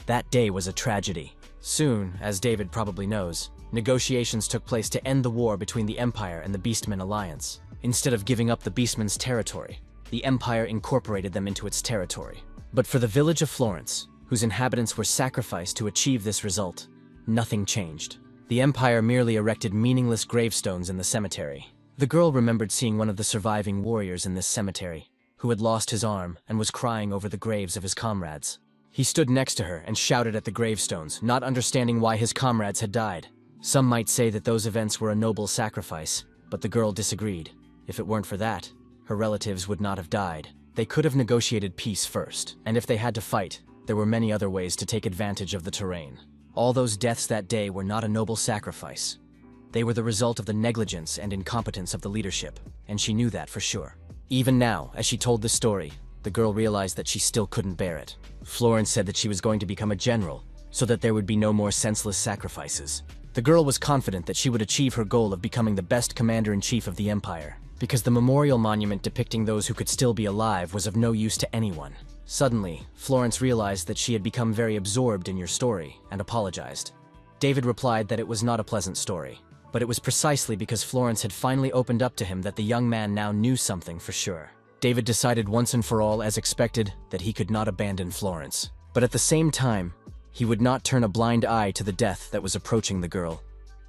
That day was a tragedy. Soon, as David probably knows, negotiations took place to end the war between the Empire and the Beastmen Alliance. Instead of giving up the Beastmen's territory, the Empire incorporated them into its territory. But for the village of Florence, whose inhabitants were sacrificed to achieve this result, nothing changed. The Empire merely erected meaningless gravestones in the cemetery. The girl remembered seeing one of the surviving warriors in this cemetery, who had lost his arm and was crying over the graves of his comrades. He stood next to her and shouted at the gravestones, not understanding why his comrades had died. Some might say that those events were a noble sacrifice, but the girl disagreed. If it weren't for that, her relatives would not have died. They could have negotiated peace first, and if they had to fight, there were many other ways to take advantage of the terrain. All those deaths that day were not a noble sacrifice. They were the result of the negligence and incompetence of the leadership, and she knew that for sure. Even now, as she told this story, the girl realized that she still couldn't bear it. Florence said that she was going to become a general, so that there would be no more senseless sacrifices. The girl was confident that she would achieve her goal of becoming the best commander-in-chief of the Empire, because the memorial monument depicting those who could still be alive was of no use to anyone. Suddenly, Florence realized that she had become very absorbed in your story, and apologized. David replied that it was not a pleasant story, but it was precisely because Florence had finally opened up to him that the young man now knew something for sure. David decided once and for all, as expected, that he could not abandon Florence. But at the same time, he would not turn a blind eye to the death that was approaching the girl.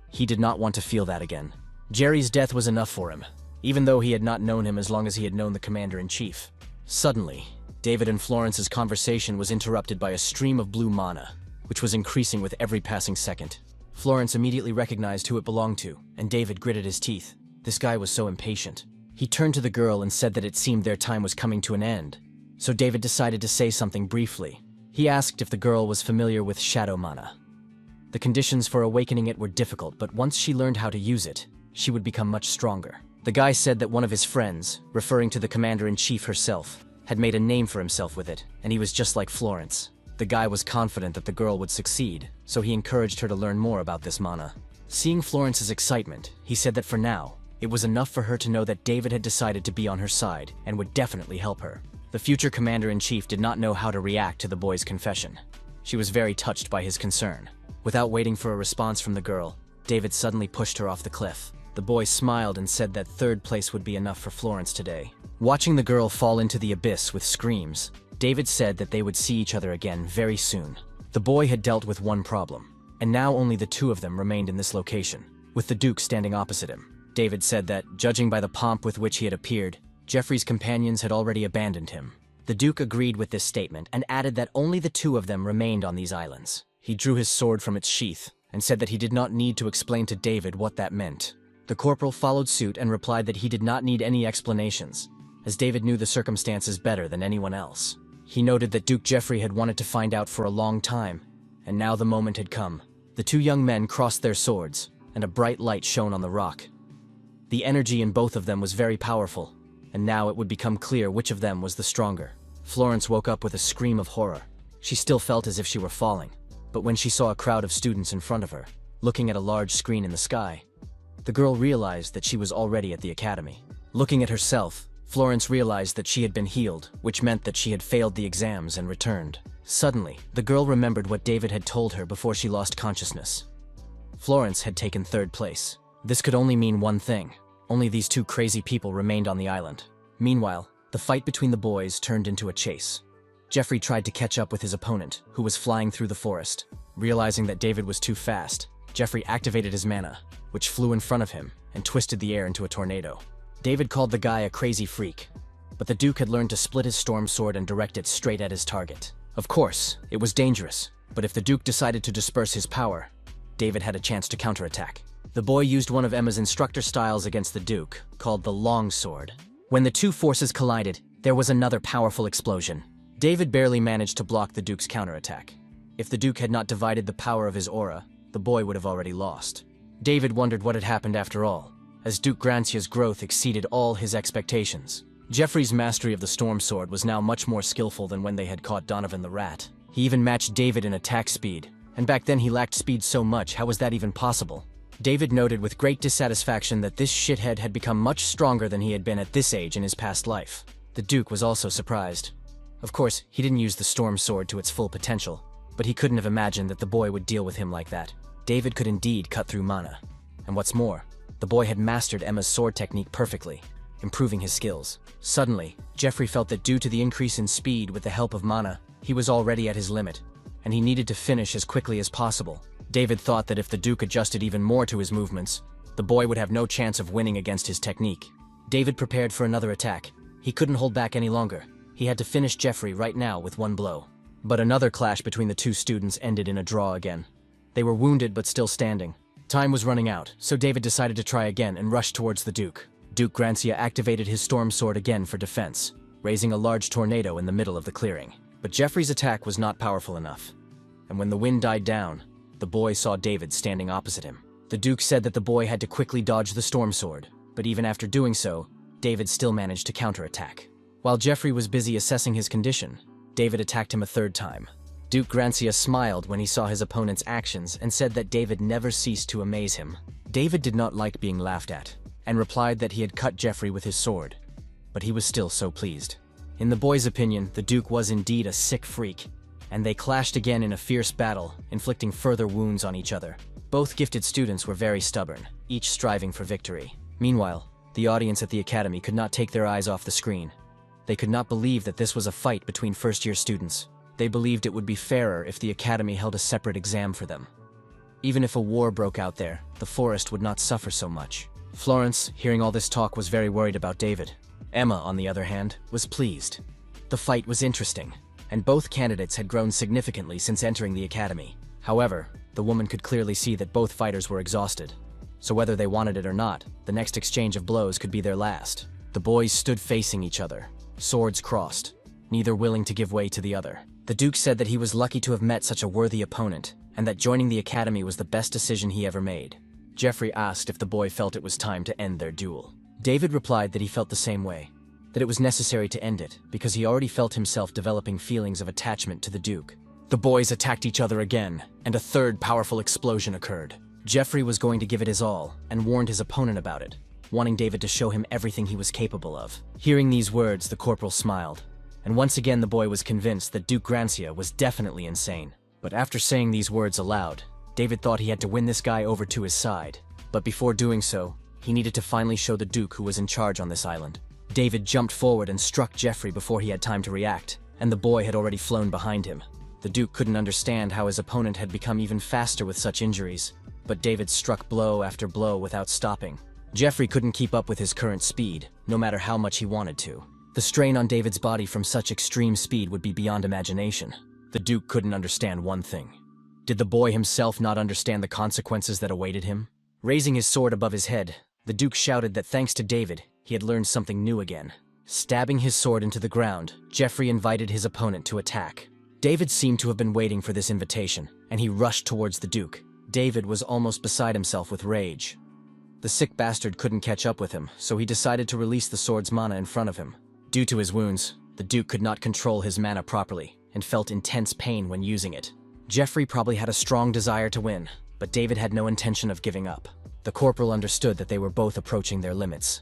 He did not want to feel that again. Jerry's death was enough for him, even though he had not known him as long as he had known the commander-in-chief. Suddenly, David and Florence's conversation was interrupted by a stream of blue mana, which was increasing with every passing second. Florence immediately recognized who it belonged to, and David gritted his teeth. This guy was so impatient. He turned to the girl and said that it seemed their time was coming to an end, so David decided to say something briefly. He asked if the girl was familiar with shadow mana. The conditions for awakening it were difficult, but once she learned how to use it, she would become much stronger. The guy said that one of his friends, referring to the commander-in-chief herself, had made a name for himself with it, and he was just like Florence. The guy was confident that the girl would succeed, so he encouraged her to learn more about this mana. Seeing Florence's excitement, he said that for now, it was enough for her to know that David had decided to be on her side and would definitely help her. The future commander-in-chief did not know how to react to the boy's confession. She was very touched by his concern. Without waiting for a response from the girl, David suddenly pushed her off the cliff. The boy smiled and said that third place would be enough for Florence today. Watching the girl fall into the abyss with screams, David said that they would see each other again very soon. The boy had dealt with one problem, and now only the two of them remained in this location, with the Duke standing opposite him. David said that, judging by the pomp with which he had appeared, Jeffrey's companions had already abandoned him. The Duke agreed with this statement and added that only the two of them remained on these islands. He drew his sword from its sheath and said that he did not need to explain to David what that meant. The corporal followed suit and replied that he did not need any explanations, as David knew the circumstances better than anyone else. He noted that Duke Jeffrey had wanted to find out for a long time, and now the moment had come. The two young men crossed their swords, and a bright light shone on the rock. The energy in both of them was very powerful, and now it would become clear which of them was the stronger. Florence woke up with a scream of horror. She still felt as if she were falling, but when she saw a crowd of students in front of her, looking at a large screen in the sky, the girl realized that she was already at the academy. Looking at herself, Florence realized that she had been healed, which meant that she had failed the exams and returned. Suddenly, the girl remembered what David had told her before she lost consciousness. Florence had taken third place. This could only mean one thing. Only these two crazy people remained on the island. Meanwhile, the fight between the boys turned into a chase. Jeffrey tried to catch up with his opponent, who was flying through the forest. Realizing that David was too fast, Jeffrey activated his mana, which flew in front of him and twisted the air into a tornado. David called the guy a crazy freak, but the Duke had learned to split his storm sword and direct it straight at his target. Of course, it was dangerous, but if the Duke decided to disperse his power, David had a chance to counterattack. The boy used one of Emma's instructor styles against the Duke, called the Long Sword. When the two forces collided, there was another powerful explosion. David barely managed to block the Duke's counterattack. If the Duke had not divided the power of his aura, the boy would have already lost. David wondered what had happened after all. as Duke Grancia's growth exceeded all his expectations. Jeffrey's mastery of the Storm Sword was now much more skillful than when they had caught Donovan the Rat. He even matched David in attack speed, and back then he lacked speed so much, how was that even possible? David noted with great dissatisfaction that this shithead had become much stronger than he had been at this age in his past life. The Duke was also surprised. Of course, he didn't use the Storm Sword to its full potential, but he couldn't have imagined that the boy would deal with him like that. David could indeed cut through mana. And what's more, the boy had mastered Emma's sword technique perfectly, improving his skills. Suddenly, Jeffrey felt that due to the increase in speed with the help of mana, he was already at his limit, and he needed to finish as quickly as possible. David thought that if the Duke adjusted even more to his movements, the boy would have no chance of winning against his technique. David prepared for another attack. He couldn't hold back any longer. He had to finish Jeffrey right now with one blow. But another clash between the two students ended in a draw again. They were wounded but still standing. Time was running out, so David decided to try again and rush towards the Duke. Duke Grancia activated his Storm Sword again for defense, raising a large tornado in the middle of the clearing. But Jeffrey's attack was not powerful enough. And when the wind died down, the boy saw David standing opposite him. The Duke said that the boy had to quickly dodge the Storm Sword, but even after doing so, David still managed to counterattack. While Jeffrey was busy assessing his condition, David attacked him a third time. Duke Grancia smiled when he saw his opponent's actions and said that David never ceased to amaze him. David did not like being laughed at, and replied that he had cut Jeffrey with his sword, but he was still so pleased. In the boy's opinion, the Duke was indeed a sick freak, and they clashed again in a fierce battle, inflicting further wounds on each other. Both gifted students were very stubborn, each striving for victory. Meanwhile, the audience at the academy could not take their eyes off the screen. They could not believe that this was a fight between first-year students. They believed it would be fairer if the academy held a separate exam for them. Even if a war broke out there, the forest would not suffer so much. Florence, hearing all this talk, was very worried about David. Emma, on the other hand, was pleased. The fight was interesting, and both candidates had grown significantly since entering the academy. However, the woman could clearly see that both fighters were exhausted. So whether they wanted it or not, the next exchange of blows could be their last. The boys stood facing each other, swords crossed, neither willing to give way to the other. The Duke said that he was lucky to have met such a worthy opponent, and that joining the academy was the best decision he ever made. Jeffrey asked if the boy felt it was time to end their duel. David replied that he felt the same way, that it was necessary to end it because he already felt himself developing feelings of attachment to the Duke. The boys attacked each other again, and a third powerful explosion occurred. Jeffrey was going to give it his all, and warned his opponent about it, wanting David to show him everything he was capable of. Hearing these words, the corporal smiled, and once again the boy was convinced that Duke Grancia was definitely insane. But after saying these words aloud, David thought he had to win this guy over to his side. But before doing so, he needed to finally show the Duke who was in charge on this island. David jumped forward and struck Jeffrey before he had time to react, and the boy had already flown behind him. The Duke couldn't understand how his opponent had become even faster with such injuries, but David struck blow after blow without stopping. Jeffrey couldn't keep up with his current speed, no matter how much he wanted to. The strain on David's body from such extreme speed would be beyond imagination. The Duke couldn't understand one thing. Did the boy himself not understand the consequences that awaited him? Raising his sword above his head, the Duke shouted that thanks to David, he had learned something new again. Stabbing his sword into the ground, Jeffrey invited his opponent to attack. David seemed to have been waiting for this invitation, and he rushed towards the Duke. David was almost beside himself with rage. The sick bastard couldn't catch up with him, so he decided to release the sword's mana in front of him. Due to his wounds, the Duke could not control his mana properly, and felt intense pain when using it. Jeffrey probably had a strong desire to win, but David had no intention of giving up. The corporal understood that they were both approaching their limits.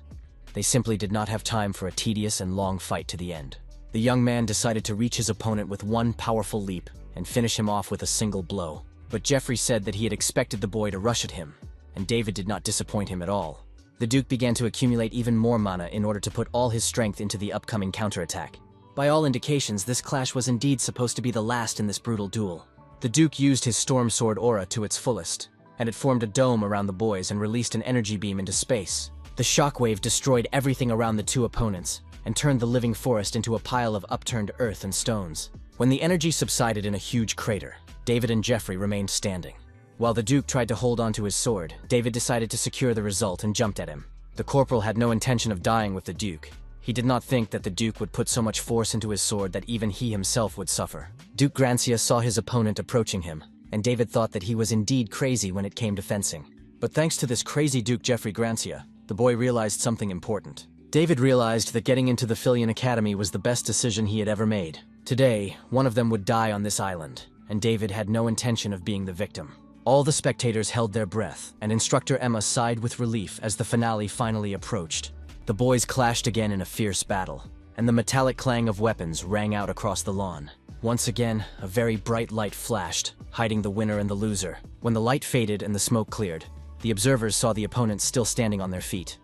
They simply did not have time for a tedious and long fight to the end. The young man decided to reach his opponent with one powerful leap and finish him off with a single blow. But Jeffrey said that he had expected the boy to rush at him, and David did not disappoint him at all. The Duke began to accumulate even more mana in order to put all his strength into the upcoming counterattack. By all indications, this clash was indeed supposed to be the last in this brutal duel. The Duke used his Storm Sword aura to its fullest, and it formed a dome around the boys and released an energy beam into space. The shockwave destroyed everything around the two opponents, and turned the living forest into a pile of upturned earth and stones. When the energy subsided in a huge crater, David and Jeffrey remained standing. While the Duke tried to hold onto his sword, David decided to secure the result and jumped at him. The corporal had no intention of dying with the Duke. He did not think that the Duke would put so much force into his sword that even he himself would suffer. Duke Grancia saw his opponent approaching him, and David thought that he was indeed crazy when it came to fencing. But thanks to this crazy Duke Jeffrey Grancia, the boy realized something important. David realized that getting into the Filion Academy was the best decision he had ever made. Today, one of them would die on this island, and David had no intention of being the victim. All the spectators held their breath, and Instructor Emma sighed with relief as the finale finally approached. The boys clashed again in a fierce battle, and the metallic clang of weapons rang out across the lawn. Once again, a very bright light flashed, hiding the winner and the loser. When the light faded and the smoke cleared, the observers saw the opponents still standing on their feet.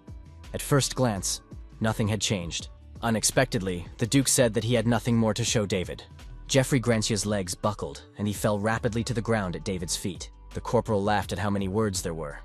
At first glance, nothing had changed. Unexpectedly, the Duke said that he had nothing more to show David. Jeffrey Grancia's legs buckled, and he fell rapidly to the ground at David's feet. The corporal laughed at how many words there were.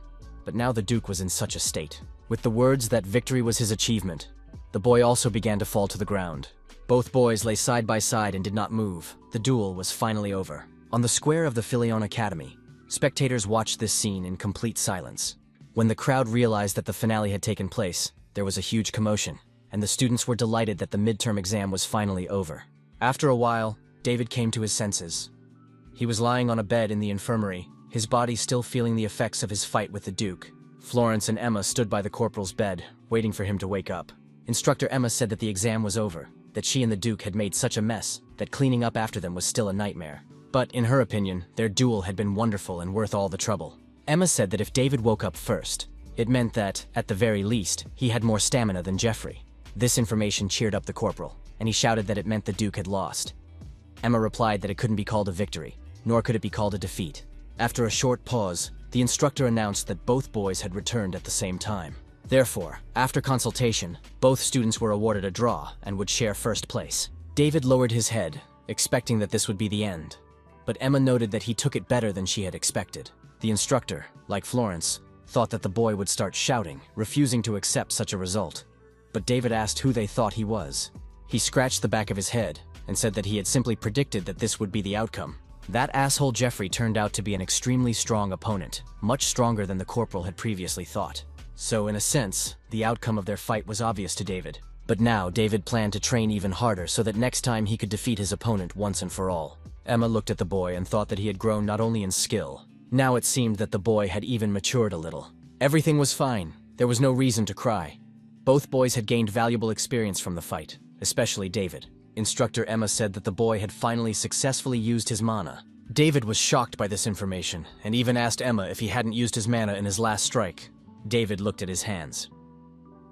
But now the Duke was in such a state. With the words that victory was his achievement, the boy also began to fall to the ground. Both boys lay side by side and did not move. The duel was finally over. On the square of the Filion Academy, spectators watched this scene in complete silence. When the crowd realized that the finale had taken place, there was a huge commotion, and the students were delighted that the midterm exam was finally over. After a while, David came to his senses. He was lying on a bed in the infirmary, his body still feeling the effects of his fight with the Duke. Florence and Emma stood by the corporal's bed, waiting for him to wake up. Instructor Emma said that the exam was over, that she and the Duke had made such a mess that cleaning up after them was still a nightmare. But, in her opinion, their duel had been wonderful and worth all the trouble. Emma said that if David woke up first, it meant that, at the very least, he had more stamina than Jeffrey. This information cheered up the corporal, and he shouted that it meant the Duke had lost. Emma replied that it couldn't be called a victory, nor could it be called a defeat. After a short pause, the instructor announced that both boys had returned at the same time. Therefore, after consultation, both students were awarded a draw and would share first place. David lowered his head, expecting that this would be the end. But Emma noted that he took it better than she had expected. The instructor, like Florence, thought that the boy would start shouting, refusing to accept such a result. But David asked who they thought he was. He scratched the back of his head and said that he had simply predicted that this would be the outcome. That asshole Jeffrey turned out to be an extremely strong opponent, much stronger than the corporal had previously thought. So, in a sense, the outcome of their fight was obvious to David. But now, David planned to train even harder so that next time he could defeat his opponent once and for all. Emma looked at the boy and thought that he had grown not only in skill. Now it seemed that the boy had even matured a little. Everything was fine. There was no reason to cry. Both boys had gained valuable experience from the fight, especially David. Instructor Emma said that the boy had finally successfully used his mana. David was shocked by this information, and even asked Emma if he hadn't used his mana in his last strike. David looked at his hands.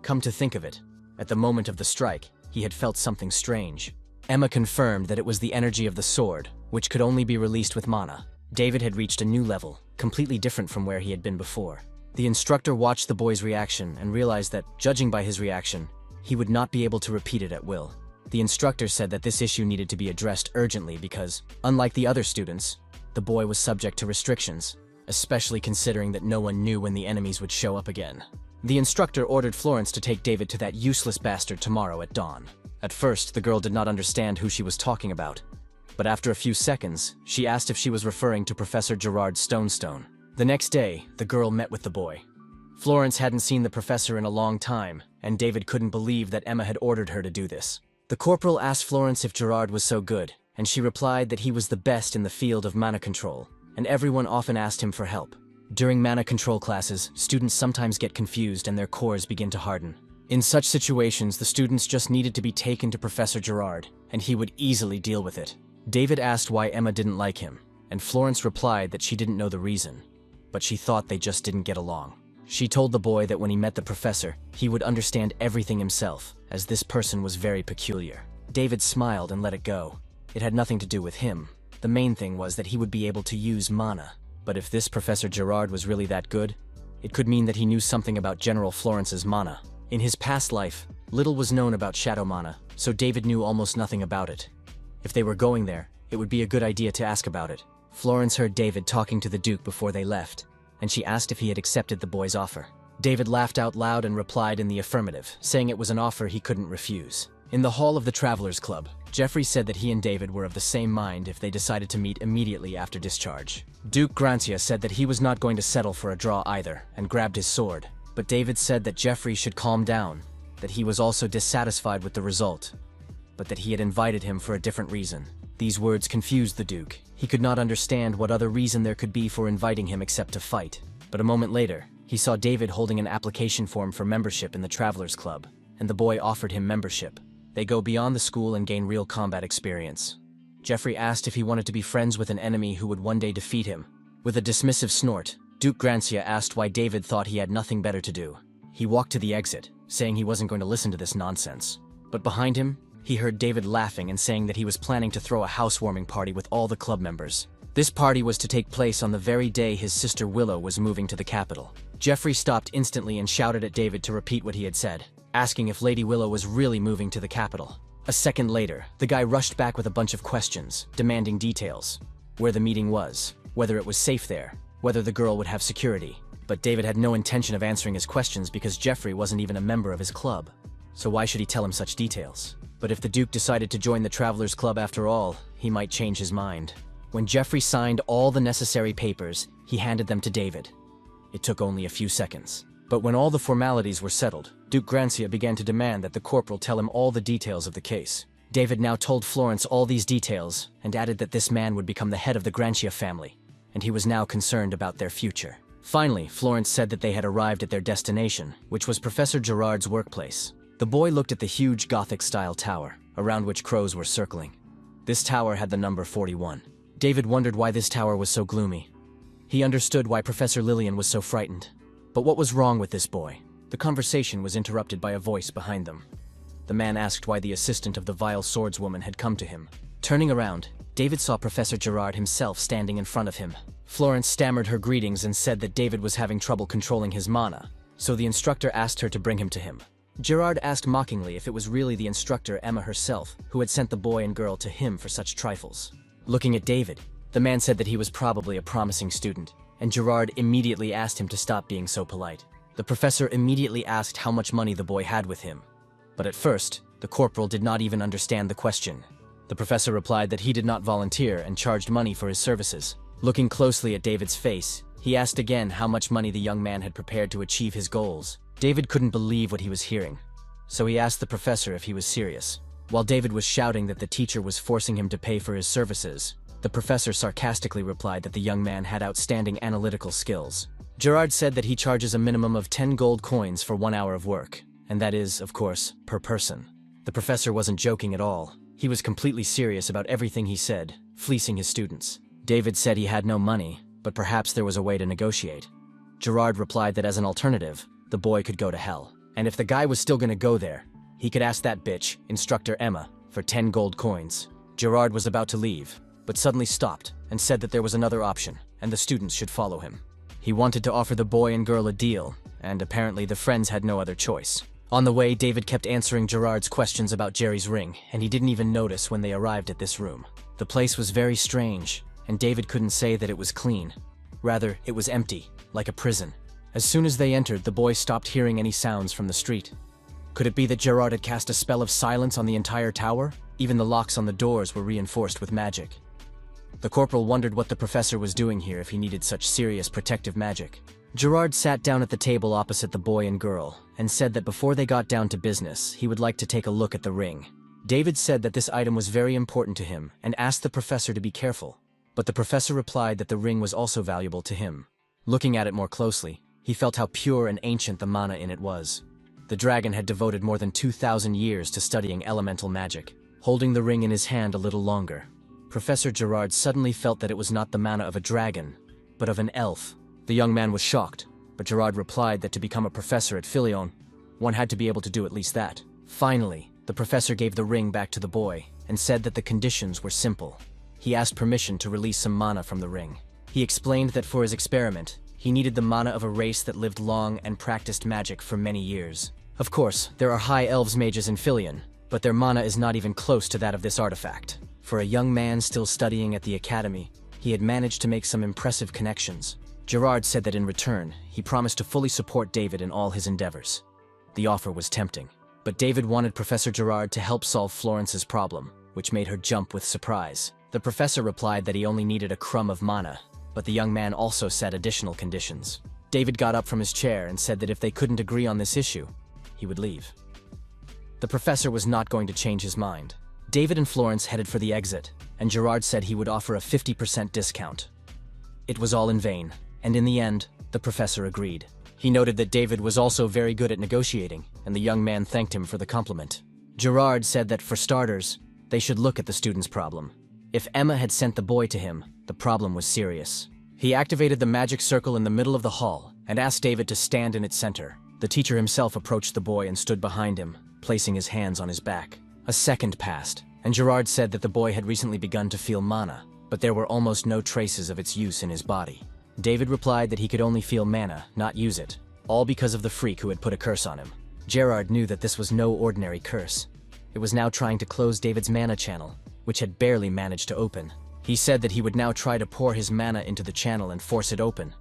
Come to think of it, at the moment of the strike, he had felt something strange. Emma confirmed that it was the energy of the sword, which could only be released with mana. David had reached a new level, completely different from where he had been before. The instructor watched the boy's reaction and realized that, judging by his reaction, he would not be able to repeat it at will. The instructor said that this issue needed to be addressed urgently because, unlike the other students, the boy was subject to restrictions, especially considering that no one knew when the enemies would show up again. The instructor ordered Florence to take David to that useless bastard tomorrow at dawn. At first, the girl did not understand who she was talking about, but after a few seconds, she asked if she was referring to Professor Gerard Stonestone. The next day, the girl met with the boy. Florence hadn't seen the professor in a long time, and David couldn't believe that Emma had ordered her to do this. The corporal asked Florence if Gerard was so good, and she replied that he was the best in the field of mana control, and everyone often asked him for help. During mana control classes, students sometimes get confused and their cores begin to harden. In such situations, the students just needed to be taken to Professor Gerard, and he would easily deal with it. David asked why Emma didn't like him, and Florence replied that she didn't know the reason, but she thought they just didn't get along. She told the boy that when he met the professor, he would understand everything himself, as this person was very peculiar. David smiled and let it go. It had nothing to do with him. The main thing was that he would be able to use mana. But if this Professor Gerard was really that good, it could mean that he knew something about General Florence's mana. In his past life, little was known about shadow mana, so David knew almost nothing about it. If they were going there, it would be a good idea to ask about it. Florence heard David talking to the Duke before they left, and she asked if he had accepted the boy's offer. David laughed out loud and replied in the affirmative, saying it was an offer he couldn't refuse. In the hall of the Travelers Club, Jeffrey said that he and David were of the same mind if they decided to meet immediately after discharge. Duke Grancia said that he was not going to settle for a draw either, and grabbed his sword. But David said that Jeffrey should calm down, that he was also dissatisfied with the result, but that he had invited him for a different reason. These words confused the Duke. He could not understand what other reason there could be for inviting him except to fight. But a moment later, He saw David holding an application form for membership in the Travelers Club, and the boy offered him membership. They go beyond the school and gain real combat experience. Jeffrey asked if he wanted to be friends with an enemy who would one day defeat him. With a dismissive snort, Duke Grancia asked why David thought he had nothing better to do. He walked to the exit, saying he wasn't going to listen to this nonsense. But behind him, he heard David laughing and saying that he was planning to throw a housewarming party with all the club members. This party was to take place on the very day his sister Willow was moving to the capital. Jeffrey stopped instantly and shouted at David to repeat what he had said, asking if Lady Willow was really moving to the capital. A second later, the guy rushed back with a bunch of questions, demanding details. Where the meeting was, whether it was safe there, whether the girl would have security. But David had no intention of answering his questions because Jeffrey wasn't even a member of his club. So why should he tell him such details? But if the Duke decided to join the Travelers Club after all, he might change his mind. When Jeffrey signed all the necessary papers, he handed them to David. It took only a few seconds. But when all the formalities were settled, Duke Grancia began to demand that the corporal tell him all the details of the case. David now told Florence all these details and added that this man would become the head of the Grancia family, and he was now concerned about their future. Finally, Florence said that they had arrived at their destination, which was Professor Gerard's workplace. The boy looked at the huge Gothic-style tower, around which crows were circling. This tower had the number 41. David wondered why this tower was so gloomy. He understood why Professor Lillian was so frightened. But what was wrong with this boy? The conversation was interrupted by a voice behind them. The man asked why the assistant of the vile swordswoman had come to him. Turning around, David saw Professor Gerard himself standing in front of him. Florence stammered her greetings and said that David was having trouble controlling his mana, so the instructor asked her to bring him to him. Gerard asked mockingly if it was really the instructor Emma herself who had sent the boy and girl to him for such trifles. Looking at David, the man said that he was probably a promising student, and Gerard immediately asked him to stop being so polite. The professor immediately asked how much money the boy had with him. But at first, the corporal did not even understand the question. The professor replied that he did not volunteer and charged money for his services. Looking closely at David's face, he asked again how much money the young man had prepared to achieve his goals. David couldn't believe what he was hearing, so he asked the professor if he was serious. While David was shouting that the teacher was forcing him to pay for his services, the professor sarcastically replied that the young man had outstanding analytical skills. Gerard said that he charges a minimum of 10 gold coins for 1 hour of work, and that is, of course, per person. The professor wasn't joking at all. He was completely serious about everything he said, fleecing his students. David said he had no money, but perhaps there was a way to negotiate. Gerard replied that as an alternative, the boy could go to hell. And if the guy was still gonna go there, he could ask that bitch, Instructor Emma, for 10 gold coins. Gerard was about to leave, but suddenly stopped and said that there was another option, and the students should follow him. He wanted to offer the boy and girl a deal, and apparently the friends had no other choice. On the way, David kept answering Gerard's questions about Jerry's ring, and he didn't even notice when they arrived at this room. The place was very strange, and David couldn't say that it was clean. Rather, it was empty, like a prison. As soon as they entered, the boy stopped hearing any sounds from the street. Could it be that Gerard had cast a spell of silence on the entire tower? Even the locks on the doors were reinforced with magic. The corporal wondered what the professor was doing here if he needed such serious protective magic. Gerard sat down at the table opposite the boy and girl, and said that before they got down to business, he would like to take a look at the ring. David said that this item was very important to him, and asked the professor to be careful. But the professor replied that the ring was also valuable to him. Looking at it more closely, he felt how pure and ancient the mana in it was. The dragon had devoted more than 2,000 years to studying elemental magic. Holding the ring in his hand a little longer, Professor Gerard suddenly felt that it was not the mana of a dragon, but of an elf. The young man was shocked, but Gerard replied that to become a professor at Philion, one had to be able to do at least that. Finally, the professor gave the ring back to the boy and said that the conditions were simple. He asked permission to release some mana from the ring. He explained that for his experiment, he needed the mana of a race that lived long and practiced magic for many years. Of course, there are high elves mages in Philion, but their mana is not even close to that of this artifact. For a young man still studying at the academy, he had managed to make some impressive connections. Gerard said that in return, he promised to fully support David in all his endeavors. The offer was tempting, but David wanted Professor Gerard to help solve Florence's problem, which made her jump with surprise. The professor replied that he only needed a crumb of mana, but the young man also set additional conditions. David got up from his chair and said that if they couldn't agree on this issue, he would leave. The professor was not going to change his mind. David and Florence headed for the exit, and Gerard said he would offer a 50% discount. It was all in vain, and in the end, the professor agreed. He noted that David was also very good at negotiating, and the young man thanked him for the compliment. Gerard said that for starters, they should look at the student's problem. If Emma had sent the boy to him, the problem was serious. He activated the magic circle in the middle of the hall and asked David to stand in its center. The teacher himself approached the boy and stood behind him, placing his hands on his back. A second passed, and Gerard said that the boy had recently begun to feel mana, but there were almost no traces of its use in his body. David replied that he could only feel mana, not use it, all because of the freak who had put a curse on him. Gerard knew that this was no ordinary curse. It was now trying to close David's mana channel, which had barely managed to open. He said that he would now try to pour his mana into the channel and force it open,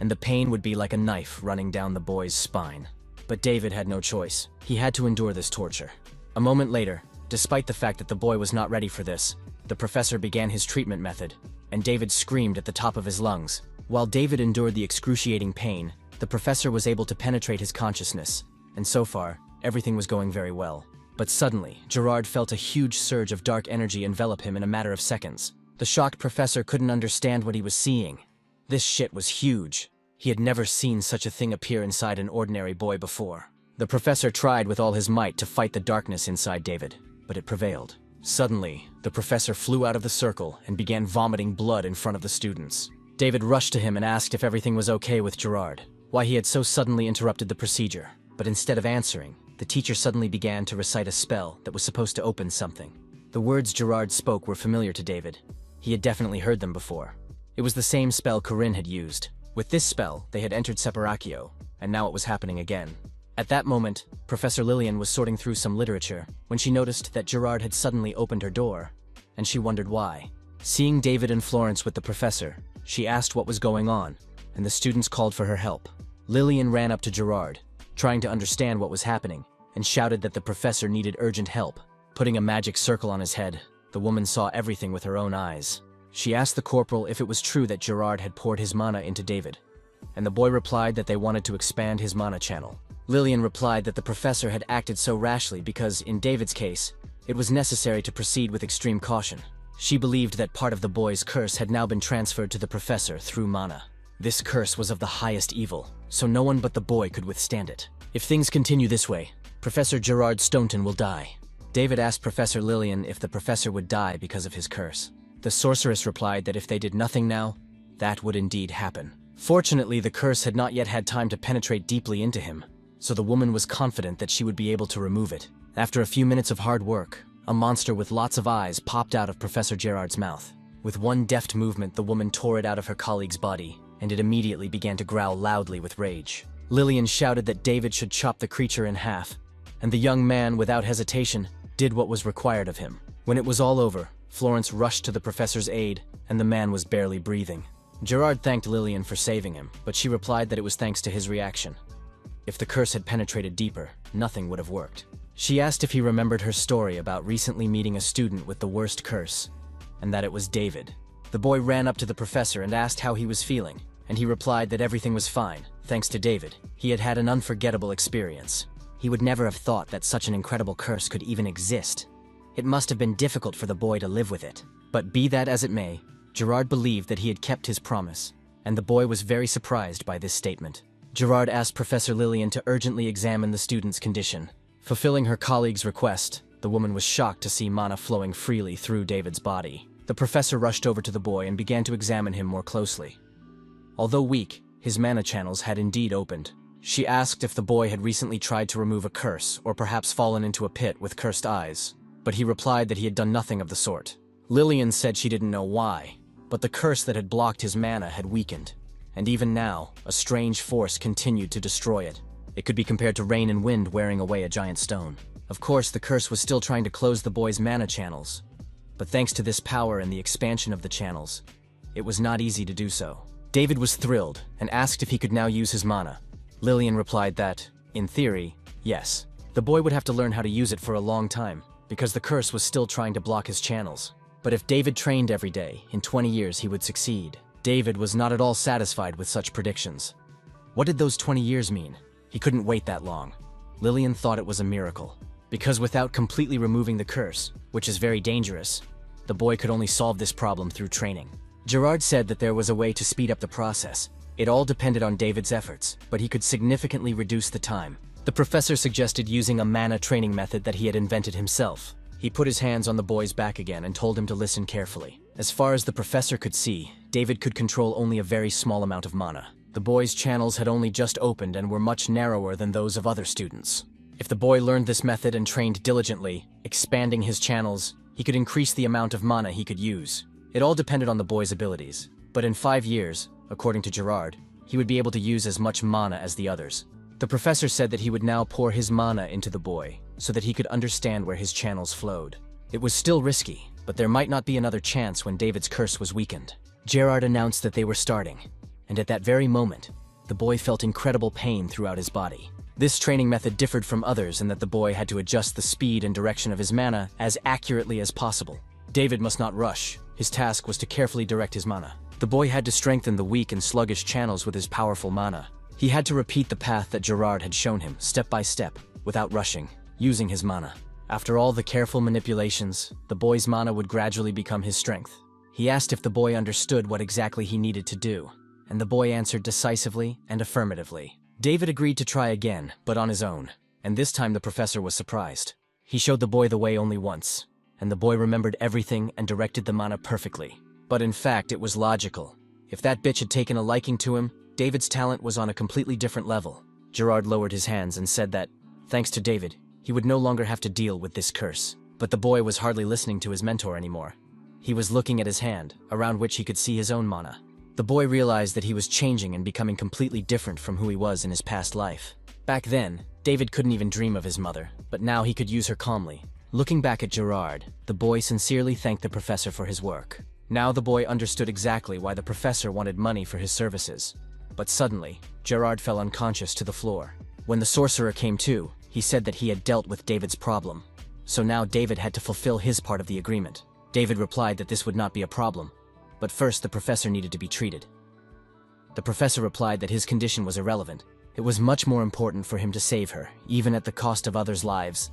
and the pain would be like a knife running down the boy's spine. But David had no choice. He had to endure this torture. A moment later, despite the fact that the boy was not ready for this, the professor began his treatment method, and David screamed at the top of his lungs. While David endured the excruciating pain, the professor was able to penetrate his consciousness, and so far, everything was going very well. But suddenly, Gerard felt a huge surge of dark energy envelop him in a matter of seconds. The shocked professor couldn't understand what he was seeing. This shit was huge. He had never seen such a thing appear inside an ordinary boy before. The professor tried with all his might to fight the darkness inside David, but it prevailed. Suddenly, the professor flew out of the circle and began vomiting blood in front of the students. David rushed to him and asked if everything was okay with Gerard, why he had so suddenly interrupted the procedure. But instead of answering, the teacher suddenly began to recite a spell that was supposed to open something. The words Gerard spoke were familiar to David. He had definitely heard them before. It was the same spell Corinne had used. With this spell, they had entered Separatio, and now it was happening again. At that moment, Professor Lillian was sorting through some literature when she noticed that Gerard had suddenly opened her door, and she wondered why. Seeing David and Florence with the professor, she asked what was going on, and the students called for her help. Lillian ran up to Gerard, trying to understand what was happening, and shouted that the professor needed urgent help. Putting a magic circle on his head, the woman saw everything with her own eyes. She asked the corporal if it was true that Gerard had poured his mana into David, and the boy replied that they wanted to expand his mana channel. Lillian replied that the professor had acted so rashly because, in David's case, it was necessary to proceed with extreme caution. She believed that part of the boy's curse had now been transferred to the professor through mana. This curse was of the highest evil, so no one but the boy could withstand it. If things continue this way, Professor Gerard Staunton will die. David asked Professor Lillian if the professor would die because of his curse. The sorceress replied that if they did nothing now, that would indeed happen. Fortunately, the curse had not yet had time to penetrate deeply into him, so the woman was confident that she would be able to remove it. After a few minutes of hard work, a monster with lots of eyes popped out of Professor Gerard's mouth. With one deft movement, the woman tore it out of her colleague's body, and it immediately began to growl loudly with rage. Lillian shouted that David should chop the creature in half, and the young man, without hesitation, did what was required of him. When it was all over, Florence rushed to the professor's aid, and the man was barely breathing. Gerard thanked Lillian for saving him, but she replied that it was thanks to his reaction. If the curse had penetrated deeper, nothing would have worked. She asked if he remembered her story about recently meeting a student with the worst curse, and that it was David. The boy ran up to the professor and asked how he was feeling, and he replied that everything was fine, thanks to David. He had had an unforgettable experience. He would never have thought that such an incredible curse could even exist. It must have been difficult for the boy to live with it. But be that as it may, Gerard believed that he had kept his promise, and the boy was very surprised by this statement. Gerard asked Professor Lillian to urgently examine the student's condition. Fulfilling her colleague's request, the woman was shocked to see mana flowing freely through David's body. The professor rushed over to the boy and began to examine him more closely. Although weak, his mana channels had indeed opened. She asked if the boy had recently tried to remove a curse or perhaps fallen into a pit with cursed eyes, but he replied that he had done nothing of the sort. Lillian said she didn't know why, but the curse that had blocked his mana had weakened, and even now, a strange force continued to destroy it. It could be compared to rain and wind wearing away a giant stone. Of course, the curse was still trying to close the boy's mana channels, but thanks to this power and the expansion of the channels, it was not easy to do so. David was thrilled and asked if he could now use his mana. Lillian replied that, in theory, yes. The boy would have to learn how to use it for a long time, because the curse was still trying to block his channels. But if David trained every day, in 20 years he would succeed. David was not at all satisfied with such predictions. What did those 20 years mean? He couldn't wait that long. Lillian thought it was a miracle, because without completely removing the curse, which is very dangerous, the boy could only solve this problem through training. Gerard said that there was a way to speed up the process, It all depended on David's efforts, but he could significantly reduce the time. The professor suggested using a mana training method that he had invented himself. He put his hands on the boy's back again and told him to listen carefully. As far as the professor could see, David could control only a very small amount of mana. The boy's channels had only just opened and were much narrower than those of other students. If the boy learned this method and trained diligently, expanding his channels, he could increase the amount of mana he could use. It all depended on the boy's abilities. But in 5 years, according to Gerard, he would be able to use as much mana as the others. The professor said that he would now pour his mana into the boy, so that he could understand where his channels flowed. It was still risky, but there might not be another chance when David's curse was weakened. Gerard announced that they were starting, and at that very moment, the boy felt incredible pain throughout his body. This training method differed from others in that the boy had to adjust the speed and direction of his mana as accurately as possible. David must not rush. His task was to carefully direct his mana. The boy had to strengthen the weak and sluggish channels with his powerful mana. He had to repeat the path that Gerard had shown him, step by step, without rushing, using his mana. After all the careful manipulations, the boy's mana would gradually become his strength. He asked if the boy understood what exactly he needed to do, and the boy answered decisively and affirmatively. David agreed to try again, but on his own, and this time the professor was surprised. He showed the boy the way only once, and the boy remembered everything and directed the mana perfectly. But in fact, it was logical. If that bitch had taken a liking to him, David's talent was on a completely different level. Gerard lowered his hands and said that, thanks to David, he would no longer have to deal with this curse. But the boy was hardly listening to his mentor anymore. He was looking at his hand, around which he could see his own mana. The boy realized that he was changing and becoming completely different from who he was in his past life. Back then, David couldn't even dream of his mother, but now he could use her calmly. Looking back at Gerard, the boy sincerely thanked the professor for his work. Now the boy understood exactly why the professor wanted money for his services. But suddenly, Gerard fell unconscious to the floor. When the sorcerer came to, he said that he had dealt with David's problem. So now David had to fulfill his part of the agreement. David replied that this would not be a problem. But first, the professor needed to be treated. The professor replied that his condition was irrelevant. It was much more important for him to save her, even at the cost of others' lives.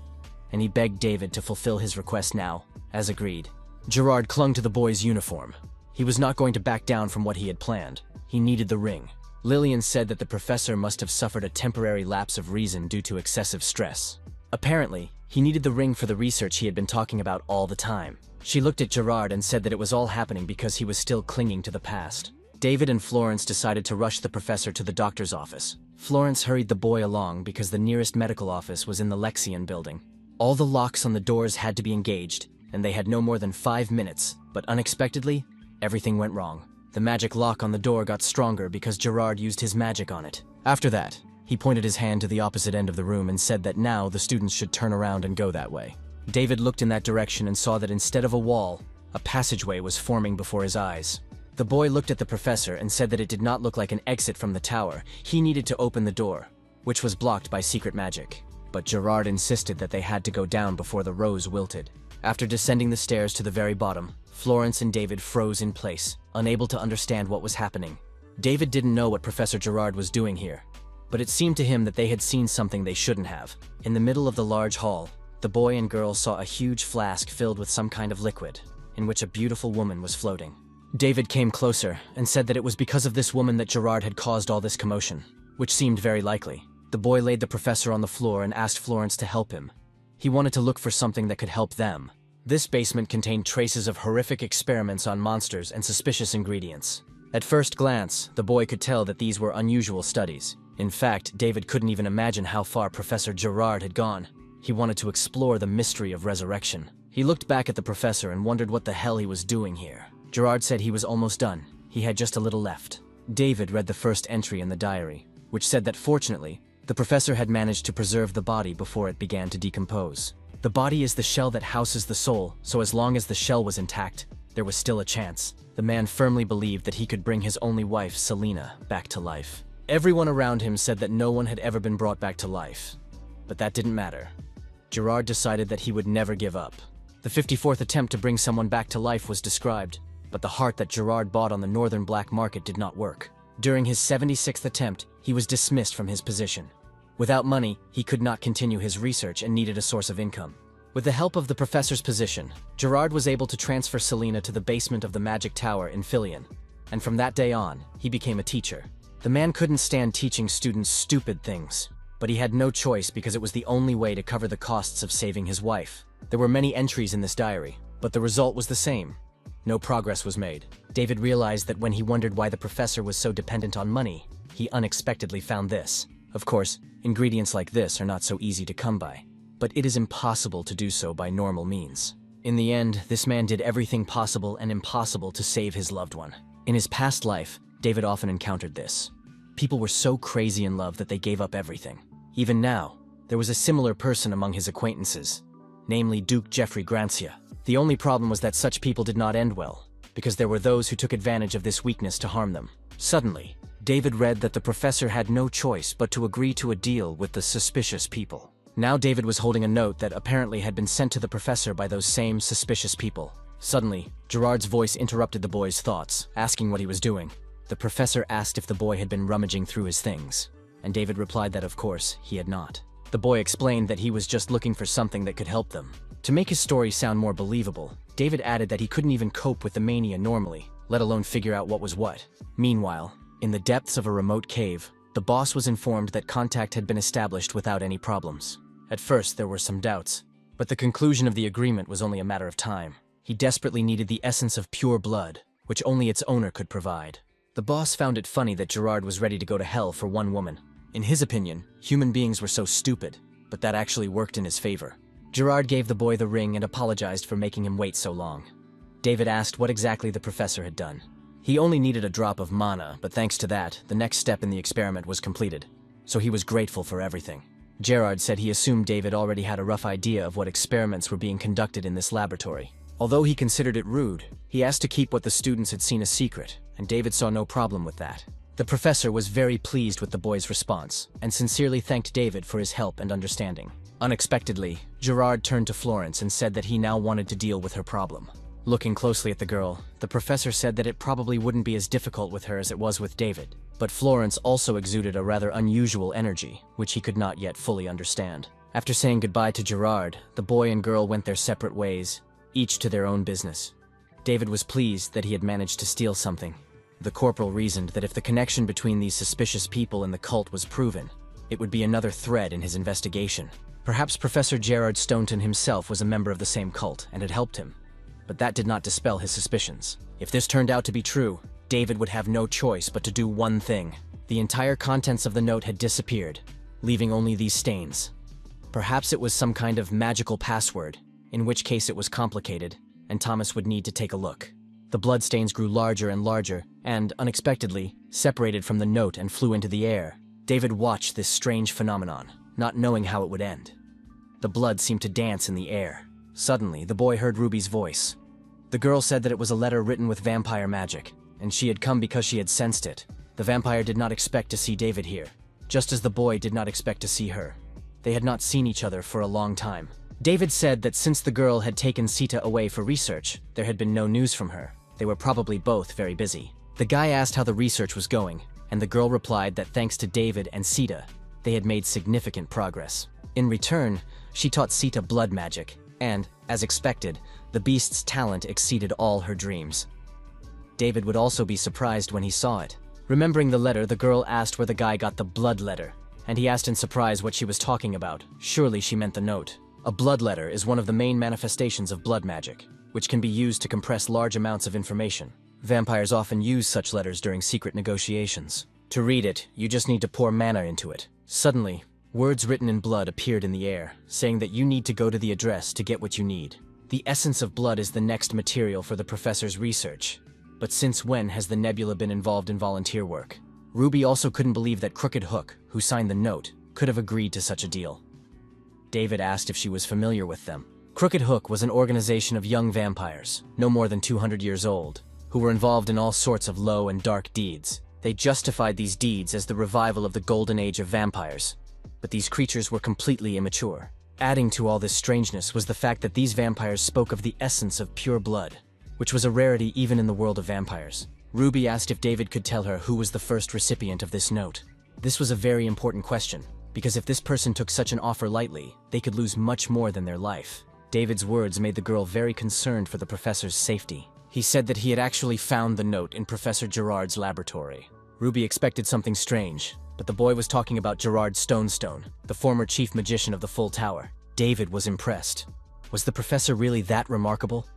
And he begged David to fulfill his request now, as agreed. Gerard clung to the boy's uniform. He was not going to back down from what he had planned. He needed the ring. Lillian said that the professor must have suffered a temporary lapse of reason due to excessive stress. Apparently, he needed the ring for the research he had been talking about all the time. She looked at Gerard and said that it was all happening because he was still clinging to the past. David and Florence decided to rush the professor to the doctor's office. Florence hurried the boy along because the nearest medical office was in the Lexian building. All the locks on the doors had to be engaged, and they had no more than 5 minutes, but unexpectedly, everything went wrong. The magic lock on the door got stronger because Gerard used his magic on it. After that, he pointed his hand to the opposite end of the room and said that now the students should turn around and go that way. David looked in that direction and saw that instead of a wall, a passageway was forming before his eyes. The boy looked at the professor and said that it did not look like an exit from the tower. He needed to open the door, which was blocked by secret magic. But Gerard insisted that they had to go down before the rose wilted. After descending the stairs to the very bottom, Florence and David froze in place, unable to understand what was happening. David didn't know what Professor Gerard was doing here, but it seemed to him that they had seen something they shouldn't have. In the middle of the large hall, the boy and girl saw a huge flask filled with some kind of liquid, in which a beautiful woman was floating. David came closer and said that it was because of this woman that Gerard had caused all this commotion, which seemed very likely. The boy laid the professor on the floor and asked Florence to help him. He wanted to look for something that could help them. This basement contained traces of horrific experiments on monsters and suspicious ingredients. At first glance, the boy could tell that these were unusual studies. In fact, David couldn't even imagine how far Professor Gerard had gone. He wanted to explore the mystery of resurrection. He looked back at the professor and wondered what the hell he was doing here. Gerard said he was almost done. He had just a little left. David read the first entry in the diary, which said that fortunately, the professor had managed to preserve the body before it began to decompose. The body is the shell that houses the soul, so as long as the shell was intact, there was still a chance. The man firmly believed that he could bring his only wife, Selena, back to life. Everyone around him said that no one had ever been brought back to life. But that didn't matter. Gerard decided that he would never give up. The 54th attempt to bring someone back to life was described, but the heart that Gerard bought on the northern black market did not work. During his 76th attempt, he was dismissed from his position. Without money, he could not continue his research and needed a source of income. With the help of the professor's position, Gerard was able to transfer Selena to the basement of the Magic Tower in Philion, and from that day on, he became a teacher. The man couldn't stand teaching students stupid things, but he had no choice because it was the only way to cover the costs of saving his wife. There were many entries in this diary, but the result was the same. No progress was made. David realized that when he wondered why the professor was so dependent on money, he unexpectedly found this. Of course, ingredients like this are not so easy to come by, but it is impossible to do so by normal means. In the end, this man did everything possible and impossible to save his loved one. In his past life, David often encountered this. People were so crazy in love that they gave up everything. Even now, there was a similar person among his acquaintances, namely Duke Jeffrey Grancia. The only problem was that such people did not end well, because there were those who took advantage of this weakness to harm them. Suddenly, David read that the professor had no choice but to agree to a deal with the suspicious people. Now David was holding a note that apparently had been sent to the professor by those same suspicious people. Suddenly, Gerard's voice interrupted the boy's thoughts, asking what he was doing. The professor asked if the boy had been rummaging through his things, and David replied that of course, he had not. The boy explained that he was just looking for something that could help them. To make his story sound more believable, David added that he couldn't even cope with the mania normally, let alone figure out what was what. Meanwhile, in the depths of a remote cave, the boss was informed that contact had been established without any problems. At first, there were some doubts, but the conclusion of the agreement was only a matter of time. He desperately needed the essence of pure blood, which only its owner could provide. The boss found it funny that Gerard was ready to go to hell for one woman. In his opinion, human beings were so stupid, but that actually worked in his favor. Gerard gave the boy the ring and apologized for making him wait so long. David asked what exactly the professor had done. He only needed a drop of mana, but thanks to that, the next step in the experiment was completed. So he was grateful for everything. Gerard said he assumed David already had a rough idea of what experiments were being conducted in this laboratory. Although he considered it rude, he asked to keep what the students had seen a secret, and David saw no problem with that. The professor was very pleased with the boy's response, and sincerely thanked David for his help and understanding. Unexpectedly, Gerard turned to Florence and said that he now wanted to deal with her problem. Looking closely at the girl, the professor said that it probably wouldn't be as difficult with her as it was with David. But Florence also exuded a rather unusual energy, which he could not yet fully understand. After saying goodbye to Gerard, the boy and girl went their separate ways, each to their own business. David was pleased that he had managed to steal something. The corporal reasoned that if the connection between these suspicious people and the cult was proven, it would be another thread in his investigation. Perhaps Professor Gerard Staunton himself was a member of the same cult and had helped him. But that did not dispel his suspicions. If this turned out to be true, David would have no choice but to do one thing. The entire contents of the note had disappeared, leaving only these stains. Perhaps it was some kind of magical password, in which case it was complicated, and Thomas would need to take a look. The bloodstains grew larger and larger, and, unexpectedly, separated from the note and flew into the air. David watched this strange phenomenon, not knowing how it would end. The blood seemed to dance in the air. Suddenly, the boy heard Ruby's voice. The girl said that it was a letter written with vampire magic, and she had come because she had sensed it. The vampire did not expect to see David here, just as the boy did not expect to see her. They had not seen each other for a long time. David said that since the girl had taken Sita away for research, there had been no news from her. They were probably both very busy. The guy asked how the research was going, and the girl replied that thanks to David and Sita, they had made significant progress. In return, she taught Sita blood magic, and, as expected, the beast's talent exceeded all her dreams. David would also be surprised when he saw it. Remembering the letter, the girl asked where the guy got the blood letter, and he asked in surprise what she was talking about. Surely she meant the note. A blood letter is one of the main manifestations of blood magic, which can be used to compress large amounts of information. Vampires often use such letters during secret negotiations. To read it, you just need to pour mana into it. Suddenly, words written in blood appeared in the air, saying that you need to go to the address to get what you need. The essence of blood is the next material for the professor's research. But since when has the Nebula been involved in volunteer work? Ruby also couldn't believe that Crooked Hook, who signed the note, could have agreed to such a deal. David asked if she was familiar with them. Crooked Hook was an organization of young vampires, no more than 200 years old, who were involved in all sorts of low and dark deeds. They justified these deeds as the revival of the golden age of vampires. But these creatures were completely immature. Adding to all this strangeness was the fact that these vampires spoke of the essence of pure blood, which was a rarity even in the world of vampires. Ruby asked if David could tell her who was the first recipient of this note. This was a very important question, because if this person took such an offer lightly, they could lose much more than their life. David's words made the girl very concerned for the professor's safety. He said that he had actually found the note in Professor Gerard's laboratory. Ruby expected something strange, but the boy was talking about Gerard Stonestone, the former chief magician of the Full Tower. David was impressed. Was the professor really that remarkable?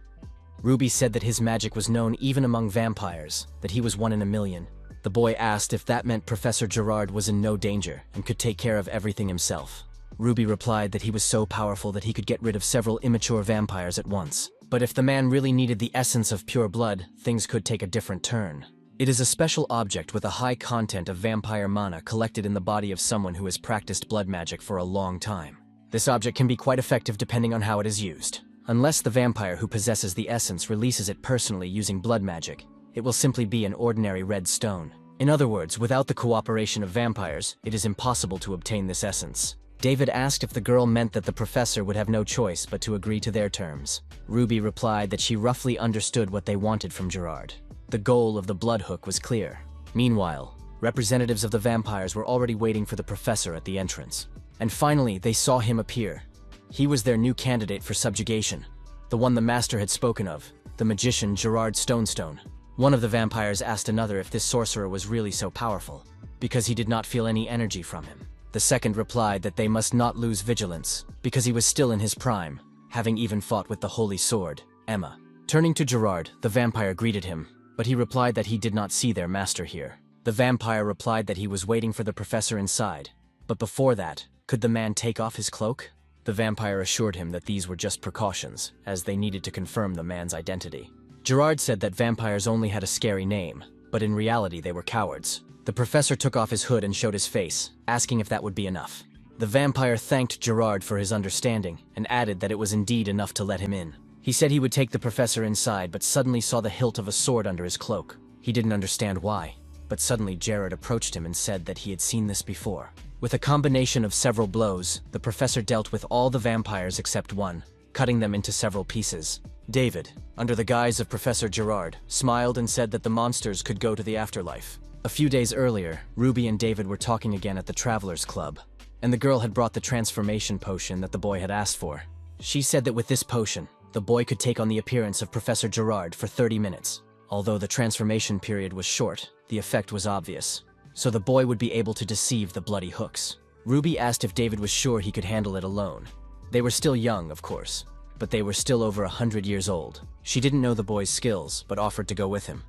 Ruby said that his magic was known even among vampires, that he was 1 in a million. The boy asked if that meant Professor Gerard was in no danger and could take care of everything himself. Ruby replied that he was so powerful that he could get rid of several immature vampires at once. But if the man really needed the essence of pure blood, things could take a different turn. It is a special object with a high content of vampire mana collected in the body of someone who has practiced blood magic for a long time. This object can be quite effective depending on how it is used. Unless the vampire who possesses the essence releases it personally using blood magic, it will simply be an ordinary red stone. In other words, without the cooperation of vampires, it is impossible to obtain this essence. David asked if the girl meant that the professor would have no choice but to agree to their terms. Ruby replied that she roughly understood what they wanted from Gerard. The goal of the blood hook was clear. Meanwhile, representatives of the vampires were already waiting for the professor at the entrance. And finally, they saw him appear. He was their new candidate for subjugation, the one the master had spoken of, the magician Gerard Stonestone. One of the vampires asked another if this sorcerer was really so powerful, because he did not feel any energy from him. The second replied that they must not lose vigilance, because he was still in his prime, having even fought with the holy sword, Emma. Turning to Gerard, the vampire greeted him, but he replied that he did not see their master here. The vampire replied that he was waiting for the professor inside, but before that, could the man take off his cloak? The vampire assured him that these were just precautions, as they needed to confirm the man's identity. Gerard said that vampires only had a scary name, but in reality they were cowards. The professor took off his hood and showed his face, asking if that would be enough. The vampire thanked Gerard for his understanding, and added that it was indeed enough to let him in. He said he would take the professor inside, but suddenly saw the hilt of a sword under his cloak. He didn't understand why, but suddenly Gerard approached him and said that he had seen this before. With a combination of several blows, the professor dealt with all the vampires except one, cutting them into several pieces. David, under the guise of Professor Gerard, smiled and said that the monsters could go to the afterlife. A few days earlier, Ruby and David were talking again at the Travelers Club, and the girl had brought the transformation potion that the boy had asked for. She said that with this potion, the boy could take on the appearance of Professor Gerard for 30 minutes. Although the transformation period was short, the effect was obvious, so the boy would be able to deceive the bloody hooks. Ruby asked if David was sure he could handle it alone. They were still young, of course, but they were still over 100 years old. She didn't know the boy's skills, but offered to go with him.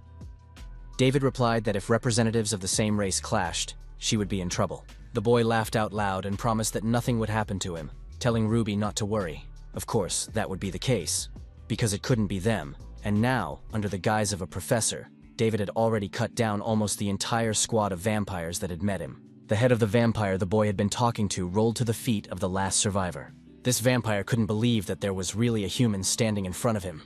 David replied that if representatives of the same race clashed, she would be in trouble. The boy laughed out loud and promised that nothing would happen to him, telling Ruby not to worry. Of course, that would be the case, because it couldn't be them. And now, under the guise of a professor, David had already cut down almost the entire squad of vampires that had met him. The head of the vampire the boy had been talking to rolled to the feet of the last survivor. This vampire couldn't believe that there was really a human standing in front of him.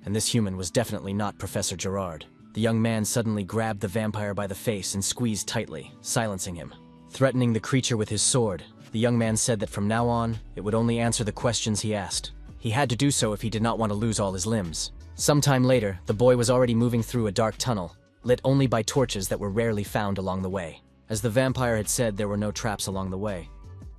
And this human was definitely not Professor Gerard. The young man suddenly grabbed the vampire by the face and squeezed tightly, silencing him. Threatening the creature with his sword, the young man said that from now on, it would only answer the questions he asked. He had to do so if he did not want to lose all his limbs. Sometime later, the boy was already moving through a dark tunnel, lit only by torches that were rarely found along the way. As the vampire had said, there were no traps along the way.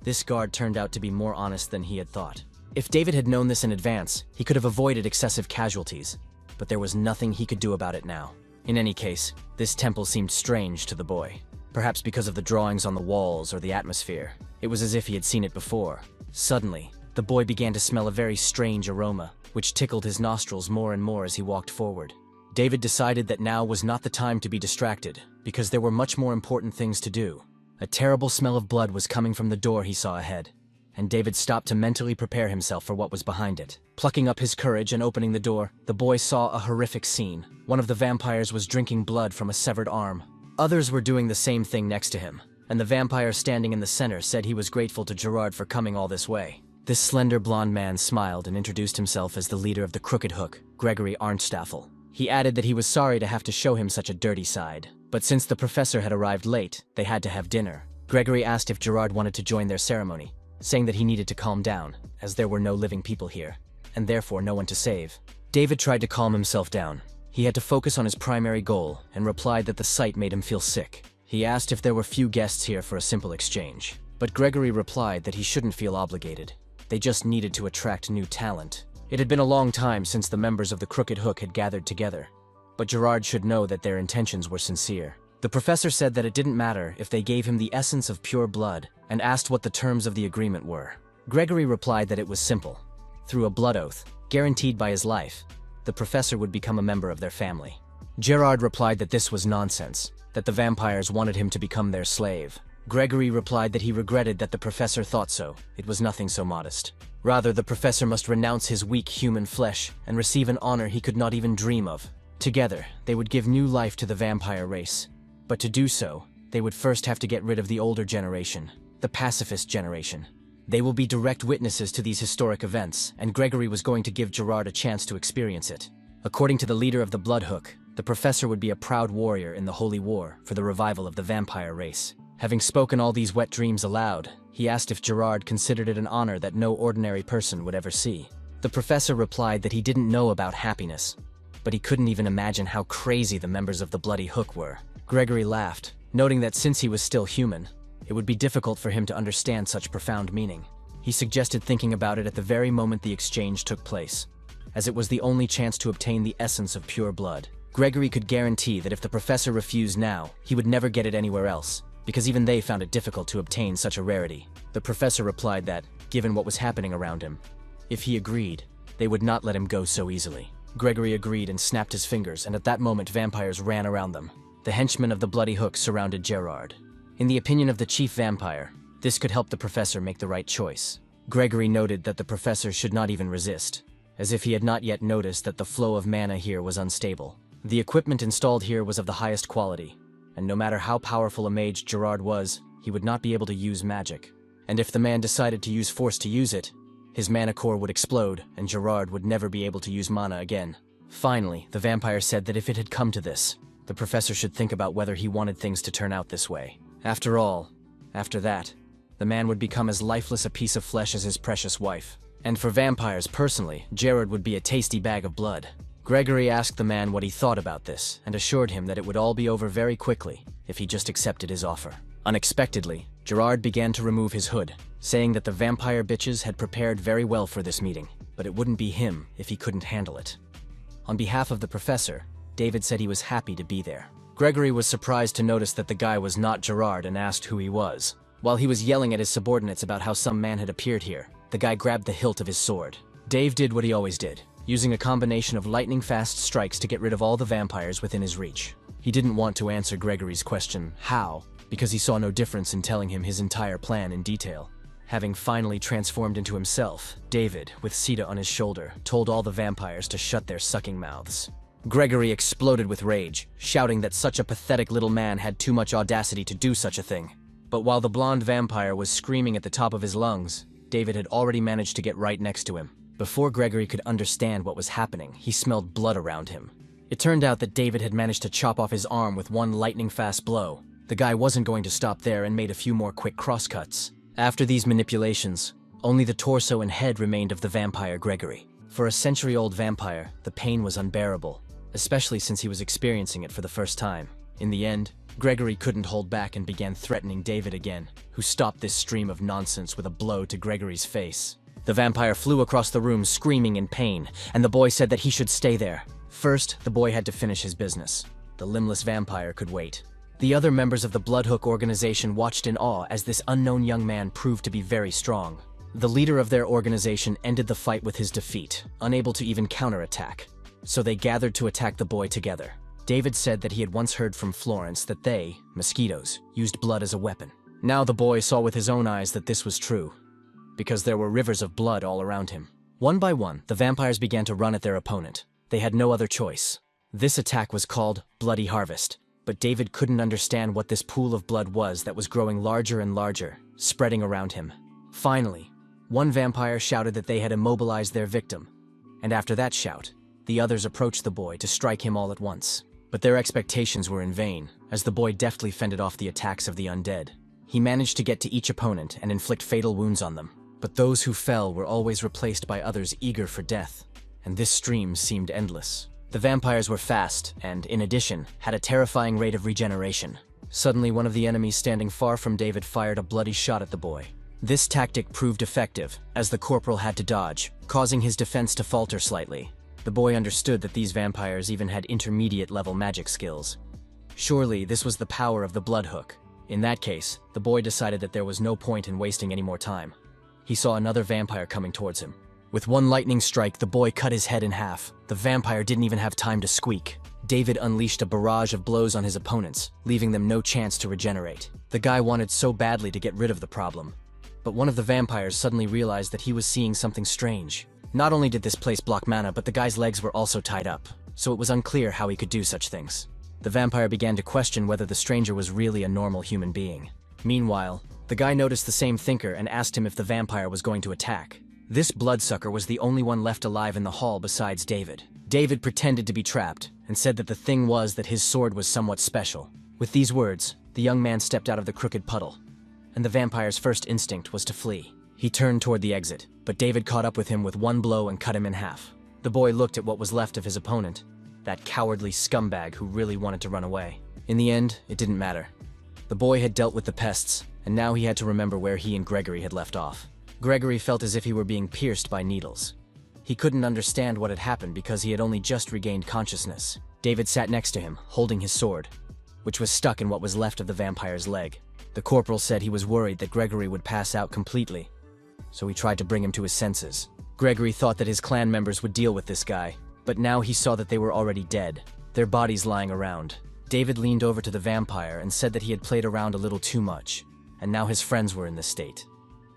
This guard turned out to be more honest than he had thought. If David had known this in advance, he could have avoided excessive casualties, but there was nothing he could do about it now. In any case, this temple seemed strange to the boy. Perhaps because of the drawings on the walls or the atmosphere. It was as if he had seen it before. Suddenly, the boy began to smell a very strange aroma, which tickled his nostrils more and more as he walked forward. David decided that now was not the time to be distracted, because there were much more important things to do. A terrible smell of blood was coming from the door he saw ahead, and David stopped to mentally prepare himself for what was behind it. Plucking up his courage and opening the door, the boy saw a horrific scene. One of the vampires was drinking blood from a severed arm. Others were doing the same thing next to him, and the vampire standing in the center said he was grateful to Gerard for coming all this way. This slender blonde man smiled and introduced himself as the leader of the Crooked Hook, Gregory Arnstaffel. He added that he was sorry to have to show him such a dirty side, but since the professor had arrived late, they had to have dinner. Gregory asked if Gerard wanted to join their ceremony, saying that he needed to calm down, as there were no living people here, and therefore no one to save. David tried to calm himself down. He had to focus on his primary goal, and replied that the sight made him feel sick. He asked if there were few guests here for a simple exchange, but Gregory replied that he shouldn't feel obligated. They just needed to attract new talent. It had been a long time since the members of the Crooked Hook had gathered together, but Gerard should know that their intentions were sincere. The The professor said that it didn't matter if they gave him the essence of pure blood and asked what the terms of the agreement were. Gregory replied that it was simple. Through a blood oath, guaranteed by his life, the professor would become a member of their family. Gerard replied that this was nonsense, that the vampires wanted him to become their slave. Gregory replied that he regretted that the professor thought so. It was nothing so modest. Rather, the professor must renounce his weak human flesh and receive an honor he could not even dream of. Together, they would give new life to the vampire race. But to do so, they would first have to get rid of the older generation, the pacifist generation. They will be direct witnesses to these historic events, and Gregory was going to give Gerard a chance to experience it. According to the leader of the Bloodhook, the professor would be a proud warrior in the Holy War for the revival of the vampire race. Having spoken all these wet dreams aloud, he asked if Gerard considered it an honor that no ordinary person would ever see. The professor replied that he didn't know about happiness, but he couldn't even imagine how crazy the members of the Bloody Hook were. Gregory laughed, noting that since he was still human, it would be difficult for him to understand such profound meaning. He suggested thinking about it at the very moment the exchange took place, as it was the only chance to obtain the essence of pure blood. Gregory could guarantee that if the professor refused now, he would never get it anywhere else, because even they found it difficult to obtain such a rarity. The professor replied that, given what was happening around him, if he agreed, they would not let him go so easily. Gregory agreed and snapped his fingers, and at that moment vampires ran around them. The henchmen of the Bloody Hook surrounded Gerard. In the opinion of the chief vampire, this could help the professor make the right choice. Gregory noted that the professor should not even resist, as if he had not yet noticed that the flow of mana here was unstable. The equipment installed here was of the highest quality, and no matter how powerful a mage Gerard was, he would not be able to use magic. And if the man decided to use force to use it, his mana core would explode, and Gerard would never be able to use mana again. Finally, the vampire said that if it had come to this, the professor should think about whether he wanted things to turn out this way. After all, after that, the man would become as lifeless a piece of flesh as his precious wife. And for vampires personally, Gerard would be a tasty bag of blood. Gregory asked the man what he thought about this, and assured him that it would all be over very quickly if he just accepted his offer. Unexpectedly, Gerard began to remove his hood, saying that the vampire bitches had prepared very well for this meeting, but it wouldn't be him if he couldn't handle it. On behalf of the professor, David said he was happy to be there. Gregory was surprised to notice that the guy was not Gerard and asked who he was. While he was yelling at his subordinates about how some man had appeared here, the guy grabbed the hilt of his sword. Dave did what he always did, using a combination of lightning-fast strikes to get rid of all the vampires within his reach. He didn't want to answer Gregory's question, how, because he saw no difference in telling him his entire plan in detail. Having finally transformed into himself, David, with Sita on his shoulder, told all the vampires to shut their sucking mouths. Gregory exploded with rage, shouting that such a pathetic little man had too much audacity to do such a thing. But while the blonde vampire was screaming at the top of his lungs, David had already managed to get right next to him. Before Gregory could understand what was happening, he smelled blood around him. It turned out that David had managed to chop off his arm with one lightning-fast blow. The guy wasn't going to stop there and made a few more quick crosscuts. After these manipulations, only the torso and head remained of the vampire Gregory. For a century-old vampire, the pain was unbearable, especially since he was experiencing it for the first time. In the end, Gregory couldn't hold back and began threatening David again, who stopped this stream of nonsense with a blow to Gregory's face. The vampire flew across the room screaming in pain, and the boy said that he should stay there. First, the boy had to finish his business. The limbless vampire could wait. The other members of the Bloodhook organization watched in awe as this unknown young man proved to be very strong. The leader of their organization ended the fight with his defeat, unable to even counterattack. So they gathered to attack the boy together. David said that he had once heard from Florence that they, mosquitoes, used blood as a weapon. Now the boy saw with his own eyes that this was true, because there were rivers of blood all around him. One by one, the vampires began to run at their opponent. They had no other choice. This attack was called Bloody Harvest, but David couldn't understand what this pool of blood was that was growing larger and larger, spreading around him. Finally, one vampire shouted that they had immobilized their victim, and after that shout, the others approached the boy to strike him all at once. But their expectations were in vain, as the boy deftly fended off the attacks of the undead. He managed to get to each opponent and inflict fatal wounds on them, but those who fell were always replaced by others eager for death, and this stream seemed endless. The vampires were fast and, in addition, had a terrifying rate of regeneration. Suddenly, one of the enemies standing far from David fired a bloody shot at the boy. This tactic proved effective, as the corporal had to dodge, causing his defense to falter slightly. The boy understood that these vampires even had intermediate-level magic skills. Surely, this was the power of the blood hook. In that case, the boy decided that there was no point in wasting any more time. He saw another vampire coming towards him. With one lightning strike, the boy cut his head in half. The vampire didn't even have time to squeak. David unleashed a barrage of blows on his opponents, leaving them no chance to regenerate. The guy wanted so badly to get rid of the problem. But one of the vampires suddenly realized that he was seeing something strange. Not only did this place block mana, but the guy's legs were also tied up, so it was unclear how he could do such things. The vampire began to question whether the stranger was really a normal human being. Meanwhile, the guy noticed the same thinker and asked him if the vampire was going to attack. This bloodsucker was the only one left alive in the hall besides David. David pretended to be trapped and said that the thing was that his sword was somewhat special. With these words, the young man stepped out of the crooked puddle, and the vampire's first instinct was to flee. He turned toward the exit, but David caught up with him with one blow and cut him in half. The boy looked at what was left of his opponent, that cowardly scumbag who really wanted to run away. In the end, it didn't matter. The boy had dealt with the pests, and now he had to remember where he and Gregory had left off. Gregory felt as if he were being pierced by needles. He couldn't understand what had happened because he had only just regained consciousness. David sat next to him, holding his sword, which was stuck in what was left of the vampire's leg. The corporal said he was worried that Gregory would pass out completely, so he tried to bring him to his senses. Gregory thought that his clan members would deal with this guy, but now he saw that they were already dead, their bodies lying around. David leaned over to the vampire and said that he had played around a little too much, and now his friends were in this state.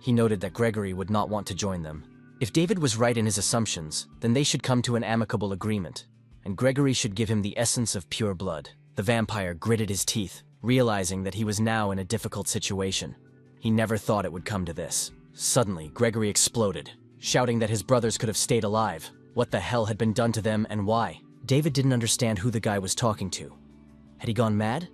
He noted that Gregory would not want to join them. If David was right in his assumptions, then they should come to an amicable agreement, and Gregory should give him the essence of pure blood. The vampire gritted his teeth, realizing that he was now in a difficult situation. He never thought it would come to this. Suddenly, Gregory exploded, shouting that his brothers could have stayed alive. What the hell had been done to them and why? David didn't understand who the guy was talking to. Had he gone mad?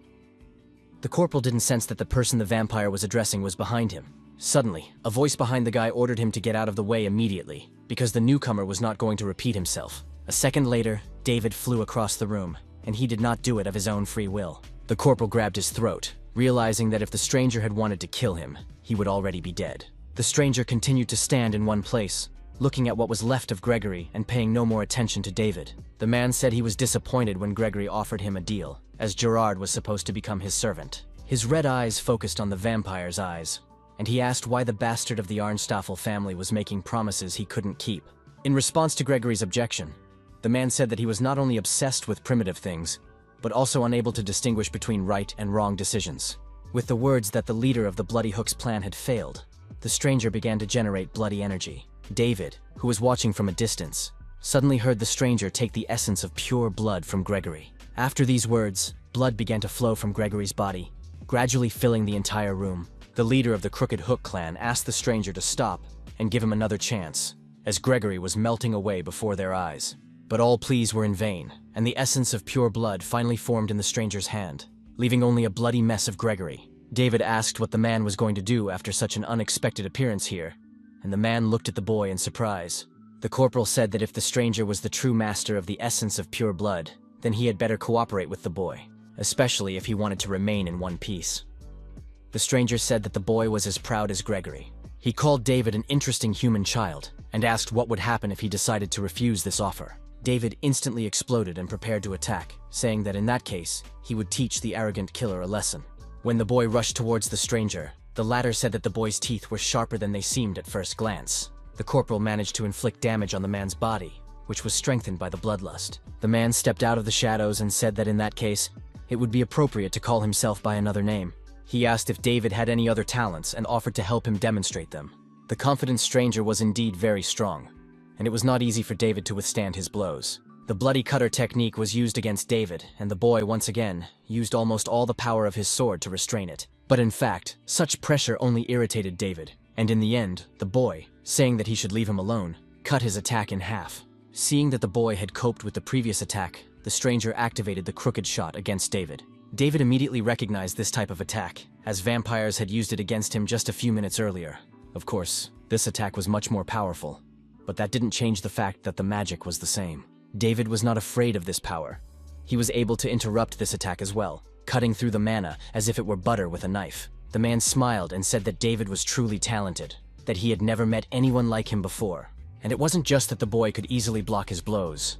The corporal didn't sense that the person the vampire was addressing was behind him. Suddenly, a voice behind the guy ordered him to get out of the way immediately, because the newcomer was not going to repeat himself. A second later, David flew across the room, and he did not do it of his own free will. The corporal grabbed his throat, realizing that if the stranger had wanted to kill him, he would already be dead. The stranger continued to stand in one place, looking at what was left of Gregory and paying no more attention to David. The man said he was disappointed when Gregory offered him a deal, as Gerard was supposed to become his servant. His red eyes focused on the vampire's eyes, and he asked why the bastard of the Arnstaffel family was making promises he couldn't keep. In response to Gregory's objection, the man said that he was not only obsessed with primitive things, but also unable to distinguish between right and wrong decisions. With the words that the leader of the Bloody Hook's plan had failed, the stranger began to generate bloody energy. David, who was watching from a distance, suddenly heard the stranger take the essence of pure blood from Gregory. After these words, blood began to flow from Gregory's body, gradually filling the entire room. The leader of the Crooked Hook clan asked the stranger to stop and give him another chance, as Gregory was melting away before their eyes. But all pleas were in vain, and the essence of pure blood finally formed in the stranger's hand, leaving only a bloody mess of Gregory. David asked what the man was going to do after such an unexpected appearance here, and the man looked at the boy in surprise. The corporal said that if the stranger was the true master of the essence of pure blood, then he had better cooperate with the boy, especially if he wanted to remain in one piece. The stranger said that the boy was as proud as Gregory. He called David an interesting human child, and asked what would happen if he decided to refuse this offer. David instantly exploded and prepared to attack, saying that in that case, he would teach the arrogant killer a lesson. When the boy rushed towards the stranger, the latter said that the boy's teeth were sharper than they seemed at first glance. The corporal managed to inflict damage on the man's body, which was strengthened by the bloodlust. The man stepped out of the shadows and said that in that case, it would be appropriate to call himself by another name. He asked if David had any other talents and offered to help him demonstrate them. The confident stranger was indeed very strong, and it was not easy for David to withstand his blows. The bloody cutter technique was used against David, and the boy, once again, used almost all the power of his sword to restrain it. But in fact, such pressure only irritated David, and in the end, the boy, saying that he should leave him alone, cut his attack in half. Seeing that the boy had coped with the previous attack, the stranger activated the crooked shot against David. David immediately recognized this type of attack, as vampires had used it against him just a few minutes earlier. Of course, this attack was much more powerful, but that didn't change the fact that the magic was the same. David was not afraid of this power. He was able to interrupt this attack as well, cutting through the mana as if it were butter with a knife. The man smiled and said that David was truly talented, that he had never met anyone like him before. And it wasn't just that the boy could easily block his blows.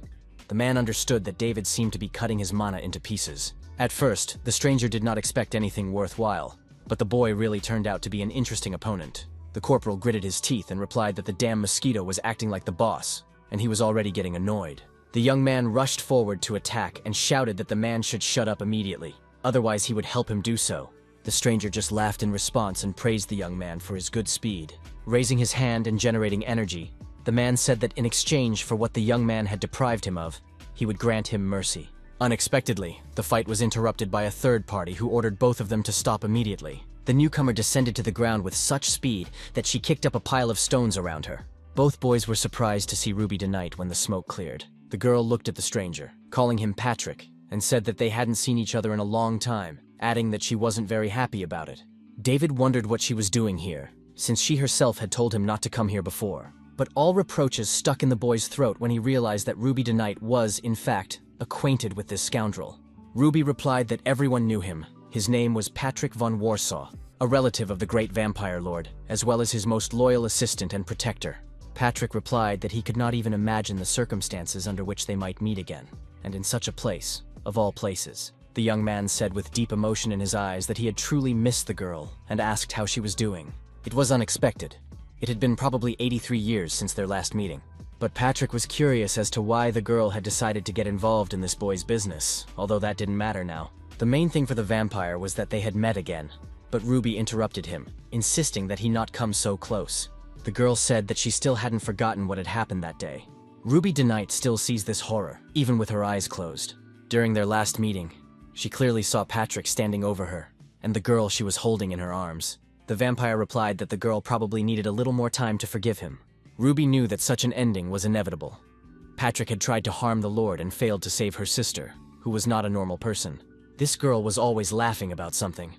The man understood that David seemed to be cutting his mana into pieces. At first, the stranger did not expect anything worthwhile, but the boy really turned out to be an interesting opponent. The corporal gritted his teeth and replied that the damn mosquito was acting like the boss, and he was already getting annoyed. The young man rushed forward to attack and shouted that the man should shut up immediately, otherwise he would help him do so. The stranger just laughed in response and praised the young man for his good speed. Raising his hand and generating energy, the man said that in exchange for what the young man had deprived him of, he would grant him mercy. Unexpectedly, the fight was interrupted by a third party who ordered both of them to stop immediately. The newcomer descended to the ground with such speed that she kicked up a pile of stones around her. Both boys were surprised to see Ruby tonight when the smoke cleared. The girl looked at the stranger, calling him Patrick, and said that they hadn't seen each other in a long time, adding that she wasn't very happy about it. David wondered what she was doing here, since she herself had told him not to come here before. But all reproaches stuck in the boy's throat when he realized that Ruby tonight was, in fact, acquainted with this scoundrel. Ruby replied that everyone knew him. His name was Patrick von Warsaw, a relative of the great vampire lord, as well as his most loyal assistant and protector. Patrick replied that he could not even imagine the circumstances under which they might meet again, and in such a place, of all places. The young man said with deep emotion in his eyes that he had truly missed the girl and asked how she was doing. It was unexpected. It had been probably 83 years since their last meeting. But Patrick was curious as to why the girl had decided to get involved in this boy's business, although that didn't matter now. The main thing for the vampire was that they had met again, but Ruby interrupted him, insisting that he not come so close. The girl said that she still hadn't forgotten what had happened that day. Ruby tonight still sees this horror, even with her eyes closed. During their last meeting, she clearly saw Patrick standing over her, and the girl she was holding in her arms. The vampire replied that the girl probably needed a little more time to forgive him. Ruby knew that such an ending was inevitable. Patrick had tried to harm the Lord and failed to save her sister, who was not a normal person. This girl was always laughing about something,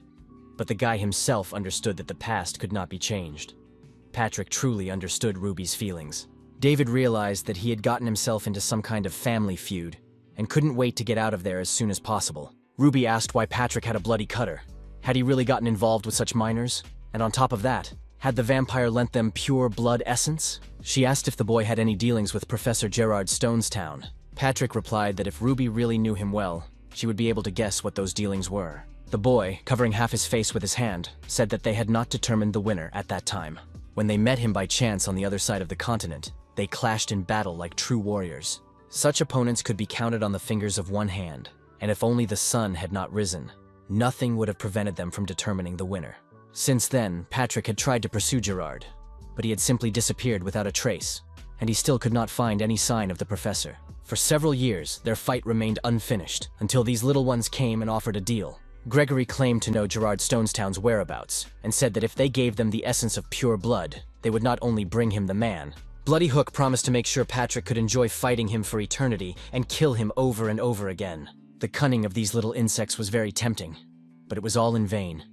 but the guy himself understood that the past could not be changed. Patrick truly understood Ruby's feelings. David realized that he had gotten himself into some kind of family feud and couldn't wait to get out of there as soon as possible. Ruby asked why Patrick had a bloody cutter. Had he really gotten involved with such minors? And on top of that, had the vampire lent them pure blood essence? She asked if the boy had any dealings with Professor Gerard Stonestown. Patrick replied that if Ruby really knew him well, she would be able to guess what those dealings were. The boy, covering half his face with his hand, said that they had not determined the winner at that time. When they met him by chance on the other side of the continent, they clashed in battle like true warriors. Such opponents could be counted on the fingers of one hand, and if only the sun had not risen, nothing would have prevented them from determining the winner. Since then, Patrick had tried to pursue Gerard, but he had simply disappeared without a trace, and he still could not find any sign of the professor. For several years, their fight remained unfinished, until these little ones came and offered a deal. Gregory claimed to know Gerard Stonestown's whereabouts, and said that if they gave them the essence of pure blood, they would not only bring him the man. Bloody Hook promised to make sure Patrick could enjoy fighting him for eternity and kill him over and over again. The cunning of these little insects was very tempting, but it was all in vain.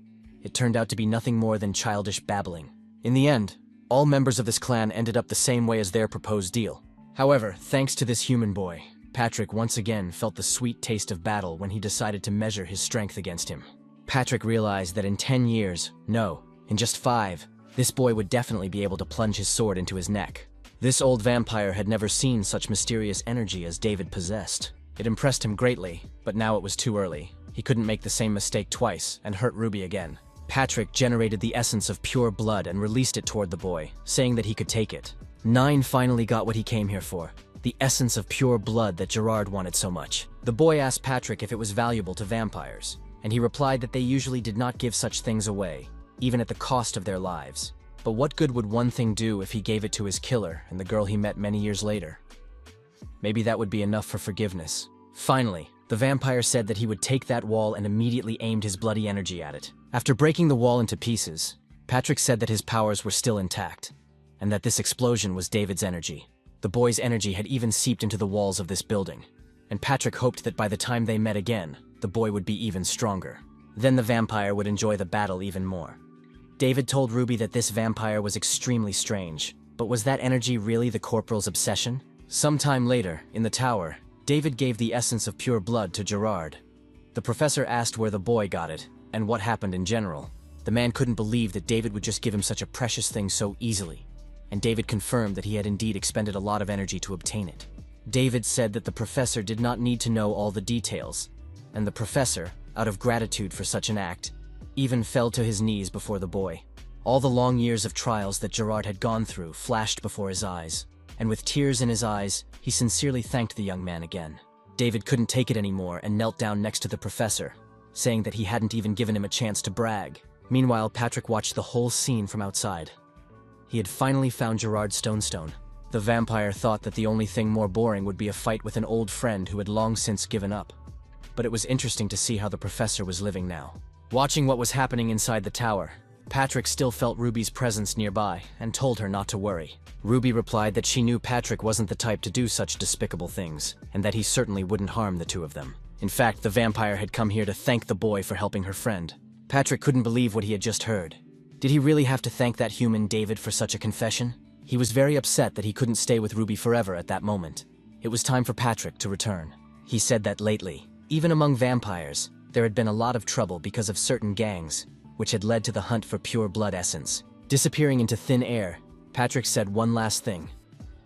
It turned out to be nothing more than childish babbling. In the end, all members of this clan ended up the same way as their proposed deal. However, thanks to this human boy, Patrick once again felt the sweet taste of battle when he decided to measure his strength against him. Patrick realized that in 10 years, no, in just 5, this boy would definitely be able to plunge his sword into his neck. This old vampire had never seen such mysterious energy as David possessed. It impressed him greatly, but now it was too early. He couldn't make the same mistake twice and hurt Ruby again. Patrick generated the essence of pure blood and released it toward the boy, saying that he could take it. 9 finally got what he came here for, the essence of pure blood that Gerard wanted so much. The boy asked Patrick if it was valuable to vampires, and he replied that they usually did not give such things away, even at the cost of their lives. But what good would one thing do if he gave it to his killer and the girl he met many years later? Maybe that would be enough for forgiveness. Finally, the vampire said that he would take that wall and immediately aimed his bloody energy at it. After breaking the wall into pieces, Patrick said that his powers were still intact, and that this explosion was David's energy. The boy's energy had even seeped into the walls of this building, and Patrick hoped that by the time they met again, the boy would be even stronger. Then the vampire would enjoy the battle even more. David told Ruby that this vampire was extremely strange, but was that energy really the corporal's obsession? Sometime later, in the tower, David gave the essence of pure blood to Gerard. The professor asked where the boy got it, and what happened in general. The man couldn't believe that David would just give him such a precious thing so easily, and David confirmed that he had indeed expended a lot of energy to obtain it. David said that the professor did not need to know all the details, and the professor, out of gratitude for such an act, even fell to his knees before the boy. All the long years of trials that Gerard had gone through flashed before his eyes, and with tears in his eyes, he sincerely thanked the young man again. David couldn't take it anymore and knelt down next to the professor, saying that he hadn't even given him a chance to brag. Meanwhile, Patrick watched the whole scene from outside. He had finally found Gerard Stonestone. The vampire thought that the only thing more boring would be a fight with an old friend who had long since given up. But it was interesting to see how the professor was living now. Watching what was happening inside the tower, Patrick still felt Ruby's presence nearby and told her not to worry. Ruby replied that she knew Patrick wasn't the type to do such despicable things, and that he certainly wouldn't harm the two of them. In fact, the vampire had come here to thank the boy for helping her friend. Patrick couldn't believe what he had just heard. Did he really have to thank that human David for such a confession? He was very upset that he couldn't stay with Ruby forever at that moment. It was time for Patrick to return. He said that lately, even among vampires, there had been a lot of trouble because of certain gangs, which had led to the hunt for pure blood essence. Disappearing into thin air, Patrick said one last thing.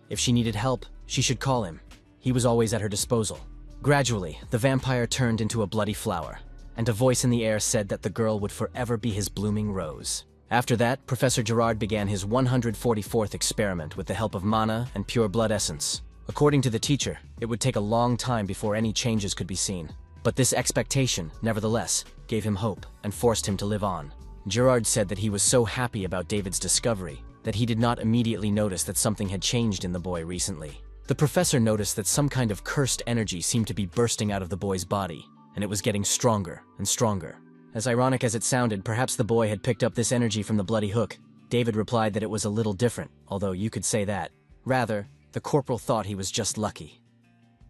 If she needed help, she should call him. He was always at her disposal. Gradually, the vampire turned into a bloody flower, and a voice in the air said that the girl would forever be his blooming rose. After that, Professor Gerard began his 144th experiment with the help of mana and pure blood essence. According to the teacher, it would take a long time before any changes could be seen. But this expectation, nevertheless, gave him hope and forced him to live on. Gerard said that he was so happy about David's discovery that he did not immediately notice that something had changed in the boy recently. The professor noticed that some kind of cursed energy seemed to be bursting out of the boy's body, and it was getting stronger and stronger. As ironic as it sounded, perhaps the boy had picked up this energy from the bloody hook. David replied that it was a little different, although you could say that. Rather, the corporal thought he was just lucky.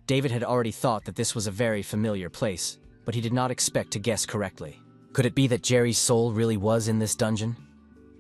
David had already thought that this was a very familiar place, but he did not expect to guess correctly. Could it be that Jerry's soul really was in this dungeon?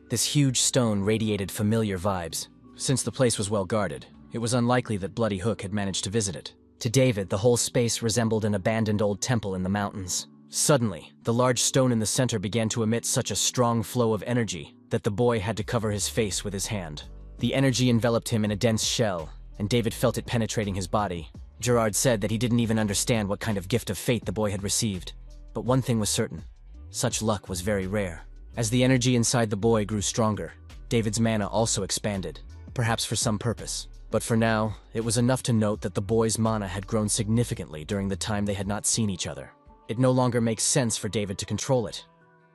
This huge stone radiated familiar vibes. Since the place was well guarded, it was unlikely that Bloody Hook had managed to visit it. To David, the whole space resembled an abandoned old temple in the mountains. Suddenly, the large stone in the center began to emit such a strong flow of energy that the boy had to cover his face with his hand. The energy enveloped him in a dense shell, and David felt it penetrating his body. Gerard said that he didn't even understand what kind of gift of fate the boy had received. But one thing was certain. Such luck was very rare. As the energy inside the boy grew stronger, David's mana also expanded, perhaps for some purpose. But for now, it was enough to note that the boy's mana had grown significantly during the time they had not seen each other. It no longer makes sense for David to control it,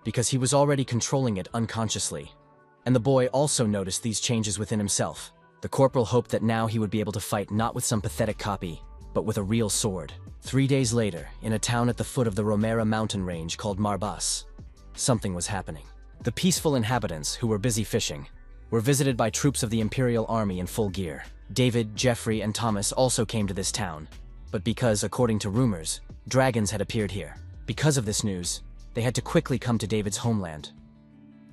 because he was already controlling it unconsciously. And the boy also noticed these changes within himself. The corporal hoped that now he would be able to fight not with some pathetic copy, but with a real sword. 3 days later, in a town at the foot of the Romera mountain range called Marbas, something was happening. The peaceful inhabitants, who were busy fishing, were visited by troops of the Imperial Army in full gear. David, Jeffrey, and Thomas also came to this town, but because, according to rumors, dragons had appeared here. Because of this news, they had to quickly come to David's homeland.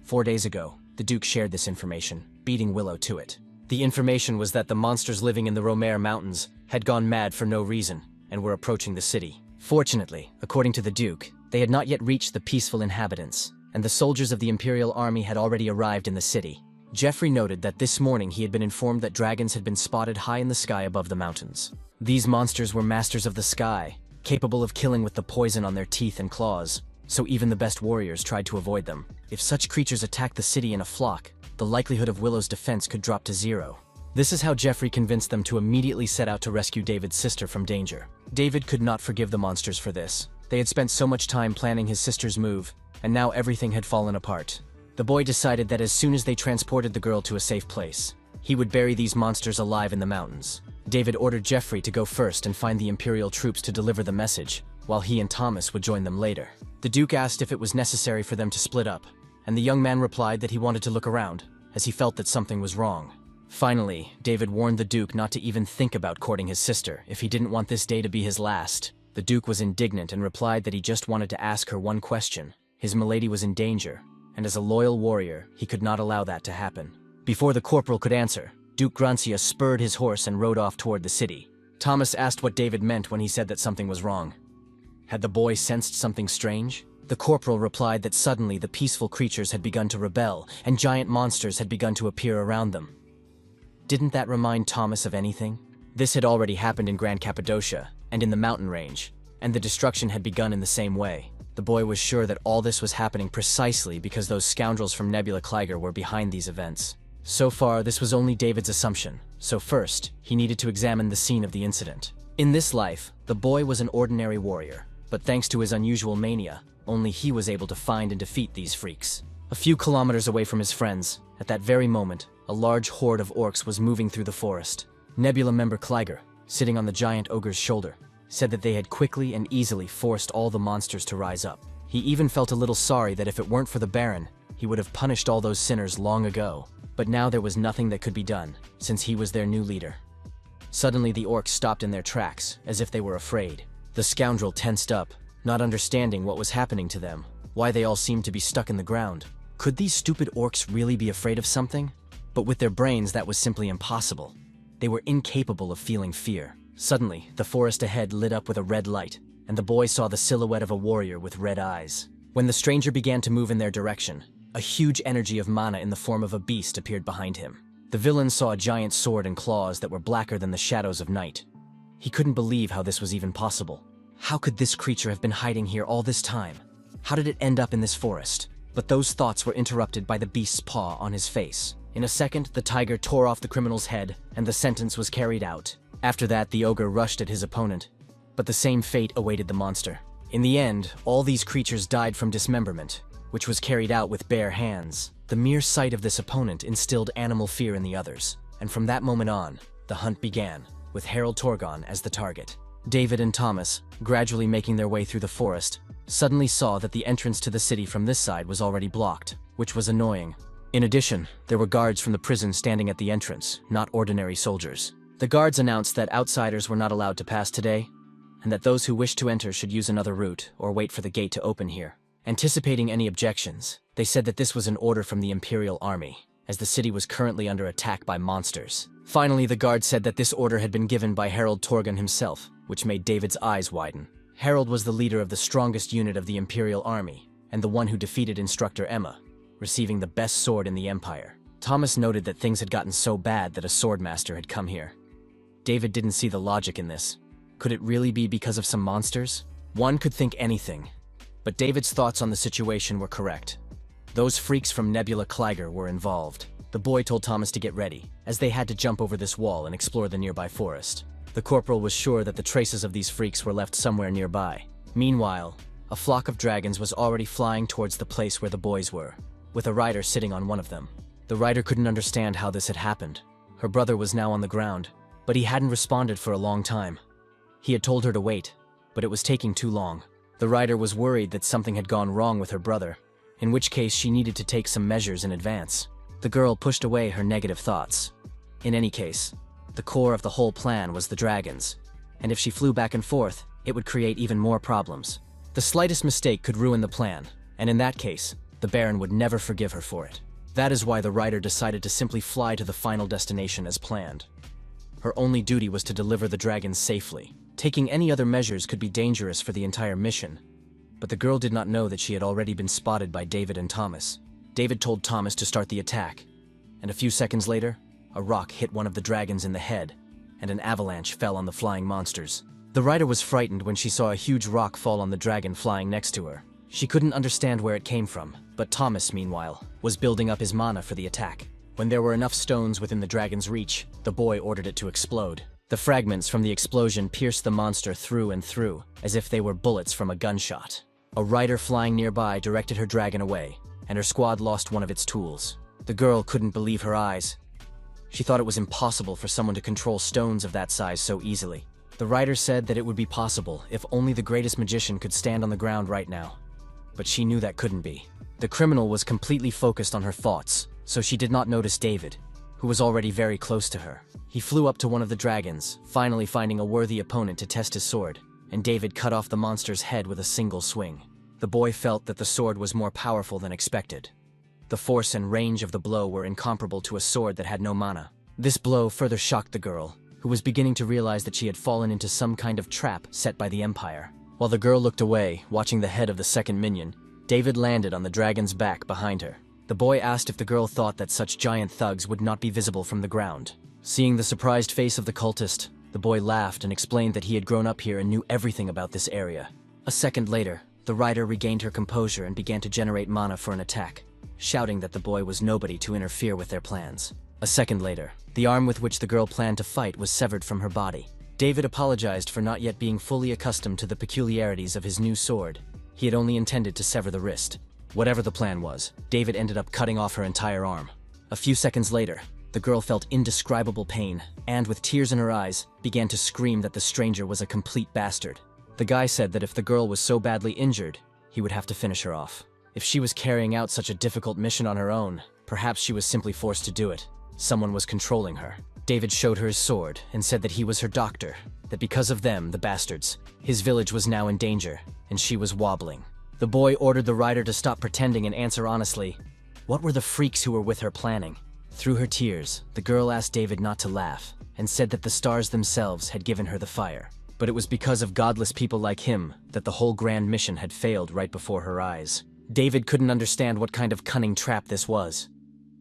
4 days ago, the Duke shared this information, beating Willow to it. The information was that the monsters living in the Romera Mountains had gone mad for no reason and were approaching the city. Fortunately, according to the Duke, they had not yet reached the peaceful inhabitants, and the soldiers of the Imperial Army had already arrived in the city. Jeffrey noted that this morning he had been informed that dragons had been spotted high in the sky above the mountains. These monsters were masters of the sky, capable of killing with the poison on their teeth and claws, so even the best warriors tried to avoid them. If such creatures attacked the city in a flock, the likelihood of Willow's defense could drop to 0. This is how Jeffrey convinced them to immediately set out to rescue David's sister from danger. David could not forgive the monsters for this. They had spent so much time planning his sister's move, and now everything had fallen apart. The boy decided that as soon as they transported the girl to a safe place, he would bury these monsters alive in the mountains. David ordered Jeffrey to go first and find the Imperial troops to deliver the message, while he and Thomas would join them later. The Duke asked if it was necessary for them to split up, and the young man replied that he wanted to look around, as he felt that something was wrong. Finally, David warned the Duke not to even think about courting his sister if he didn't want this day to be his last. The Duke was indignant and replied that he just wanted to ask her one question. His milady was in danger, and as a loyal warrior, he could not allow that to happen. Before the corporal could answer, Duke Grancia spurred his horse and rode off toward the city. Thomas asked what David meant when he said that something was wrong. Had the boy sensed something strange? The corporal replied that suddenly the peaceful creatures had begun to rebel, and giant monsters had begun to appear around them. Didn't that remind Thomas of anything? This had already happened in Grand Cappadocia, and in the mountain range, and the destruction had begun in the same way. The boy was sure that all this was happening precisely because those scoundrels from Nebula Kliger were behind these events. So far, this was only David's assumption, so first, he needed to examine the scene of the incident. In this life, the boy was an ordinary warrior, but thanks to his unusual mania, only he was able to find and defeat these freaks. A few kilometers away from his friends, at that very moment, a large horde of orcs was moving through the forest. Nebula member Kliger, sitting on the giant ogre's shoulder, said that they had quickly and easily forced all the monsters to rise up. He even felt a little sorry that if it weren't for the Baron, he would have punished all those sinners long ago. But now there was nothing that could be done, since he was their new leader. Suddenly the orcs stopped in their tracks, as if they were afraid. The scoundrel tensed up, not understanding what was happening to them, why they all seemed to be stuck in the ground. Could these stupid orcs really be afraid of something? But with their brains that was simply impossible. They were incapable of feeling fear. Suddenly, the forest ahead lit up with a red light, and the boy saw the silhouette of a warrior with red eyes. When the stranger began to move in their direction, a huge energy of mana in the form of a beast appeared behind him. The villain saw a giant sword and claws that were blacker than the shadows of night. He couldn't believe how this was even possible. How could this creature have been hiding here all this time? How did it end up in this forest? But those thoughts were interrupted by the beast's paw on his face. In a second, the tiger tore off the criminal's head, and the sentence was carried out. After that, the ogre rushed at his opponent, but the same fate awaited the monster. In the end, all these creatures died from dismemberment, which was carried out with bare hands. The mere sight of this opponent instilled animal fear in the others, and from that moment on, the hunt began, with Harold Torgon as the target. David and Thomas, gradually making their way through the forest, suddenly saw that the entrance to the city from this side was already blocked, which was annoying. In addition, there were guards from the prison standing at the entrance, not ordinary soldiers. The guards announced that outsiders were not allowed to pass today, and that those who wished to enter should use another route or wait for the gate to open here. Anticipating any objections, they said that this was an order from the Imperial Army, as the city was currently under attack by monsters. Finally, the guard said that this order had been given by Harold Torgon himself, which made David's eyes widen. Harold was the leader of the strongest unit of the Imperial Army, and the one who defeated Instructor Emma, receiving the best sword in the Empire. Thomas noted that things had gotten so bad that a swordmaster had come here. David didn't see the logic in this. Could it really be because of some monsters? One could think anything, but David's thoughts on the situation were correct. Those freaks from Nebula Kliger were involved. The boy told Thomas to get ready, as they had to jump over this wall and explore the nearby forest. The corporal was sure that the traces of these freaks were left somewhere nearby. Meanwhile, a flock of dragons was already flying towards the place where the boys were, with a rider sitting on one of them. The rider couldn't understand how this had happened. Her brother was now on the ground, but he hadn't responded for a long time. He had told her to wait, but it was taking too long. The rider was worried that something had gone wrong with her brother, in which case she needed to take some measures in advance. The girl pushed away her negative thoughts. In any case, the core of the whole plan was the dragons, and if she flew back and forth, it would create even more problems. The slightest mistake could ruin the plan, and in that case, the Baron would never forgive her for it. That is why the rider decided to simply fly to the final destination as planned. Her only duty was to deliver the dragons safely. Taking any other measures could be dangerous for the entire mission, but the girl did not know that she had already been spotted by David and Thomas. David told Thomas to start the attack, and a few seconds later, a rock hit one of the dragons in the head, and an avalanche fell on the flying monsters. The rider was frightened when she saw a huge rock fall on the dragon flying next to her. She couldn't understand where it came from, but Thomas, meanwhile, was building up his mana for the attack. When there were enough stones within the dragon's reach, the boy ordered it to explode. The fragments from the explosion pierced the monster through and through, as if they were bullets from a gunshot. A rider flying nearby directed her dragon away, and her squad lost one of its tools. The girl couldn't believe her eyes. She thought it was impossible for someone to control stones of that size so easily. The rider said that it would be possible if only the greatest magician could stand on the ground right now. But she knew that couldn't be. The criminal was completely focused on her thoughts, so she did not notice David, who was already very close to her. He flew up to one of the dragons, finally finding a worthy opponent to test his sword, and David cut off the monster's head with a single swing. The boy felt that the sword was more powerful than expected. The force and range of the blow were incomparable to a sword that had no mana. This blow further shocked the girl, who was beginning to realize that she had fallen into some kind of trap set by the Empire. While the girl looked away, watching the head of the second minion, David landed on the dragon's back behind her. The boy asked if the girl thought that such giant thugs would not be visible from the ground. Seeing the surprised face of the cultist, The boy laughed and explained that he had grown up here and knew everything about this area. A second later, the rider regained her composure and began to generate mana for an attack, shouting that the boy was nobody to interfere with their plans. A second later, the arm with which the girl planned to fight was severed from her body. David apologized for not yet being fully accustomed to the peculiarities of his new sword. He had only intended to sever the wrist. Whatever the plan was, David ended up cutting off her entire arm. A few seconds later, the girl felt indescribable pain and, with tears in her eyes, began to scream that the stranger was a complete bastard. The guy said that if the girl was so badly injured, he would have to finish her off. If she was carrying out such a difficult mission on her own, perhaps she was simply forced to do it. Someone was controlling her. David showed her his sword and said that he was her doctor, that because of them, the bastards, his village was now in danger, and she was wobbling. The boy ordered the rider to stop pretending and answer honestly. What were the freaks who were with her planning? Through her tears, the girl asked David not to laugh, and said that the stars themselves had given her the fire. But it was because of godless people like him that the whole grand mission had failed right before her eyes. David couldn't understand what kind of cunning trap this was.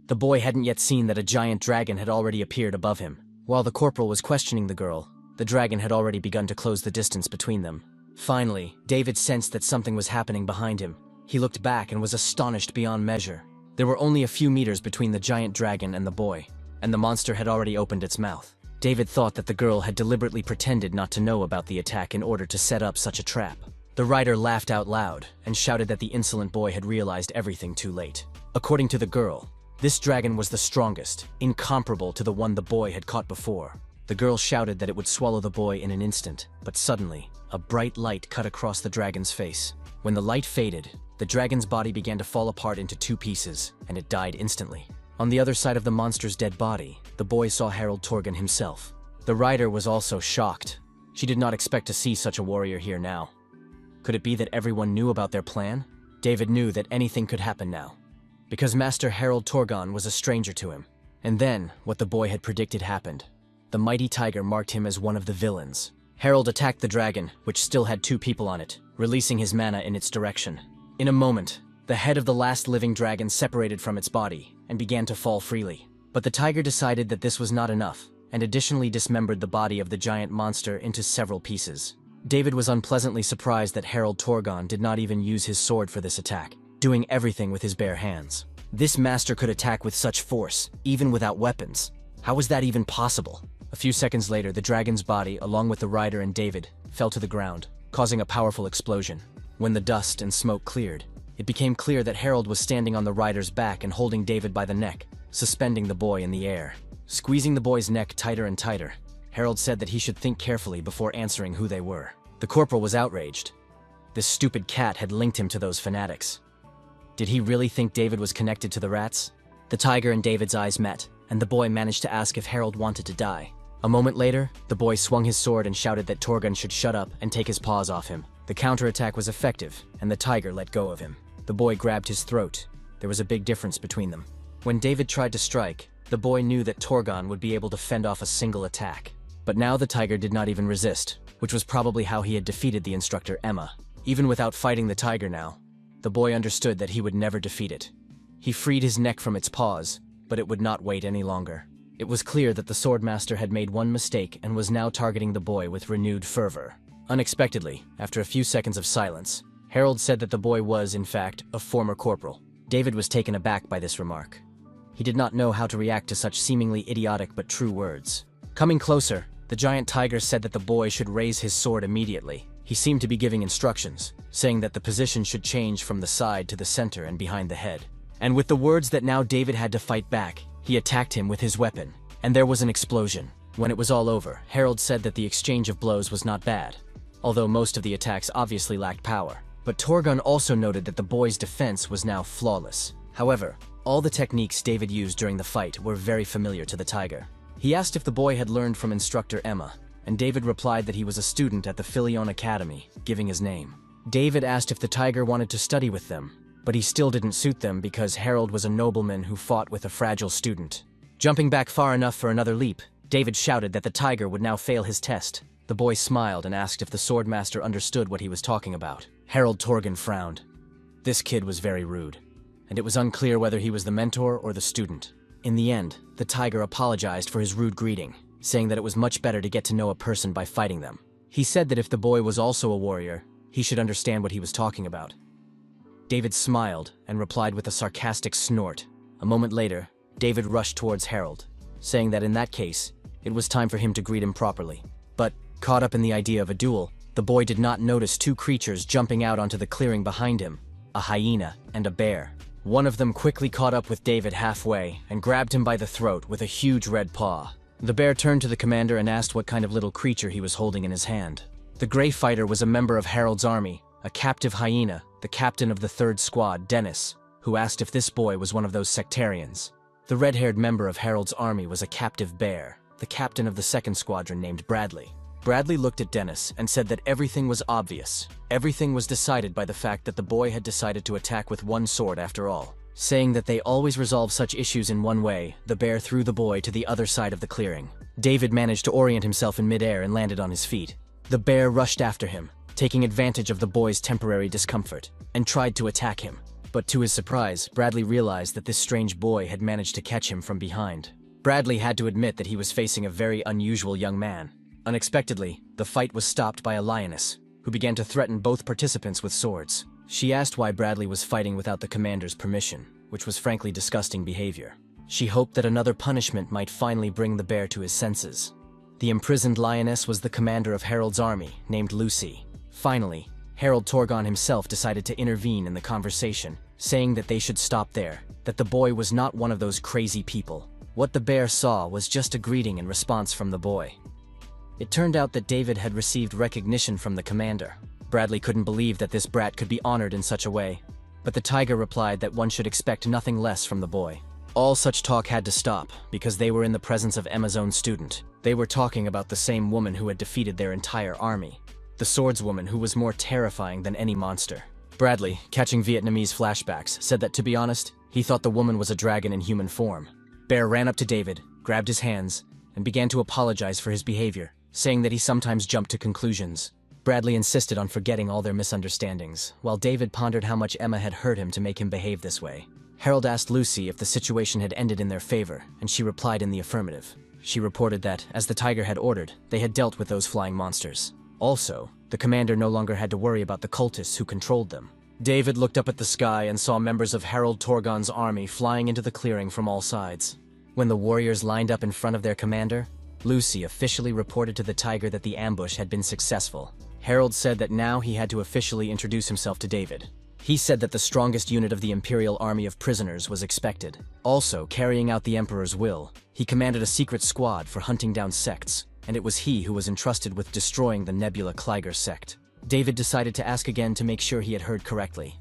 The boy hadn't yet seen that a giant dragon had already appeared above him. While the corporal was questioning the girl, the dragon had already begun to close the distance between them. Finally, David sensed that something was happening behind him. He looked back and was astonished beyond measure. There were only a few meters between the giant dragon and the boy, and the monster had already opened its mouth. David thought that the girl had deliberately pretended not to know about the attack in order to set up such a trap. The rider laughed out loud and shouted that the insolent boy had realized everything too late. According to the girl, this dragon was the strongest, incomparable to the one the boy had caught before. The girl shouted that it would swallow the boy in an instant, but suddenly, a bright light cut across the dragon's face. When the light faded, the dragon's body began to fall apart into two pieces, and it died instantly. On the other side of the monster's dead body, the boy saw Harald Torgan himself. The rider was also shocked. She did not expect to see such a warrior here now. Could it be that everyone knew about their plan? David knew that anything could happen now, because Master Harald Torgan was a stranger to him. And then, what the boy had predicted happened. The mighty tiger marked him as one of the villains. Harald attacked the dragon, which still had two people on it, releasing his mana in its direction. In a moment, the head of the last living dragon separated from its body and began to fall freely. But the tiger decided that this was not enough, and additionally dismembered the body of the giant monster into several pieces. David was unpleasantly surprised that Harald Torgan did not even use his sword for this attack, doing everything with his bare hands. This master could attack with such force, even without weapons. How was that even possible? A few seconds later, the dragon's body, along with the rider and David, fell to the ground, causing a powerful explosion. When the dust and smoke cleared, it became clear that Harald was standing on the rider's back and holding David by the neck, suspending the boy in the air. Squeezing the boy's neck tighter and tighter, Harald said that he should think carefully before answering who they were. The corporal was outraged. This stupid cat had linked him to those fanatics. Did he really think David was connected to the rats? The tiger and David's eyes met, and the boy managed to ask if Harald wanted to die. A moment later, the boy swung his sword and shouted that Torgan should shut up and take his paws off him. The counterattack was effective, and the tiger let go of him. The boy grabbed his throat. There was a big difference between them. When David tried to strike, the boy knew that Torgan would be able to fend off a single attack. But now the tiger did not even resist, which was probably how he had defeated the instructor Emma. Even without fighting the tiger now, the boy understood that he would never defeat it. He freed his neck from its paws, but it would not wait any longer. It was clear that the swordmaster had made one mistake and was now targeting the boy with renewed fervor. Unexpectedly, after a few seconds of silence, Harald said that the boy was, in fact, a former corporal. David was taken aback by this remark. He did not know how to react to such seemingly idiotic but true words. Coming closer, the giant tiger said that the boy should raise his sword immediately. He seemed to be giving instructions, saying that the position should change from the side to the center and behind the head. And with the words that now David had to fight back, he attacked him with his weapon, and there was an explosion. When it was all over, Harald said that the exchange of blows was not bad, although most of the attacks obviously lacked power. But Torgan also noted that the boy's defense was now flawless. However, all the techniques David used during the fight were very familiar to the tiger. He asked if the boy had learned from instructor Emma, and David replied that he was a student at the Philion Academy, giving his name. David asked if the tiger wanted to study with them, but he still didn't suit them because Harald was a nobleman who fought with a fragile student. Jumping back far enough for another leap, David shouted that the tiger would now fail his test. The boy smiled and asked if the swordmaster understood what he was talking about. Harald Torgan frowned. This kid was very rude, and it was unclear whether he was the mentor or the student. In the end, the tiger apologized for his rude greeting. saying that it was much better to get to know a person by fighting them. He said that if the boy was also a warrior, he should understand what he was talking about. David smiled and replied with a sarcastic snort. A moment later, David rushed towards Harold, saying that in that case, it was time for him to greet him properly. But, caught up in the idea of a duel, the boy did not notice two creatures jumping out onto the clearing behind him, a hyena and a bear. One of them quickly caught up with David halfway and grabbed him by the throat with a huge red paw. The bear turned to the commander and asked what kind of little creature he was holding in his hand. The gray fighter was a member of Harold's army, a captive hyena, the captain of the 3rd Squad, Dennis, who asked if this boy was one of those sectarians. The red-haired member of Harold's army was a captive bear, the captain of the 2nd Squadron named Bradley. Bradley looked at Dennis and said that everything was obvious. Everything was decided by the fact that the boy had decided to attack with one sword after all. Saying that they always resolve such issues in one way, the bear threw the boy to the other side of the clearing. David managed to orient himself in midair and landed on his feet. The bear rushed after him, taking advantage of the boy's temporary discomfort, and tried to attack him. But to his surprise, Bradley realized that this strange boy had managed to catch him from behind. Bradley had to admit that he was facing a very unusual young man. Unexpectedly, the fight was stopped by a lioness, who began to threaten both participants with swords. She asked why Bradley was fighting without the commander's permission, which was frankly disgusting behavior. She hoped that another punishment might finally bring the bear to his senses. The imprisoned lioness was the commander of Harold's army, named Lucy. Finally, Harold Torgon himself decided to intervene in the conversation, saying that they should stop there, that the boy was not one of those crazy people. What the bear saw was just a greeting in response from the boy. It turned out that David had received recognition from the commander. Bradley couldn't believe that this brat could be honored in such a way, but the tiger replied that one should expect nothing less from the boy. All such talk had to stop, because they were in the presence of Emma's own student. They were talking about the same woman who had defeated their entire army. The swordswoman who was more terrifying than any monster. Bradley, catching Vietnamese flashbacks, said that to be honest, he thought the woman was a dragon in human form. Bear ran up to David, grabbed his hands, and began to apologize for his behavior, saying that he sometimes jumped to conclusions. Bradley insisted on forgetting all their misunderstandings, while David pondered how much Emma had hurt him to make him behave this way. Harold asked Lucy if the situation had ended in their favor, and she replied in the affirmative. She reported that, as the tiger had ordered, they had dealt with those flying monsters. Also, the commander no longer had to worry about the cultists who controlled them. David looked up at the sky and saw members of Harold Torgon's army flying into the clearing from all sides. When the warriors lined up in front of their commander, Lucy officially reported to the tiger that the ambush had been successful. Harold said that now he had to officially introduce himself to David. He said that the strongest unit of the Imperial Army of Prisoners was expected. Also, carrying out the Emperor's will, he commanded a secret squad for hunting down sects, and it was he who was entrusted with destroying the Nebula Kleiger sect. David decided to ask again to make sure he had heard correctly.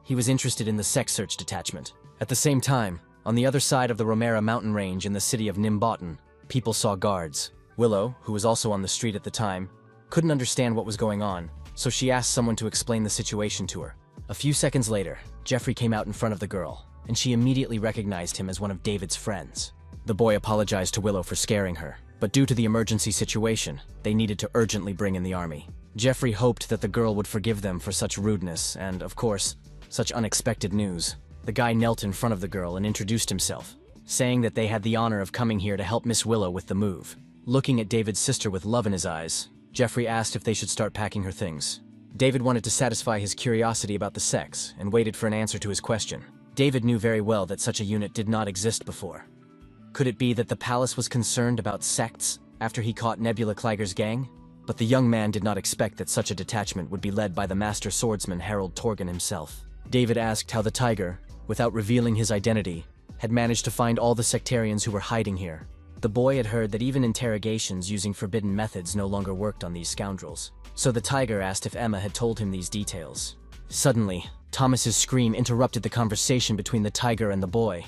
He was interested in the sect search detachment. At the same time, on the other side of the Romera mountain range in the city of Nimbotten, people saw guards. Willow, who was also on the street at the time, couldn't understand what was going on, so she asked someone to explain the situation to her. A few seconds later, Jeffrey came out in front of the girl, and she immediately recognized him as one of David's friends. The boy apologized to Willow for scaring her, but due to the emergency situation, they needed to urgently bring in the army. Jeffrey hoped that the girl would forgive them for such rudeness and, of course, such unexpected news. The guy knelt in front of the girl and introduced himself, saying that they had the honor of coming here to help Miss Willow with the move. Looking at David's sister with love in his eyes, Jeffrey asked if they should start packing her things. David wanted to satisfy his curiosity about the sects and waited for an answer to his question. David knew very well that such a unit did not exist before. Could it be that the palace was concerned about sects after he caught Nebula Kleiger's gang? But the young man did not expect that such a detachment would be led by the master swordsman Harold Torgon himself. David asked how the tiger, without revealing his identity, had managed to find all the sectarians who were hiding here. The boy had heard that even interrogations using forbidden methods no longer worked on these scoundrels. So the tiger asked if Emma had told him these details. Suddenly, Thomas's scream interrupted the conversation between the tiger and the boy,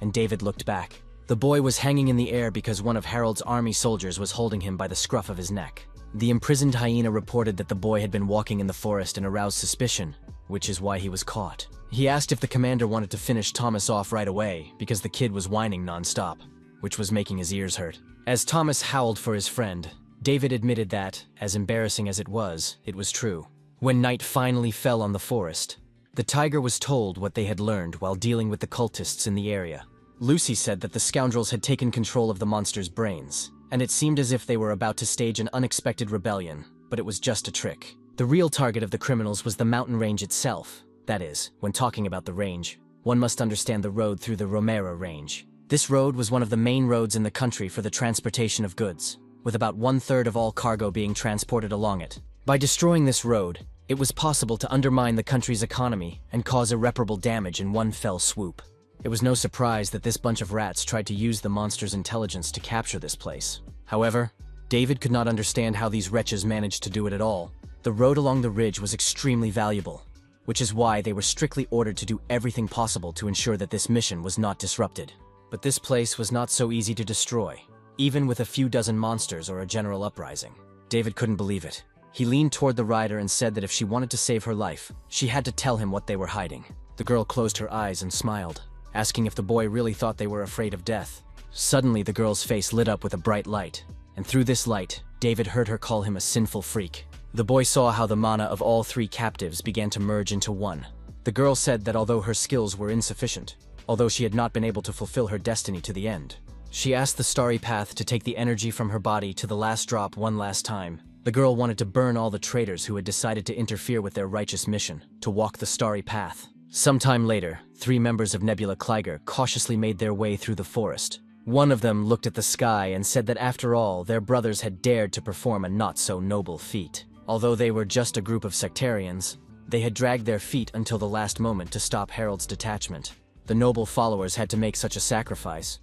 and David looked back. The boy was hanging in the air because one of Harold's army soldiers was holding him by the scruff of his neck. The imprisoned hyena reported that the boy had been walking in the forest and aroused suspicion, which is why he was caught. He asked if the commander wanted to finish Thomas off right away because the kid was whining non-stop, which was making his ears hurt. As Thomas howled for his friend, David admitted that, as embarrassing as it was true. When night finally fell on the forest, the tiger was told what they had learned while dealing with the cultists in the area. Lucy said that the scoundrels had taken control of the monster's brains. and it seemed as if they were about to stage an unexpected rebellion, but it was just a trick. The real target of the criminals was the mountain range itself. That is, when talking about the range, one must understand the road through the Romera range. This road was one of the main roads in the country for the transportation of goods, with about 1/3 of all cargo being transported along it. By destroying this road, it was possible to undermine the country's economy and cause irreparable damage in one fell swoop. It was no surprise that this bunch of rats tried to use the monster's intelligence to capture this place. However, David could not understand how these wretches managed to do it at all. The road along the ridge was extremely valuable, which is why they were strictly ordered to do everything possible to ensure that this mission was not disrupted. But this place was not so easy to destroy, even with a few dozen monsters or a general uprising. David couldn't believe it. He leaned toward the rider and said that if she wanted to save her life, she had to tell him what they were hiding. The girl closed her eyes and smiled, asking if the boy really thought they were afraid of death. Suddenly, the girl's face lit up with a bright light, and through this light, David heard her call him a sinful freak. The boy saw how the mana of all three captives began to merge into one. The girl said that although her skills were insufficient, although she had not been able to fulfill her destiny to the end, she asked the starry path to take the energy from her body to the last drop one last time. The girl wanted to burn all the traitors who had decided to interfere with their righteous mission, to walk the starry path. Sometime later, 3 members of Nebula Kleiger cautiously made their way through the forest. One of them looked at the sky and said that after all, their brothers had dared to perform a not-so-noble feat. Although they were just a group of sectarians, they had dragged their feet until the last moment to stop Harold's detachment. The noble followers had to make such a sacrifice,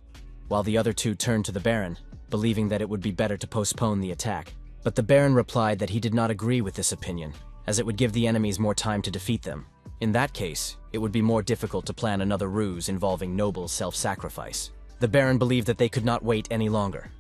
while the other 2 turned to the Baron, believing that it would be better to postpone the attack. But the Baron replied that he did not agree with this opinion, as it would give the enemies more time to defeat them. In that case, it would be more difficult to plan another ruse involving noble self-sacrifice. The Baron believed that they could not wait any longer.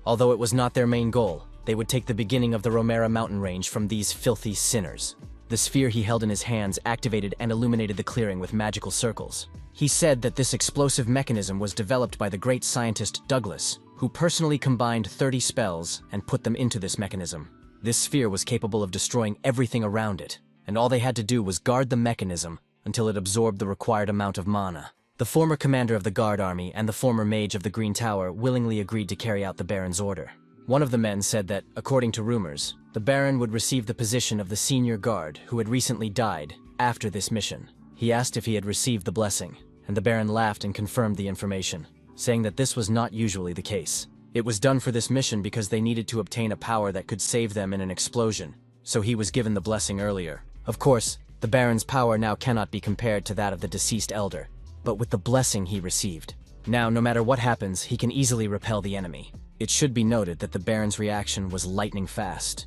Although it was not their main goal, they would take the beginning of the Romera mountain range from these filthy sinners. The sphere he held in his hands activated and illuminated the clearing with magical circles. He said that this explosive mechanism was developed by the great scientist Douglas, who personally combined 30 spells and put them into this mechanism. This sphere was capable of destroying everything around it, and all they had to do was guard the mechanism until it absorbed the required amount of mana. The former commander of the guard army and the former mage of the Green Tower willingly agreed to carry out the Baron's order. One of the men said that, according to rumors, the Baron would receive the position of the senior guard who had recently died after this mission. He asked if he had received the blessing, and the Baron laughed and confirmed the information, saying that this was not usually the case. It was done for this mission because they needed to obtain a power that could save them in an explosion, so he was given the blessing earlier. Of course, the Baron's power now cannot be compared to that of the deceased elder, but with the blessing he received. Now, no matter what happens, he can easily repel the enemy. It should be noted that the Baron's reaction was lightning fast.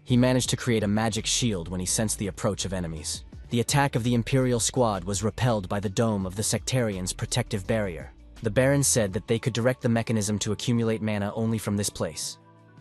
He managed to create a magic shield when he sensed the approach of enemies. The attack of the Imperial squad was repelled by the dome of the Sectarians' protective barrier. The Baron said that they could direct the mechanism to accumulate mana only from this place.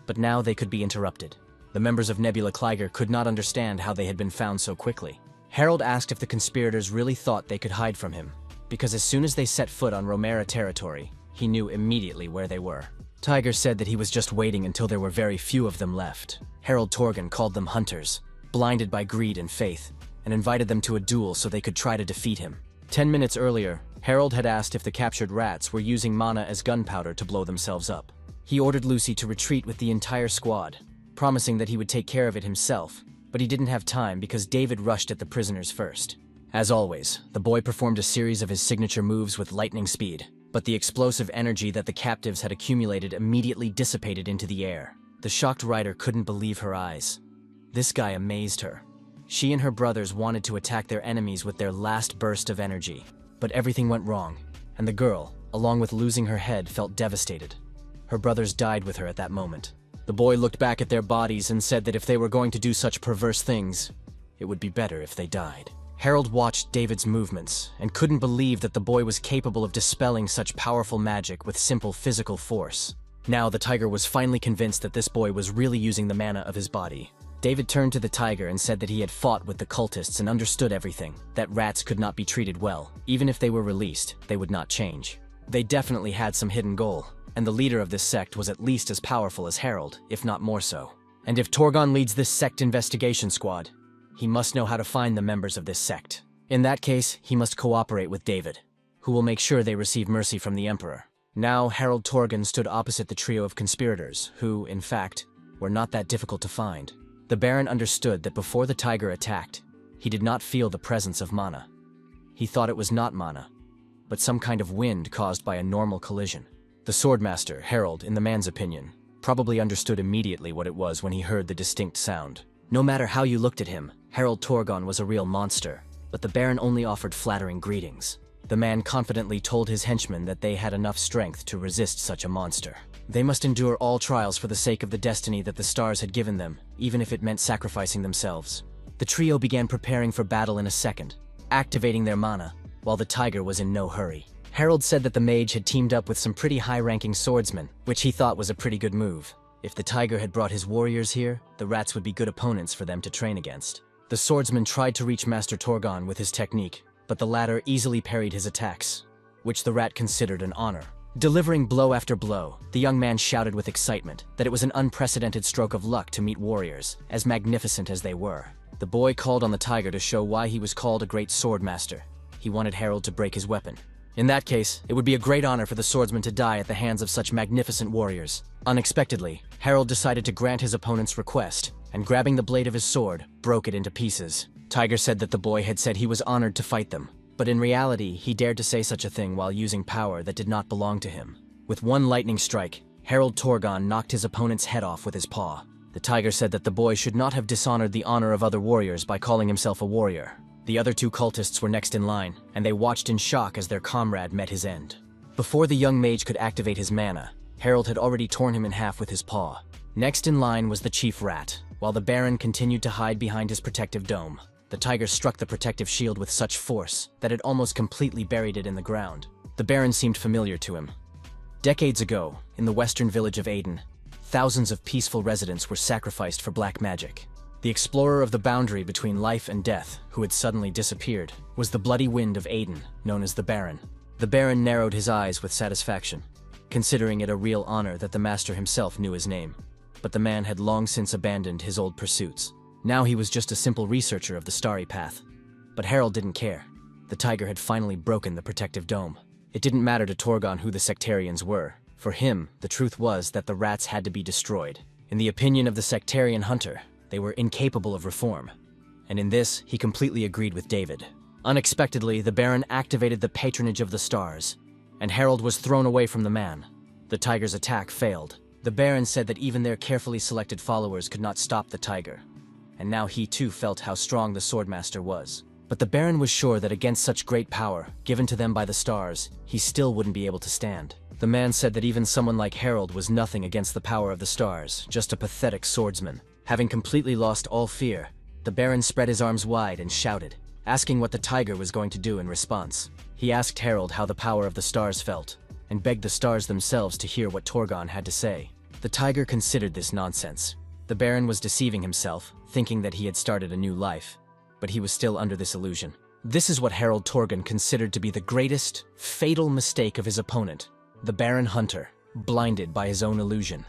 But now they could be interrupted. The members of Nebula Kleiger could not understand how they had been found so quickly. Harold asked if the conspirators really thought they could hide from him, because as soon as they set foot on Romera territory, he knew immediately where they were. Tiger said that he was just waiting until there were very few of them left. Harold Torgan called them hunters, blinded by greed and faith, and invited them to a duel so they could try to defeat him. 10 minutes earlier, Harold had asked if the captured rats were using mana as gunpowder to blow themselves up. He ordered Lucy to retreat with the entire squad, promising that he would take care of it himself, but he didn't have time because David rushed at the prisoners first. As always, the boy performed a series of his signature moves with lightning speed, but the explosive energy that the captives had accumulated immediately dissipated into the air. The shocked rider couldn't believe her eyes. This guy amazed her. She and her brothers wanted to attack their enemies with their last burst of energy, but everything went wrong, and the girl, along with losing her head, felt devastated. Her brothers died with her at that moment. The boy looked back at their bodies and said that if they were going to do such perverse things, it would be better if they died. Harold watched David's movements and couldn't believe that the boy was capable of dispelling such powerful magic with simple physical force. Now the tiger was finally convinced that this boy was really using the mana of his body. David turned to the tiger and said that he had fought with the cultists and understood everything, that rats could not be treated well. Even if they were released, they would not change. They definitely had some hidden goal, and the leader of this sect was at least as powerful as Harold, if not more so. And if Torgon leads this sect investigation squad, he must know how to find the members of this sect. In that case, he must cooperate with David, who will make sure they receive mercy from the Emperor. Now Harold Torgan stood opposite the trio of conspirators, who, in fact, were not that difficult to find. The Baron understood that before the tiger attacked, he did not feel the presence of mana. He thought it was not mana, but some kind of wind caused by a normal collision. The swordmaster, Harold, in the man's opinion, probably understood immediately what it was when he heard the distinct sound. No matter how you looked at him, Harold Torgan was a real monster, but the Baron only offered flattering greetings. The man confidently told his henchmen that they had enough strength to resist such a monster. They must endure all trials for the sake of the destiny that the stars had given them, even if it meant sacrificing themselves. The trio began preparing for battle in a second, activating their mana, while the tiger was in no hurry. Harold said that the mage had teamed up with some pretty high-ranking swordsmen, which he thought was a pretty good move. If the tiger had brought his warriors here, the rats would be good opponents for them to train against. The swordsman tried to reach Master Torgan with his technique, but the latter easily parried his attacks, which the rat considered an honor. Delivering blow after blow, the young man shouted with excitement that it was an unprecedented stroke of luck to meet warriors, as magnificent as they were. The boy called on the tiger to show why he was called a great swordmaster. He wanted Harold to break his weapon. In that case, it would be a great honor for the swordsman to die at the hands of such magnificent warriors. Unexpectedly, Harold decided to grant his opponent's request, and grabbing the blade of his sword, broke it into pieces. Tiger said that the boy had said he was honored to fight them, but in reality, he dared to say such a thing while using power that did not belong to him. With one lightning strike, Harold Torgan knocked his opponent's head off with his paw. The tiger said that the boy should not have dishonored the honor of other warriors by calling himself a warrior. The other two cultists were next in line, and they watched in shock as their comrade met his end. Before the young mage could activate his mana, Harold had already torn him in half with his paw. Next in line was the chief rat, while the Baron continued to hide behind his protective dome. The tiger struck the protective shield with such force that it almost completely buried it in the ground. The Baron seemed familiar to him. Decades ago, in the western village of Aden, thousands of peaceful residents were sacrificed for black magic. The explorer of the boundary between life and death, who had suddenly disappeared, was the bloody wind of Aden, known as the Baron. The Baron narrowed his eyes with satisfaction, considering it a real honor that the master himself knew his name. But the man had long since abandoned his old pursuits. Now he was just a simple researcher of the starry path. But Harold didn't care. The tiger had finally broken the protective dome. It didn't matter to Torgan who the sectarians were. For him, the truth was that the rats had to be destroyed. In the opinion of the sectarian hunter, they were incapable of reform. And in this, he completely agreed with David. Unexpectedly, the Baron activated the patronage of the stars, and Harold was thrown away from the man. The tiger's attack failed. The Baron said that even their carefully selected followers could not stop the tiger, and now he too felt how strong the swordmaster was. But the Baron was sure that against such great power, given to them by the stars, he still wouldn't be able to stand. The man said that even someone like Harold was nothing against the power of the stars, just a pathetic swordsman. Having completely lost all fear, the Baron spread his arms wide and shouted, asking what the tiger was going to do in response. He asked Harold how the power of the stars felt, and begged the stars themselves to hear what Torgan had to say. The tiger considered this nonsense. The Baron was deceiving himself, thinking that he had started a new life, but he was still under this illusion. This is what Harold Torgan considered to be the greatest, fatal mistake of his opponent, the Baron Hunter, blinded by his own illusion.